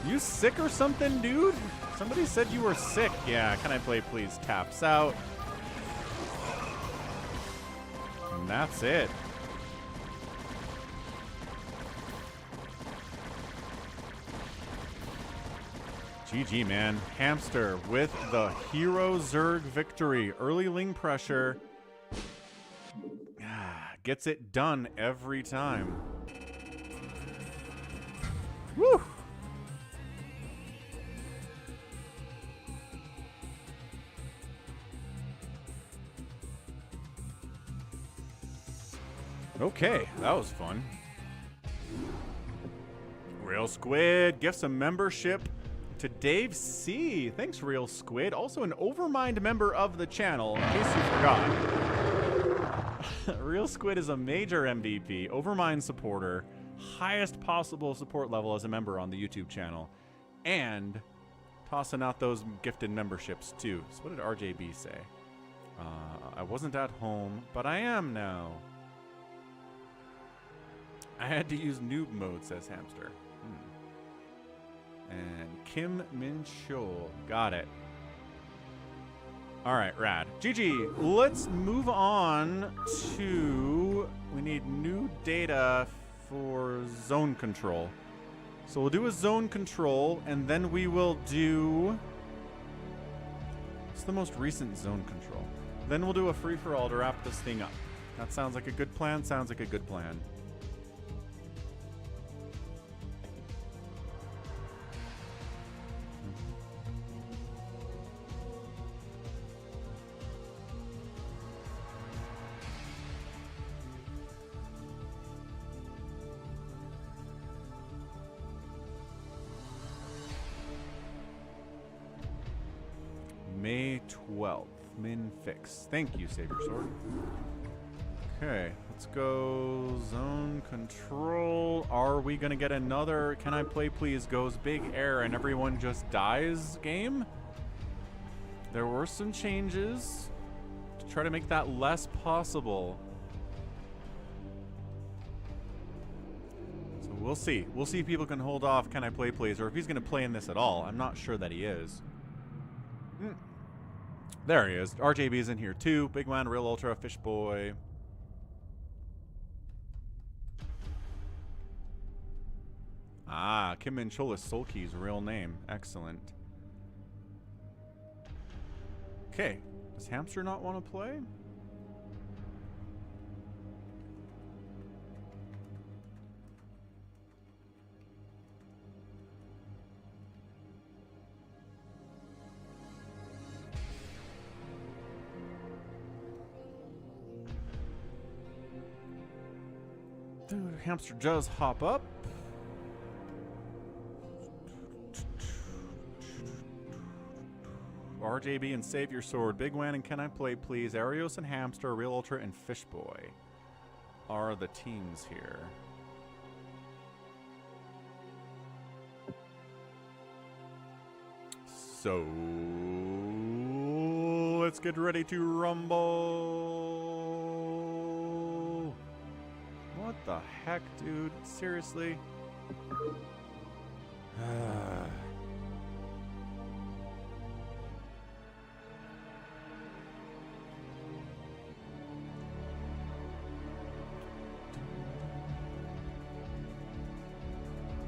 You sick or something, dude? Somebody said you were sick. Yeah, Can I Play Please taps out. And that's it. GG, man. Hamster with the Hero Zerg victory. Early ling pressure. Gets it done every time. Woo! Okay, that was fun. Real Squid gifts a membership to Dave C. Thanks, Real Squid. Also an Overmind member of the channel, in case you forgot. Real Squid is a major MVP, Overmind supporter, highest possible support level as a member on the YouTube channel, and tossing out those gifted memberships too. So what did RJB say? I wasn't at home, but I am now. I had to use noob mode, says Hamster. And Kim Min Chul. Got it. All right, rad. GG, let's move on to... We need new data for zone control. So we'll do a zone control, and then we will do... What's the most recent zone control? Then we'll do a free-for-all to wrap this thing up. That sounds like a good plan. Sounds like a good plan. May 12th. Min fix. Thank you, SaviorSword. Okay, let's go zone control. Are we gonna get another Can I Play Please goes big air and everyone just dies game? There were some changes to try to make that less possible. So we'll see. We'll see if people can hold off Can I Play Please, or if he's gonna play in this at all. I'm not sure that he is. There he is. RJB's in here too. Bigwan, Realultra, Fishboy. Ah, Kim Min Chul is Sulky's real name. Excellent. Okay. Does Hamster not want to play? Dude, Hamster does hop up. RJB and SaviorSword, Bigwan and Can I Play Please, Erios and Hamster, Realultra and Fishboy are the teams here. So let's get ready to rumble. What the heck, dude? Seriously?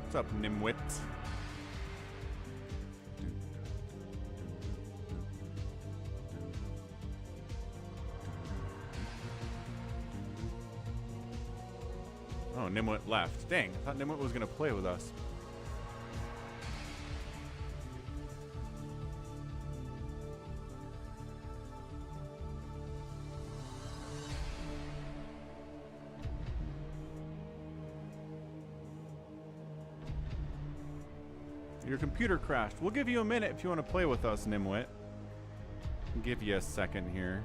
What's up, Nimwit? Oh, Nimwit left. Dang, I thought Nimwit was going to play with us. Your computer crashed. We'll give you a minute if you want to play with us, Nimwit. I'll give you a second here.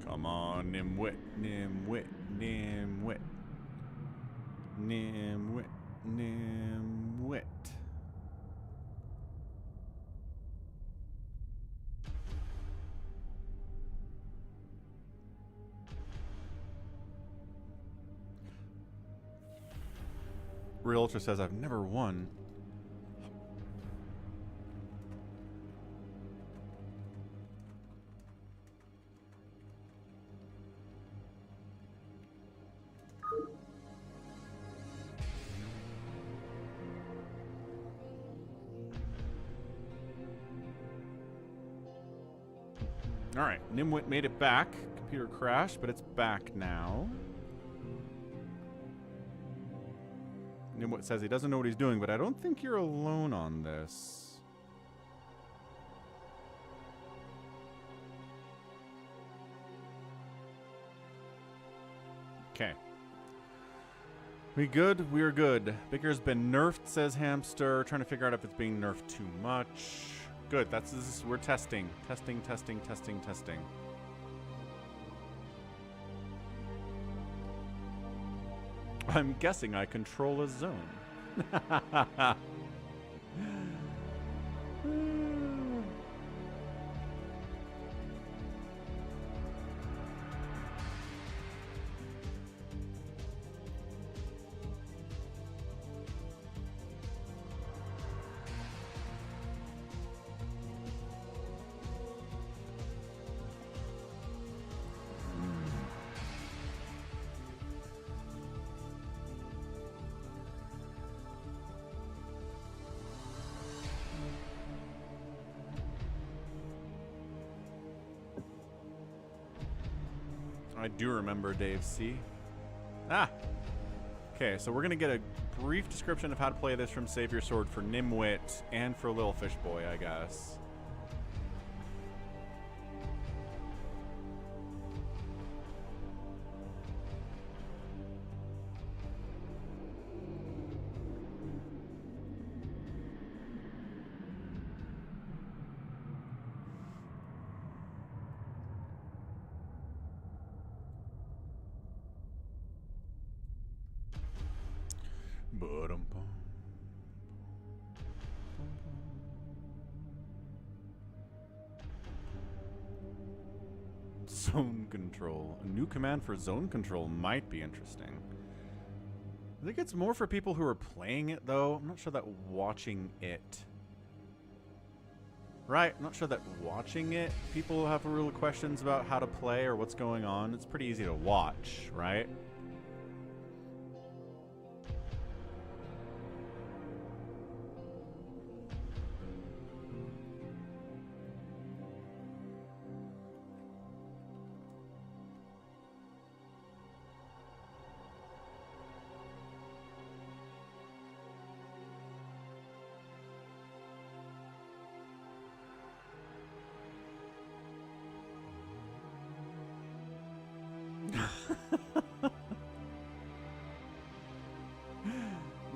Come on, Nimwit, Nimwit, Nimwit. Nimwit, Nimwit. Realultra says, I've never won. All right, Nimwit made it back. Computer crashed, but it's back now. Nimwit says he doesn't know what he's doing, but I don't think you're alone on this. Okay. We good? We're good. Bigger's been nerfed, says Hamster. Trying to figure out if it's being nerfed too much. Good. We're testing. Testing. I'm guessing I control a zone. I do remember Dave C. Ah! Okay, so we're going to get a brief description of how to play this from SaviorSword for Nimwit and for lilfishboy, I guess. Zone control. A new command for zone control might be interesting. I think it's more for people who are playing it, though. I'm not sure that watching it. Right, I'm not sure that watching it, people have real questions about how to play or what's going on. It's pretty easy to watch, right?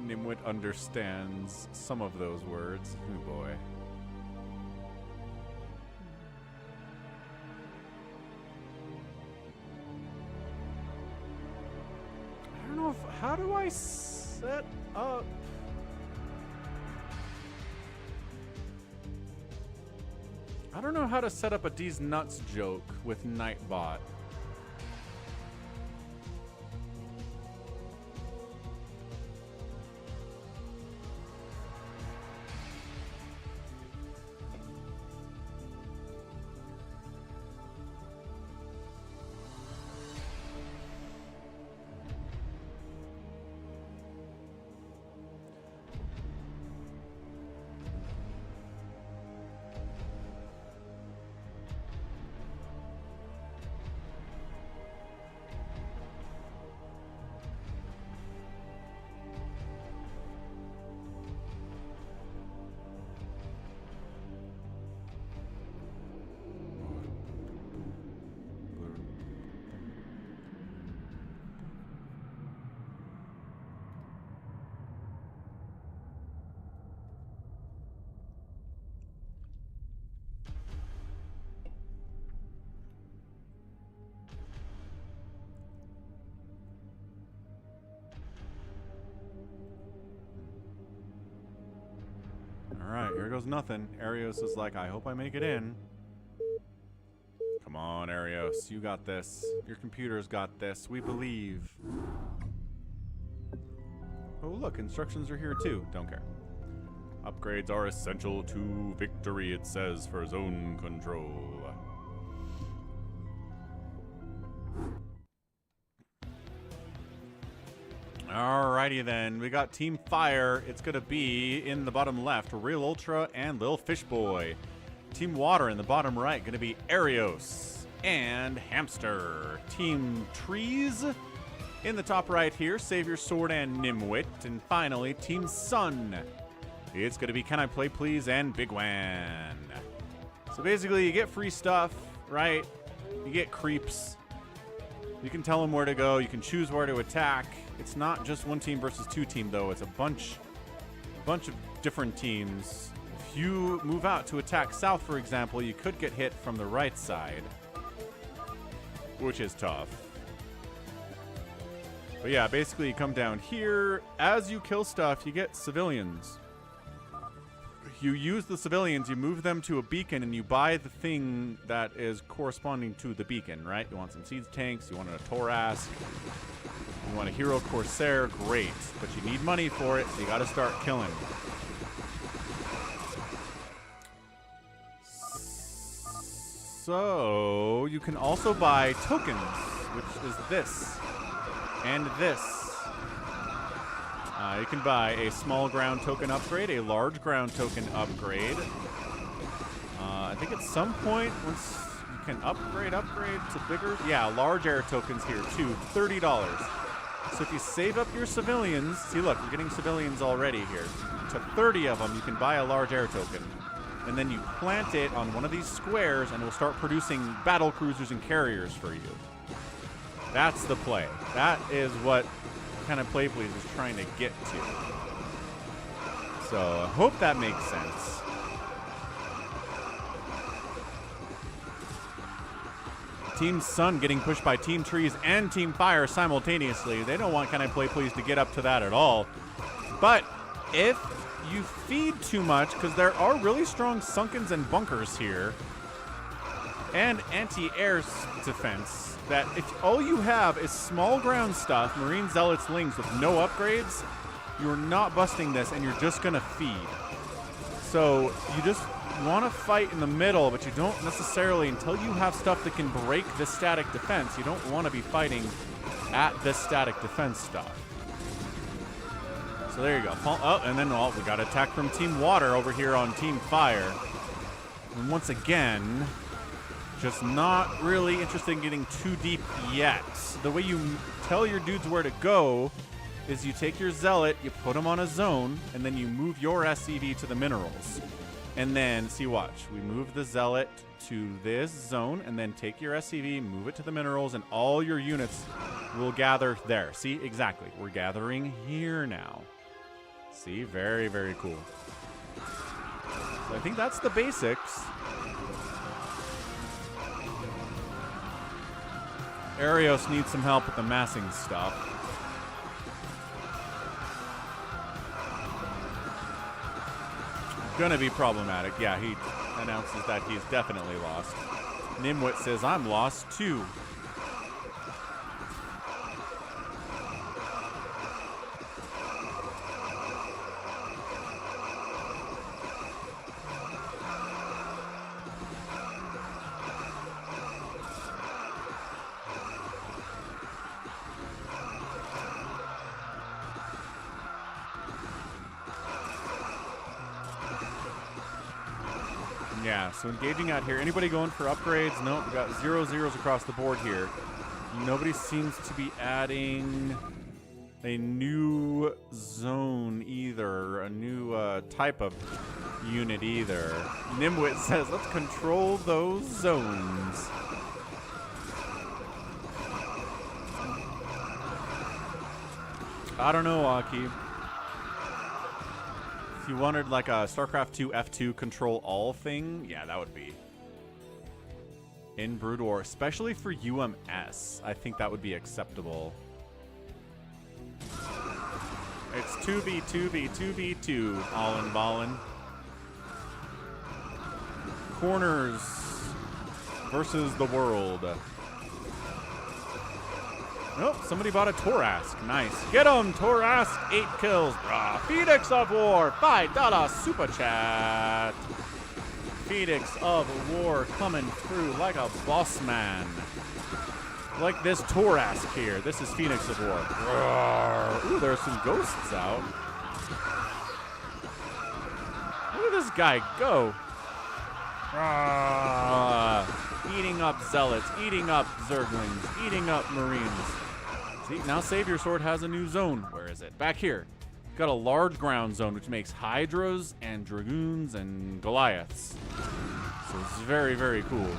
Nimwit understands some of those words. Oh boy. I don't know if... How do I set up... I don't know how to set up a D's Nuts joke with Nightbot. Alright, here goes nothing. Erios is like, I hope I make it in. Come on, Erios. You got this. Your computer's got this. We believe. Oh, look. Instructions are here, too. Don't care. Upgrades are essential to victory, it says, for zone control. Alrighty then, we got Team Fire. It's gonna be in the bottom left, Realultra and lilfishboy. Team Water in the bottom right, gonna be Erios and Hamster. Team Trees in the top right here, SaviorSword and Nimwit. And finally, Team Sun. It's gonna be CanIplayplz and bigwan. So basically, you get free stuff, right? You get creeps. You can tell them where to go. You can choose where to attack. It's not just one team versus two team, though. It's a bunch of different teams. If you move out to attack south, for example, you could get hit from the right side, which is tough. But yeah, basically you come down here. As you kill stuff, you get civilians. You use the civilians, you move them to a beacon, and you buy the thing that is corresponding to the beacon, right? You want some siege tanks, you want a Thorask, you want a Hero Corsair, great. But you need money for it, so you gotta start killing. So, you can also buy tokens, which is this, and this. You can buy a small ground token upgrade, a large ground token upgrade. I think at some point, once you can upgrade to bigger, yeah, large air tokens here too, $30. So if you save up your civilians, see look, you're getting civilians already here. To 30 of them, you can buy a large air token. And then you plant it on one of these squares and it will start producing battle cruisers and carriers for you. That's the play. That is what CanIplayplz is trying to get to. So I hope that makes sense. Team Sun getting pushed by Team Trees and Team Fire simultaneously. They don't want CanIplayplz to get up to that at all. But if you feed too much, because there are really strong sunkens and bunkers here, and anti-air defense, that if all you have is small ground stuff, Marine Zealots Lings with no upgrades, you're not busting this and you're just gonna feed. So you just want to fight in the middle, but you don't necessarily, until you have stuff that can break this static defense, you don't want to be fighting at this static defense stuff. So there you go. Oh, and then we got attack from Team Water over here on Team Fire. And once again, just not really interested in getting too deep yet. The way you tell your dudes where to go is you take your Zealot, you put them on a zone, and then you move your SCV to the minerals. And then, see, watch. We move the Zealot to this zone, and then take your SCV, move it to the minerals, and all your units will gather there. See, exactly. We're gathering here now. See, very, very cool. So I think that's the basics. Erios needs some help with the massing stuff. Gonna be problematic. Yeah, he announces that he's definitely lost. Nimwit says, I'm lost too. Yeah, so engaging out here. Anybody going for upgrades? Nope, we got 0 zeros across the board here. Nobody seems to be adding a new zone either, a new type of unit either. Nimwit says, let's control those zones. I don't know, Aki. If you wanted like a StarCraft 2 F2 control all thing, yeah, that would be. In Brood War, especially for UMS, I think that would be acceptable. It's 2v2v 2v2, all in ballin'. Corners versus the world. Oh, somebody bought a Thorask. Nice. Get him, Thorask. 8 kills. Rah. Phoenix of War. $5 super chat. Phoenix of War coming through like a boss man. Like this Thorask here. This is Phoenix of War. Rah. Ooh, there's some ghosts out. Look at this guy go. Rah. Eating up Zealots. Eating up Zerglings. Eating up Marines. See, now SaviorSword has a new zone. Where is it? Back here. Got a large ground zone, which makes Hydras and Dragoons and Goliaths. So it's very, very cool.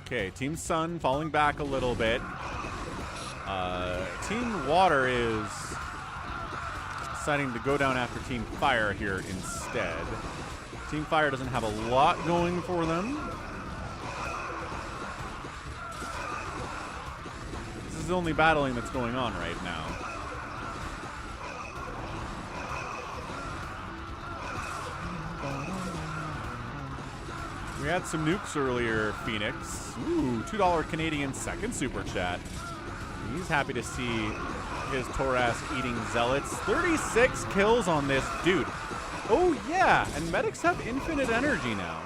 Okay, Team Sun falling back a little bit. Team Water is deciding to go down after Team Fire here instead. Team Fire doesn't have a lot going for them. This is the only battling that's going on right now. We had some nukes earlier, Phoenix. Ooh, $2 Canadian second super chat. He's happy to see his Taurus eating zealots. 36 kills on this dude. Oh yeah, and medics have infinite energy now.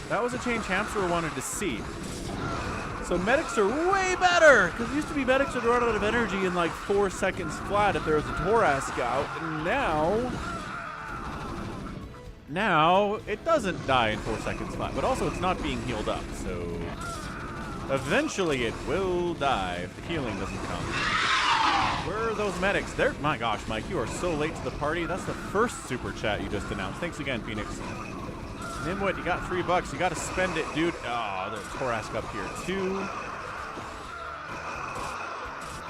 That was a change Hamster wanted to see. So medics are way better, because it used to be medics would run out of energy in like 4 seconds flat if there was a Taurus scout, and now it doesn't die in 4 seconds flat, but also it's not being healed up, so eventually it will die if the healing doesn't come. Where are those medics? There, my gosh, Mike, you are so late to the party. That's the first super chat you just announced. Thanks again, Phoenix. Nimwit, you got $3. You got to spend it, dude. Oh, there's Torask up here too.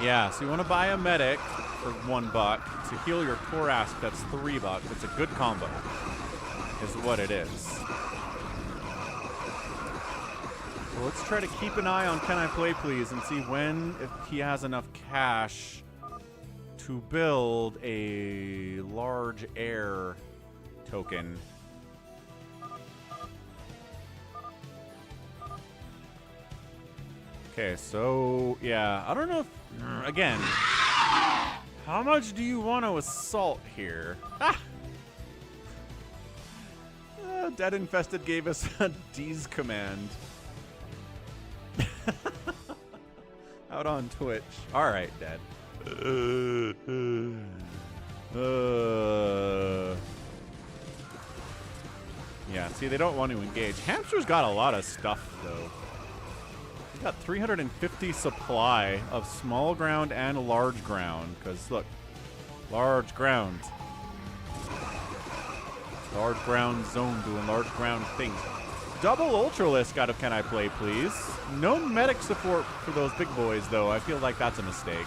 Yeah, so you want to buy a medic for $1 to heal your Torask. That's $3. It's a good combo, is what it is. So let's try to keep an eye on Can I Play Please and see if he has enough cash to build a large air token. Okay, so yeah, I don't know if, again, how much do you want to assault here? Ah! DeadInfested gave us a D's command. Out on Twitch. All right, Dead. Yeah, see, they don't want to engage. Hamster's got a lot of stuff, though. He's got 350 supply of small ground and large ground. Because, look, large ground. Large ground zone doing large ground things. Double Ultralisk out of Can I Play Please? No medic support for those big boys, though. I feel like that's a mistake.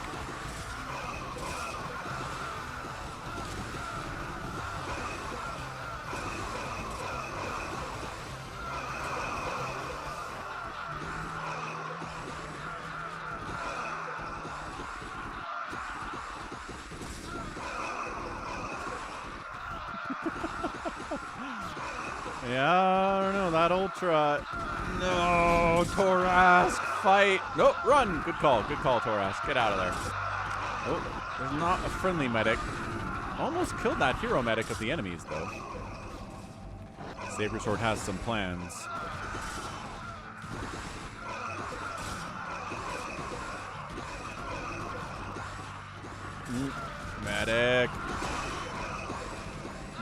Yeah, I don't know. That Ultra. No, Torask, fight. Nope, run. Good call, Torask. Get out of there. Oh, there's not a friendly medic. Almost killed that hero medic of the enemies, though. SaviorSword has some plans. Medic.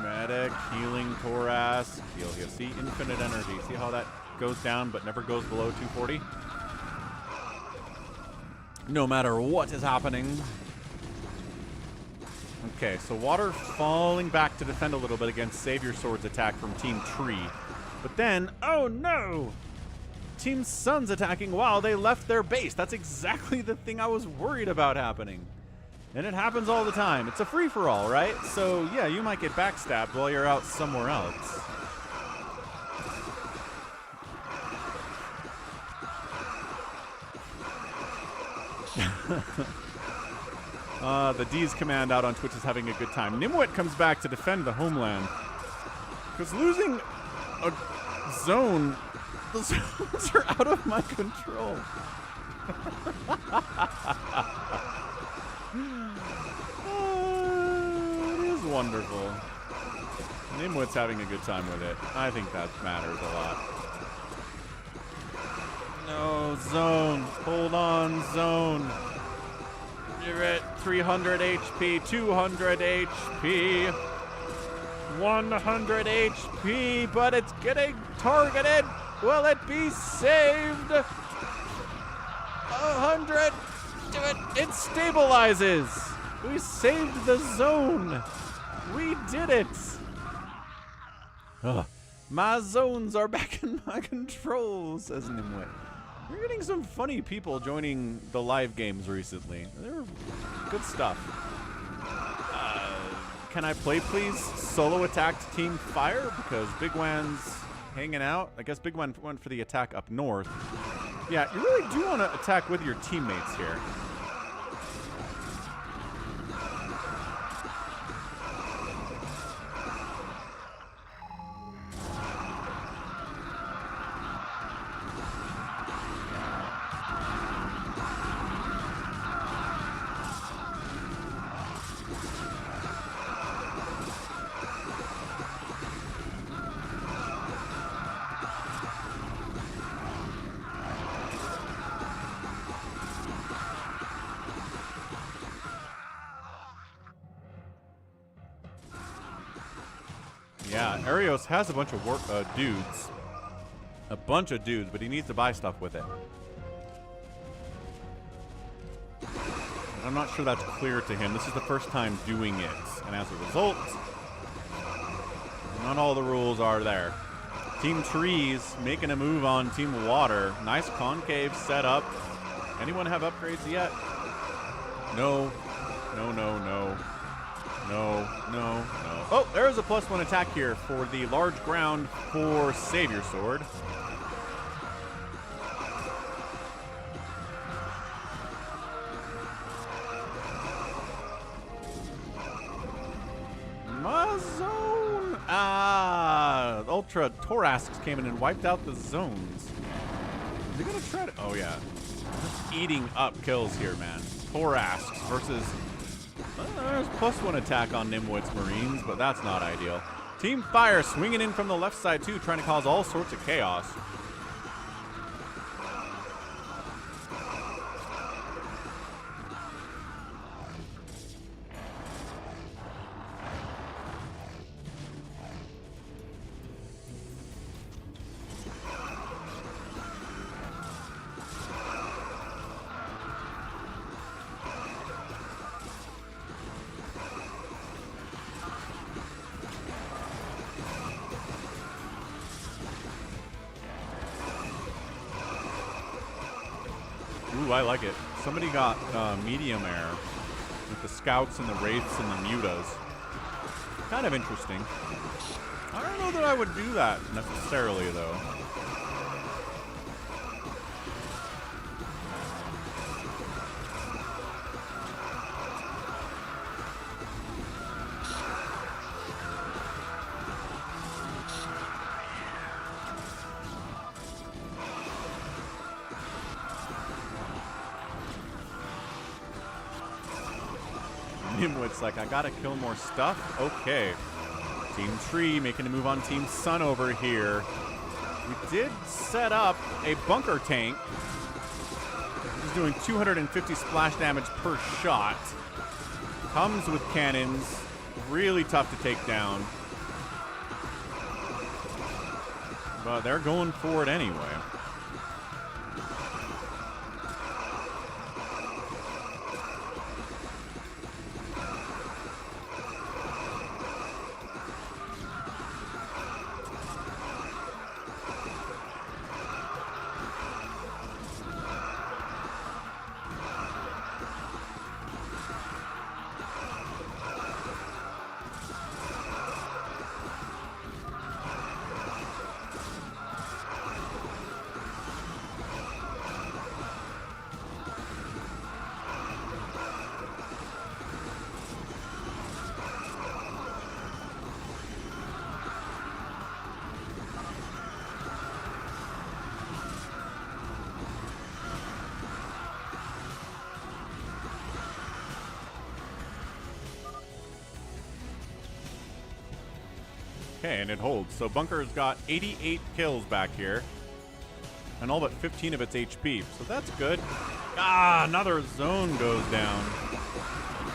Medic, healing Taurus. Heal. See, infinite energy. See how that goes down but never goes below 240? No matter what is happening. Okay, so Water falling back to defend a little bit against SaviorSword's attack from Team Tree. But then, oh no! Team Sun's attacking while they left their base. That's exactly the thing I was worried about happening. And it happens all the time. It's a free-for-all, right? So, yeah, you might get backstabbed while you're out somewhere else. The D's command out on Twitch is having a good time. Nimwit comes back to defend the homeland. Because losing a zone, the zones are out of my control. It is wonderful. Nimwit's having a good time with it. I think that matters a lot. No, zone. Hold on, zone. You're at 300 HP, 200 HP, 100 HP, but it's getting targeted. Will it be saved? 100. Do it. It stabilizes. We saved the zone. We did it. Ugh. My zones are back in my control, says Nimwit. We're getting some funny people joining the live games recently. They're good stuff. Can I play, please? Solo attacked Team Fire because bigwan's hanging out. I guess bigwan went for the attack up north. Yeah, you really do want to attack with your teammates here. Yeah, Erios has a bunch of dudes. A bunch of dudes, but he needs to buy stuff with it. I'm not sure that's clear to him. This is the first time doing it. And as a result, not all the rules are there. Team Trees making a move on Team Water. Nice concave setup. Anyone have upgrades yet? No. No, no, no. No, no, no. Oh, there's a +1 attack here for the large ground for SaviorSword. Mazone! Ultra Thorax came in and wiped out the zones. Is he gonna try to? Oh, yeah. Just eating up kills here, man. Thorax versus. There's +1 attack on Nimwit's Marines, but that's not ideal. Team Fire swinging in from the left side, too, trying to cause all sorts of chaos. Ooh, I like it. Somebody got medium air with the scouts and the wraiths and the mutas. Kind of interesting. I don't know that I would do that necessarily, though. Nimwit's like, I gotta kill more stuff? Okay. Team Tree making a move on Team Sun over here. We did set up a bunker tank. He's doing 250 splash damage per shot. Comes with cannons. Really tough to take down. But they're going for it anyway. Okay, and it holds. So Bunker's got 88 kills back here. And all but 15 of its HP. So that's good. Ah, another zone goes down.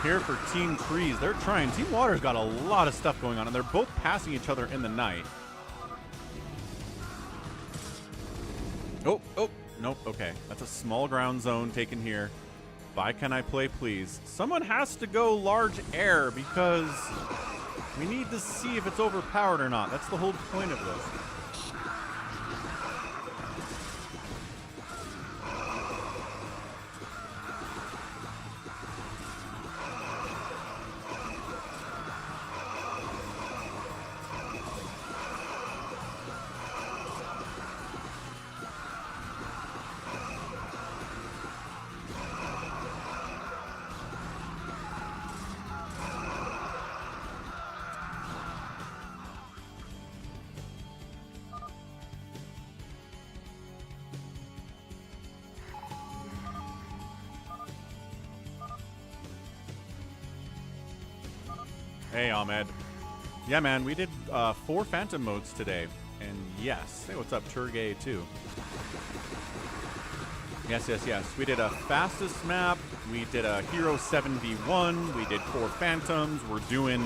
Here for Team Trees. They're trying. Team Water's got a lot of stuff going on, and they're both passing each other in the night. Oh, nope, okay. That's a small ground zone taken here. By Can I Play, please. Someone has to go large air because we need to see if it's overpowered or not. That's the whole point of this. Hey, Ahmed. Yeah, man, we did 4 Phantom modes today. And yes, hey, what's up, Turgay, too. Yes, yes, yes. We did a fastest map. We did a Hero 7v1. We did 4 Phantoms. We're doing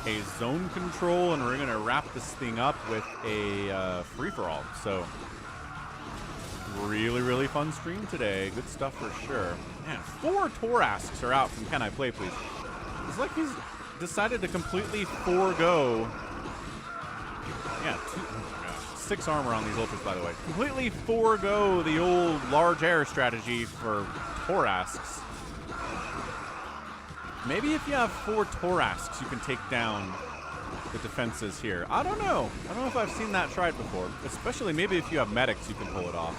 a zone control, and we're going to wrap this thing up with a free-for-all. So, really, really fun stream today. Good stuff for sure. Man, 4 Torasks are out from CanIplayplz. It's like he's decided to completely forego... Yeah, 6 armor on these ultras, by the way. Completely forego the old large air strategy for Torasks. Maybe if you have 4 Torasks, you can take down the defenses here. I don't know. I don't know if I've seen that tried before. Especially maybe if you have medics, you can pull it off.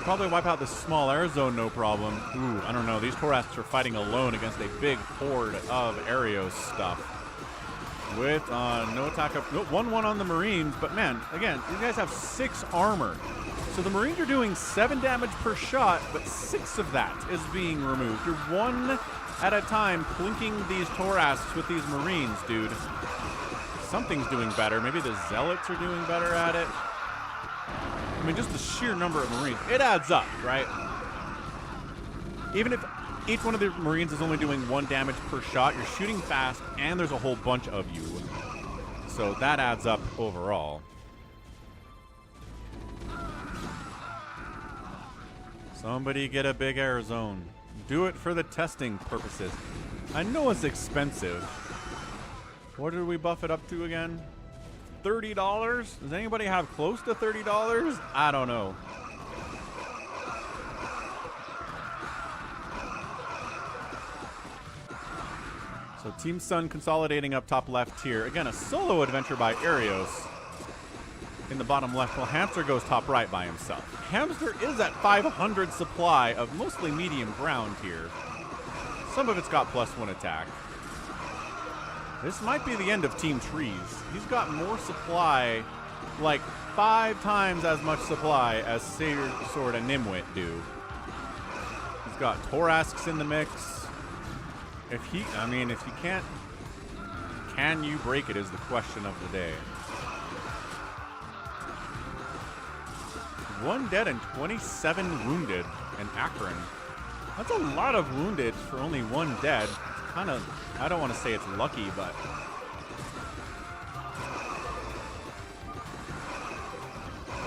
Probably wipe out the small air zone, no problem. Ooh, I don't know. These Torasks are fighting alone against a big horde of erios stuff. With no attack up, 1-1 on the Marines. But man, again, these guys have 6 armor. So the Marines are doing 7 damage per shot, but 6 of that is being removed. You're 1 at a time plinking these Torasks with these Marines, dude. Something's doing better. Maybe the Zealots are doing better at it. I mean, just the sheer number of Marines, it adds up, right? Even if each one of the Marines is only doing 1 damage per shot, you're shooting fast, and there's a whole bunch of you. So that adds up overall. Somebody get a big air zone. Do it for the testing purposes. I know it's expensive. What did we buff it up to again? $30? Does anybody have close to $30? I don't know. So Team Sun consolidating up top left here. Again, a solo adventure by Erios in the bottom left, while Hamster goes top right by himself. Hamster is at 500 supply of mostly medium ground here. Some of it's got +1 attack. This might be the end of Team Trees. He's got more supply, like 5 times as much supply as SaviorSword and Nimwit do. He's got Torasks in the mix. If he can't, can you break it is the question of the day. 1 dead and 27 wounded in Akron. That's a lot of wounded for only 1 dead. Kind of, I don't want to say it's lucky, but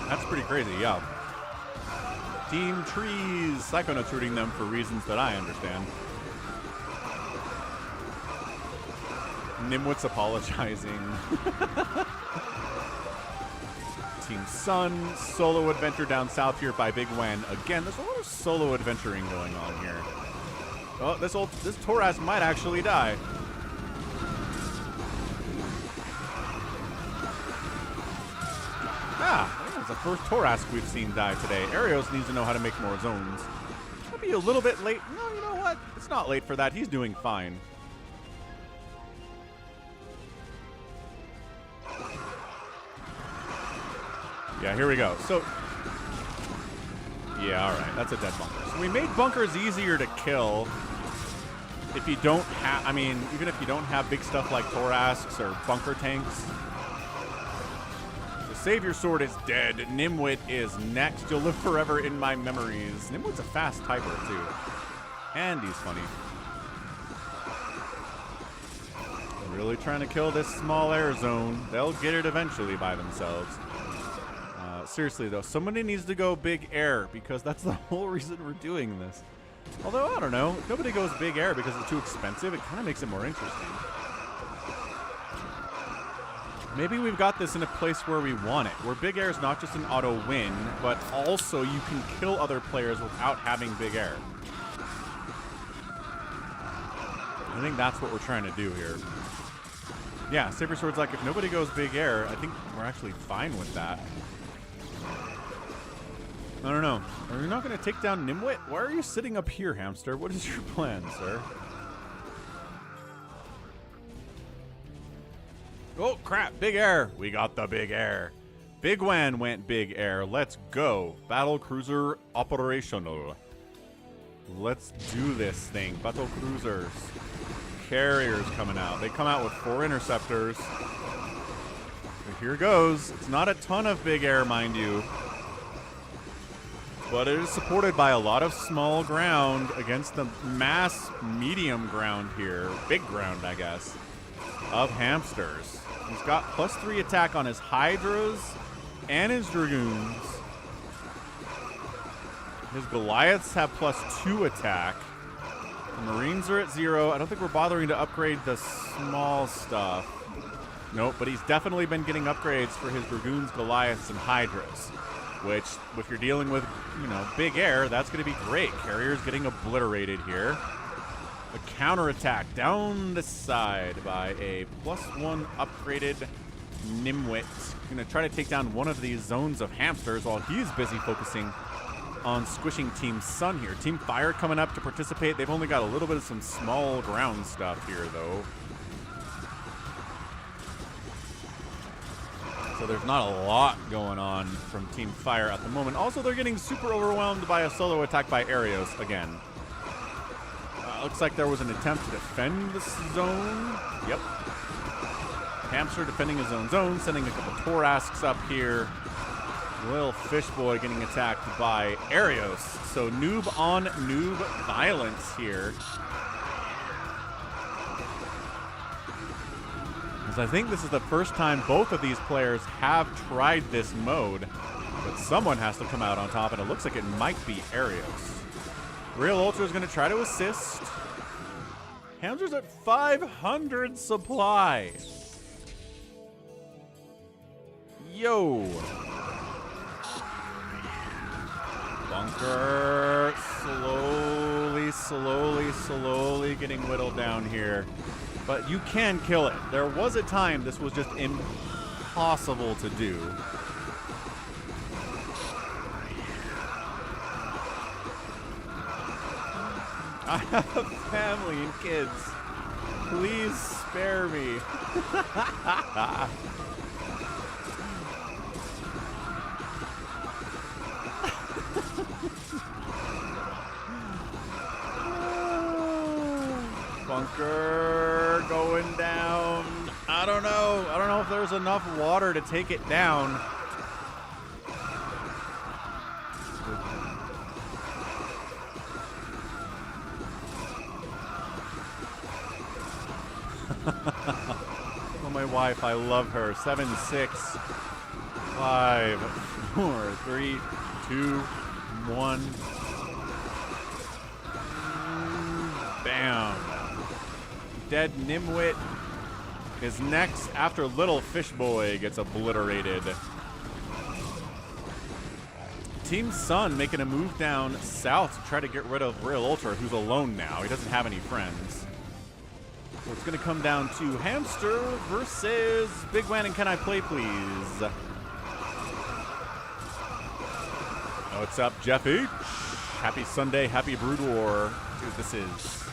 that's pretty crazy, yeah. Team Trees, Psychonuts rooting them for reasons that I understand. Nimwit's apologizing. Team Sun, solo adventure down south here by bigwan. Again, there's a lot of solo adventuring going on here. Oh, this Torask might actually die. Ah, I think that's the first Torask we've seen die today. Erios needs to know how to make more zones. Might be a little bit late. No, you know what? It's not late for that. He's doing fine. Yeah, here we go. So, yeah, all right. That's a dead bunker. So we made bunkers easier to kill. If you don't have, I mean, even if you don't have big stuff like Torasks or bunker tanks. So SaviorSword is dead. Nimwit is next. You'll live forever in my memories. Nimwit's a fast typer, too. And he's funny. They're really trying to kill this small air zone. They'll get it eventually by themselves. Seriously, though, somebody needs to go big air because that's the whole reason we're doing this. Although, I don't know. If nobody goes big air because it's too expensive, it kind of makes it more interesting. Maybe we've got this in a place where we want it, where Big Air is not just an auto win, but also you can kill other players without having Big Air. I think that's what we're trying to do here. Yeah, SaviorSword's like, if nobody goes Big Air, I think we're actually fine with that. I don't know. Are you not going to take down Nimwit? Why are you sitting up here, Hamster? What is your plan, sir? Oh, crap. Big Air. We got the Big Air. Bigwan went Big Air. Let's go. Battle Cruiser operational. Let's do this thing. Battle Cruisers. Carriers coming out. They come out with 4 interceptors. So here goes. It's not a ton of Big Air, mind you. But it is supported by a lot of small ground against the mass medium ground here. Big ground, I guess, of hamsters. He's got +3 attack on his Hydras and his Dragoons. His Goliaths have +2 attack. The Marines are at 0. I don't think we're bothering to upgrade the small stuff. Nope, but he's definitely been getting upgrades for his Dragoons, Goliaths, and Hydras. Which, if you're dealing with, you know, Big Air, that's going to be great. Carrier's getting obliterated here. A counterattack down the side by a +1 upgraded Nimwit. Going to try to take down one of these zones of hamsters while he's busy focusing on squishing Team Sun here. Team Fire coming up to participate. They've only got a little bit of some small ground stuff here, though. So there's not a lot going on from Team Fire at the moment. Also, they're getting super overwhelmed by a solo attack by Erios again. Looks like there was an attempt to defend this zone. Yep. Hamster defending his own zone, sending a couple Torasks up here. Lilfishboy getting attacked by Erios. So noob on noob violence here. Because I think this is the first time both of these players have tried this mode. But someone has to come out on top, and it looks like it might be Erios. Realultra is going to try to assist. Hamster's at 500 supply. Yo. Bunker slowly getting whittled down here. But you can kill it. There was a time this was just impossible to do. I have a family and kids. Please spare me. Bunker going down. I don't know. I don't know if there's enough water to take it down. Oh, my wife. I love her. 7, 6, 5, 4, 3, 2, 1. Bam. Dead Nimwit is next after Lilfishboy gets obliterated. Team Sun making a move down south to try to get rid of Realultra, who's alone now. He doesn't have any friends. So it's going to come down to Hamster versus Bigwan and CanIplayplz. What's up, Jeff H? Happy Sunday, happy Brood War. Dude, this is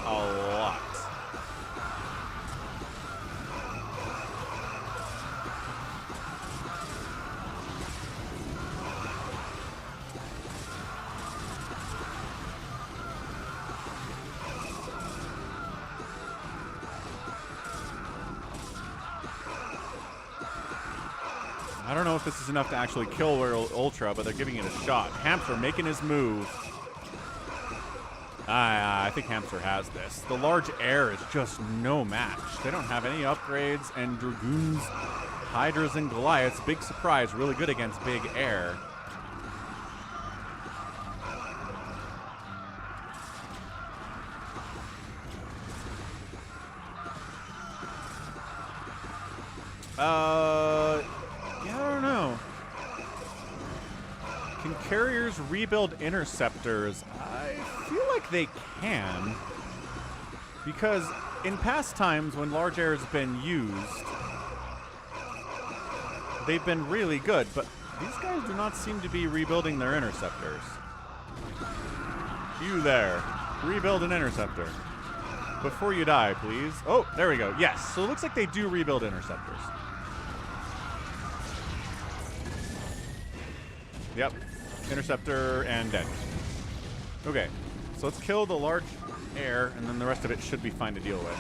a lot. I don't know if this is enough to actually kill Realultra, but they're giving it a shot. Hamster making his move. I think Hamster has this. The large air is just no match. They don't have any upgrades, and Dragoons, Hydras, and Goliaths, big surprise, really good against big air. Yeah, I don't know. Can carriers rebuild interceptors? I feel like they can. Because in past times when large air has been used, they've been really good, but these guys do not seem to be rebuilding their interceptors. You there. Rebuild an interceptor. Before you die, please. Oh, there we go. Yes. So it looks like they do rebuild interceptors. Yep. Interceptor and dead. Okay. So let's kill the large air, and then the rest of it should be fine to deal with.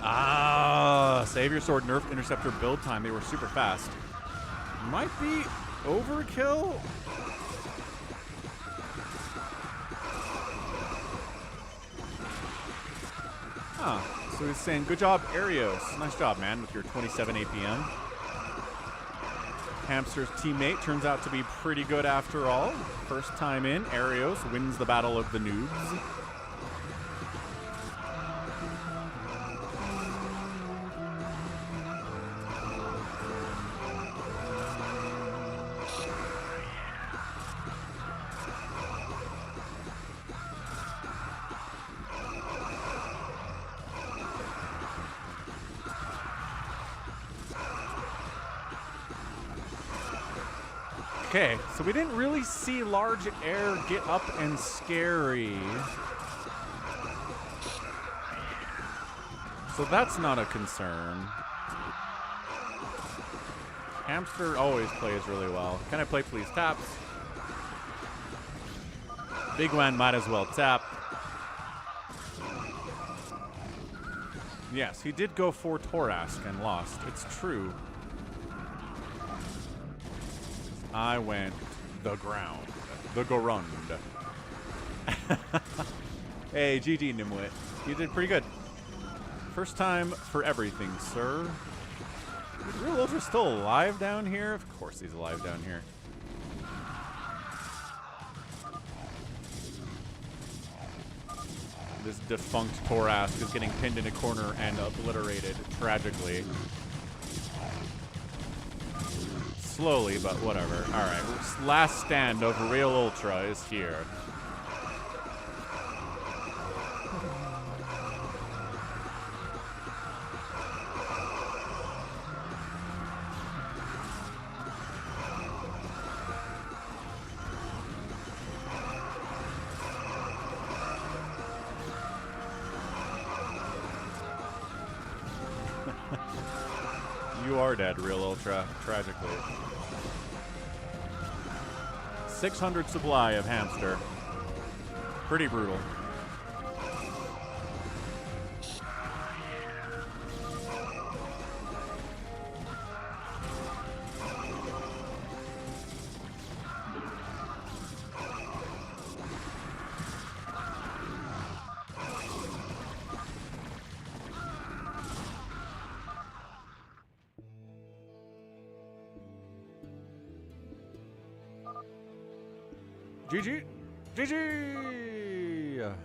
Ah, SaviorSword nerfed interceptor build time. They were super fast. Might be overkill. Huh. So he's saying, good job, Erios. Nice job, man, with your 27 APM. Hamster's teammate turns out to be pretty good after all. First time in, Erios wins the battle of the noobs. Okay, so we didn't really see large air get up and scary. So that's not a concern. Hamster always plays really well. Can I play please? Taps. Bigwan might as well tap. Yes, he did go for Torask and lost. It's true. I went the ground. The Gorund. Hey, GG Nimwit. You did pretty good. First time for everything, sir. Is Realultra still alive down here? Of course he's alive down here. This defunct Torask is getting pinned in a corner and obliterated tragically. Slowly, but whatever. Alright, last stand of Realultra is here. You are dead, Realultra, tragically. 600 supply of Hamster. Pretty brutal. GG! GG!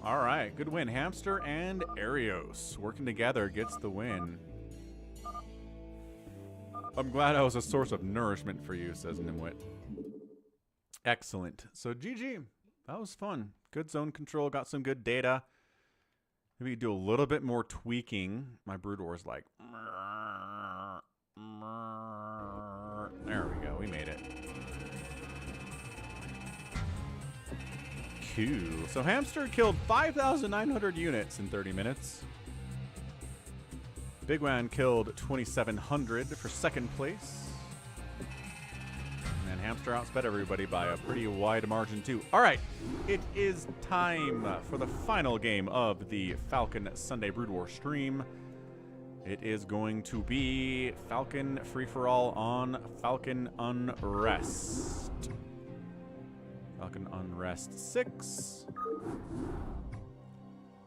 Alright, good win. Hamster and Erios working together gets the win. I'm glad I was a source of nourishment for you, says Nimwit. Excellent. So GG. That was fun. Good zone control, got some good data. Maybe do a little bit more tweaking. My Broodwar's like... There we go, we made it. Cool. So Hamster killed 5,900 units in 30 minutes. Bigwan killed 2,700 for second place. And Hamster outsped everybody by a pretty wide margin too. All right, it is time for the final game of the Falcon Sunday Brood War stream. It is going to be Falcon Free-for-All on Falcon Unrest. Falcon Unrest 6.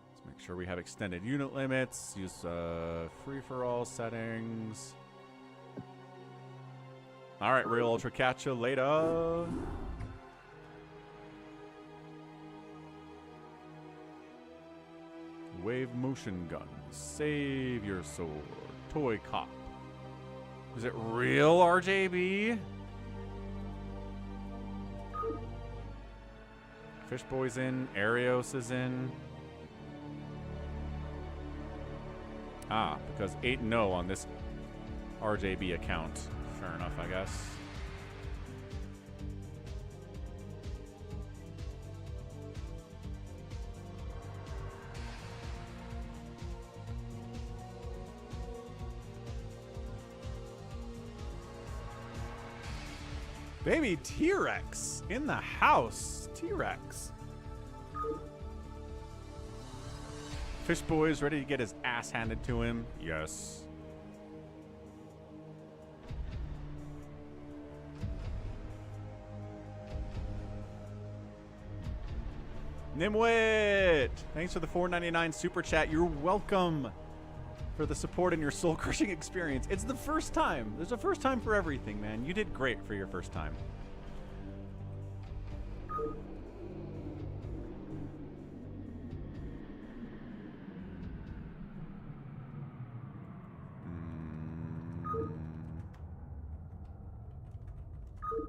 Let's make sure we have extended unit limits. Use free-for-all settings. All right, Realultra, catch you later. Wave motion gun. SaviorSword. ToyCop. Is it real RJB? Fishboy's in. Erios is in. Ah, because 8-0 on this RJB account. Fair enough, I guess. Baby T-Rex in the house. T-Rex. Fishboy's ready to get his ass handed to him. Yes. Nimwit! Thanks for the $4.99 super chat. You're welcome for the support in your soul-crushing experience. It's the first time. There's a first time for everything, man. You did great for your first time.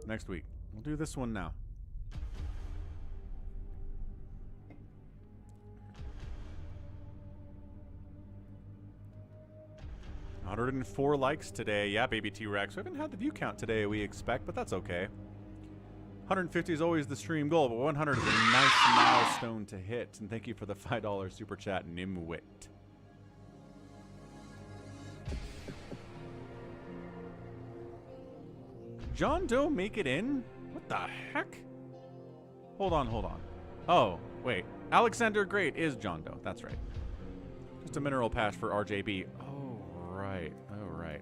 Next week. We'll do this one now. $104 likes today. Yeah, baby T-Rex. We haven't had the view count today we expect, but that's okay. 150 is always the stream goal, but 100 is a nice milestone to hit. And thank you for the $5 super chat, Nimwit. John Doe make it in? What the heck? Hold on, hold on. Oh, wait. Alexander Great is John Doe. That's right. Just a mineral patch for RJB. Oh, right. Oh, right.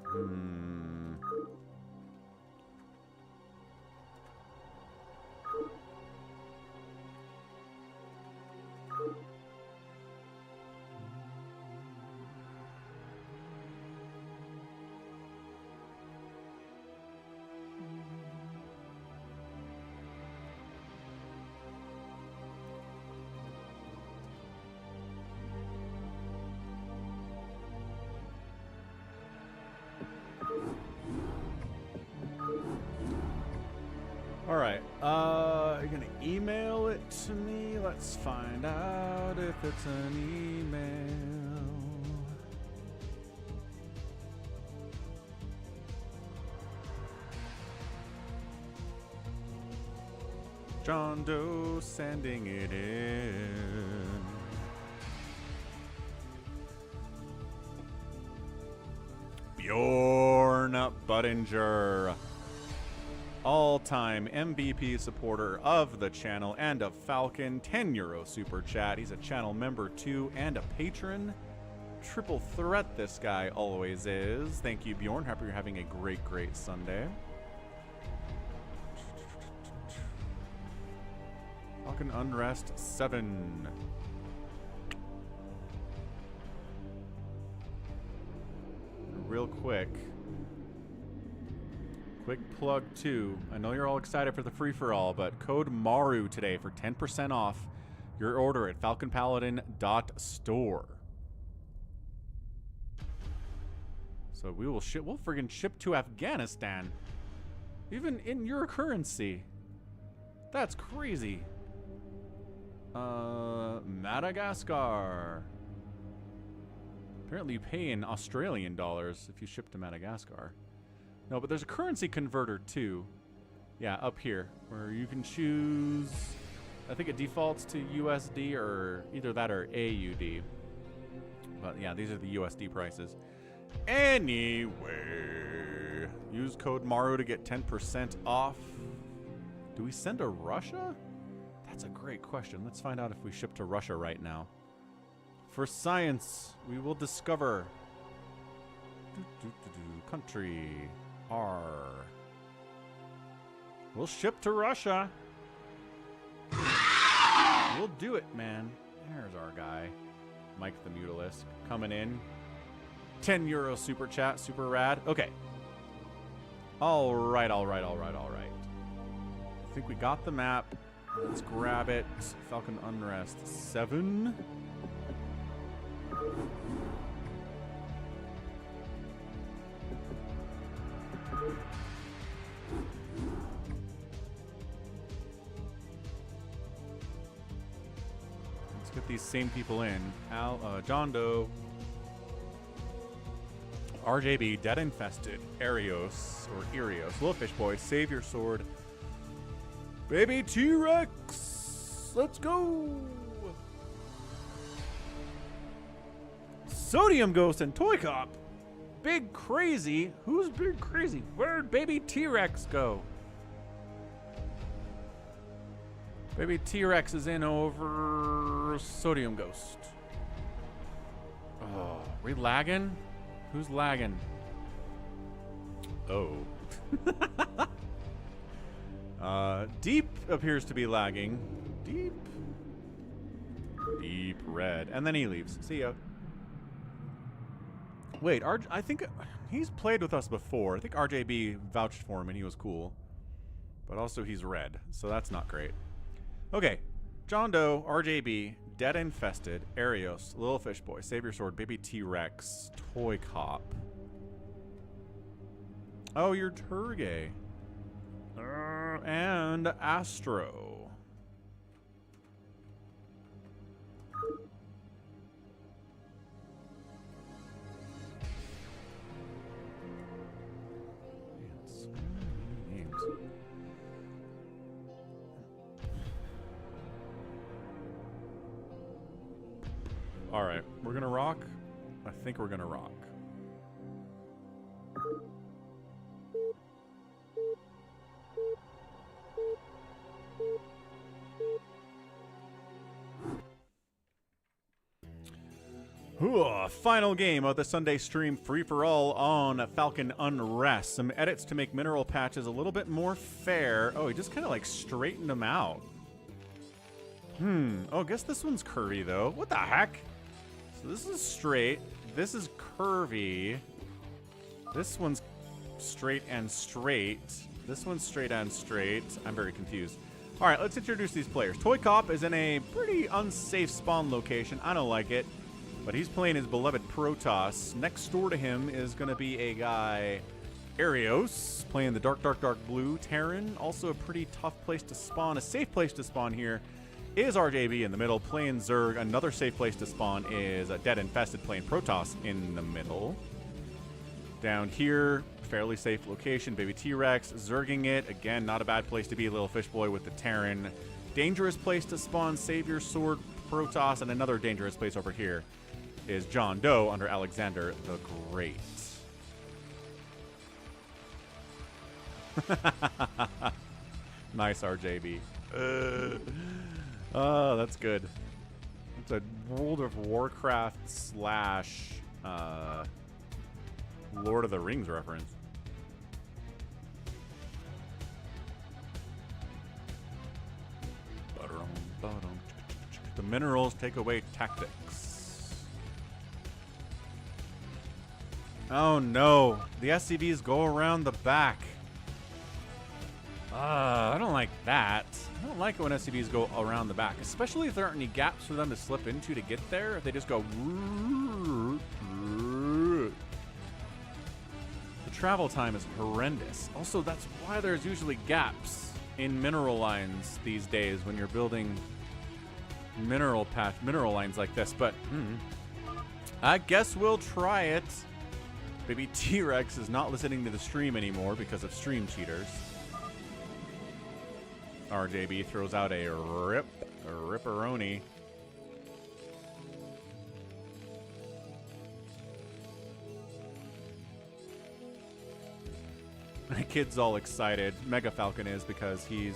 All right. You're gonna email it to me. Let's find out if it's an email. John Doe sending it in. Bjorn Budinger. All-time MVP supporter of the channel and of Falcon. €10 super chat. He's a channel member too and a patron. Triple threat this guy always is. Thank you, Bjorn. Hope you're having a great, great Sunday. Falcon Unrest 7. Real quick plug too. I know you're all excited for the free-for-all, but code MARU today for 10% off your order at falconpaladin.store. So we will ship. We'll friggin' ship to Afghanistan, even in your currency. That's crazy. Madagascar. Apparently you pay in Australian dollars if you ship to Madagascar. No, but there's a currency converter too. Yeah, up here, where you can choose, I think it defaults to USD or either that or AUD. But yeah, these are the USD prices. Anyway, use code MARU to get 10% off. Do we send to Russia? That's a great question. Let's find out if we ship to Russia right now. For science, we will discover. Country R. We'll ship to Russia. We'll do it, man. There's our guy, Mike the Mutalisk, coming in. €10 super chat, super rad. Okay. All right. I think we got the map. Let's grab it. Falcon Unrest 7. Let's get these same people in. JohnDoe, RJB, DeadInfested, erios, lilfishboy, SaviorSword, baby T-Rex. Let's go. Sodiumghost and ToyCop. Big crazy. Who's big crazy? Where'd baby T-Rex go? Baby T-Rex is in over Sodiumghost. Oh, we lagging? Who's lagging? Oh. Deep appears to be lagging. Deep red. And then he leaves. See ya. Wait, I think he's played with us before. I think RJB vouched for him and he was cool. But also he's red, so that's not great. Okay. JohnDoe, RJB, DeadInfested, erios, lilfishboy, SaviorSword, baby T-Rex, ToyCop. Oh, you're Turgay. And Astro. All right, we're gonna rock. I think we're gonna rock. Final game of the Sunday stream free-for-all on Falcon Unrest. Some edits to make mineral patches a little bit more fair. Oh, he just kind of like straightened them out. Oh, I guess this one's curvy though. What the heck? So this is straight. This is curvy. This one's straight and straight. This one's straight and straight. I'm very confused. All right, let's introduce these players. ToyCop is in a pretty unsafe spawn location. I don't like it. But he's playing his beloved Protoss. Next door to him is going to be a guy, Erios, playing the dark blue TERRAN. Also a pretty tough place to spawn. A safe place to spawn here is RJB in the middle, playing Zerg. Another safe place to spawn is DeadInfested, playing Protoss in the middle. Down here, fairly safe location, baby T-Rex, Zerging it. Again, not a bad place to be, lilfishboy with the TERRAN. Dangerous place to spawn, SaviorSword, Protoss, and another dangerous place over here is JohnDoe under Alexander the Great. Nice, RJB. Oh, that's good. It's a World of Warcraft / Lord of the Rings reference. The minerals take away tactics. Oh no, the SCVs go around the back. I don't like that. I don't like it when SCVs go around the back, especially if there aren't any gaps for them to slip into to get there. If they just go. The travel time is horrendous. Also, that's why there's usually gaps in mineral lines these days when you're building mineral lines like this. But I guess we'll try it. Baby T-Rex is not listening to the stream anymore because of stream cheaters. RJB throws out a ripperoni. My kid's all excited. Mega Falcon is, because he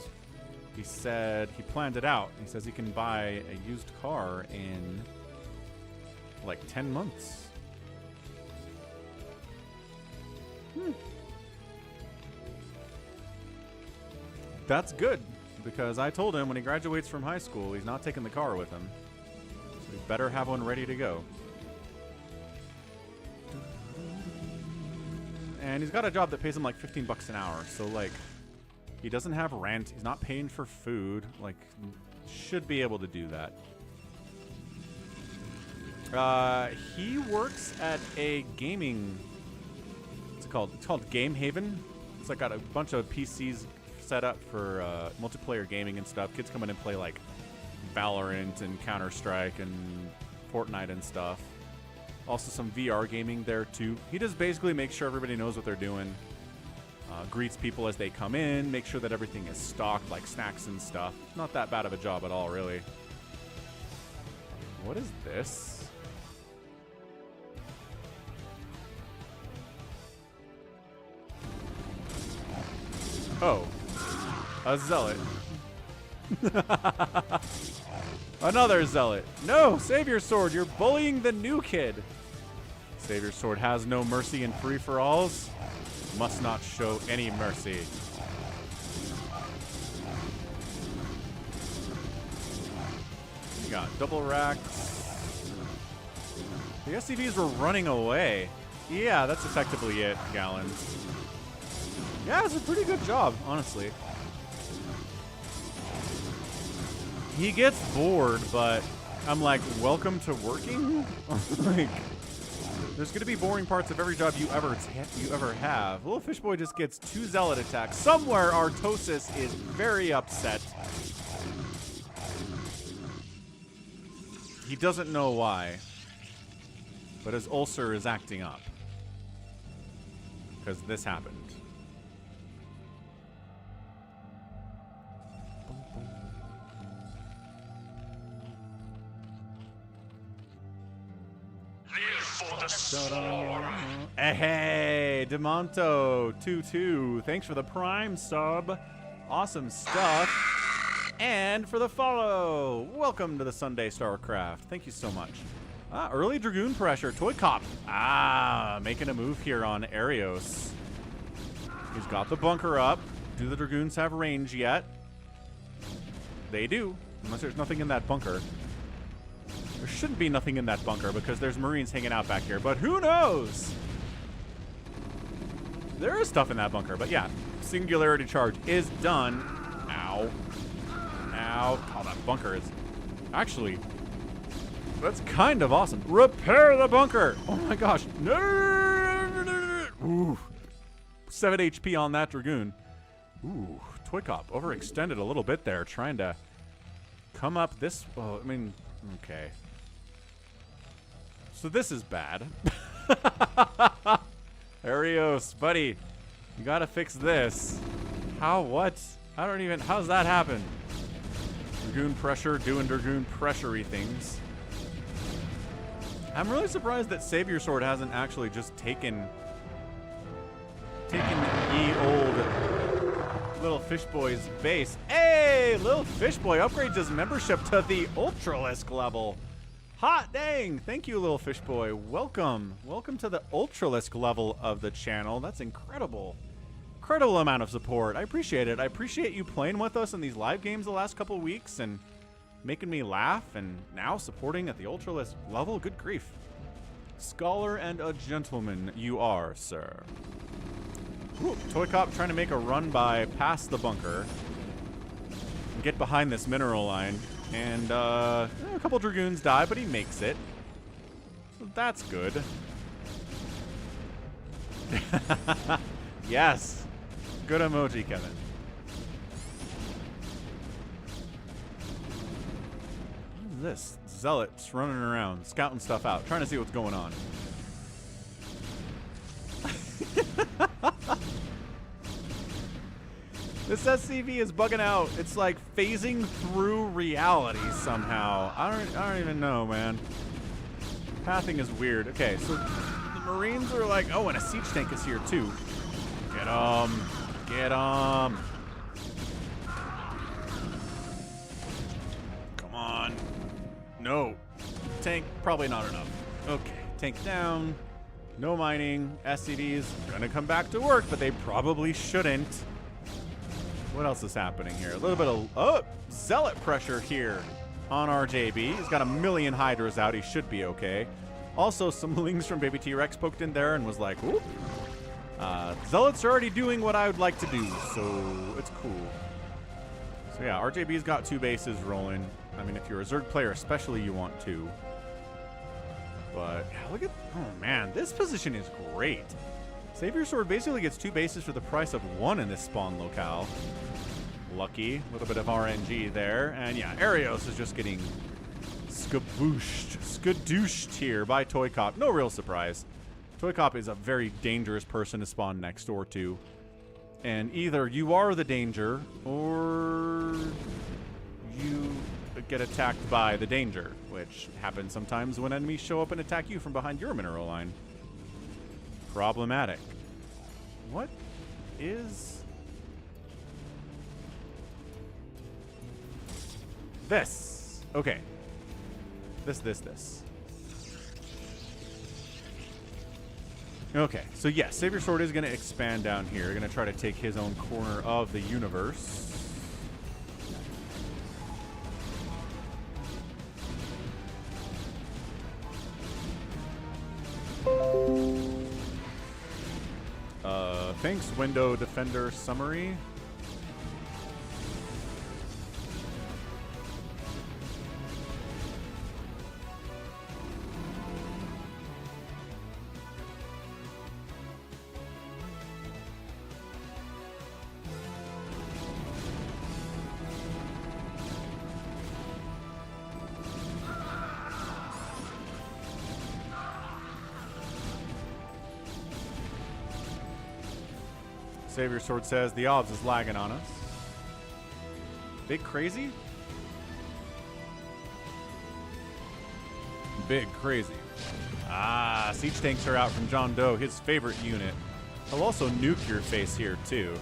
said he planned it out. He says he can buy a used car in like 10 months. That's good, because I told him when he graduates from high school, he's not taking the car with him. So he better have one ready to go. And he's got a job that pays him like 15 bucks an hour. So like, he doesn't have rent. He's not paying for food. Like, should be able to do that. He works at a gaming. What's it called? It's called Game Haven. It's like got a bunch of PCs set up for multiplayer gaming and stuff. Kids come in and play like Valorant and Counter-Strike and Fortnite and stuff. Also some VR gaming there too. He just basically makes sure everybody knows what they're doing. Greets people as they come in, make sure that everything is stocked, like snacks and stuff. Not that bad of a job at all, really. What is this? Oh, a zealot. Another zealot. No, SaviorSword, you're bullying the new kid. SaviorSword has no mercy in free-for-alls. Must not show any mercy. You got double racks. The SCVs were running away. Yeah, that's effectively it, Gallons. Yeah, it's a pretty good job, honestly. He gets bored, but I'm like, welcome to working? Like, there's going to be boring parts of every job you ever have. Lilfishboy just gets 2 zealot attacks. Somewhere Artosis is very upset. He doesn't know why, but his ulcer is acting up because this happened. Hey, Demonto22, thanks for the Prime sub. Awesome stuff. And for the follow. Welcome to the Sunday StarCraft. Thank you so much. Early Dragoon pressure. ToyCop. Making a move here on Erios. He's got the bunker up. Do the Dragoons have range yet? They do, unless there's nothing in that bunker. There shouldn't be nothing in that bunker because there's Marines hanging out back here, but who knows? There is stuff in that bunker, but yeah. Singularity charge is done. Ow. Ow. Oh, that bunker is... Actually, that's kind of awesome. Repair the bunker! Oh my gosh. No! Ooh. 7 HP on that Dragoon. Ooh. ToyCop overextended a little bit there, trying to come up this... Oh, I mean... Okay. So this is bad. Erios, buddy. You gotta fix this. How? What? I don't even... How's that happen? Dragoon pressure, doing Dragoon pressure-y things. I'm really surprised that SaviorSword hasn't actually just taken ye old Little Fishboy's base. Hey, Little Fishboy upgrades his membership to the Ultralisk level. Hot dang! Thank you, Little Fishboy. Welcome. Welcome to the Ultralisk level of the channel. That's incredible. Incredible amount of support. I appreciate it. I appreciate you playing with us in these live games the last couple weeks and making me laugh, and now supporting at the Ultralisk level. Good grief. Scholar and a gentleman you are, sir. Ooh, ToyCop trying to make a run by past the bunker and get behind this mineral line. And a couple Dragoons die, but he makes it. So that's good. Yes. Good emoji, Kevin. What is this? Zealots running around, scouting stuff out, trying to see what's going on. This SCV is bugging out. It's like phasing through reality somehow. I don't even know, man. Pathing is weird. Okay, so the Marines are like, oh, and a siege tank is here too. Get 'em. Get 'em. Come on. No. Tank, probably not enough. Okay, tank down. No mining. SCVs gonna come back to work, but they probably shouldn't. What else is happening here? A little bit of zealot pressure here on RJB. He's got a million hydras out. He should be okay. Also, some lings from Baby T-Rex poked in there and was like, whoop. Zealots are already doing what I would like to do, so it's cool. So yeah, RJB's got 2 bases rolling. I mean, if you're a Zerg player especially, you want to. But yeah, look at, oh man, this position is great. SaviorSword basically gets 2 bases for the price of 1 in this spawn locale. Lucky, a little bit of RNG there. And yeah, Erios is just getting skadooshed here by ToyCop. No real surprise. ToyCop is a very dangerous person to spawn next door to. And either you are the danger, or you get attacked by the danger, which happens sometimes when enemies show up and attack you from behind your mineral line. Problematic. What is this? Okay. This. Okay, so yes, SaviorSword is going to expand down here. Going to try to take his own corner of the universe. Thanks, Window Defender Summary. SaviorSword says the obs is lagging on us. Big crazy? Big crazy. Ah, siege tanks are out from JohnDoe, his favorite unit. He'll also nuke your face here too.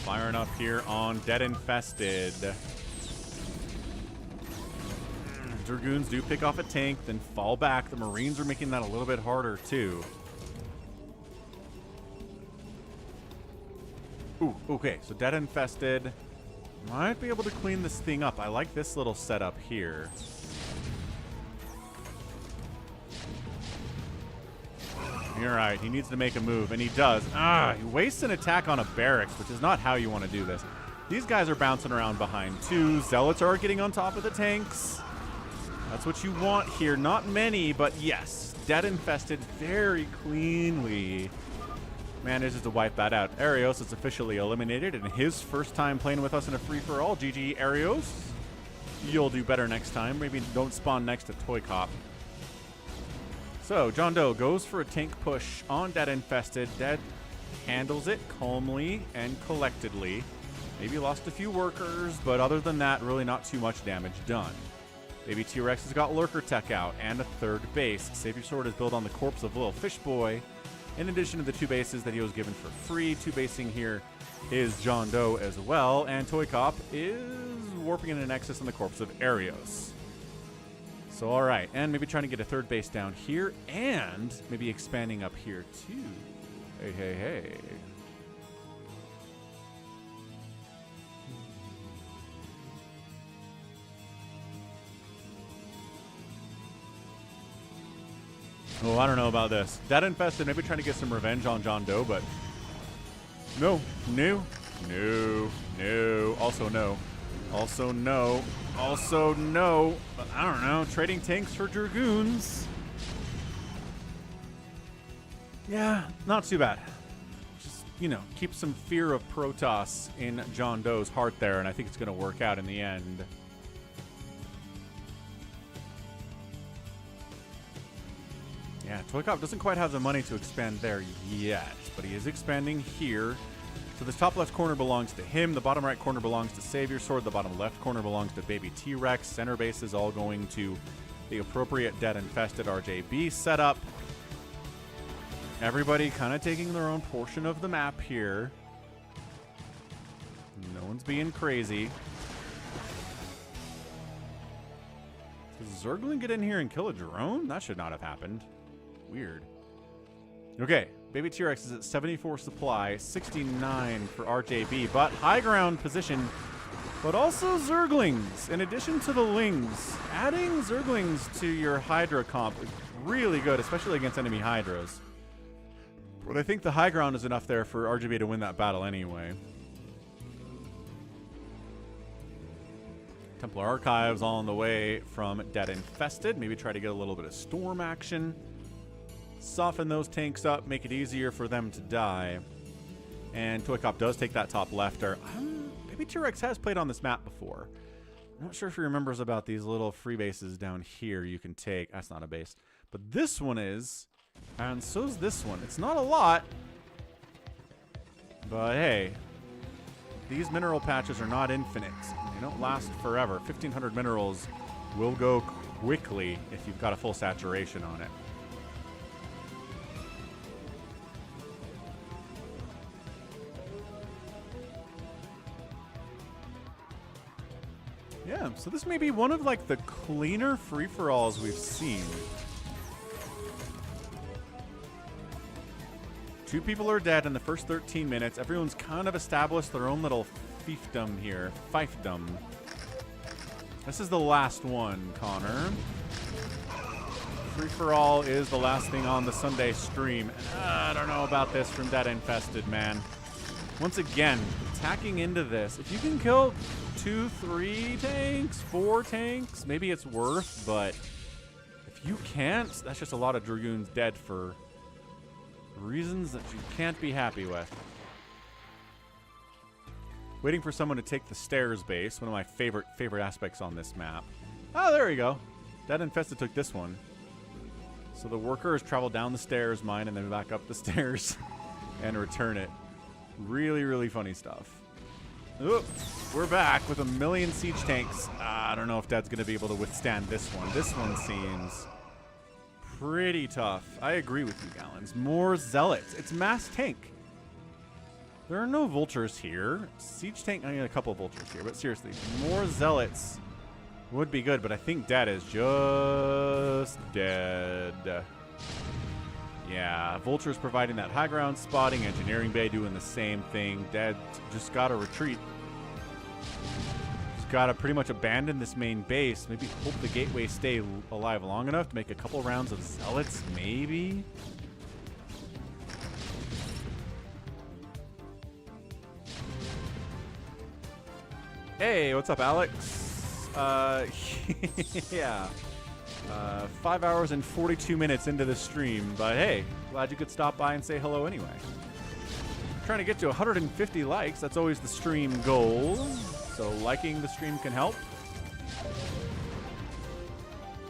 Firing up here on DeadInfested. Dragoons do pick off a tank, then fall back. The Marines are making that a little bit harder, too. Ooh, okay, so DeadInfested might be able to clean this thing up. I like this little setup here. You're right, he needs to make a move, and he does. He wastes an attack on a barracks, which is not how you want to do this. These guys are bouncing around behind, too. Zealots are getting on top of the tanks. That's what you want here. Not many, but yes. DeadInfested very cleanly manages to wipe that out. Erios is officially eliminated, and his first time playing with us in a free-for-all. GG, Erios. You'll do better next time. Maybe don't spawn next to ToyCop. So, JohnDoe goes for a tank push on DeadInfested. Dead handles it calmly and collectedly. Maybe lost a few workers, but other than that, really not too much damage done. Baby T-Rex has got Lurker Tech out and a 3rd base. SaviorSword is built on the corpse of lilfishboy. In addition to the 2 bases that he was given for free, 2 basing here is JohnDoe as well. And ToyCop is warping in a nexus on the corpse of Erios. So, all right. And maybe trying to get a 3rd base down here and maybe expanding up here too. Hey. Oh, I don't know about this. DeadInfested maybe trying to get some revenge on JohnDoe, but no. Also no. But I don't know. Trading tanks for Dragoons. Yeah, not too bad. Just, keep some fear of Protoss in JohnDoe's heart there, and I think it's going to work out in the end. Yeah, ToyCop doesn't quite have the money to expand there yet, but he is expanding here. So this top left corner belongs to him. The bottom right corner belongs to SaviorSword. The bottom left corner belongs to Baby T-Rex. Center base is all going to the appropriate DeadInfested RJB setup. Everybody kind of taking their own portion of the map here. No one's being crazy. Does Zergling get in here and kill a drone? That should not have happened. Weird. Okay, Baby T-Rex is at 74 supply, 69 for RJB, but high ground position, but also Zerglings. In addition to the Lings, adding Zerglings to your Hydra comp is really good, especially against enemy Hydras. But I think the high ground is enough there for RJB to win that battle anyway. Templar Archives on the way from DeadInfested. Maybe try to get a little bit of storm action. Soften those tanks up, make it easier for them to die. And ToyCop does take that top lefter. Maybe T-Rex has played on this map before. I'm not sure if he remembers about these little free bases down here you can take. That's not a base. But this one is, and so's this one. It's not a lot, but hey, these mineral patches are not infinite. They don't last forever. 1,500 minerals will go quickly if you've got a full saturation on it. Yeah, so this may be one of like the cleaner free-for-alls we've seen. 2 people are dead in the first 13 minutes. Everyone's kind of established their own little fiefdom here. Fiefdom. This is the last one, Connor. Free-for-all is the last thing on the Sunday stream. I don't know about this from DeadInfested, man. Once again, attacking into this. If you can kill 2, 3 tanks, 4 tanks, maybe it's worth, but if you can't, that's just a lot of Dragoons dead for reasons that you can't be happy with. Waiting for someone to take the stairs base, one of my favorite aspects on this map. Oh, there we go. DeadInfested took this one. So the workers travel down the stairs, mine, and then back up the stairs and return it. Really, really funny stuff. Oop, we're back with 1,000,000 siege tanks. I don't know if Dad's going to be able to withstand this one. This one seems pretty tough. I agree with you, Gallons. More zealots. It's mass tank. There are no vultures here. Siege tank, I need a couple of vultures here, but seriously, more zealots would be good, but I think Dad is just dead. Yeah, vultures providing that high ground spotting, engineering bay doing the same thing. Dad just gotta retreat. Just gotta pretty much abandon this main base. Maybe hope the gateway stay alive long enough to make a couple rounds of zealots, maybe? Hey, what's up, Alex? Yeah. 5 hours and 42 minutes into the stream, but hey, glad you could stop by and say hello anyway. Trying to get to 150 likes, that's always the stream goal, so liking the stream can help.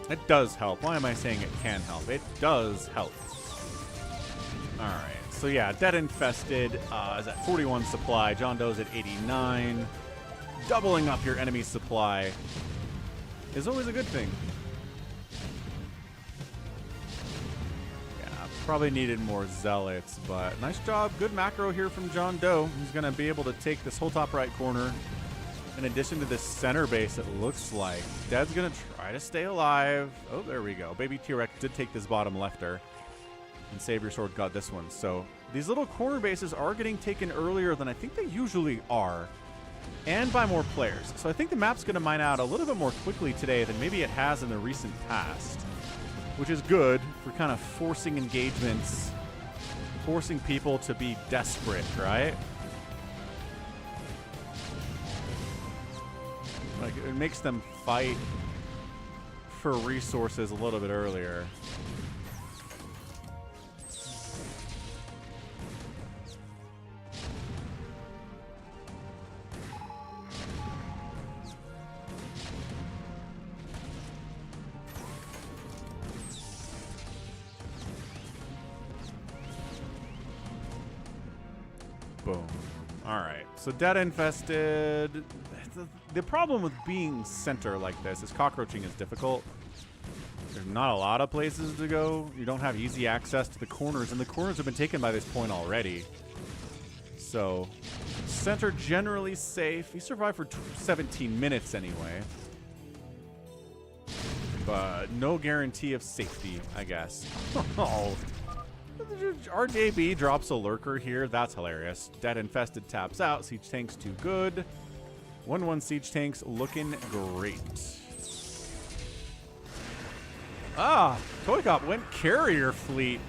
It does help. Why am I saying it can help? It does help. Alright, so yeah, DeadInfested is at 41 supply, JohnDoe's at 89. Doubling up your enemy's supply is always a good thing. Probably needed more zealots, but nice job. Good macro here from JohnDoe. He's going to be able to take this whole top right corner. In addition to this center base, it looks like. Dad's going to try to stay alive. Oh, there we go. Baby T-Rex did take this bottom lefter. And SaviorSword got this one. So these little corner bases are getting taken earlier than I think they usually are. And by more players. So I think the map's going to mine out a little bit more quickly today than maybe it has in the recent past. Which is good for kind of forcing engagements, forcing people to be desperate, right? Like, it makes them fight for resources a little bit earlier. Boom. All right. So DeadInfested. The problem with being center like this is cockroaching is difficult. There's not a lot of places to go. You don't have easy access to the corners, and the corners have been taken by this point already. So center generally safe. He survived for 17 minutes anyway. But no guarantee of safety, I guess. Oh. RJB drops a lurker here. That's hilarious. DeadInfested taps out. Siege tanks too good. 1-1 siege tanks looking great. Ah, ToyCop went carrier fleet.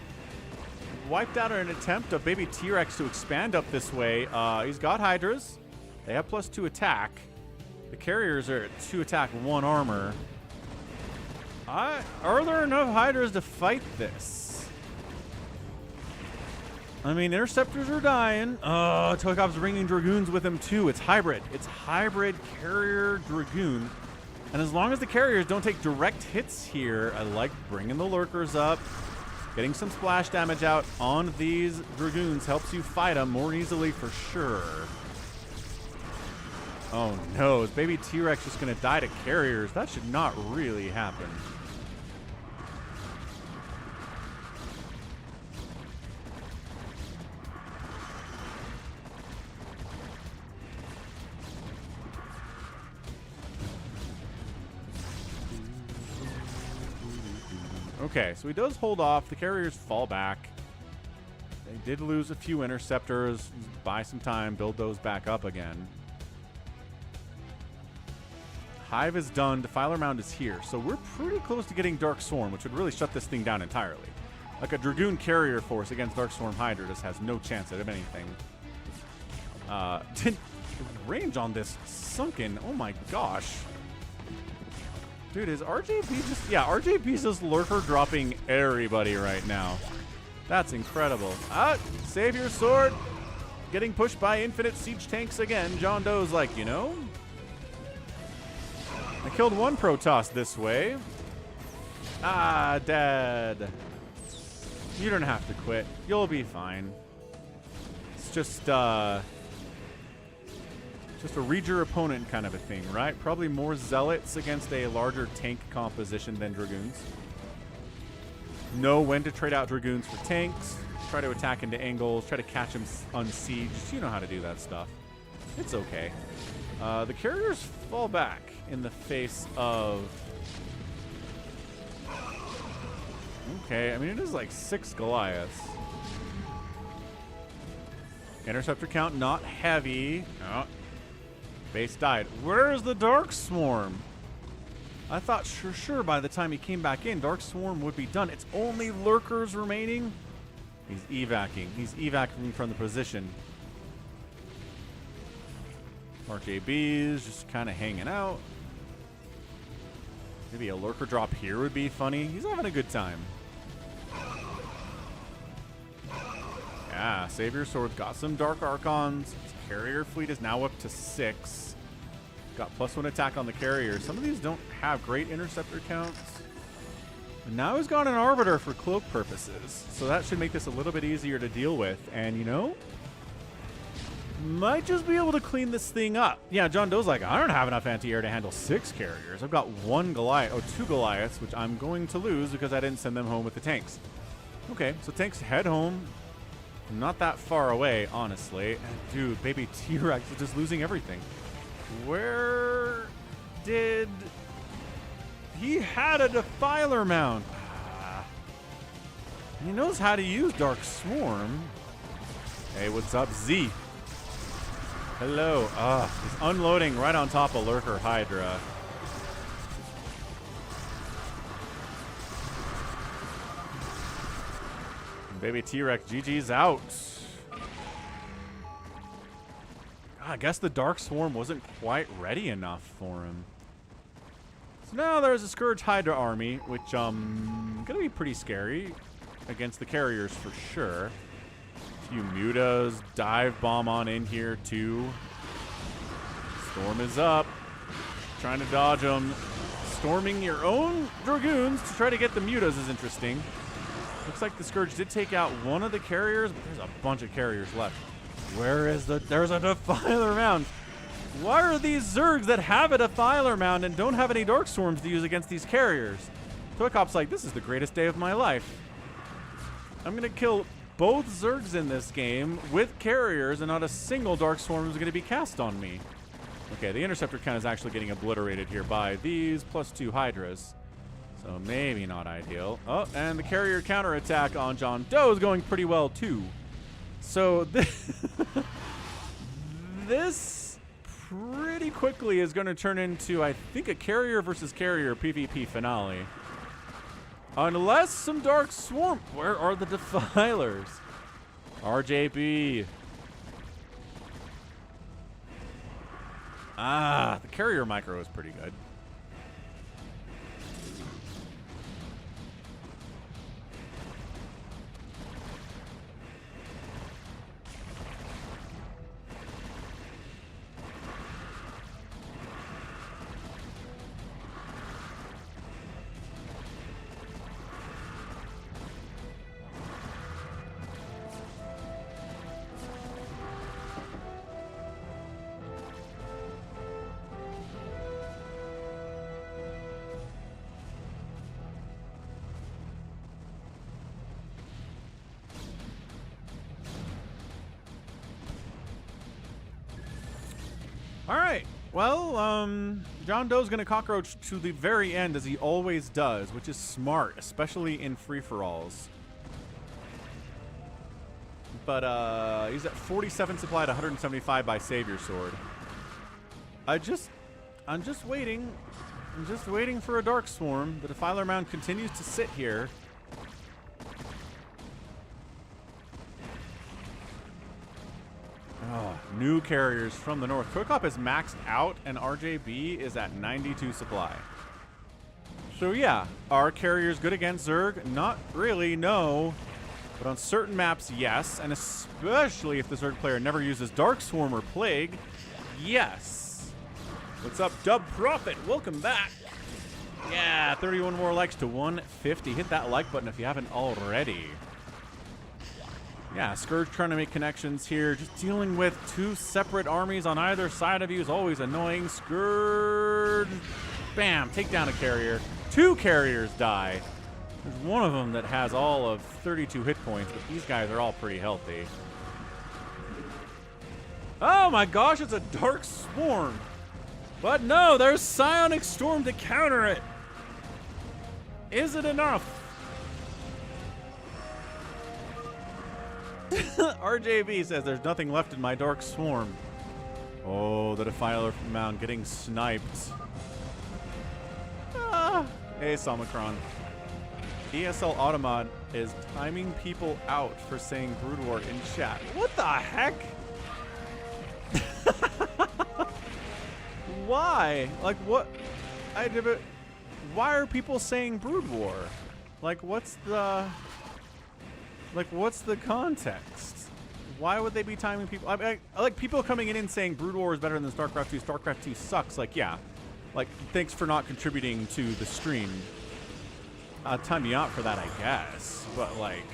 Wiped out an attempt of baby T-Rex to expand up this way. He's got Hydras. They have +2 attack. The carriers are at 2 attack, 1 armor. Are there enough Hydras to fight this? I mean, interceptors are dying. ToyCop's bringing Dragoons with him too. It's hybrid. It's hybrid carrier Dragoon. And as long as the carriers don't take direct hits here, I like bringing the lurkers up. Getting some splash damage out on these Dragoons helps you fight them more easily for sure. Oh no, is baby T-Rex just gonna die to carriers? That should not really happen. Okay, so he does hold off. The carriers fall back. They did lose a few interceptors. Buy some time, build those back up again. Hive is done. Defiler Mound is here. So we're pretty close to getting Dark Swarm, which would really shut this thing down entirely. Like a Dragoon carrier force against Dark Swarm Hydra just has no chance of anything. Range on this sunken. Oh my gosh. Dude, is RJB just... Yeah, RJB's just lurker dropping everybody right now. That's incredible. SaviorSword getting pushed by infinite siege tanks again. JohnDoe's like, you know, I killed 1 Protoss this way. Dead. You don't have to quit. You'll be fine. It's just a read your opponent kind of a thing, right? Probably more zealots against a larger tank composition than Dragoons. Know when to trade out Dragoons for tanks. Try to attack into angles. Try to catch them unsieged. You know how to do that stuff. It's okay. The carriers fall back in the face of... Okay, I mean, it is like 6 Goliaths. Interceptor count not heavy. Oh. Base died. Where's the Dark Swarm? I thought sure by the time he came back in, Dark Swarm would be done. It's only lurkers remaining. He's evacing. He's evacing from the position. RJB's just kind of hanging out. Maybe a lurker drop here would be funny. He's having a good time. Yeah, SaviorSword's got some Dark Archons. His carrier fleet is now up to 6. Got +1 attack on the carrier. Some of these don't have great interceptor counts. And now he's got an Arbiter for cloak purposes. So that should make this a little bit easier to deal with. And, you know, might just be able to clean this thing up. Yeah, JohnDoe's like, I don't have enough anti-air to handle 6 carriers. I've got 1 Goliath, or 2 Goliaths, which I'm going to lose because I didn't send them home with the tanks. Okay, so tanks head home. Not that far away, honestly. And dude, baby T-Rex is just losing everything. Where did... He had a Defiler Mound. He knows how to use Dark Swarm. Hey, what's up, Z? Hello. He's unloading right on top of Lurker Hydra. Baby T-Rex, GG's out. I guess the Dark Swarm wasn't quite ready enough for him. So now there's a Scourge Hydra army, which gonna be pretty scary against the carriers for sure. A few mutas, dive bomb on in here too. Storm is up, trying to dodge them. Storming your own Dragoons to try to get the mutas is interesting. Looks like the Scourge did take out one of the carriers, but there's a bunch of carriers left. Where is the... There's a Defiler Mound. Why are these Zergs that have a Defiler Mound and don't have any Dark Swarms to use against these carriers? ToyCop's like, this is the greatest day of my life. I'm going to kill both Zergs in this game with carriers and not a single Dark Swarm is going to be cast on me. Okay, the Interceptor count is actually getting obliterated here by these +2 Hydras. So maybe not ideal. Oh, and the carrier counterattack on JohnDoe is going pretty well too. So this pretty quickly is going to turn into, I think, a carrier versus carrier PvP finale. Unless some Dark Swarm. Where are the Defilers? RJB. Ah, the carrier micro is pretty good. All right. Well, John Doe's going to cockroach to the very end, as he always does, which is smart, especially in free-for-alls. But he's at 47 supply at 175 by SaviorSword. I'm just waiting. I'm just waiting for a Dark Swarm. The Defiler Mound continues to sit here. Oh, new carriers from the north. ToyCop is maxed out, and RJB is at 92 supply. So yeah, are carriers good against Zerg? Not really, no. But on certain maps, yes. And especially if the Zerg player never uses Dark Swarm or Plague, yes. What's up, Dub Prophet? Welcome back. Yeah, 31 more likes to 150. Hit that like button if you haven't already. Yeah, Scourge trying to make connections here. Just dealing with two separate armies on either side of you is always annoying. Scourge, bam, take down a carrier. Two carriers die. There's one of them that has all of 32 hit points, but these guys are all pretty healthy. Oh my gosh, it's a Dark Swarm. But no, there's Psionic Storm to counter it. Is it enough? RJB says there's nothing left in my Dark Swarm. Oh, the Defiler Mound getting sniped. Ah. Hey, Somicron. ESL Automod is timing people out for saying Brood War in chat. What the heck? Why? Like, what? Why are people saying Brood War? Like, what's the context? Why would they be timing people? I like people coming in and saying Brood War is better than StarCraft 2. StarCraft 2 sucks. Like, yeah. Like, thanks for not contributing to the stream. I'll time you out for that, I guess. But, like,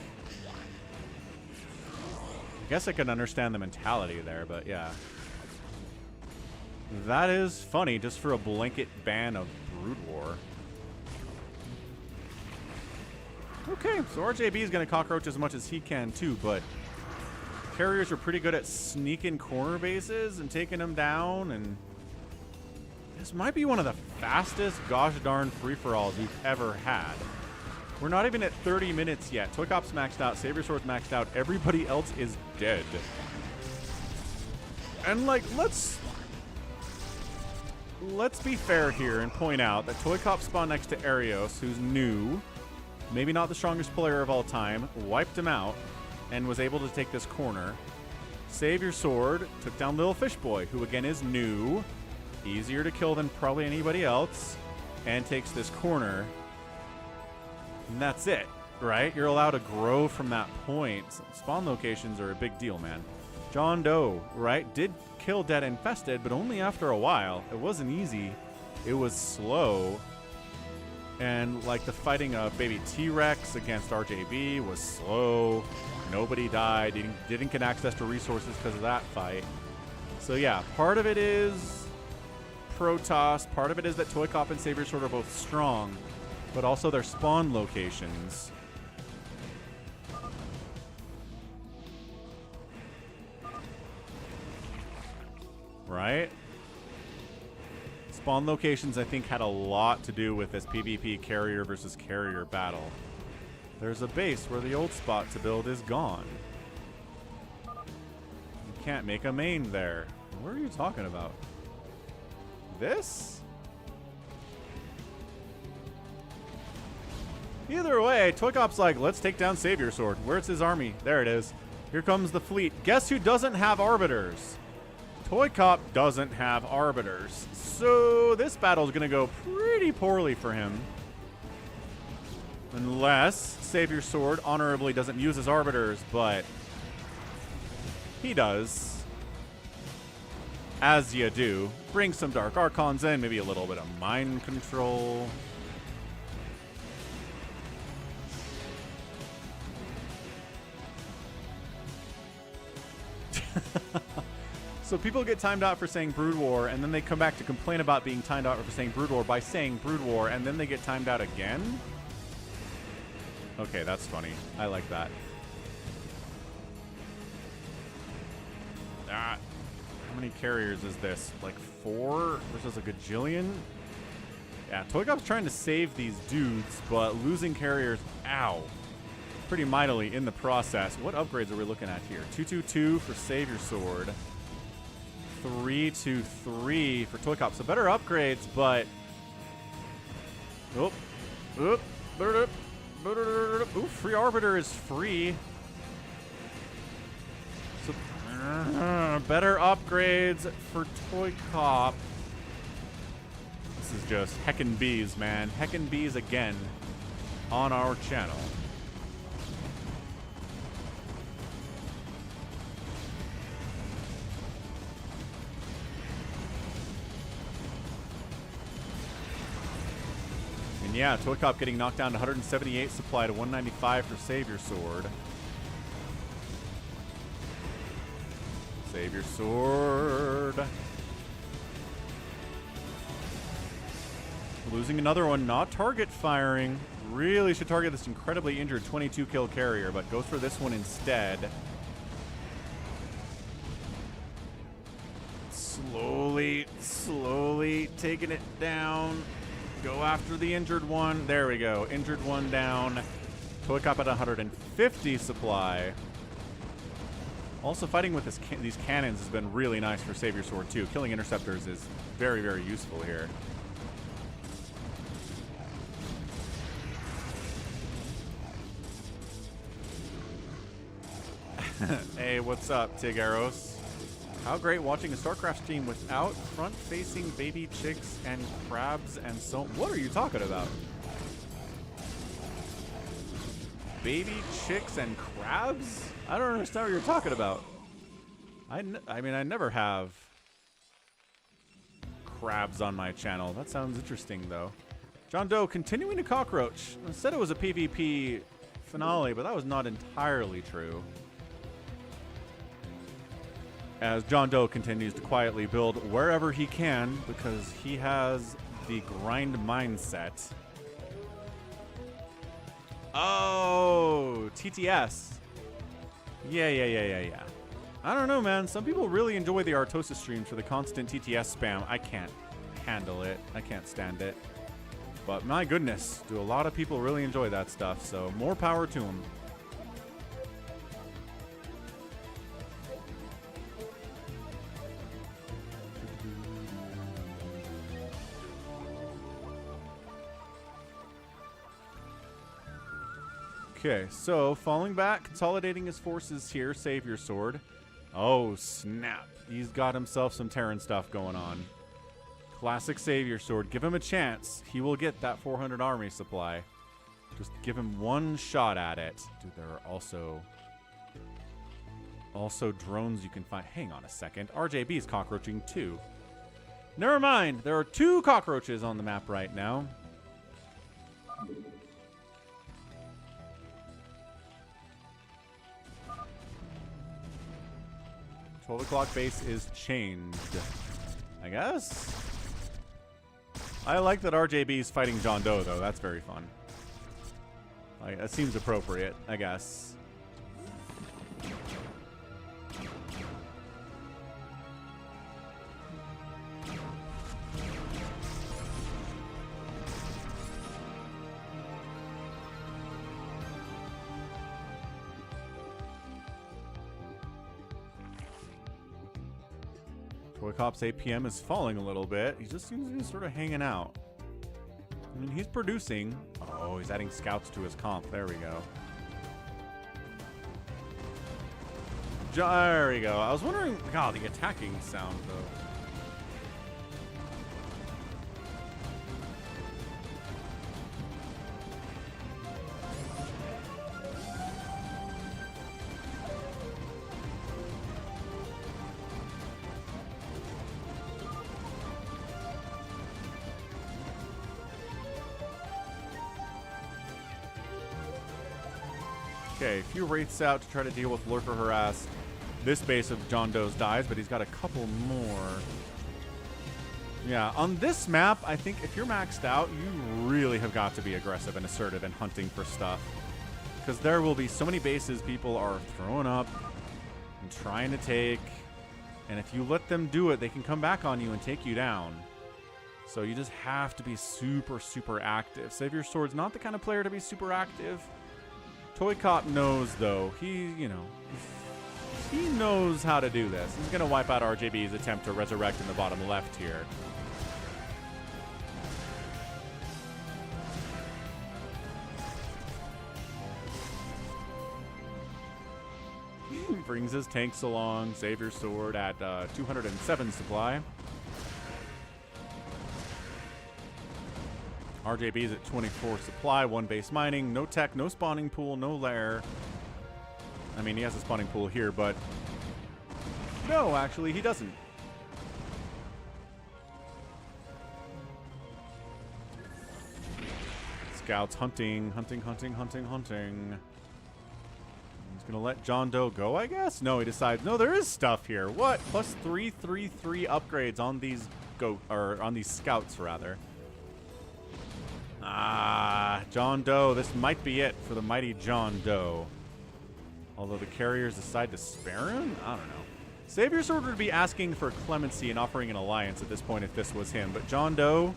I guess I can understand the mentality there, but yeah. That is funny, just for a blanket ban of Brood War. Okay, so RJB is going to cockroach as much as he can too, but carriers are pretty good at sneaking corner bases and taking them down, and this might be one of the fastest gosh darn free-for-alls we've ever had. We're not even at 30 minutes yet. ToyCop's maxed out, SaviorSword's maxed out, everybody else is dead. And like, let's be fair here and point out that ToyCop spawned next to Erios, who's new. Maybe not the strongest player of all time, wiped him out, and was able to take this corner. SaviorSword took down lilfishboy, who again is new, easier to kill than probably anybody else, and takes this corner. And that's it, right? You're allowed to grow from that point. Spawn locations are a big deal, man. John Doe, right, did kill DeadInfested, but only after a while. It wasn't easy. It was slow. And like the fighting of baby T-Rex against RJB was slow. Nobody died. Didn't get access to resources because of that fight. So yeah, part of it is Protoss. Part of it is that ToyCop and SaviorSword are both strong, but also their spawn locations. Right? Spawn locations, I think, had a lot to do with this PvP carrier versus carrier battle. There's a base where the old spot to build is gone. You can't make a main there. What are you talking about? This? Either way, ToyCop's like, let's take down SaviorSword. Where's his army? There it is. Here comes the fleet. Guess who doesn't have arbiters? ToyCop doesn't have arbiters, so this battle is going to go pretty poorly for him. Unless SaviorSword honorably doesn't use his arbiters, but he does. As you do. Bring some Dark Archons in, maybe a little bit of mind control. So people get timed out for saying Brood War, and then they come back to complain about being timed out for saying Brood War by saying Brood War, and then they get timed out again? Okay, that's funny. I like that. Ah, how many carriers is this? Like 4 versus a gajillion? Yeah, ToyCop's trying to save these dudes, but losing carriers, ow, pretty mightily in the process. What upgrades are we looking at here? 222 for SaviorSword. 323 for ToyCop. So better upgrades, but ooh, free arbiter is free. So better upgrades for ToyCop. This is just heckin' bees, man. Heckin' bees again on our channel. And yeah, ToyCop getting knocked down to 178 supply to 195 for SaviorSword. SaviorSword. Losing another one, not target firing. Really should target this incredibly injured 22 kill carrier, but goes for this one instead. Slowly taking it down. Go after the injured one. There we go. Injured one down. ToyCop at 150 supply. Also, fighting with these cannons has been really nice for SaviorSword, too. Killing interceptors is very, very useful here. Hey, what's up, Tigaros? How great watching a StarCraft stream without front-facing baby chicks and crabs and so... What are you talking about? Baby chicks and crabs? I don't understand what you're talking about. I mean, I never have crabs on my channel. That sounds interesting, though. JohnDoe continuing to cockroach. I said it was a PvP finale, but that was not entirely true. As JohnDoe continues to quietly build wherever he can because he has the grind mindset. Oh, TTS. Yeah. I don't know, man. Some people really enjoy the Artosis streams for the constant TTS spam. I can't handle it. I can't stand it. But my goodness, do a lot of people really enjoy that stuff, so more power to them. Okay, so falling back, consolidating his forces here, SaviorSword. Oh, snap. He's got himself some Terran stuff going on. Classic SaviorSword. Give him a chance. He will get that 400 army supply. Just give him one shot at it. Dude, there are also drones you can find. Hang on a second. RJB is cockroaching too. Never mind. There are 2 cockroaches on the map right now. 12 o'clock base is changed, I guess. I like that RJB is fighting JohnDoe, though. That's very fun. Like, that seems appropriate, I guess. ToyCop's APM is falling a little bit. He just seems to be sort of hanging out. I mean, he's producing. Oh, he's adding scouts to his comp. There we go. There we go. I was wondering, God, the attacking sound, though. Okay, a few wraiths out to try to deal with lurker harass. This base of John Doe's dies, but he's got a couple more. Yeah, on this map, I think if you're maxed out, you really have got to be aggressive and assertive and hunting for stuff. Because there will be so many bases people are throwing up and trying to take. And if you let them do it, they can come back on you and take you down. So you just have to be super, super active. SaviorSword's not the kind of player to be super active. ToyCop knows, though. He knows how to do this. He's going to wipe out RJB's attempt to resurrect in the bottom left here. Brings his tanks along. SaviorSword at 207 supply. RJB's at 24 supply, 1 base mining, no tech, no spawning pool, no lair. I mean, he has a spawning pool here, but no, actually, he doesn't. Scouts hunting. He's going to let John Doe go, I guess? No, he decides, no, there is stuff here. What? Plus 333 upgrades on these on these scouts, rather. Ah, John Doe. This might be it for the mighty John Doe. Although the carriers decide to spare him? I don't know. SaviorSword would be asking for clemency and offering an alliance at this point if this was him. But John Doe,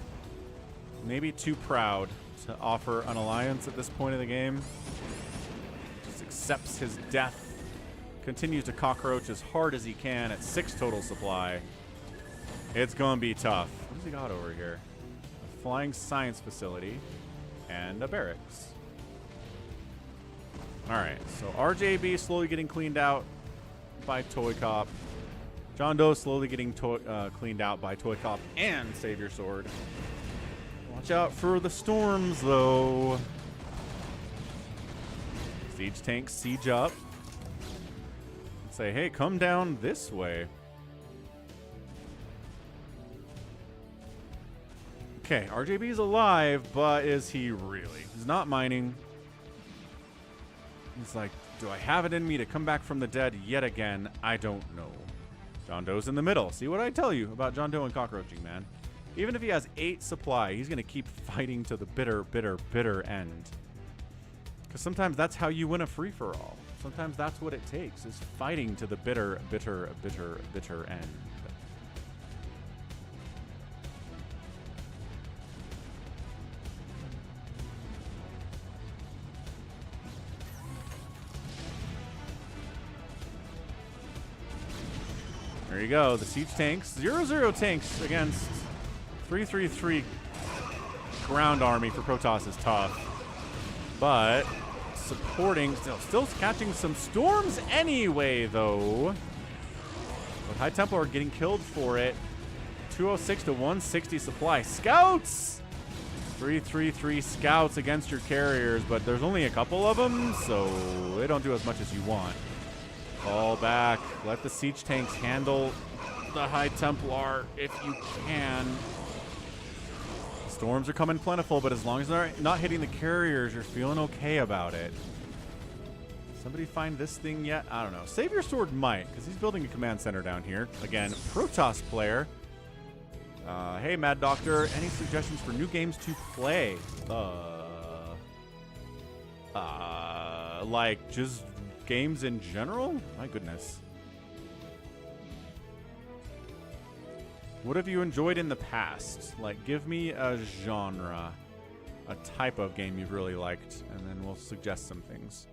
maybe too proud to offer an alliance at this point of the game. Just accepts his death. Continues to cockroach as hard as he can at 6 total supply. It's going to be tough. What does he got over here? Flying science facility and a barracks. Alright, so RJB slowly getting cleaned out by ToyCop. John Doe slowly getting cleaned out by ToyCop and SaviorSword. Watch out for the storms, though. Siege tanks siege up. Say, hey, come down this way. Okay, RJB's alive, but is he really? He's not mining. He's like, do I have it in me to come back from the dead yet again? I don't know. John Doe's in the middle. See what I tell you about John Doe and cockroaching, man. Even if he has 8 supply, he's going to keep fighting to the bitter, bitter, bitter end. Because sometimes that's how you win a free-for-all. Sometimes that's what it takes, is fighting to the bitter, bitter, bitter, bitter end. There you go, the siege tanks. 0-0 tanks against 3-3-3 ground army for Protoss is tough. But supporting, still catching some storms anyway, though. But High Templar are getting killed for it. 206 to 160 supply. Scouts! 3-3-3 scouts against your carriers, but there's only a couple of them, so they don't do as much as you want. Fall back. Let the siege tanks handle the High Templar if you can. Storms are coming plentiful, but as long as they're not hitting the carriers, you're feeling okay about it. Somebody find this thing yet? I don't know. SaviorSword might, because he's building a command center down here. Again, Protoss player. Hey, Mad Doctor, any suggestions for new games to play? Like, just games in general? My goodness. What have you enjoyed in the past? Like, give me a genre, a type of game you've really liked, and then we'll suggest some things.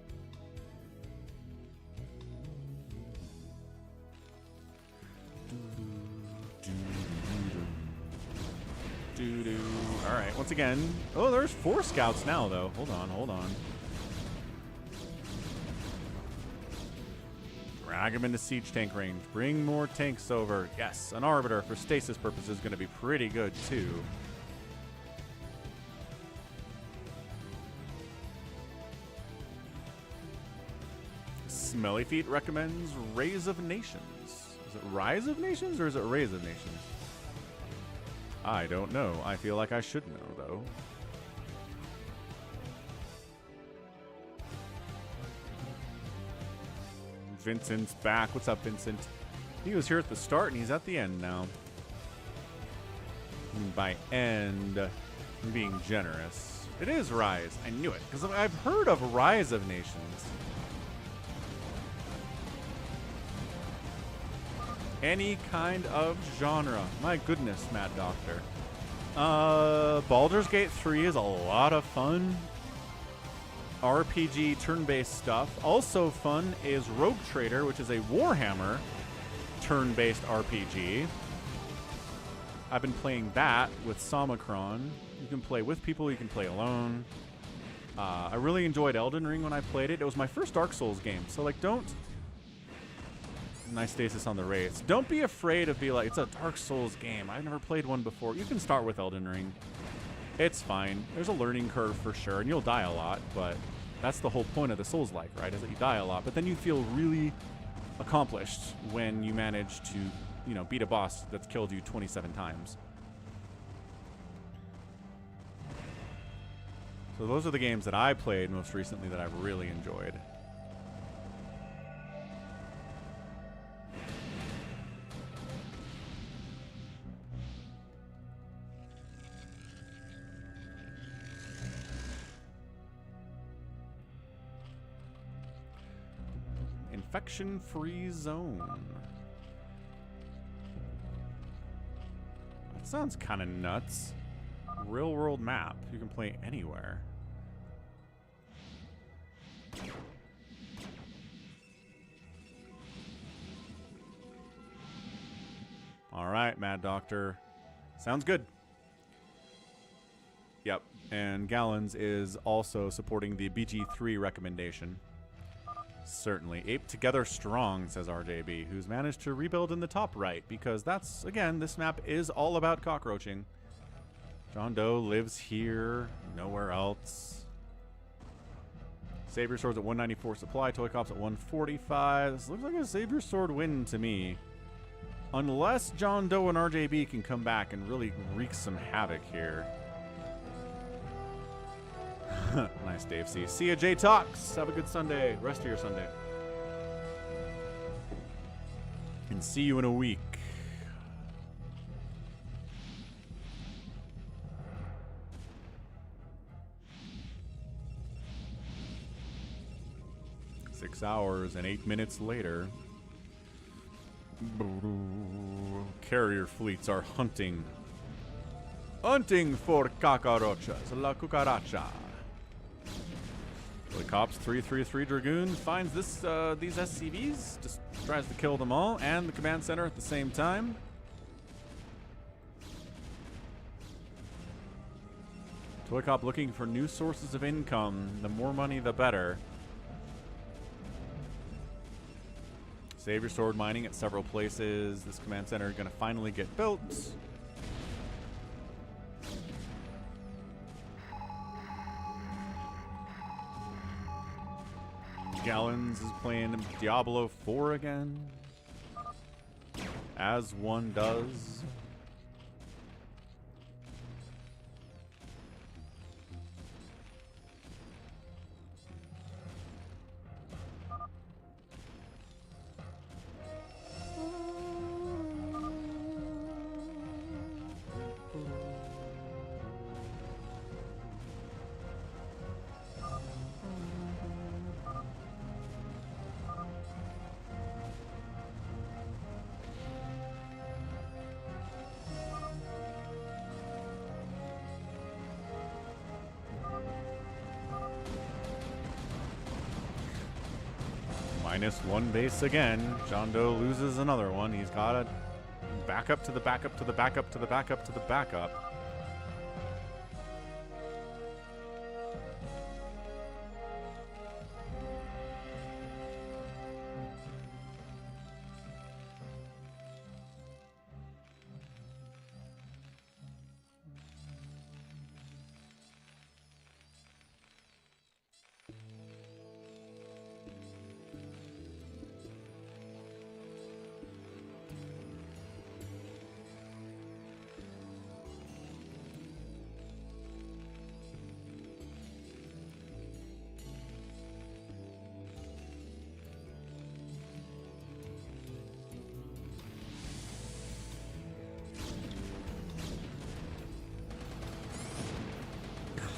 All right, once again. Oh, there's 4 scouts now, though. Hold on. Drag him into siege tank range. Bring more tanks over. Yes, an Arbiter for stasis purposes is going to be pretty good too. Smelly Feet recommends Rays of Nations. Is it Rise of Nations or is it Rays of Nations? I don't know. I feel like I should know though. Vincent's back. What's up, Vincent? He was here at the start and he's at the end now. And by end, I'm being generous. It is Rise. I knew it because I've heard of Rise of Nations. Any kind of genre. My goodness, Mad Doctor. Baldur's Gate 3 is a lot of fun. RPG turn-based stuff. Also fun is Rogue Trader, which is a Warhammer turn-based RPG. I've been playing that with Somicron. You can play with people, you can play alone. I really enjoyed Elden Ring when I played it. It was my first Dark Souls game, so like don't... Nice stasis on the Wraiths. Don't be afraid of be like, it's a Dark Souls game. I've never played one before. You can start with Elden Ring. It's fine. There's a learning curve for sure, and you'll die a lot, but that's the whole point of the Souls-like, right? Is that you die a lot, but then you feel really accomplished when you manage to, you know, beat a boss that's killed you 27 times. So those are the games that I played most recently that I've really enjoyed. Infection-free zone. That sounds kind of nuts. Real-world map. You can play anywhere. All right, Mad Doctor. Sounds good. Yep. And Gallons is also supporting the BG3 recommendation. Certainly. Ape together strong, says RJB, who's managed to rebuild in the top right, because that's, again, this map is all about cockroaching. John Doe lives here, nowhere else. Savior Sword's at 194 supply, ToyCop's at 145. This looks like a Savior Sword win to me. Unless John Doe and RJB can come back and really wreak some havoc here. Nice, Dave C. See ya, J Talks. Have a good Sunday. Rest of your Sunday. And see you in a week. Six hours and 8 minutes later. Carrier fleets are hunting. Hunting for cockroaches. La cucaracha. The cops 333 Dragoon finds this these SCVs, just tries to kill them all, and the command center at the same time. ToyCop looking for new sources of income. The more money, the better. Savior Sword mining at several places. This command center is going to finally get built. Gallons is playing Diablo 4 again, as one does. Minus one base again. John Doe loses another one. He's got to back up to the backup to the backup to the backup to the backup.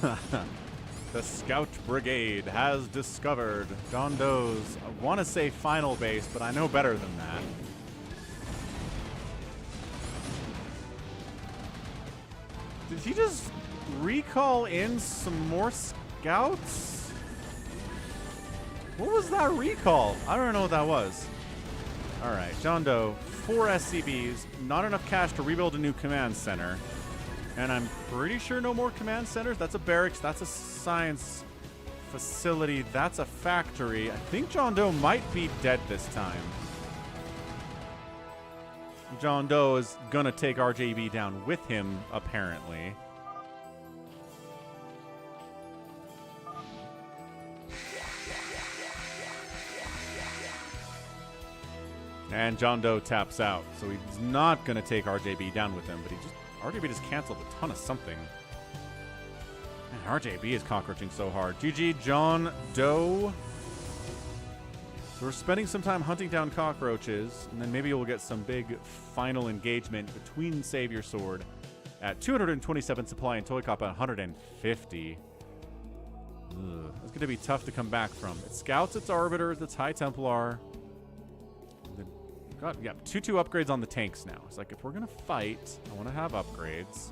The Scout Brigade has discovered JohnDoe's, I want to say final base, but I know better than that. Did he just recall in some more scouts? What was that recall? I don't know what that was. Alright, JohnDoe, 4 SCBs, not enough cash to rebuild a new command center. And I'm pretty sure no more command centers. That's a barracks, that's a science facility, that's a factory. I think JohnDoe might be dead this time. JohnDoe is gonna take RJB down with him, apparently. And JohnDoe taps out, so he's not gonna take RJB down with him, but RJB just canceled a ton of something. Man, RJB is cockroaching so hard. GG JohnDoe. So we're spending some time hunting down cockroaches, and then maybe we'll get some big final engagement between SaviorSword at 227 supply and ToyCop at 150. Ugh, that's going to be tough to come back from. It's Scouts, it's Arbiters, it's High Templar. Got, yeah, 2-2 upgrades on the tanks now. It's like, if we're going to fight, I want to have upgrades.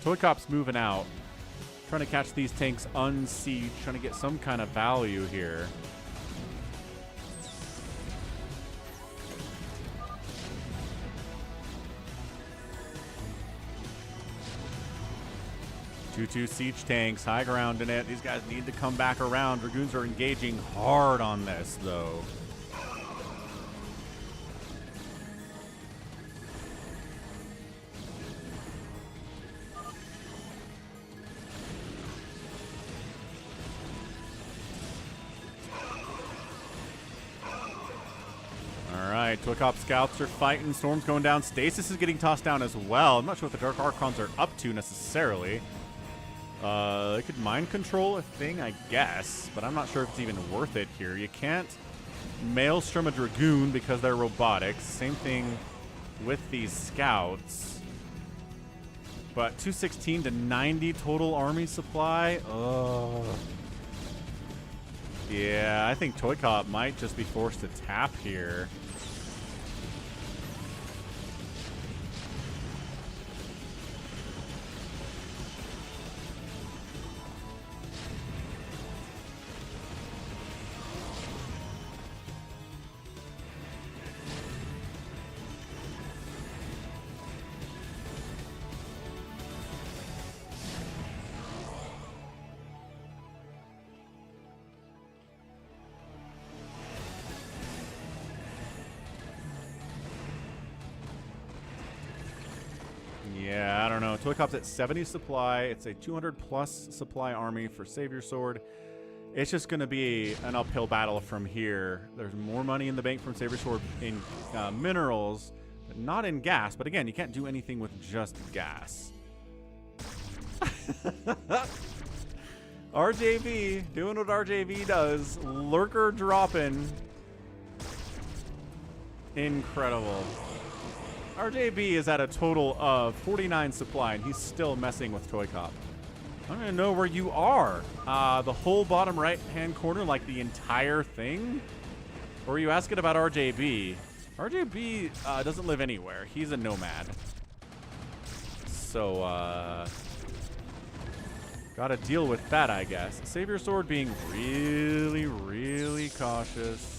ToyCop's moving out. Trying to catch these tanks unsieged. Trying to get some kind of value here. Two siege tanks. High ground in it. These guys need to come back around. Dragoons are engaging hard on this, though. ToyCop scouts are fighting. Storm's going down. Stasis is getting tossed down as well. I'm not sure what the Dark Archons are up to necessarily. They could mind control a thing, I guess, but I'm not sure if it's even worth it here. You can't maelstrom a Dragoon because they're robotics. Same thing with these scouts. But 216 to 90 total army supply. Yeah, I think ToyCop might just be forced to tap here. Yeah, I don't know. ToyCop's at 70 supply. It's a 200+ supply army for SaviorSword. It's just going to be an uphill battle from here. There's more money in the bank from SaviorSword in minerals, but not in gas. But again, you can't do anything with just gas. RJB doing what RJB does. Lurker dropping. Incredible. RJB is at a total of 49 supply, and he's still messing with ToyCop. I don't even know where you are. The whole bottom right-hand corner, like the entire thing? Or are you asking about RJB? RJB doesn't live anywhere. He's a nomad. So, gotta deal with that, I guess. SaviorSword being really, really cautious.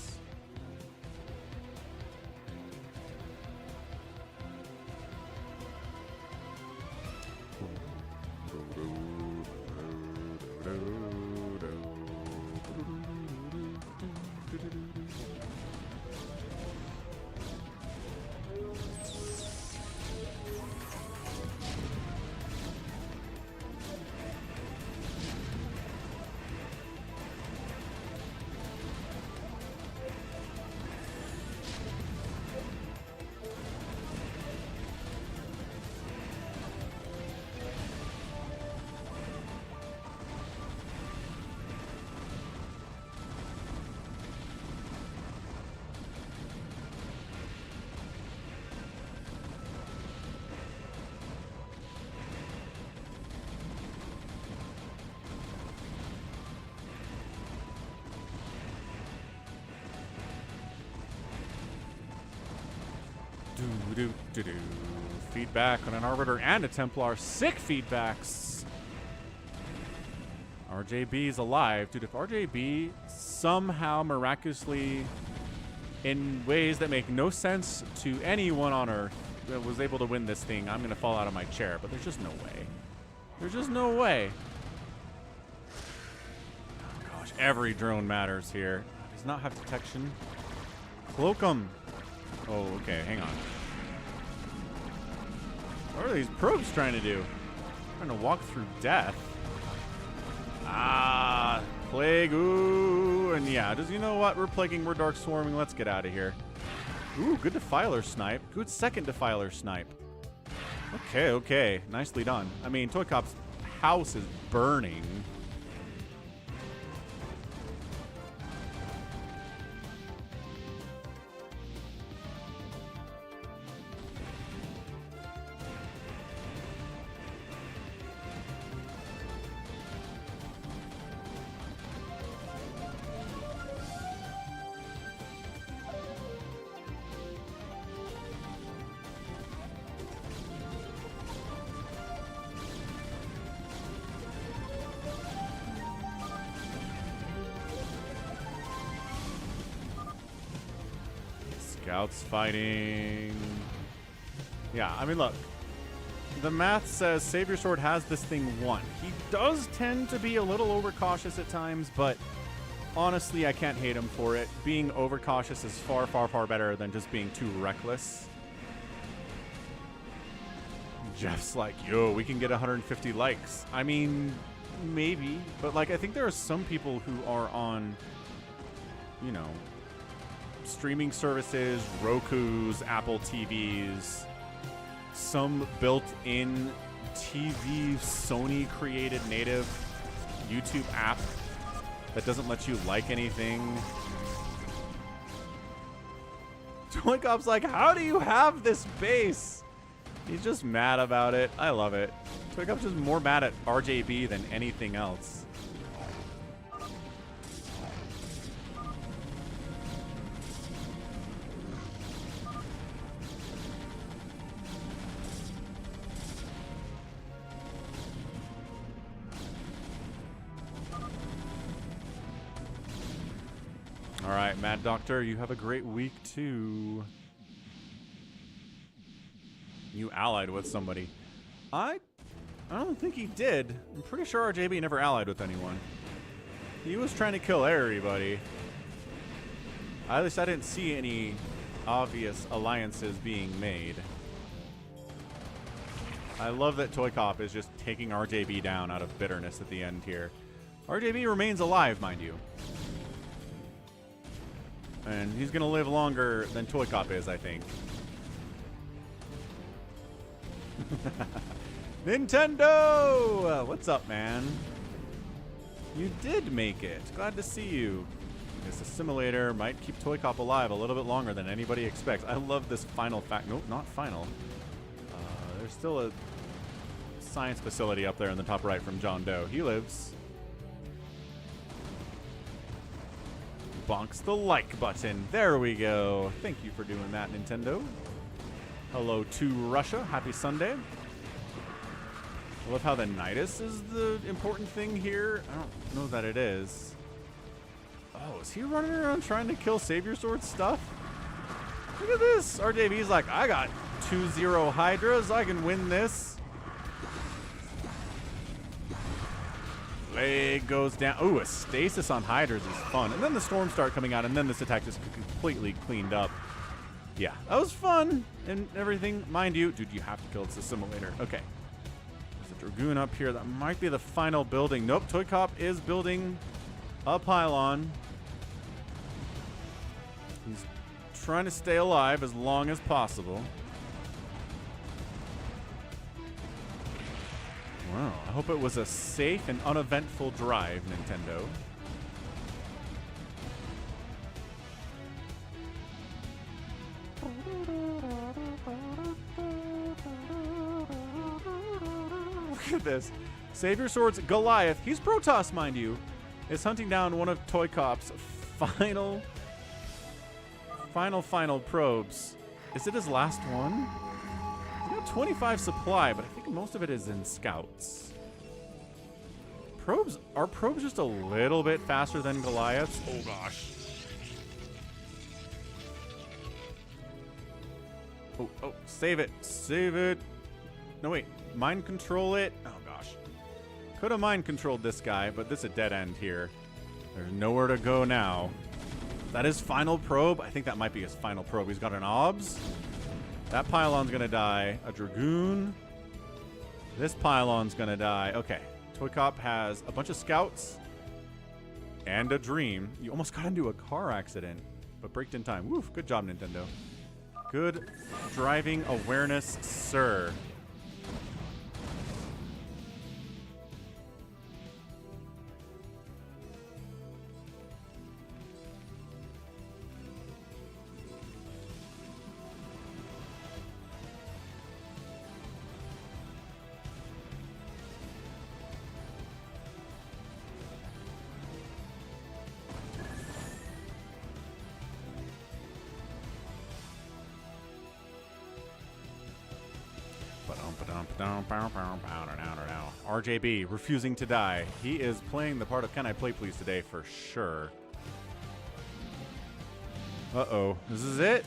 Do. Feedback on an Arbiter and a Templar. Sick feedbacks. RJB is alive. Dude, if RJB somehow miraculously, in ways that make no sense to anyone on Earth, was able to win this thing, I'm going to fall out of my chair. But there's just no way. There's just no way. Oh, gosh. Every drone matters here. Does not have detection. Cloak him. Oh, okay. Hang on. What are these probes trying to do? Trying to walk through death. Ah, plague. Ooh, and yeah, just, you know what? We're plaguing. We're dark swarming. Let's get out of here. Ooh, good defiler snipe. Good second defiler snipe. Okay, okay. Nicely done. I mean, ToyCop's house is burning. Scouts fighting. Yeah, I mean, look. The math says SaviorSword has this thing won. He does tend to be a little overcautious at times, but honestly, I can't hate him for it. Being overcautious is far, far, far better than just being too reckless. Jeff's like, yo, we can get 150 likes. I mean, maybe, but like, I think there are some people who are on, you know, streaming services, Roku's, Apple TVs, some built-in TV Sony-created native YouTube app that doesn't let you like anything. ToyCop's like, how do you have this base? He's just mad about it. I love it. ToyCop's just more mad at RJB than anything else. All right, Mad Doctor, you have a great week, too. You allied with somebody. I don't think he did. I'm pretty sure RJB never allied with anyone. He was trying to kill everybody. At least I didn't see any obvious alliances being made. I love that ToyCop is just taking RJB down out of bitterness at the end here. RJB remains alive, mind you. And he's going to live longer than ToyCop is, I think. Nintendo! What's up, man? You did make it. Glad to see you. This assimilator might keep ToyCop alive a little bit longer than anybody expects. I love this final fact. Nope, not final. There's still a science facility up there in the top right from John Doe. He lives. Bonks the like button. There we go. Thank you for doing that, Nintendo. Hello to Russia. Happy Sunday. I love how the Nidus is the important thing here. I don't know that it is. Oh, is he running around trying to kill SaviorSword stuff? Look at this. RJB's like, I got 2-0 Hydras. I can win this. Leg goes down. Ooh, a stasis on Hydras is fun. And then the storms start coming out, and then this attack just completely cleaned up. Yeah, that was fun and everything. Mind you, dude, you have to kill this assimilator. Okay. There's a Dragoon up here. That might be the final building. Nope, ToyCop is building a pylon. He's trying to stay alive as long as possible. Wow, I hope it was a safe and uneventful drive, Nintendo. Look at this. SaviorSword's Goliath, he's Protoss, mind you, is hunting down one of ToyCop's final probes. Is it his last one? He's got 25 supply, but I think most of it is in scouts. Probes, are probes just a little bit faster than Goliaths? Oh gosh. Oh, save it. Save it. No, wait. Mind control it. Oh, gosh. Could have mind controlled this guy, but this is a dead end here. There's nowhere to go now. That is final probe. I think that might be his final probe. He's got an obs. That pylon's going to die. A dragoon. This pylon's going to die. Okay. ToyCop has a bunch of scouts and a dream. You almost got into a car accident, but braked in time. Woof. Good job, Nintendo. Good driving awareness, sir. RJB refusing to die. He is playing the part of Can I Play Please today for sure. Uh-oh. This is it?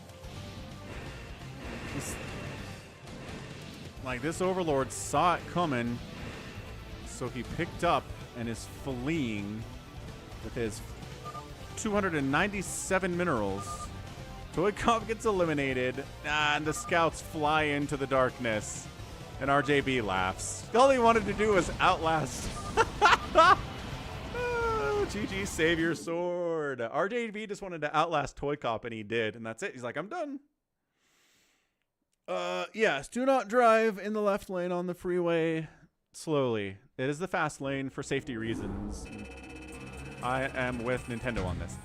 This Overlord saw it coming, so he picked up and is fleeing with his 297 minerals. ToyCop gets eliminated, and the scouts fly into the darkness, and RJB laughs. All he wanted to do was outlast. GG SaviorSword. RJB just wanted to outlast ToyCop, and he did, and that's it. He's like, I'm done. Yes, do not drive in the left lane on the freeway slowly. It is the fast lane for safety reasons. I am with Nintendo on this.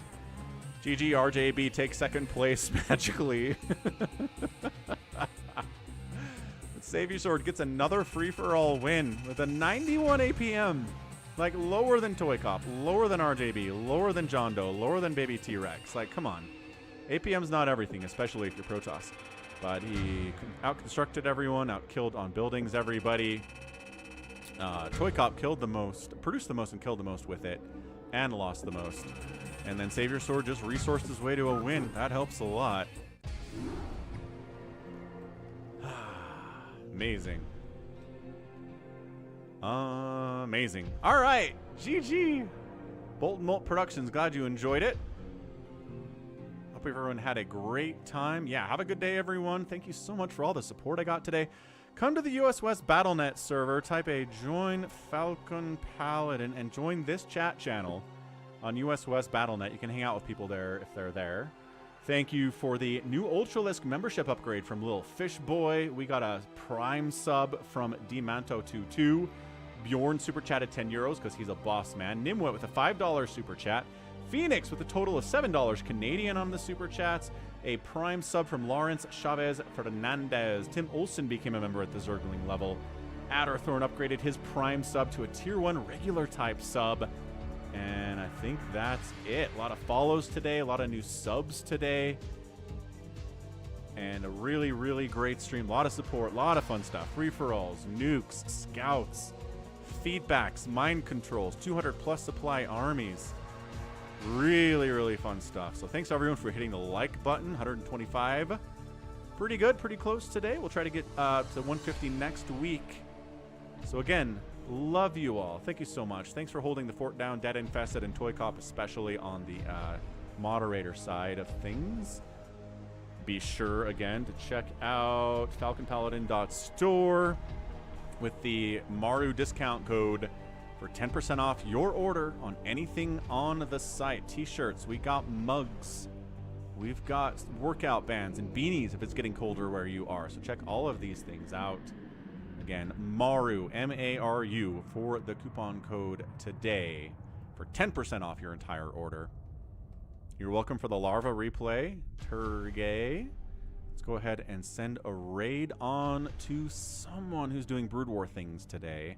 GG RJB takes second place magically. SaviorSword gets another free-for-all win with a 91 APM. Like, lower than ToyCop, lower than RJB, lower than JohnDoe, lower than Baby T-Rex. Like, come on. APM's not everything, especially if you're Protoss. But he out-constructed everyone, out-killed on buildings everybody. ToyCop killed the most, produced the most and killed the most with it, and lost the most. And then SaviorSword just resourced his way to a win. That helps a lot. Amazing. Amazing. All right. GG. Bolt Molt Productions. Glad you enjoyed it. Hope everyone had a great time. Yeah, have a good day, everyone. Thank you so much for all the support I got today. Come to the US West BattleNet server. Type a join Falcon Paladin and join this chat channel on US West BattleNet. You can hang out with people there if they're there. Thank you for the new Ultralisk membership upgrade from lilfishboy. We got a Prime sub from Demanto22. Bjorn super chatted 10 euros because he's a boss man. Nimwet with a $5 super chat. Phoenix with a total of $7 Canadian on the super chats. A Prime sub from Lawrence Chavez Fernandez. Tim Olsen became a member at the Zergling level. Adderthorn upgraded his Prime sub to a tier 1 regular type sub. And I think that's it. A lot of follows today, a lot of new subs today. And a really, really great stream. A lot of support, a lot of fun stuff. Free-for-alls, nukes, scouts, feedbacks, mind controls, 200+ supply armies. Really, really fun stuff. So thanks everyone for hitting the like button. 125. Pretty good, pretty close today. We'll try to get to 150 next week. So again, love you all. Thank you so much. Thanks for holding the fort down, DeadInfested and ToyCop, especially on the moderator side of things. Be sure, again, to check out falconpaladin.store with the Maru discount code for 10% off your order on anything on the site. T-shirts, we got mugs, we've got workout bands and beanies if it's getting colder where you are. So check all of these things out. Again, Maru, M-A-R-U, for the coupon code today for 10% off your entire order. You're welcome for the Larva replay, Turgay. Let's go ahead and send a raid on to someone who's doing Brood War things today.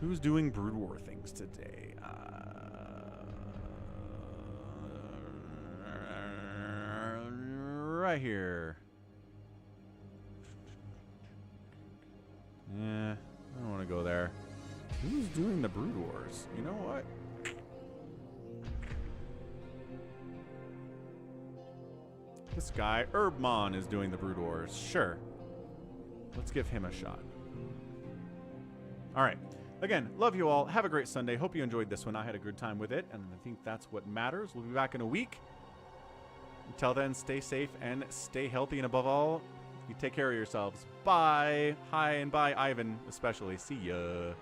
Who's doing Brood War things today? Right here. Yeah, I don't want to go there. Who's doing the Brood Wars? You know what? This guy, Herbmon, is doing the Brood Wars. Sure. Let's give him a shot. All right. Again, love you all. Have a great Sunday. Hope you enjoyed this one. I had a good time with it, and I think that's what matters. We'll be back in a week. Until then, stay safe and stay healthy, and above all, you take care of yourselves. Bye. Hi, and bye, Ivan, especially. See ya.